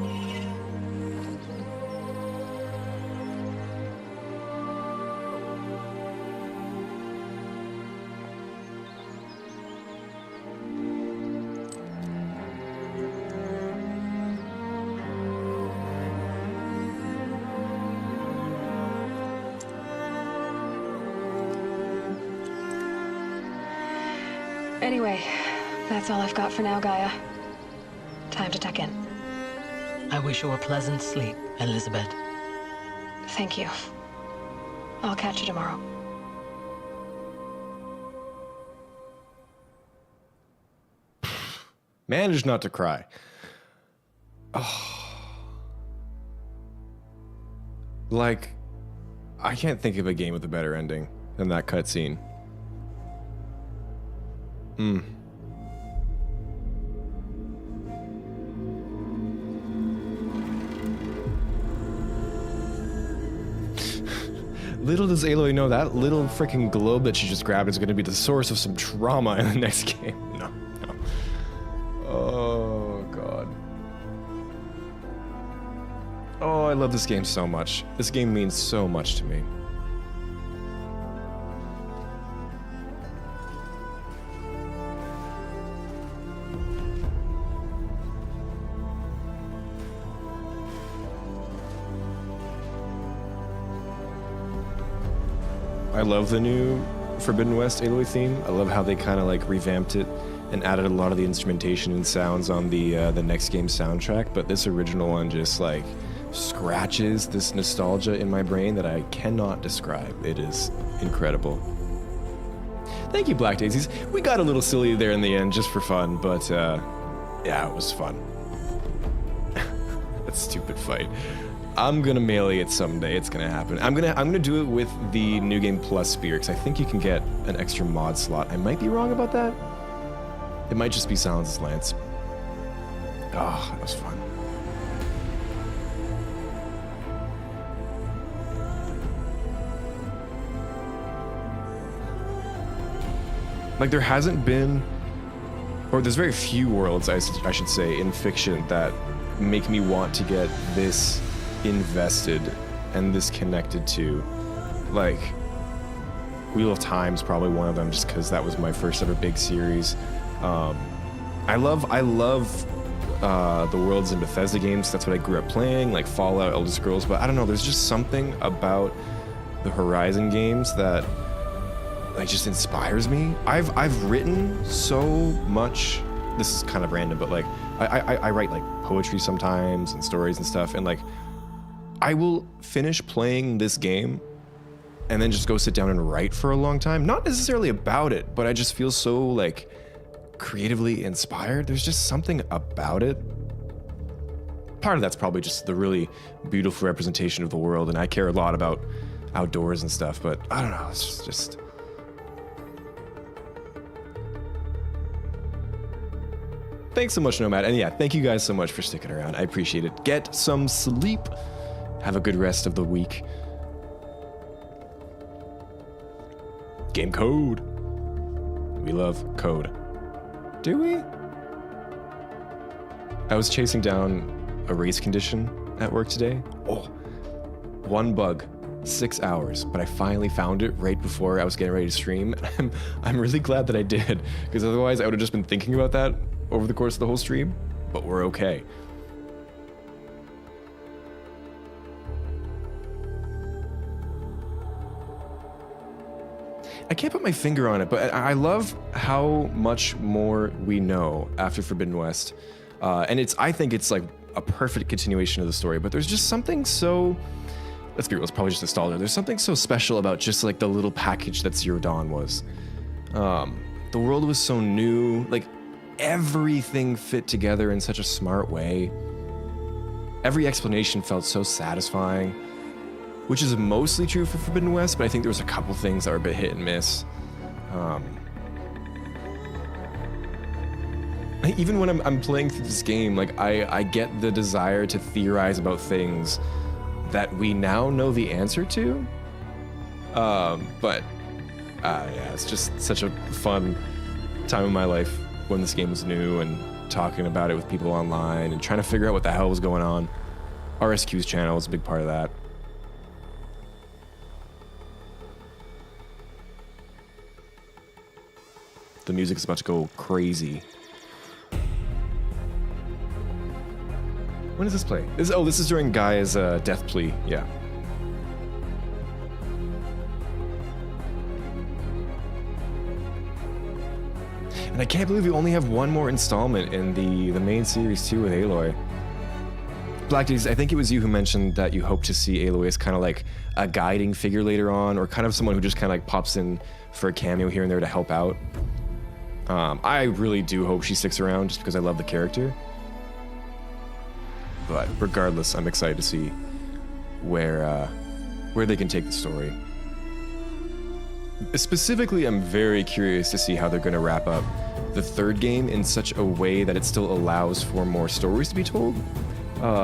Q: Anyway, that's all I've got for now, Gaia. Time to tuck in.
V: I wish you a pleasant sleep, Elizabeth.
Q: Thank you. I'll catch you tomorrow.
A: Managed not to cry. Oh. Like, I can't think of a game with a better ending than that cutscene. Little does Aloy know that little freaking globe that she just grabbed is going to be the source of some trauma in the next game. No. Oh, God. Oh, I love this game so much. This game means so much to me. I love the new Forbidden West Aloy theme. I love how they kind of like revamped it and added a lot of the instrumentation and sounds on the next game soundtrack. But this original one just like scratches this nostalgia in my brain that I cannot describe. It is incredible. Thank you, Black Daisies. We got a little silly there in the end just for fun, but yeah, it was fun. That stupid fight. I'm gonna melee it someday. It's gonna happen. I'm gonna do it with the New Game Plus spear because I think you can get an extra mod slot. I might be wrong about that. It might just be Sylens' Lance. Oh, that was fun. Like there hasn't been, or there's very few worlds I should say in fiction that make me want to get this invested and this connected to, like Wheel of Time's probably one of them just because that was my first ever big series. I love the worlds in Bethesda games. That's what I grew up playing, like Fallout, Elder Scrolls, but I don't know, there's just something about the Horizon games that like just inspires me. I've written so much. This is kind of random, but like I write like poetry sometimes and stories and stuff, and like I will finish playing this game and then just go sit down and write for a long time. Not necessarily about it, but I just feel so like creatively inspired. There's just something about it. Part of that's probably just the really beautiful representation of the world, and I care a lot about outdoors and stuff, but I don't know, it's just thanks so much, Nomad. And yeah, thank you guys so much for sticking around. I appreciate it. Get some sleep. Have a good rest of the week. Game code. We love code. Do we? I was chasing down a race condition at work today. Oh, one bug, 6 hours, but I finally found it right before I was getting ready to stream. I'm really glad that I did, because otherwise I would have just been thinking about that over the course of the whole stream, but we're okay. I can't put my finger on it, but I love how much more we know after Forbidden West. And I think it's like a perfect continuation of the story, but there's just something so, let's be real, it's probably just nostalgia. There's something so special about just like the little package that Zero Dawn was. The world was so new, like everything fit together in such a smart way. Every explanation felt so satisfying. which is mostly true for Forbidden West, but I think there was a couple things that were a bit hit and miss. Even when I'm playing through this game, like I get the desire to theorize about things that we now know the answer to. But yeah, it's just such a fun time in my life when this game was new and talking about it with people online and trying to figure out what the hell was going on. RSQ's channel is a big part of that. The music is about to go crazy. When does this play? This is during Gaia's death plea. Yeah. And I can't believe we only have one more installment in the main series too with Aloy. Black Days, I think it was you who mentioned that you hope to see Aloy as kind of like a guiding figure later on, or kind of someone who just kind of like pops in for a cameo here and there to help out. I really do hope she sticks around just because I love the character. But regardless, I'm excited to see where they can take the story. Specifically, I'm very curious to see how they're going to wrap up the third game in such a way that it still allows for more stories to be told.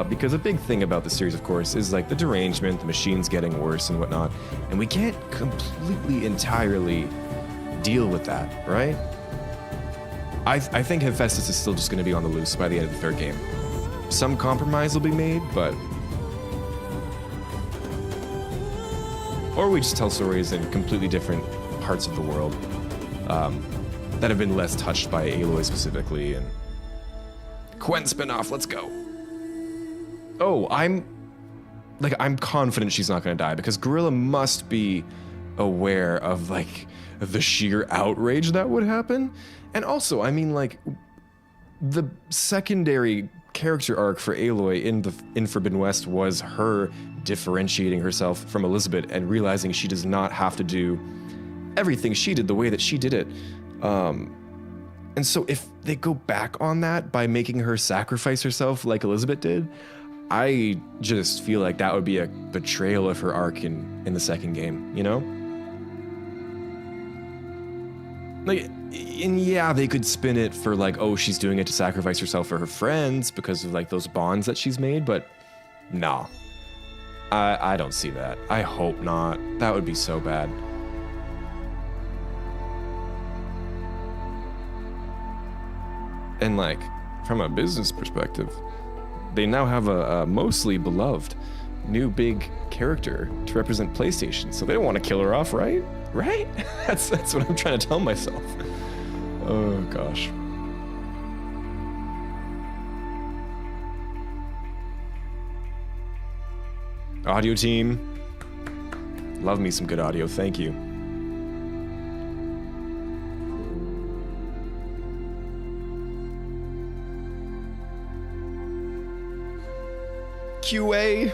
A: Because a big thing about the series, of course, is like the derangement, the machines getting worse and whatnot. And we can't completely, entirely deal with that, right? I think Hephaestus is still just going to be on the loose by the end of the third game. Some compromise will be made, but... Or we just tell stories in completely different parts of the world that have been less touched by Aloy specifically, and... Quen spinoff, let's go! Oh, I'm confident she's not gonna die, because Gorilla must be aware of, like, the sheer outrage that would happen. And also, I mean, like, the secondary character arc for Aloy in Forbidden West was her differentiating herself from Elizabeth and realizing she does not have to do everything she did the way that she did it. And so if they go back on that by making her sacrifice herself like Elizabeth did, I just feel like that would be a betrayal of her arc in the second game, you know? Like, and yeah, they could spin it for like, oh, she's doing it to sacrifice herself for her friends because of like those bonds that she's made, but nah. I don't see that. I hope not. That would be so bad. And like, from a business perspective, they now have a mostly beloved new big character to represent PlayStation, so they don't want to kill her off, right? Right? That's what I'm trying to tell myself. Oh gosh. Audio team. Love me some good audio, thank you. QA.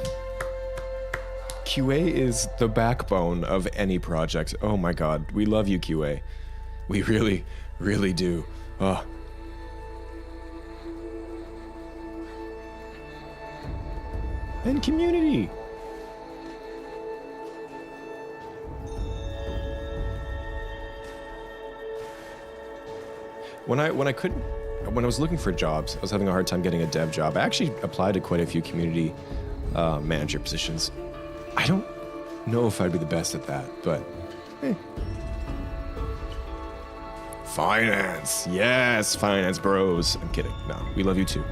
A: QA is the backbone of any project. Oh my god, we love you, QA. We really, really do. Oh. And community. When I was looking for jobs, I was having a hard time getting a dev job. I actually applied to quite a few community manager positions. I don't know if I'd be the best at that, but Finance. Yes, finance bros. I'm kidding. No, we love you too.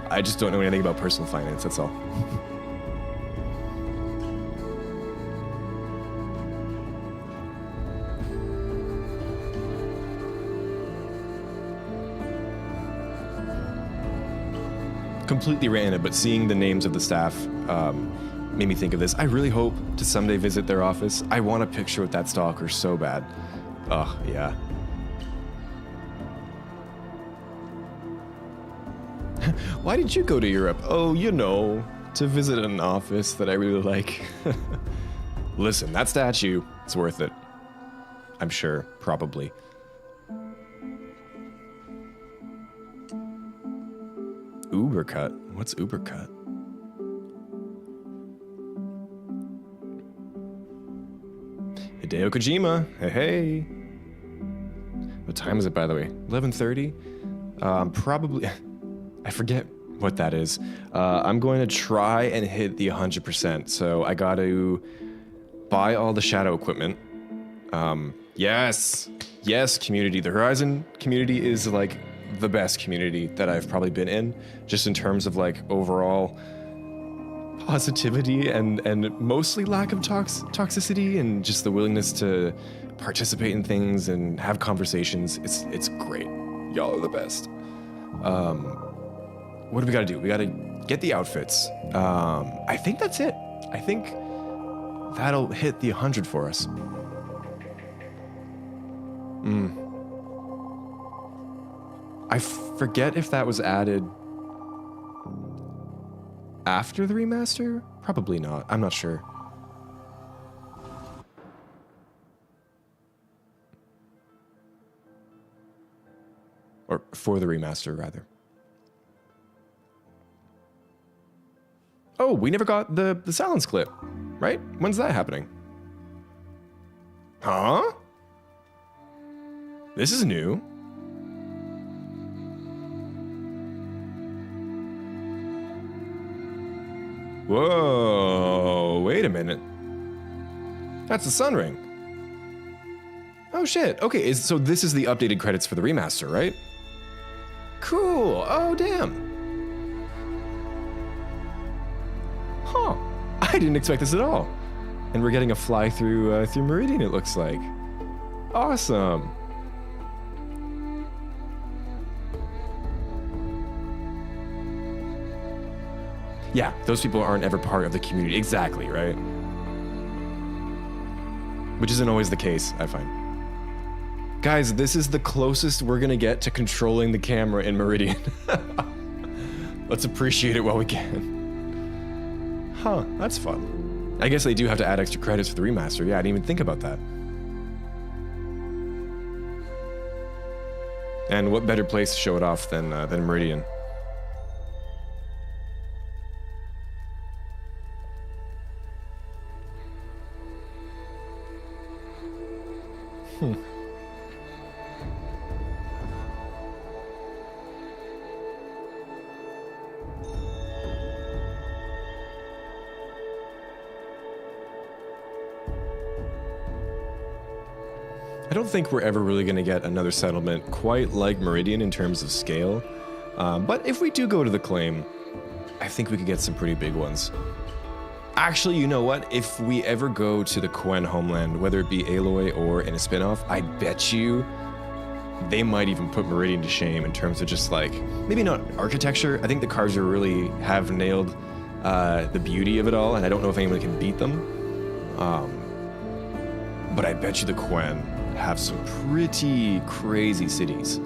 A: I just don't know anything about personal finance, that's all. Completely random, but seeing the names of the staff made me think of this. I really hope to someday visit their office. I want a picture with that stalker so bad. Oh, yeah. Why did you go to Europe? Oh, you know, to visit an office that I really like. Listen, that statue, it's worth it. I'm sure, probably. Ubercut? What's Ubercut? Hideo Kojima. Hey, hey. What time is it, by the way? 11:30? Probably... I forget what that is. I'm going to try and hit the 100%. So I got to buy all the shadow equipment. Yes! Yes, community. The Horizon community is like the best community that I've probably been in, just in terms of like overall positivity and mostly lack of toxicity and just the willingness to participate in things and have conversations. It's great. Y'all are the best. What do we gotta do? We gotta get the outfits. I think that's it. I think that'll hit the 100 for us. I forget if that was added after the remaster? Probably not. I'm not sure. Or for the remaster, rather. Oh, we never got the Sylens clip, right? When's that happening? Huh? This is new. Whoa, wait a minute. That's the Sun Ring. Oh shit, okay, so this is the updated credits for the remaster, right? Cool, oh damn. Huh, I didn't expect this at all. And we're getting a fly through Meridian, it looks like. Awesome. Yeah, those people aren't ever part of the community. Exactly, right? Which isn't always the case, I find. Guys, this is the closest we're gonna get to controlling the camera in Meridian. Let's appreciate it while we can. Huh, that's fun. I guess they do have to add extra credits for the remaster. Yeah, I didn't even think about that. And what better place to show it off than Meridian? I don't think we're ever really going to get another settlement quite like Meridian in terms of scale. But if we do go to the claim, I think we could get some pretty big ones. Actually, you know what? If we ever go to the Quen homeland, whether it be Aloy or in a spin-off, I bet you they might even put Meridian to shame in terms of just like, maybe not architecture. I think the Karja really have nailed the beauty of it all, and I don't know if anyone can beat them. But I bet you the Quen have some pretty crazy cities.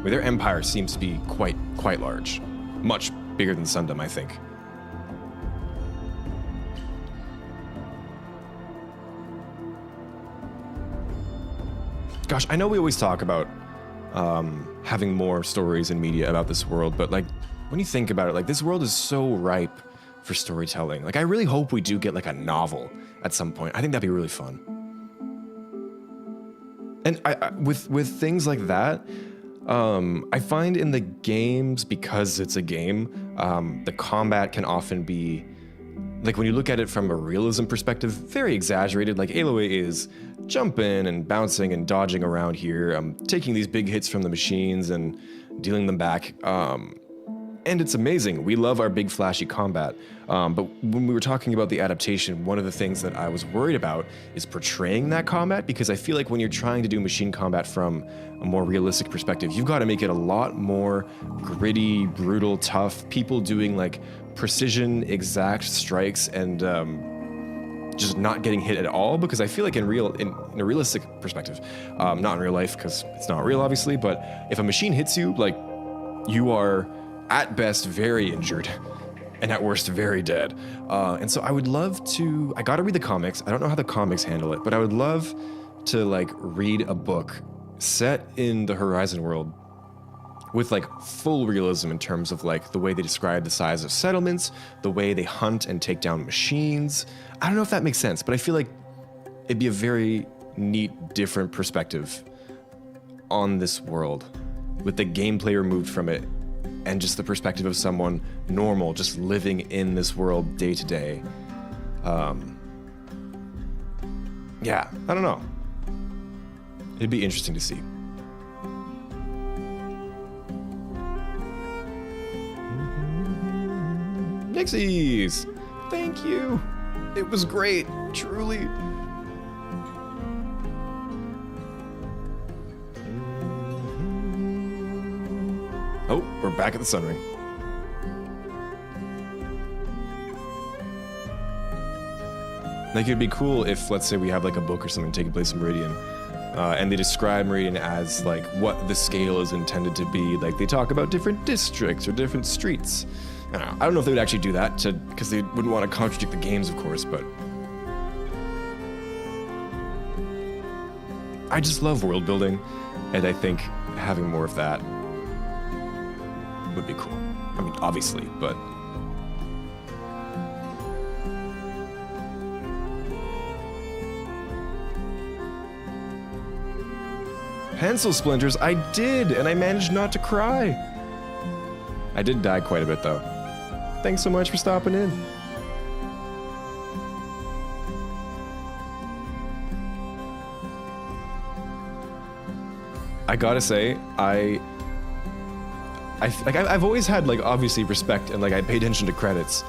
A: Where their empire seems to be quite large. Much bigger than Sundom, I think. Gosh, I know we always talk about having more stories in media about this world, but like, when you think about it, like, this world is so ripe for storytelling. Like, I really hope we do get like a novel at some point. I think that'd be really fun. And with things like that, I find in the games, because it's a game, the combat can often be, like, when you look at it from a realism perspective, very exaggerated. Like, Aloy is jumping and bouncing and dodging around here, taking these big hits from the machines and dealing them back. And it's amazing. We love our big flashy combat. But when we were talking about the adaptation, one of the things that I was worried about is portraying that combat, because I feel like when you're trying to do machine combat from a more realistic perspective, you've got to make it a lot more gritty, brutal, tough, people doing like precision, exact strikes and just not getting hit at all, because I feel like in a realistic perspective, not in real life because it's not real obviously, but if a machine hits you, like, you are at best very injured and at worst very dead. And so I would love to, I gotta read the comics. I don't know how the comics handle it, but I would love to like read a book set in the Horizon world with like full realism in terms of like the way they describe the size of settlements, the way they hunt and take down machines. I don't know if that makes sense, but I feel like it'd be a very neat, different perspective on this world, with the gameplay removed from it, and just the perspective of someone normal, just living in this world day to day. Yeah, I don't know. It'd be interesting to see. Nixies! Thank you! It was great, truly. Oh, we're back at the Sunring. Like, it'd be cool if, let's say, we have like a book or something taking place in Meridian, and they describe Meridian as like what the scale is intended to be. Like, they talk about different districts or different streets. I don't know if they would actually do that because they wouldn't want to contradict the games, of course, but I just love world building, and I think having more of that would be cool. I mean, obviously, but pencil splinters, I did, and I managed not to cry. I did die quite a bit, though. Thanks so much for stopping in. I gotta say, I've always had, like, obviously respect and, like, I pay attention to credits,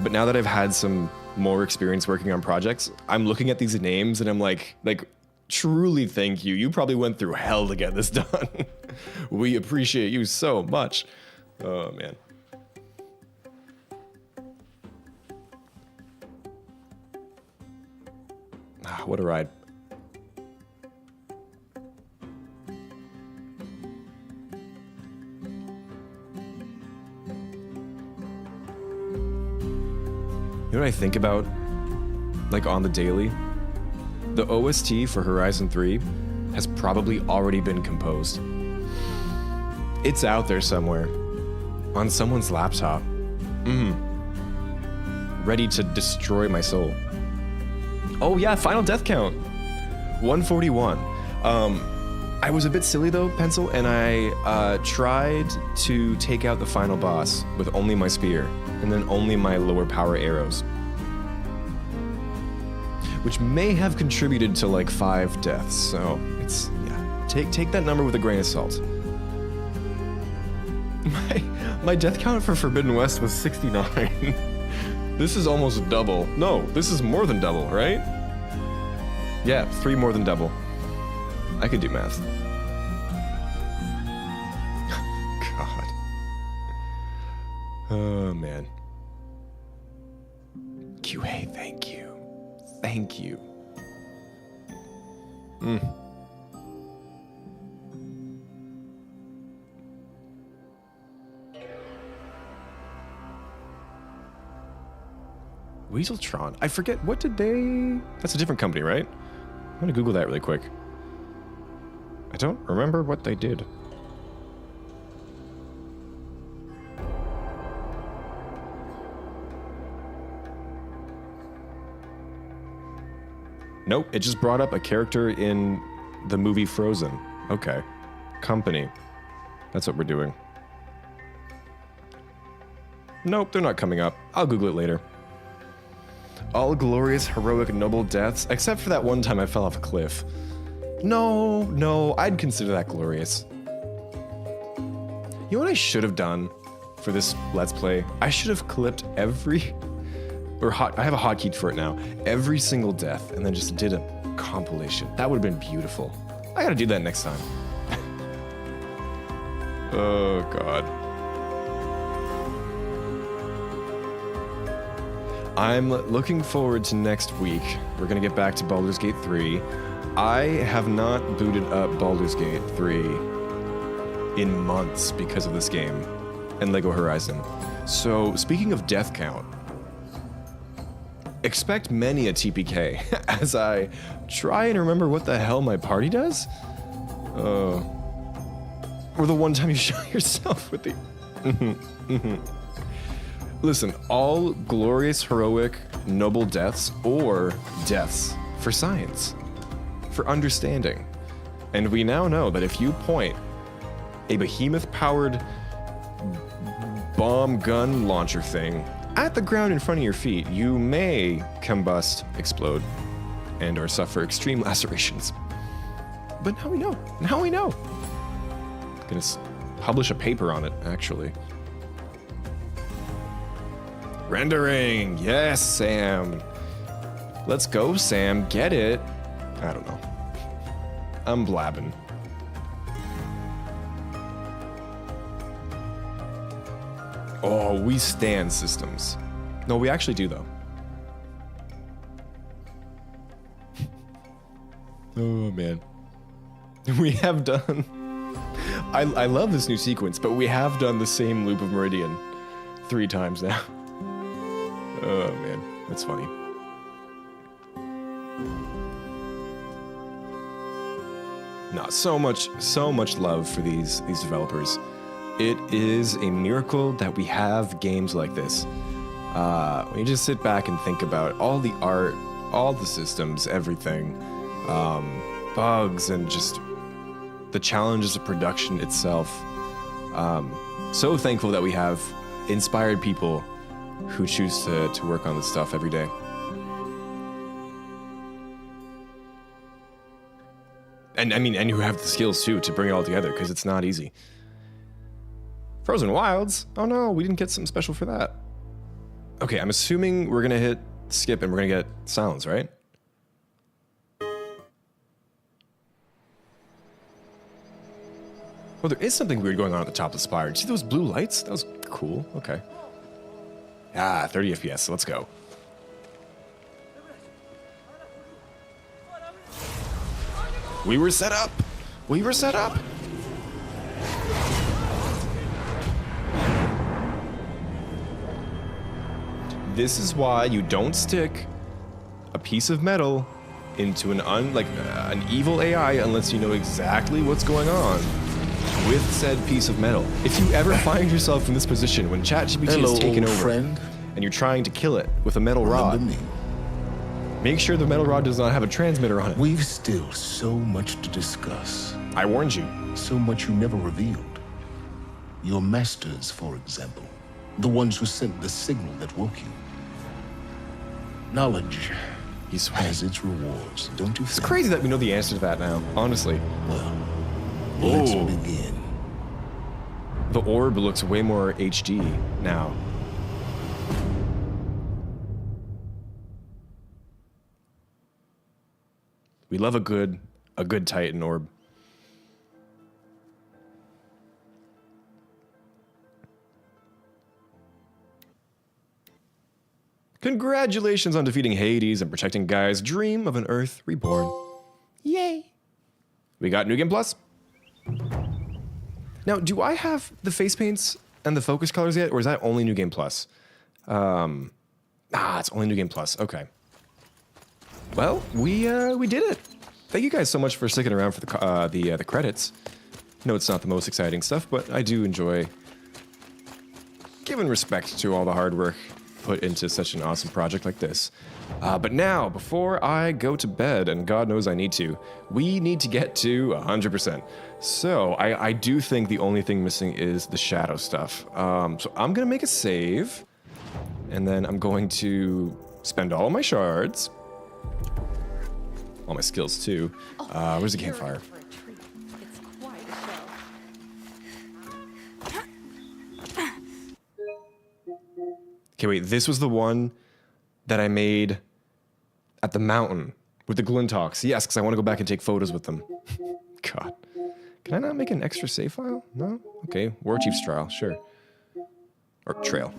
A: but now that I've had some more experience working on projects, I'm looking at these names and I'm like, truly thank you. You probably went through hell to get this done. We appreciate you so much. Oh, man. Ah, what a ride. You know what I think about, like, on the daily? The OST for Horizon 3 has probably already been composed. It's out there somewhere, on someone's laptop. Ready to destroy my soul. Oh yeah, final death count. 141. I was a bit silly though, Pencil, and I tried to take out the final boss with only my spear, and then only my lower power arrows. Which may have contributed to like 5 deaths, so it's, yeah. Take that number with a grain of salt. My death count for Forbidden West was 69. This is almost double. No, this is more than double, right? Yeah, 3 more than double. I could do math. God. Oh, man. QA, thank you. Thank you. Weaseltron. I forget, what did they... That's a different company, right? I'm gonna Google that really quick. I don't remember what they did. Nope, it just brought up a character in the movie Frozen. Okay. Company. That's what we're doing. Nope, they're not coming up. I'll Google it later. All glorious, heroic, noble deaths, except for that one time I fell off a cliff. No, I'd consider that glorious. You know what I should have done for this Let's Play? I should have clipped every... I have a hotkey for it now. Every single death, and then just did a compilation. That would have been beautiful. I gotta do that next time. Oh, God. I'm looking forward to next week. We're gonna get back to Baldur's Gate 3. I have not booted up Baldur's Gate 3 in months because of this game and LEGO Horizon. So, speaking of death count, expect many a TPK as I try and remember what the hell my party does. Or the one time you shot yourself with the... Listen, all glorious, heroic, noble deaths, or deaths for science, for understanding. And we now know that if you point a behemoth-powered bomb gun launcher thing at the ground in front of your feet, you may combust, explode, and or suffer extreme lacerations. But now we know. Now we know. I'm gonna publish a paper on it, actually. Rendering. Yes, Sam. Let's go, Sam. Get it. I don't know. I'm blabbing. Oh, we stand systems. No, we actually do, though. Oh, man. We have done... I love this new sequence, but we have done the same loop of Meridian 3 times now. Oh, man. That's funny. No, so much love for these developers. It is a miracle that we have games like this. When you just sit back and think about all the art, all the systems, everything, bugs, and just the challenges of production itself. So thankful that we have inspired people who choose to work on this stuff every day. And I mean, and who have the skills too to bring it all together, because it's not easy. Frozen Wilds? Oh no, we didn't get something special for that. Okay, I'm assuming we're gonna hit skip and we're gonna get Sylens, right? Well, there is something weird going on at the top of the spire. Did you see those blue lights? That was cool. Okay. Ah, 30 FPS. Let's go. We were set up. We were set up. This is why you don't stick a piece of metal into an evil AI unless you know exactly what's going on with said piece of metal. If you ever find yourself in this position when ChatGPT is taken over and you're trying to kill it with a metal rod, make sure the metal rod does not have a transmitter on it.
O: We've still so much to discuss.
A: I warned you.
O: So much you never revealed. Your masters, for example. The ones who sent the signal that woke you. Knowledge has its rewards, don't you think?
A: It's crazy that we know the answer to that now, honestly.
O: Well, let's begin.
A: The orb looks way more HD now. We love a good Titan orb. Congratulations on defeating Hades and protecting Gaia's dream of an Earth reborn. Yay! We got New Game Plus. Now, do I have the face paints and the focus colors yet, or is that only New Game Plus? It's only New Game Plus. Okay. Well, we did it. Thank you guys so much for sticking around for the credits. No, it's not the most exciting stuff, but I do enjoy giving respect to all the hard work put into such an awesome project like this. But now, before I go to bed, and God knows I need to, we need to get to 100%. So I do think the only thing missing is the shadow stuff. So I'm gonna make a save, and then I'm going to spend all my shards, all my skills too. Where's the campfire? Okay, wait, this was the one that I made at the mountain with the Glintox. Yes, because I want to go back and take photos with them. God. Can I not make an extra save file? No? Okay, War Chief's trial, sure. Or trail.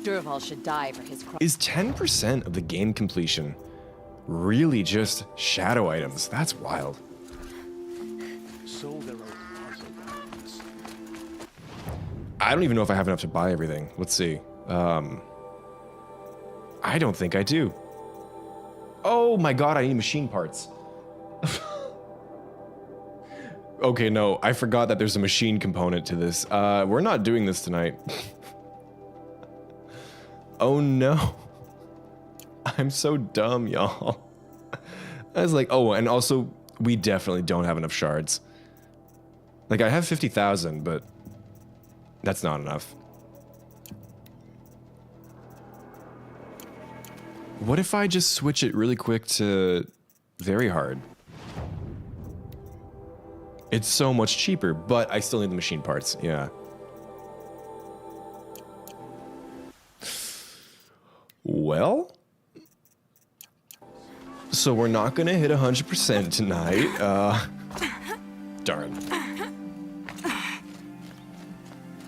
E: Durval should die for his crime.
A: Is 10% of the game completion really just shadow items? That's wild. I don't even know if I have enough to buy everything. Let's see. I don't think I do. Oh my god, I need machine parts. Okay, no, I forgot that there's a machine component to this. We're not doing this tonight. Oh no. I'm so dumb, y'all. I was like, oh, and also, we definitely don't have enough shards. Like, I have 50,000, but that's not enough. What if I just switch it really quick to very hard? It's so much cheaper, but I still need the machine parts, yeah. Well, so we're not gonna hit 100% tonight. Darn.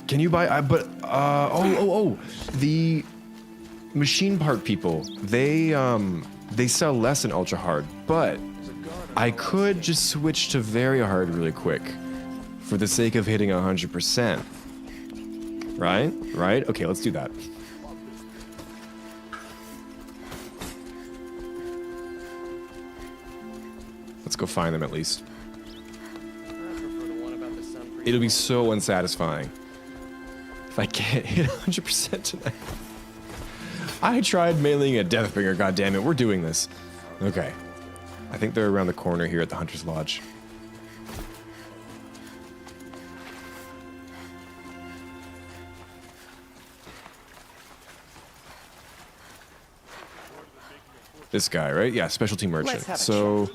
A: Can you buy? The machine part people. They sell less in ultra hard, but I could just switch to very hard really quick, for the sake of hitting 100%. Right? Right? Okay, let's do that. Let's go find them at least. It'll be so unsatisfying if I can't hit 100% tonight. I tried mailing a Deathbringer, goddammit. We're doing this. Okay. I think they're around the corner here at the Hunter's Lodge. This guy, right? Yeah, specialty merchant. So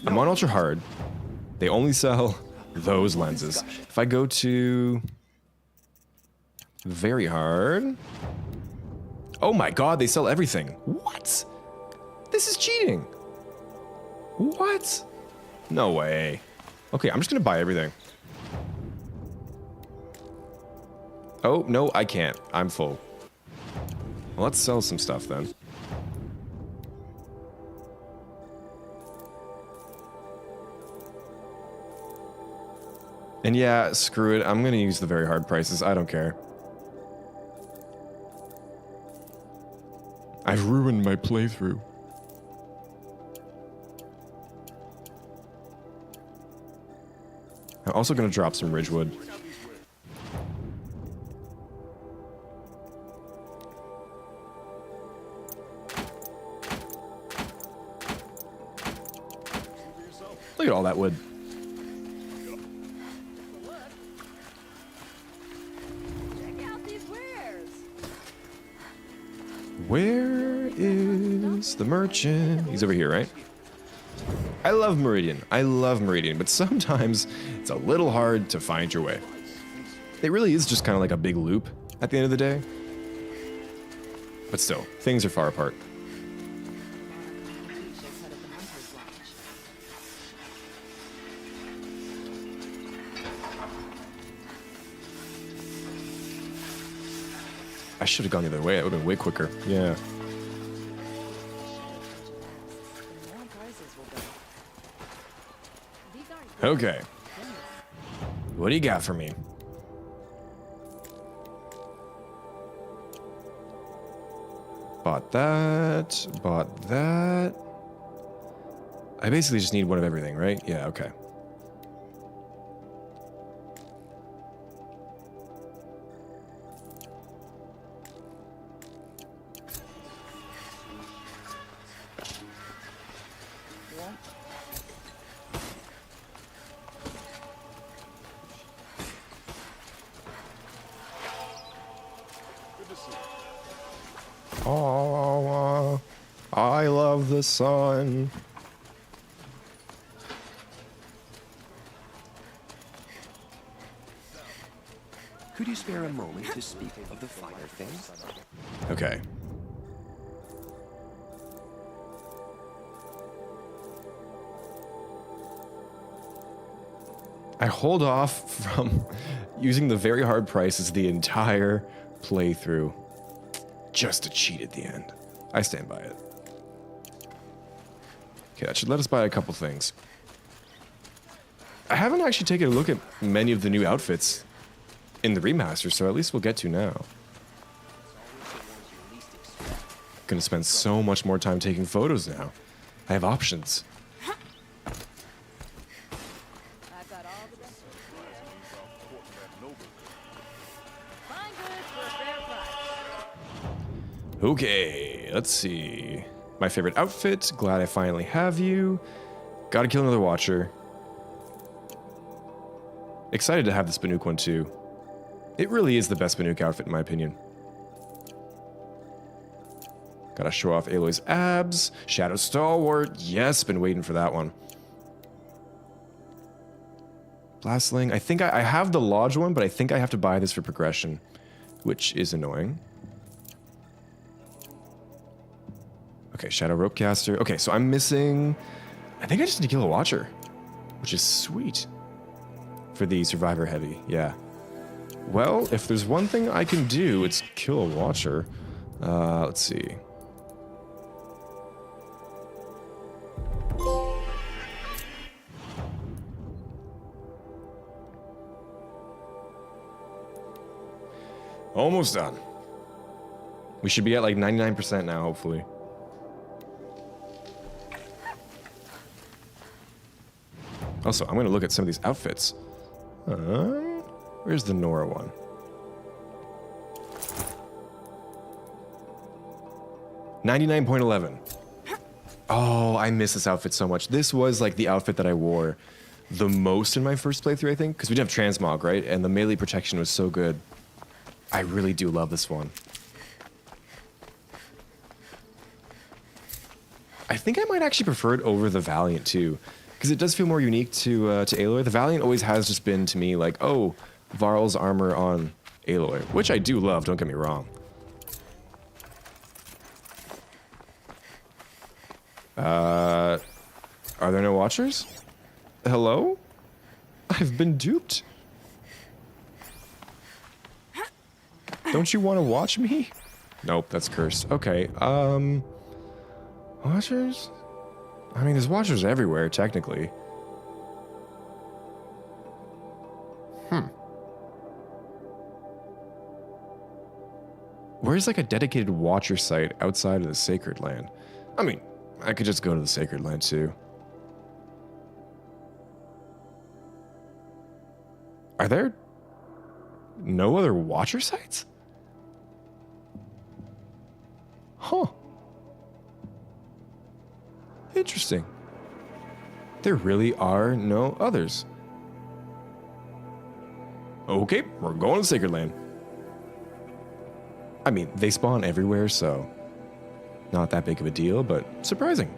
A: I'm on ultra hard. They only sell those lenses. If I go to very hard. Oh my god, they sell everything. What? This is cheating. What? No way. Okay, I'm just gonna buy everything. Oh, no, I can't. I'm full. Well, let's sell some stuff then. And yeah, screw it. I'm gonna use the very hard prices. I don't care. I've ruined my playthrough. I'm also gonna drop some Ridgewood. Look at all that wood. Where is the merchant? He's over here, right? I love Meridian. I love Meridian, but sometimes it's a little hard to find your way. It really is just kind of like a big loop at the end of the day. But still, things are far apart. I should have gone the other way. That would have been way quicker. Yeah. Okay. What do you got for me? Bought that. Bought that. I basically just need one of everything, right? Yeah, okay. Oh, I love the sun.
C: Could you spare a moment to speak of the finer things?
A: Okay. I hold off from using the very hard prices the entire playthrough just to cheat at the end. I stand by it. Okay, that should let us buy a couple things. I haven't actually taken a look at many of the new outfits in the remaster, so at least we'll get to now. Gonna spend so much more time taking photos now. I have options. Okay, let's see. My favorite outfit. Glad I finally have you. Gotta kill another Watcher. Excited to have this Banuk one too. It really is the best Banuk outfit in my opinion. Gotta show off Aloy's abs. Shadow Stalwart. Yes, been waiting for that one. Blastling. I think I have the Lodge one, but I think I have to buy this for progression, which is annoying. Okay, Shadow Ropecaster. Okay, so I'm missing... I think I just need to kill a Watcher, which is sweet. For the Survivor Heavy, yeah. Well, if there's one thing I can do, it's kill a Watcher. Let's see. Almost done. We should be at like 99% now, hopefully. Also, I'm going to look at some of these outfits. Where's the Nora one? $99.11. Oh, I miss this outfit so much. This was like the outfit that I wore the most in my first playthrough, I think. Because we didn't have transmog, right? And the melee protection was so good. I really do love this one. I think I might actually prefer it over the Valiant too. Because it does feel more unique to Aloy. The Valiant always has just been to me like, oh, Varl's armor on Aloy. Which I do love, don't get me wrong. Are there no Watchers? Hello? I've been duped. Don't you want to watch me? Nope, that's cursed. Okay, Watchers? I mean, there's Watchers everywhere, technically. Where's like a dedicated Watcher site outside of the Sacred Land? I mean, I could just go to the Sacred Land too. Are there no other Watcher sites? Huh. Interesting. There really are no others. Okay, we're going to Sacred Land. I mean, they spawn everywhere, so not that big of a deal, but surprising.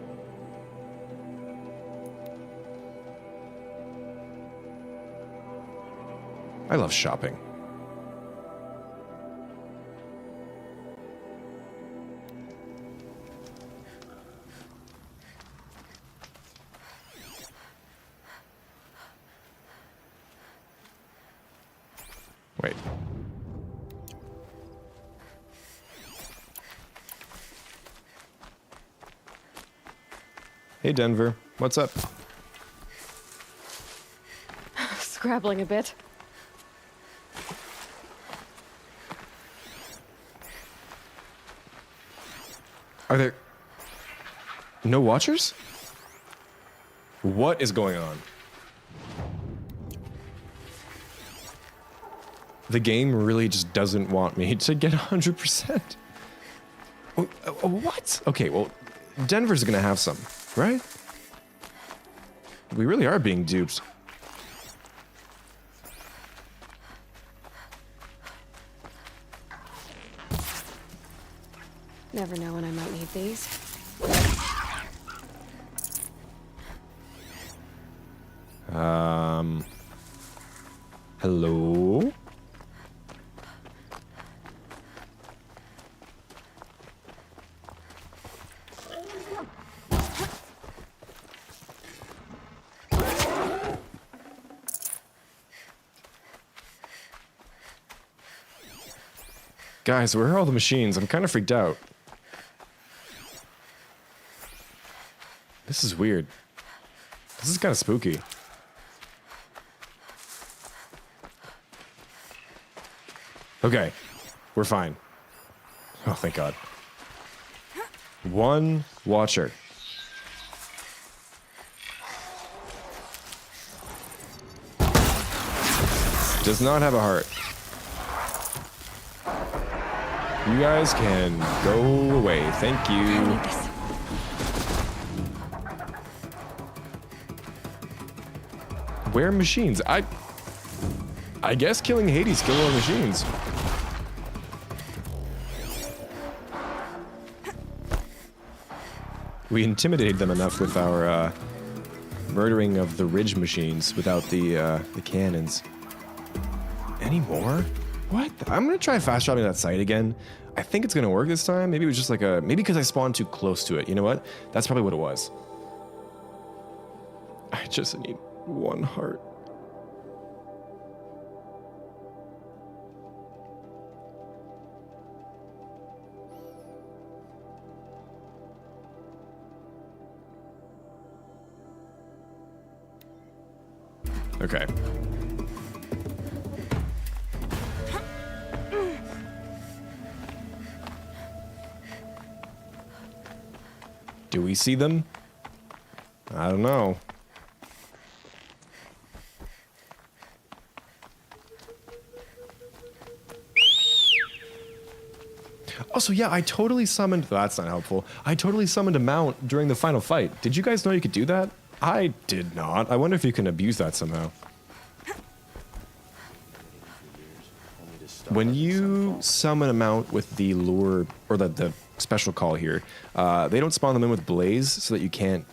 A: I love shopping. Wait. Hey, Denver. What's up?
B: Scrabbling a bit.
A: Are there no Watchers? What is going on? The game really just doesn't want me to get 100%. What? Okay, well, Denver's gonna have some, right? We really are being duped.
B: Never know when I might need these.
A: Hello? Guys, where are all the machines? I'm kind of freaked out. This is weird. This is kind of spooky. Okay, we're fine. Oh, thank God. One Watcher. Does not have a heart. You guys can go away. Thank you. Where are machines? I guess killing Hades kill more machines. We intimidated them enough with our murdering of the ridge machines without the cannons. Any more? What? I'm gonna try fast traveling that site again. I think it's gonna work this time. Maybe it was just like maybe because I spawned too close to it. You know what? That's probably what it was. I just need one heart. Okay. Do we see them? I don't know. Also, yeah, I totally summoned... That's not helpful. I totally summoned a mount during the final fight. Did you guys know you could do that? I did not. I wonder if you can abuse that somehow. When you summon a mount with the lure, or the special call here, they don't spawn them in with blaze so that you can't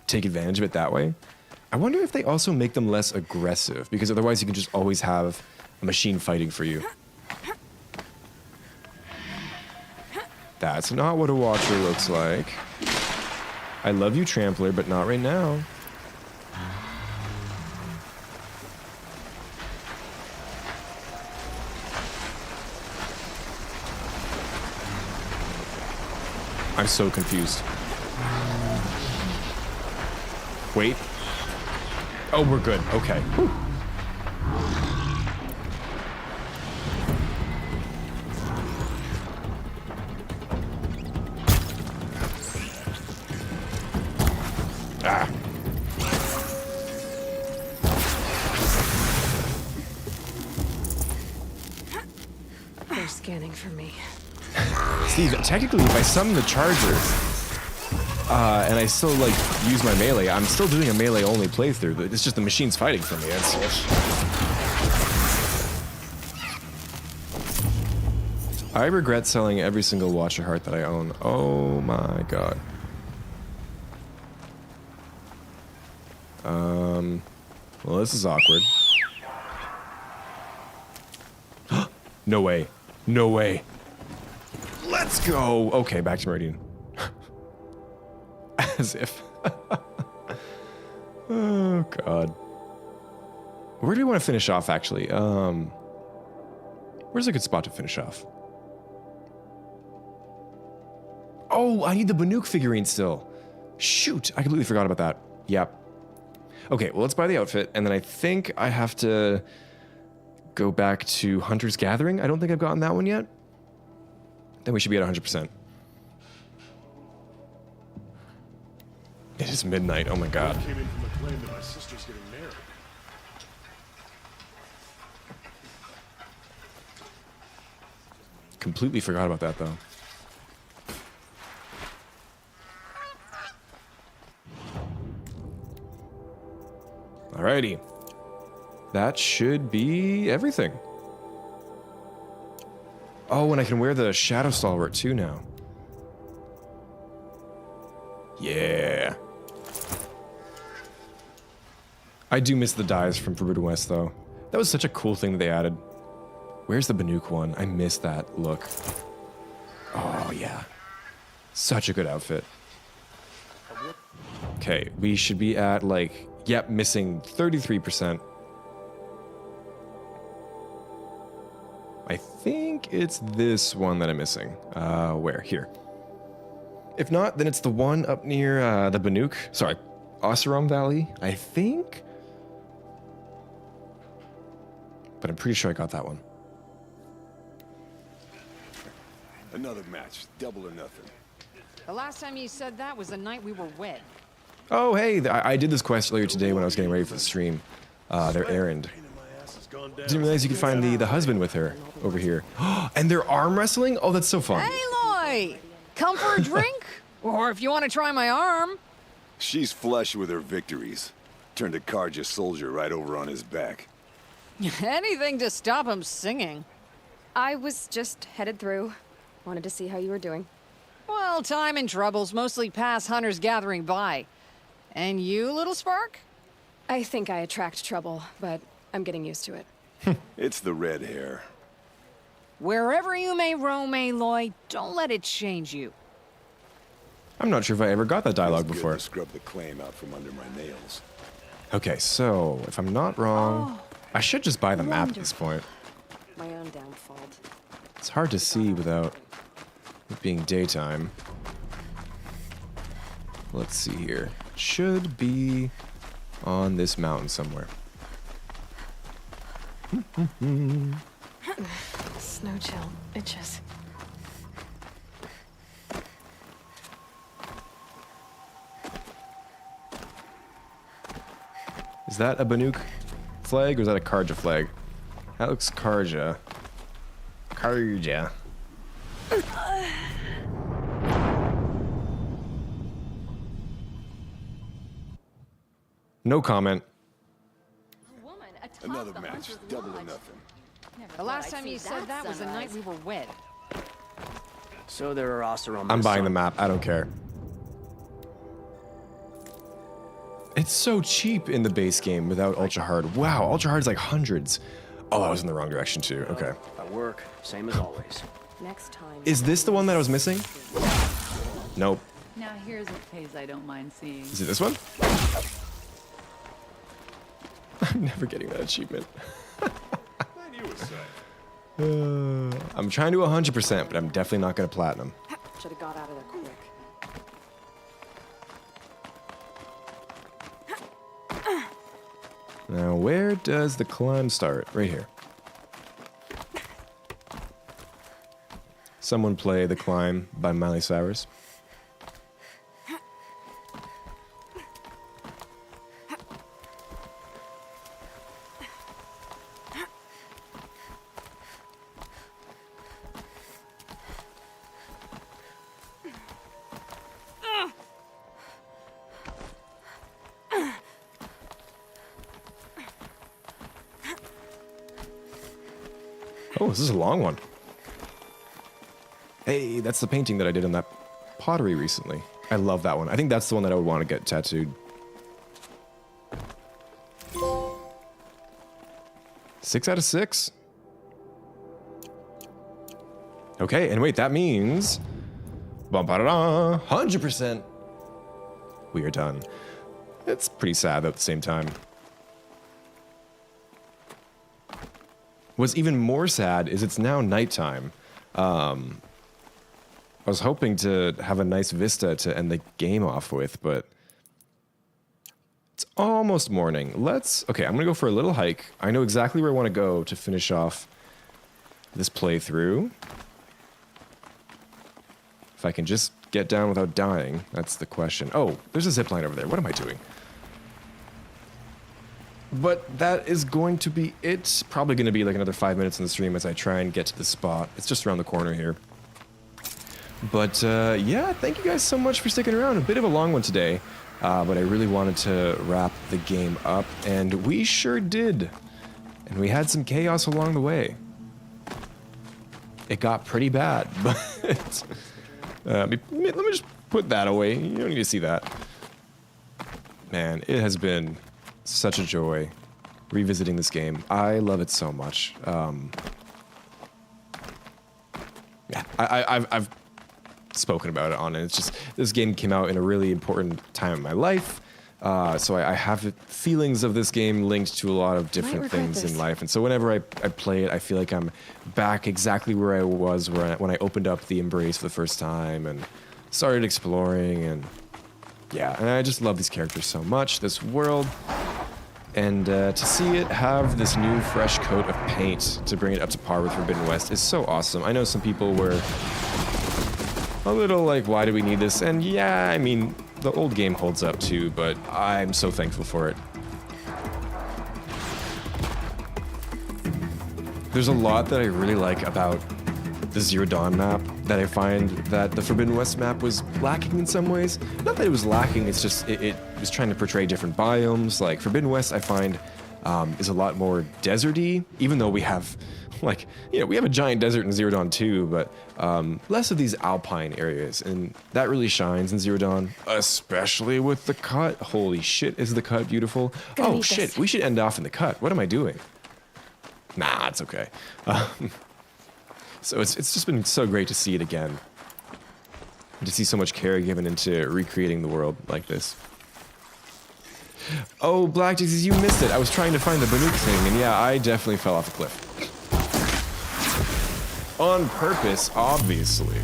A: take advantage of it that way. I wonder if they also make them less aggressive, because otherwise you can just always have a machine fighting for you. That's not what a watcher looks like. I love you, Trampler, but not right now. I'm so confused. Wait. Oh, we're good. Okay. Whew. Ah.
B: They're scanning for me.
A: Steve, technically, if I summon the charger, and I still, like, use my melee, I'm still doing a melee-only playthrough. It's just the machine's fighting for me. I regret selling every single Watcher heart that I own. Oh my god. Well, this is awkward. No way. No way. Let's go. Okay, back to Meridian. As if. Oh, God. Where do we want to finish off, actually? Where's a good spot to finish off? Oh, I need the Banuk figurine still. Shoot, I completely forgot about that. Yep. Okay, well, let's buy the outfit, and then I think I have to go back to Hunter's Gathering. I don't think I've gotten that one yet. Then we should be at 100%. It is midnight. Oh my god.
D: Came in from a claim that my sister's getting married.
A: Completely forgot about that, though. Alrighty. That should be everything. Oh, and I can wear the Shadow Stalwart too now. Yeah. I do miss the dyes from Forbidden West, though. That was such a cool thing that they added. Where's the Banuk one? I miss that look. Oh, yeah. Such a good outfit. Okay, we should be at, like, yep, missing 33%. I think it's this one that I'm missing. Where? Here. If not, then it's the one up near the Banuk. Sorry, Oseram Valley, I think. But I'm pretty sure I got that one.
D: Another match, double or nothing.
E: The last time you said that was the night we were wed.
A: Oh, hey, I did this quest earlier today when I was getting ready for the stream. Their errand. Didn't realize you could find the husband with her over here. And they're arm wrestling? Oh, that's so fun.
E: Aloy! Come for a drink? Or if you want to try my arm.
D: She's flush with her victories. Turned a Karja soldier right over on his back.
E: Anything to stop him singing.
B: I was just headed through. Wanted to see how you were doing.
E: Well, time and troubles mostly pass hunters gathering by. And you, little spark?
B: I think I attract trouble, but I'm getting used to it.
D: It's the red hair.
E: Wherever you may roam, Aloy, don't let it change you.
A: I'm not sure if I ever got that dialogue
D: It's good
A: before.
D: to scrub the claim out from under my nails.
A: Okay, so if I'm not wrong, I should just buy the map at this point.
B: My own downfall.
A: It's hard to see without it being daytime. Let's see here. Should be on this mountain somewhere.
B: Snow chill. Itches.
A: Is that a Banuk flag or is that a Karja flag? That looks Karja. Karja. No comment.
D: Another match, double or nothing.
E: The last time you said that was the night we were wed.
M: So there are also on
A: I'm
M: my
A: buying the
M: side.
A: map. I don't care. It's so cheap in the base game without ultra hard. Wow, ultra hard is like hundreds. Oh, I was in the wrong direction too. Okay.
M: At work, same as always.
B: Next time.
A: Is this the one that I was missing? Nope.
F: Now here's a phase I don't mind seeing.
A: Is it this one? I'm never getting that achievement. I'm trying to 100%, but I'm definitely not going to platinum.
B: Should have got out of there quick.
A: Now, where does the climb start? Right here. Someone play The Climb by Miley Cyrus. Oh, this is a long one. Hey, that's the painting that I did on that pottery recently. I love that one. I think that's the one that I would want to get tattooed. 6 out of 6. Okay, and wait, that means 100%. We are done. It's pretty sad at the same time. What's even more sad is it's now nighttime. I was hoping to have a nice vista to end the game off with, but it's almost morning. Okay, I'm gonna go for a little hike. I know exactly where I want to go to finish off this playthrough. If I can just get down without dying, that's the question. Oh, there's a zipline over there. What am I doing? But that is going to be it. Probably going to be like another 5 minutes in the stream as I try and get to the spot. It's just around the corner here. But yeah, thank you guys so much for sticking around. A bit of a long one today, but I really wanted to wrap the game up, and we sure did. And we had some chaos along the way. It got pretty bad, but let me just put that away. You don't need to see that. Man, it has been such a joy revisiting this game. I love it so much. Yeah, I've spoken about it on it. It's just, this game came out in a really important time in my life. So I have feelings of this game linked to a lot of different things in life. And so whenever I play it, I feel like I'm back exactly where I was when I opened up the Embrace for the first time and started exploring. And yeah, and I just love these characters so much, this world. And to see it have this new fresh coat of paint to bring it up to par with Forbidden West is so awesome. I know some people were a little like, why do we need this? And yeah, I mean, the old game holds up too, but I'm so thankful for it. There's a lot that I really like about the Zero Dawn map that I find that the Forbidden West map was lacking in some ways. Not that it was lacking, it's just it was trying to portray different biomes. Like Forbidden West, I find is a lot more deserty, even though we have, like, you know, we have a giant desert in Zero Dawn 2, but less of these alpine areas, and that really shines in Zero Dawn, especially with the cut. Holy shit, is the cut beautiful? Oh shit, we should end off in the cut. What am I doing? Nah, it's okay. So it's just been so great to see it again. To see so much care given into recreating the world like this. Oh, Black Jesus, you missed it. I was trying to find the Banuk thing, and yeah, I definitely fell off a cliff. On purpose, obviously. You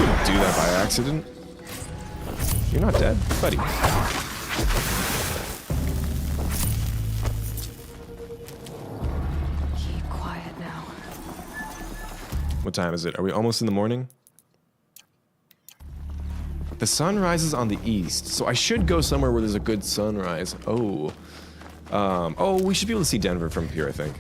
A: wouldn't do that by accident. You're not dead, buddy. What time is it? Are we almost in the morning? The sun rises on the east, so I should go somewhere where there's a good sunrise. Oh. Oh, we should be able to see Denver from here, I think.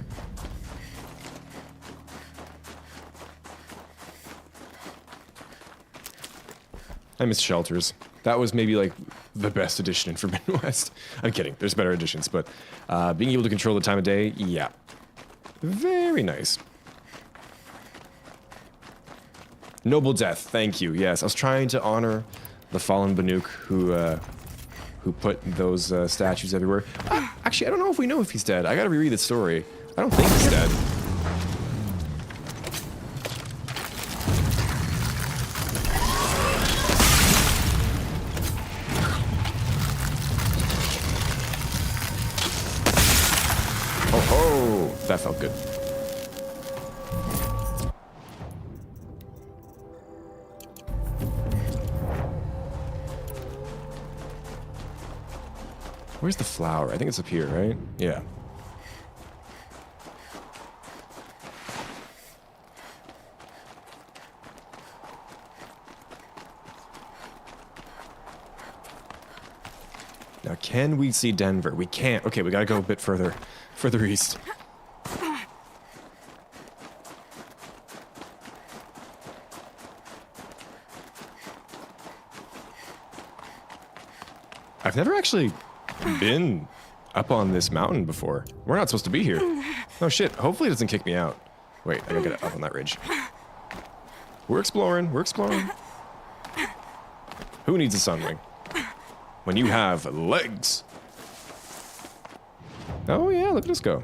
A: I miss shelters. That was maybe like the best addition in Forbidden West. I'm kidding, there's better additions, but being able to control the time of day, yeah. Very nice. Noble death, thank you. Yes, I was trying to honor the fallen Banuk who put those statues everywhere. Actually, I don't know if we know if he's dead. I gotta reread the story. I don't think he's dead. Oh, that felt good. Where's the flower? I think it's up here, right? Yeah. Now, can we see Denver? We can't. Okay, we gotta go a bit further east. I've never actually been up on this mountain before. We're not supposed to be here. Oh shit, hopefully it doesn't kick me out. Wait, I gotta get up on that ridge. We're exploring, we're exploring. Who needs a sunwing? When you have legs. Oh yeah, look at us go.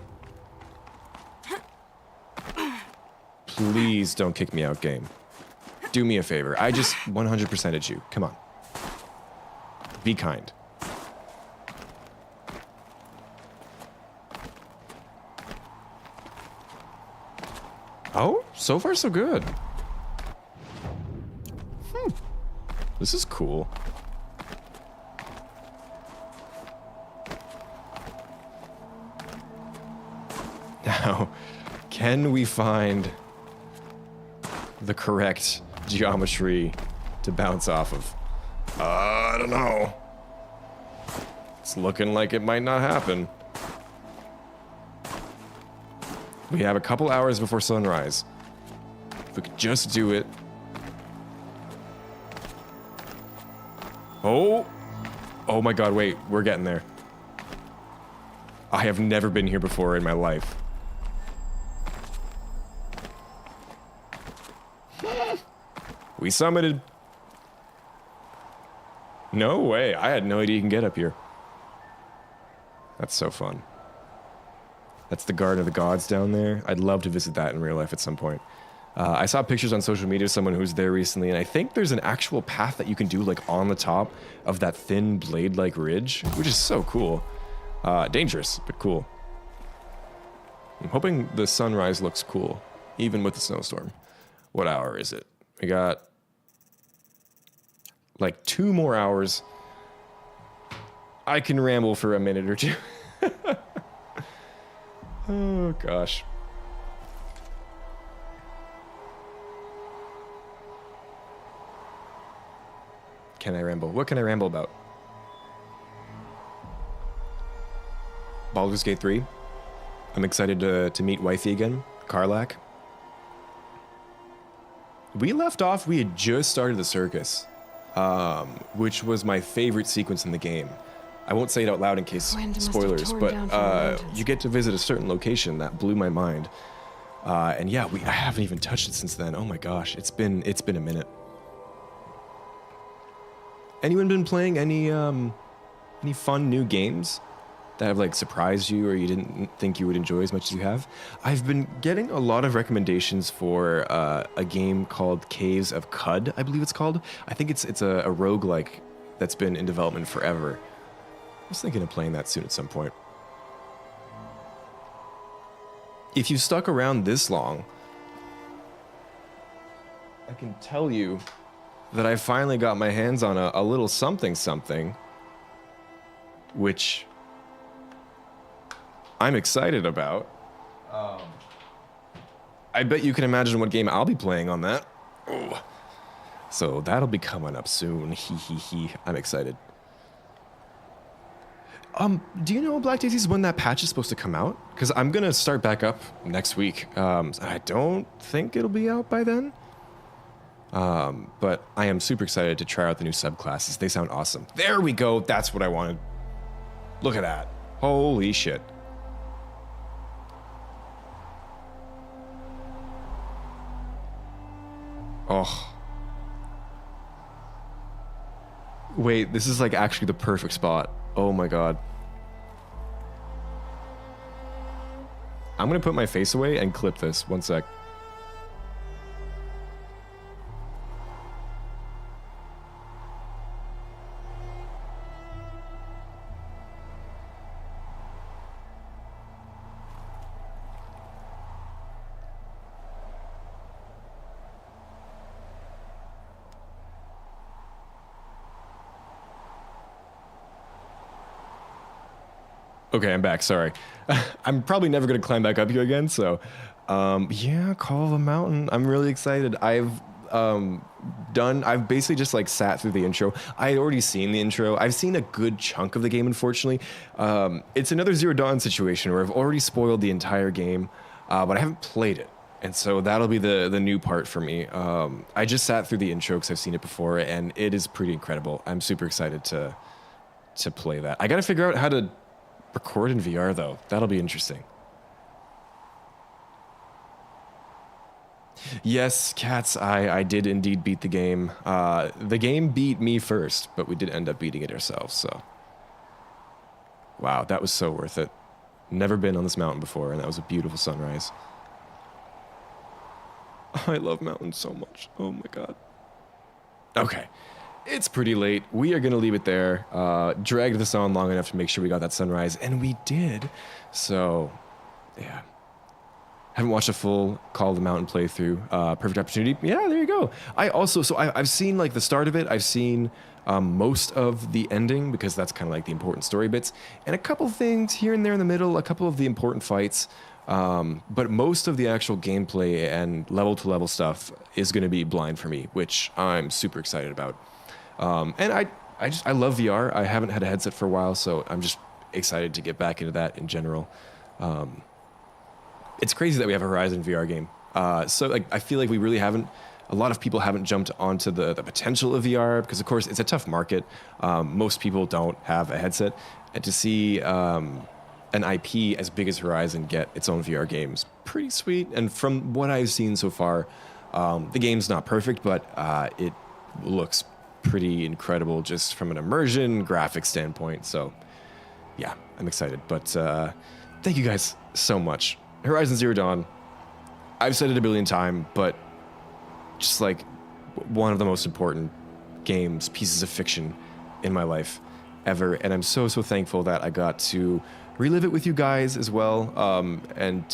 A: Please don't kick me out, game. Do me a favor. I just 100%ed you. Come on. Be kind. Oh, so far so good. This is cool. Now, can we find the correct geometry to bounce off of? I don't know. It's looking like it might not happen. We have a couple hours before sunrise. If we could just do it. Oh! Oh my god, wait. We're getting there. I have never been here before in my life. We summited. No way. I had no idea you can get up here. That's so fun. That's the Garden of the Gods down there. I'd love to visit that in real life at some point. I saw pictures on social media of someone who was there recently, and I think there's an actual path that you can do like on the top of that thin blade-like ridge, which is so cool. Dangerous, but cool. I'm hoping the sunrise looks cool, even with the snowstorm. What hour is it? We got like 2 more hours. I can ramble for a minute or two. Oh, gosh. Can I ramble? What can I ramble about? Baldur's Gate 3? I'm excited to meet Wifey again, Karlak. We left off, we had just started the circus, which was my favorite sequence in the game. I won't say it out loud in case spoilers, but you get to visit a certain location that blew my mind. And yeah, I haven't even touched it since then. Oh my gosh, it's been a minute. Anyone been playing any fun new games that have like surprised you or you didn't think you would enjoy as much as you have? I've been getting a lot of recommendations for a game called Caves of Cud, I believe it's called. I think it's a roguelike that's been in development forever. I was thinking of playing that soon at some point. If you stuck around this long, I can tell you that I finally got my hands on a little something, which I'm excited about. I bet you can imagine what game I'll be playing on that. Oh. So that'll be coming up soon. I'm excited. Do you know, Black Daisies, when that patch is supposed to come out? Because I'm gonna start back up next week. I don't think it'll be out by then. But I am super excited to try out the new subclasses. They sound awesome. There we go. That's what I wanted. Look at that. Holy shit. Oh. Wait, this is like actually the perfect spot. Oh my god. I'm gonna put my face away and clip this. One sec. Okay, I'm back, sorry. I'm probably never gonna climb back up here again, so yeah, Call of the Mountain. I'm really excited. I've basically just like sat through the intro. I had already seen the intro. I've seen a good chunk of the game, unfortunately. It's another Zero Dawn situation where I've already spoiled the entire game, but I haven't played it. And so that'll be the new part for me. I just sat through the intro because I've seen it before, and it is pretty incredible. I'm super excited to play that. I gotta figure out how to record in VR though. That'll be interesting. Yes, cats, I did indeed beat the game. The game beat me first, but we did end up beating it ourselves, so. Wow, that was so worth it. Never been on this mountain before, and that was a beautiful sunrise. I love mountains so much. Oh my god. Okay. It's pretty late. We are going to leave it there. Dragged this on long enough to make sure we got that sunrise, and we did. So, yeah. Haven't watched a full Call of the Mountain playthrough. Perfect opportunity. Yeah, there you go. I've seen like the start of it. I've seen most of the ending because that's kind of like the important story bits, and a couple things here and there in the middle, a couple of the important fights. But most of the actual gameplay and level-to-level stuff is going to be blind for me, which I'm super excited about. And I love VR. I haven't had a headset for a while, so I'm just excited to get back into that in general. It's crazy that we have a Horizon VR game. So like, I feel like we really haven't, a lot of people haven't jumped onto the potential of VR because of course it's a tough market. Most people don't have a headset, and to see, an IP as big as Horizon get its own VR games, pretty sweet. And from what I've seen so far, the game's not perfect, but it looks pretty incredible just from an immersion graphic standpoint. So yeah, I'm excited. But thank you guys so much. Horizon Zero Dawn, I've said it a billion times, but just like one of the most important games, pieces of fiction in my life ever. And I'm so thankful that I got to relive it with you guys as well, and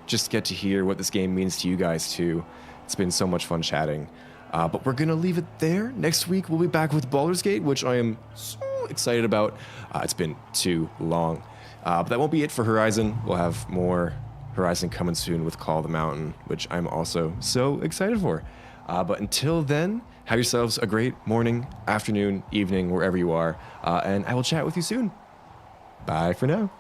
A: just get to hear what this game means to you guys too. It's been so much fun chatting. But we're gonna leave it there. Next week we'll be back with Baldur's Gate, which I am so excited about. It's been too long. But that won't be it for Horizon. We'll have more Horizon coming soon with Call of the Mountain, which I'm also so excited for. But until then, have yourselves a great morning, afternoon, evening, wherever you are, and I will chat with you soon. Bye for now.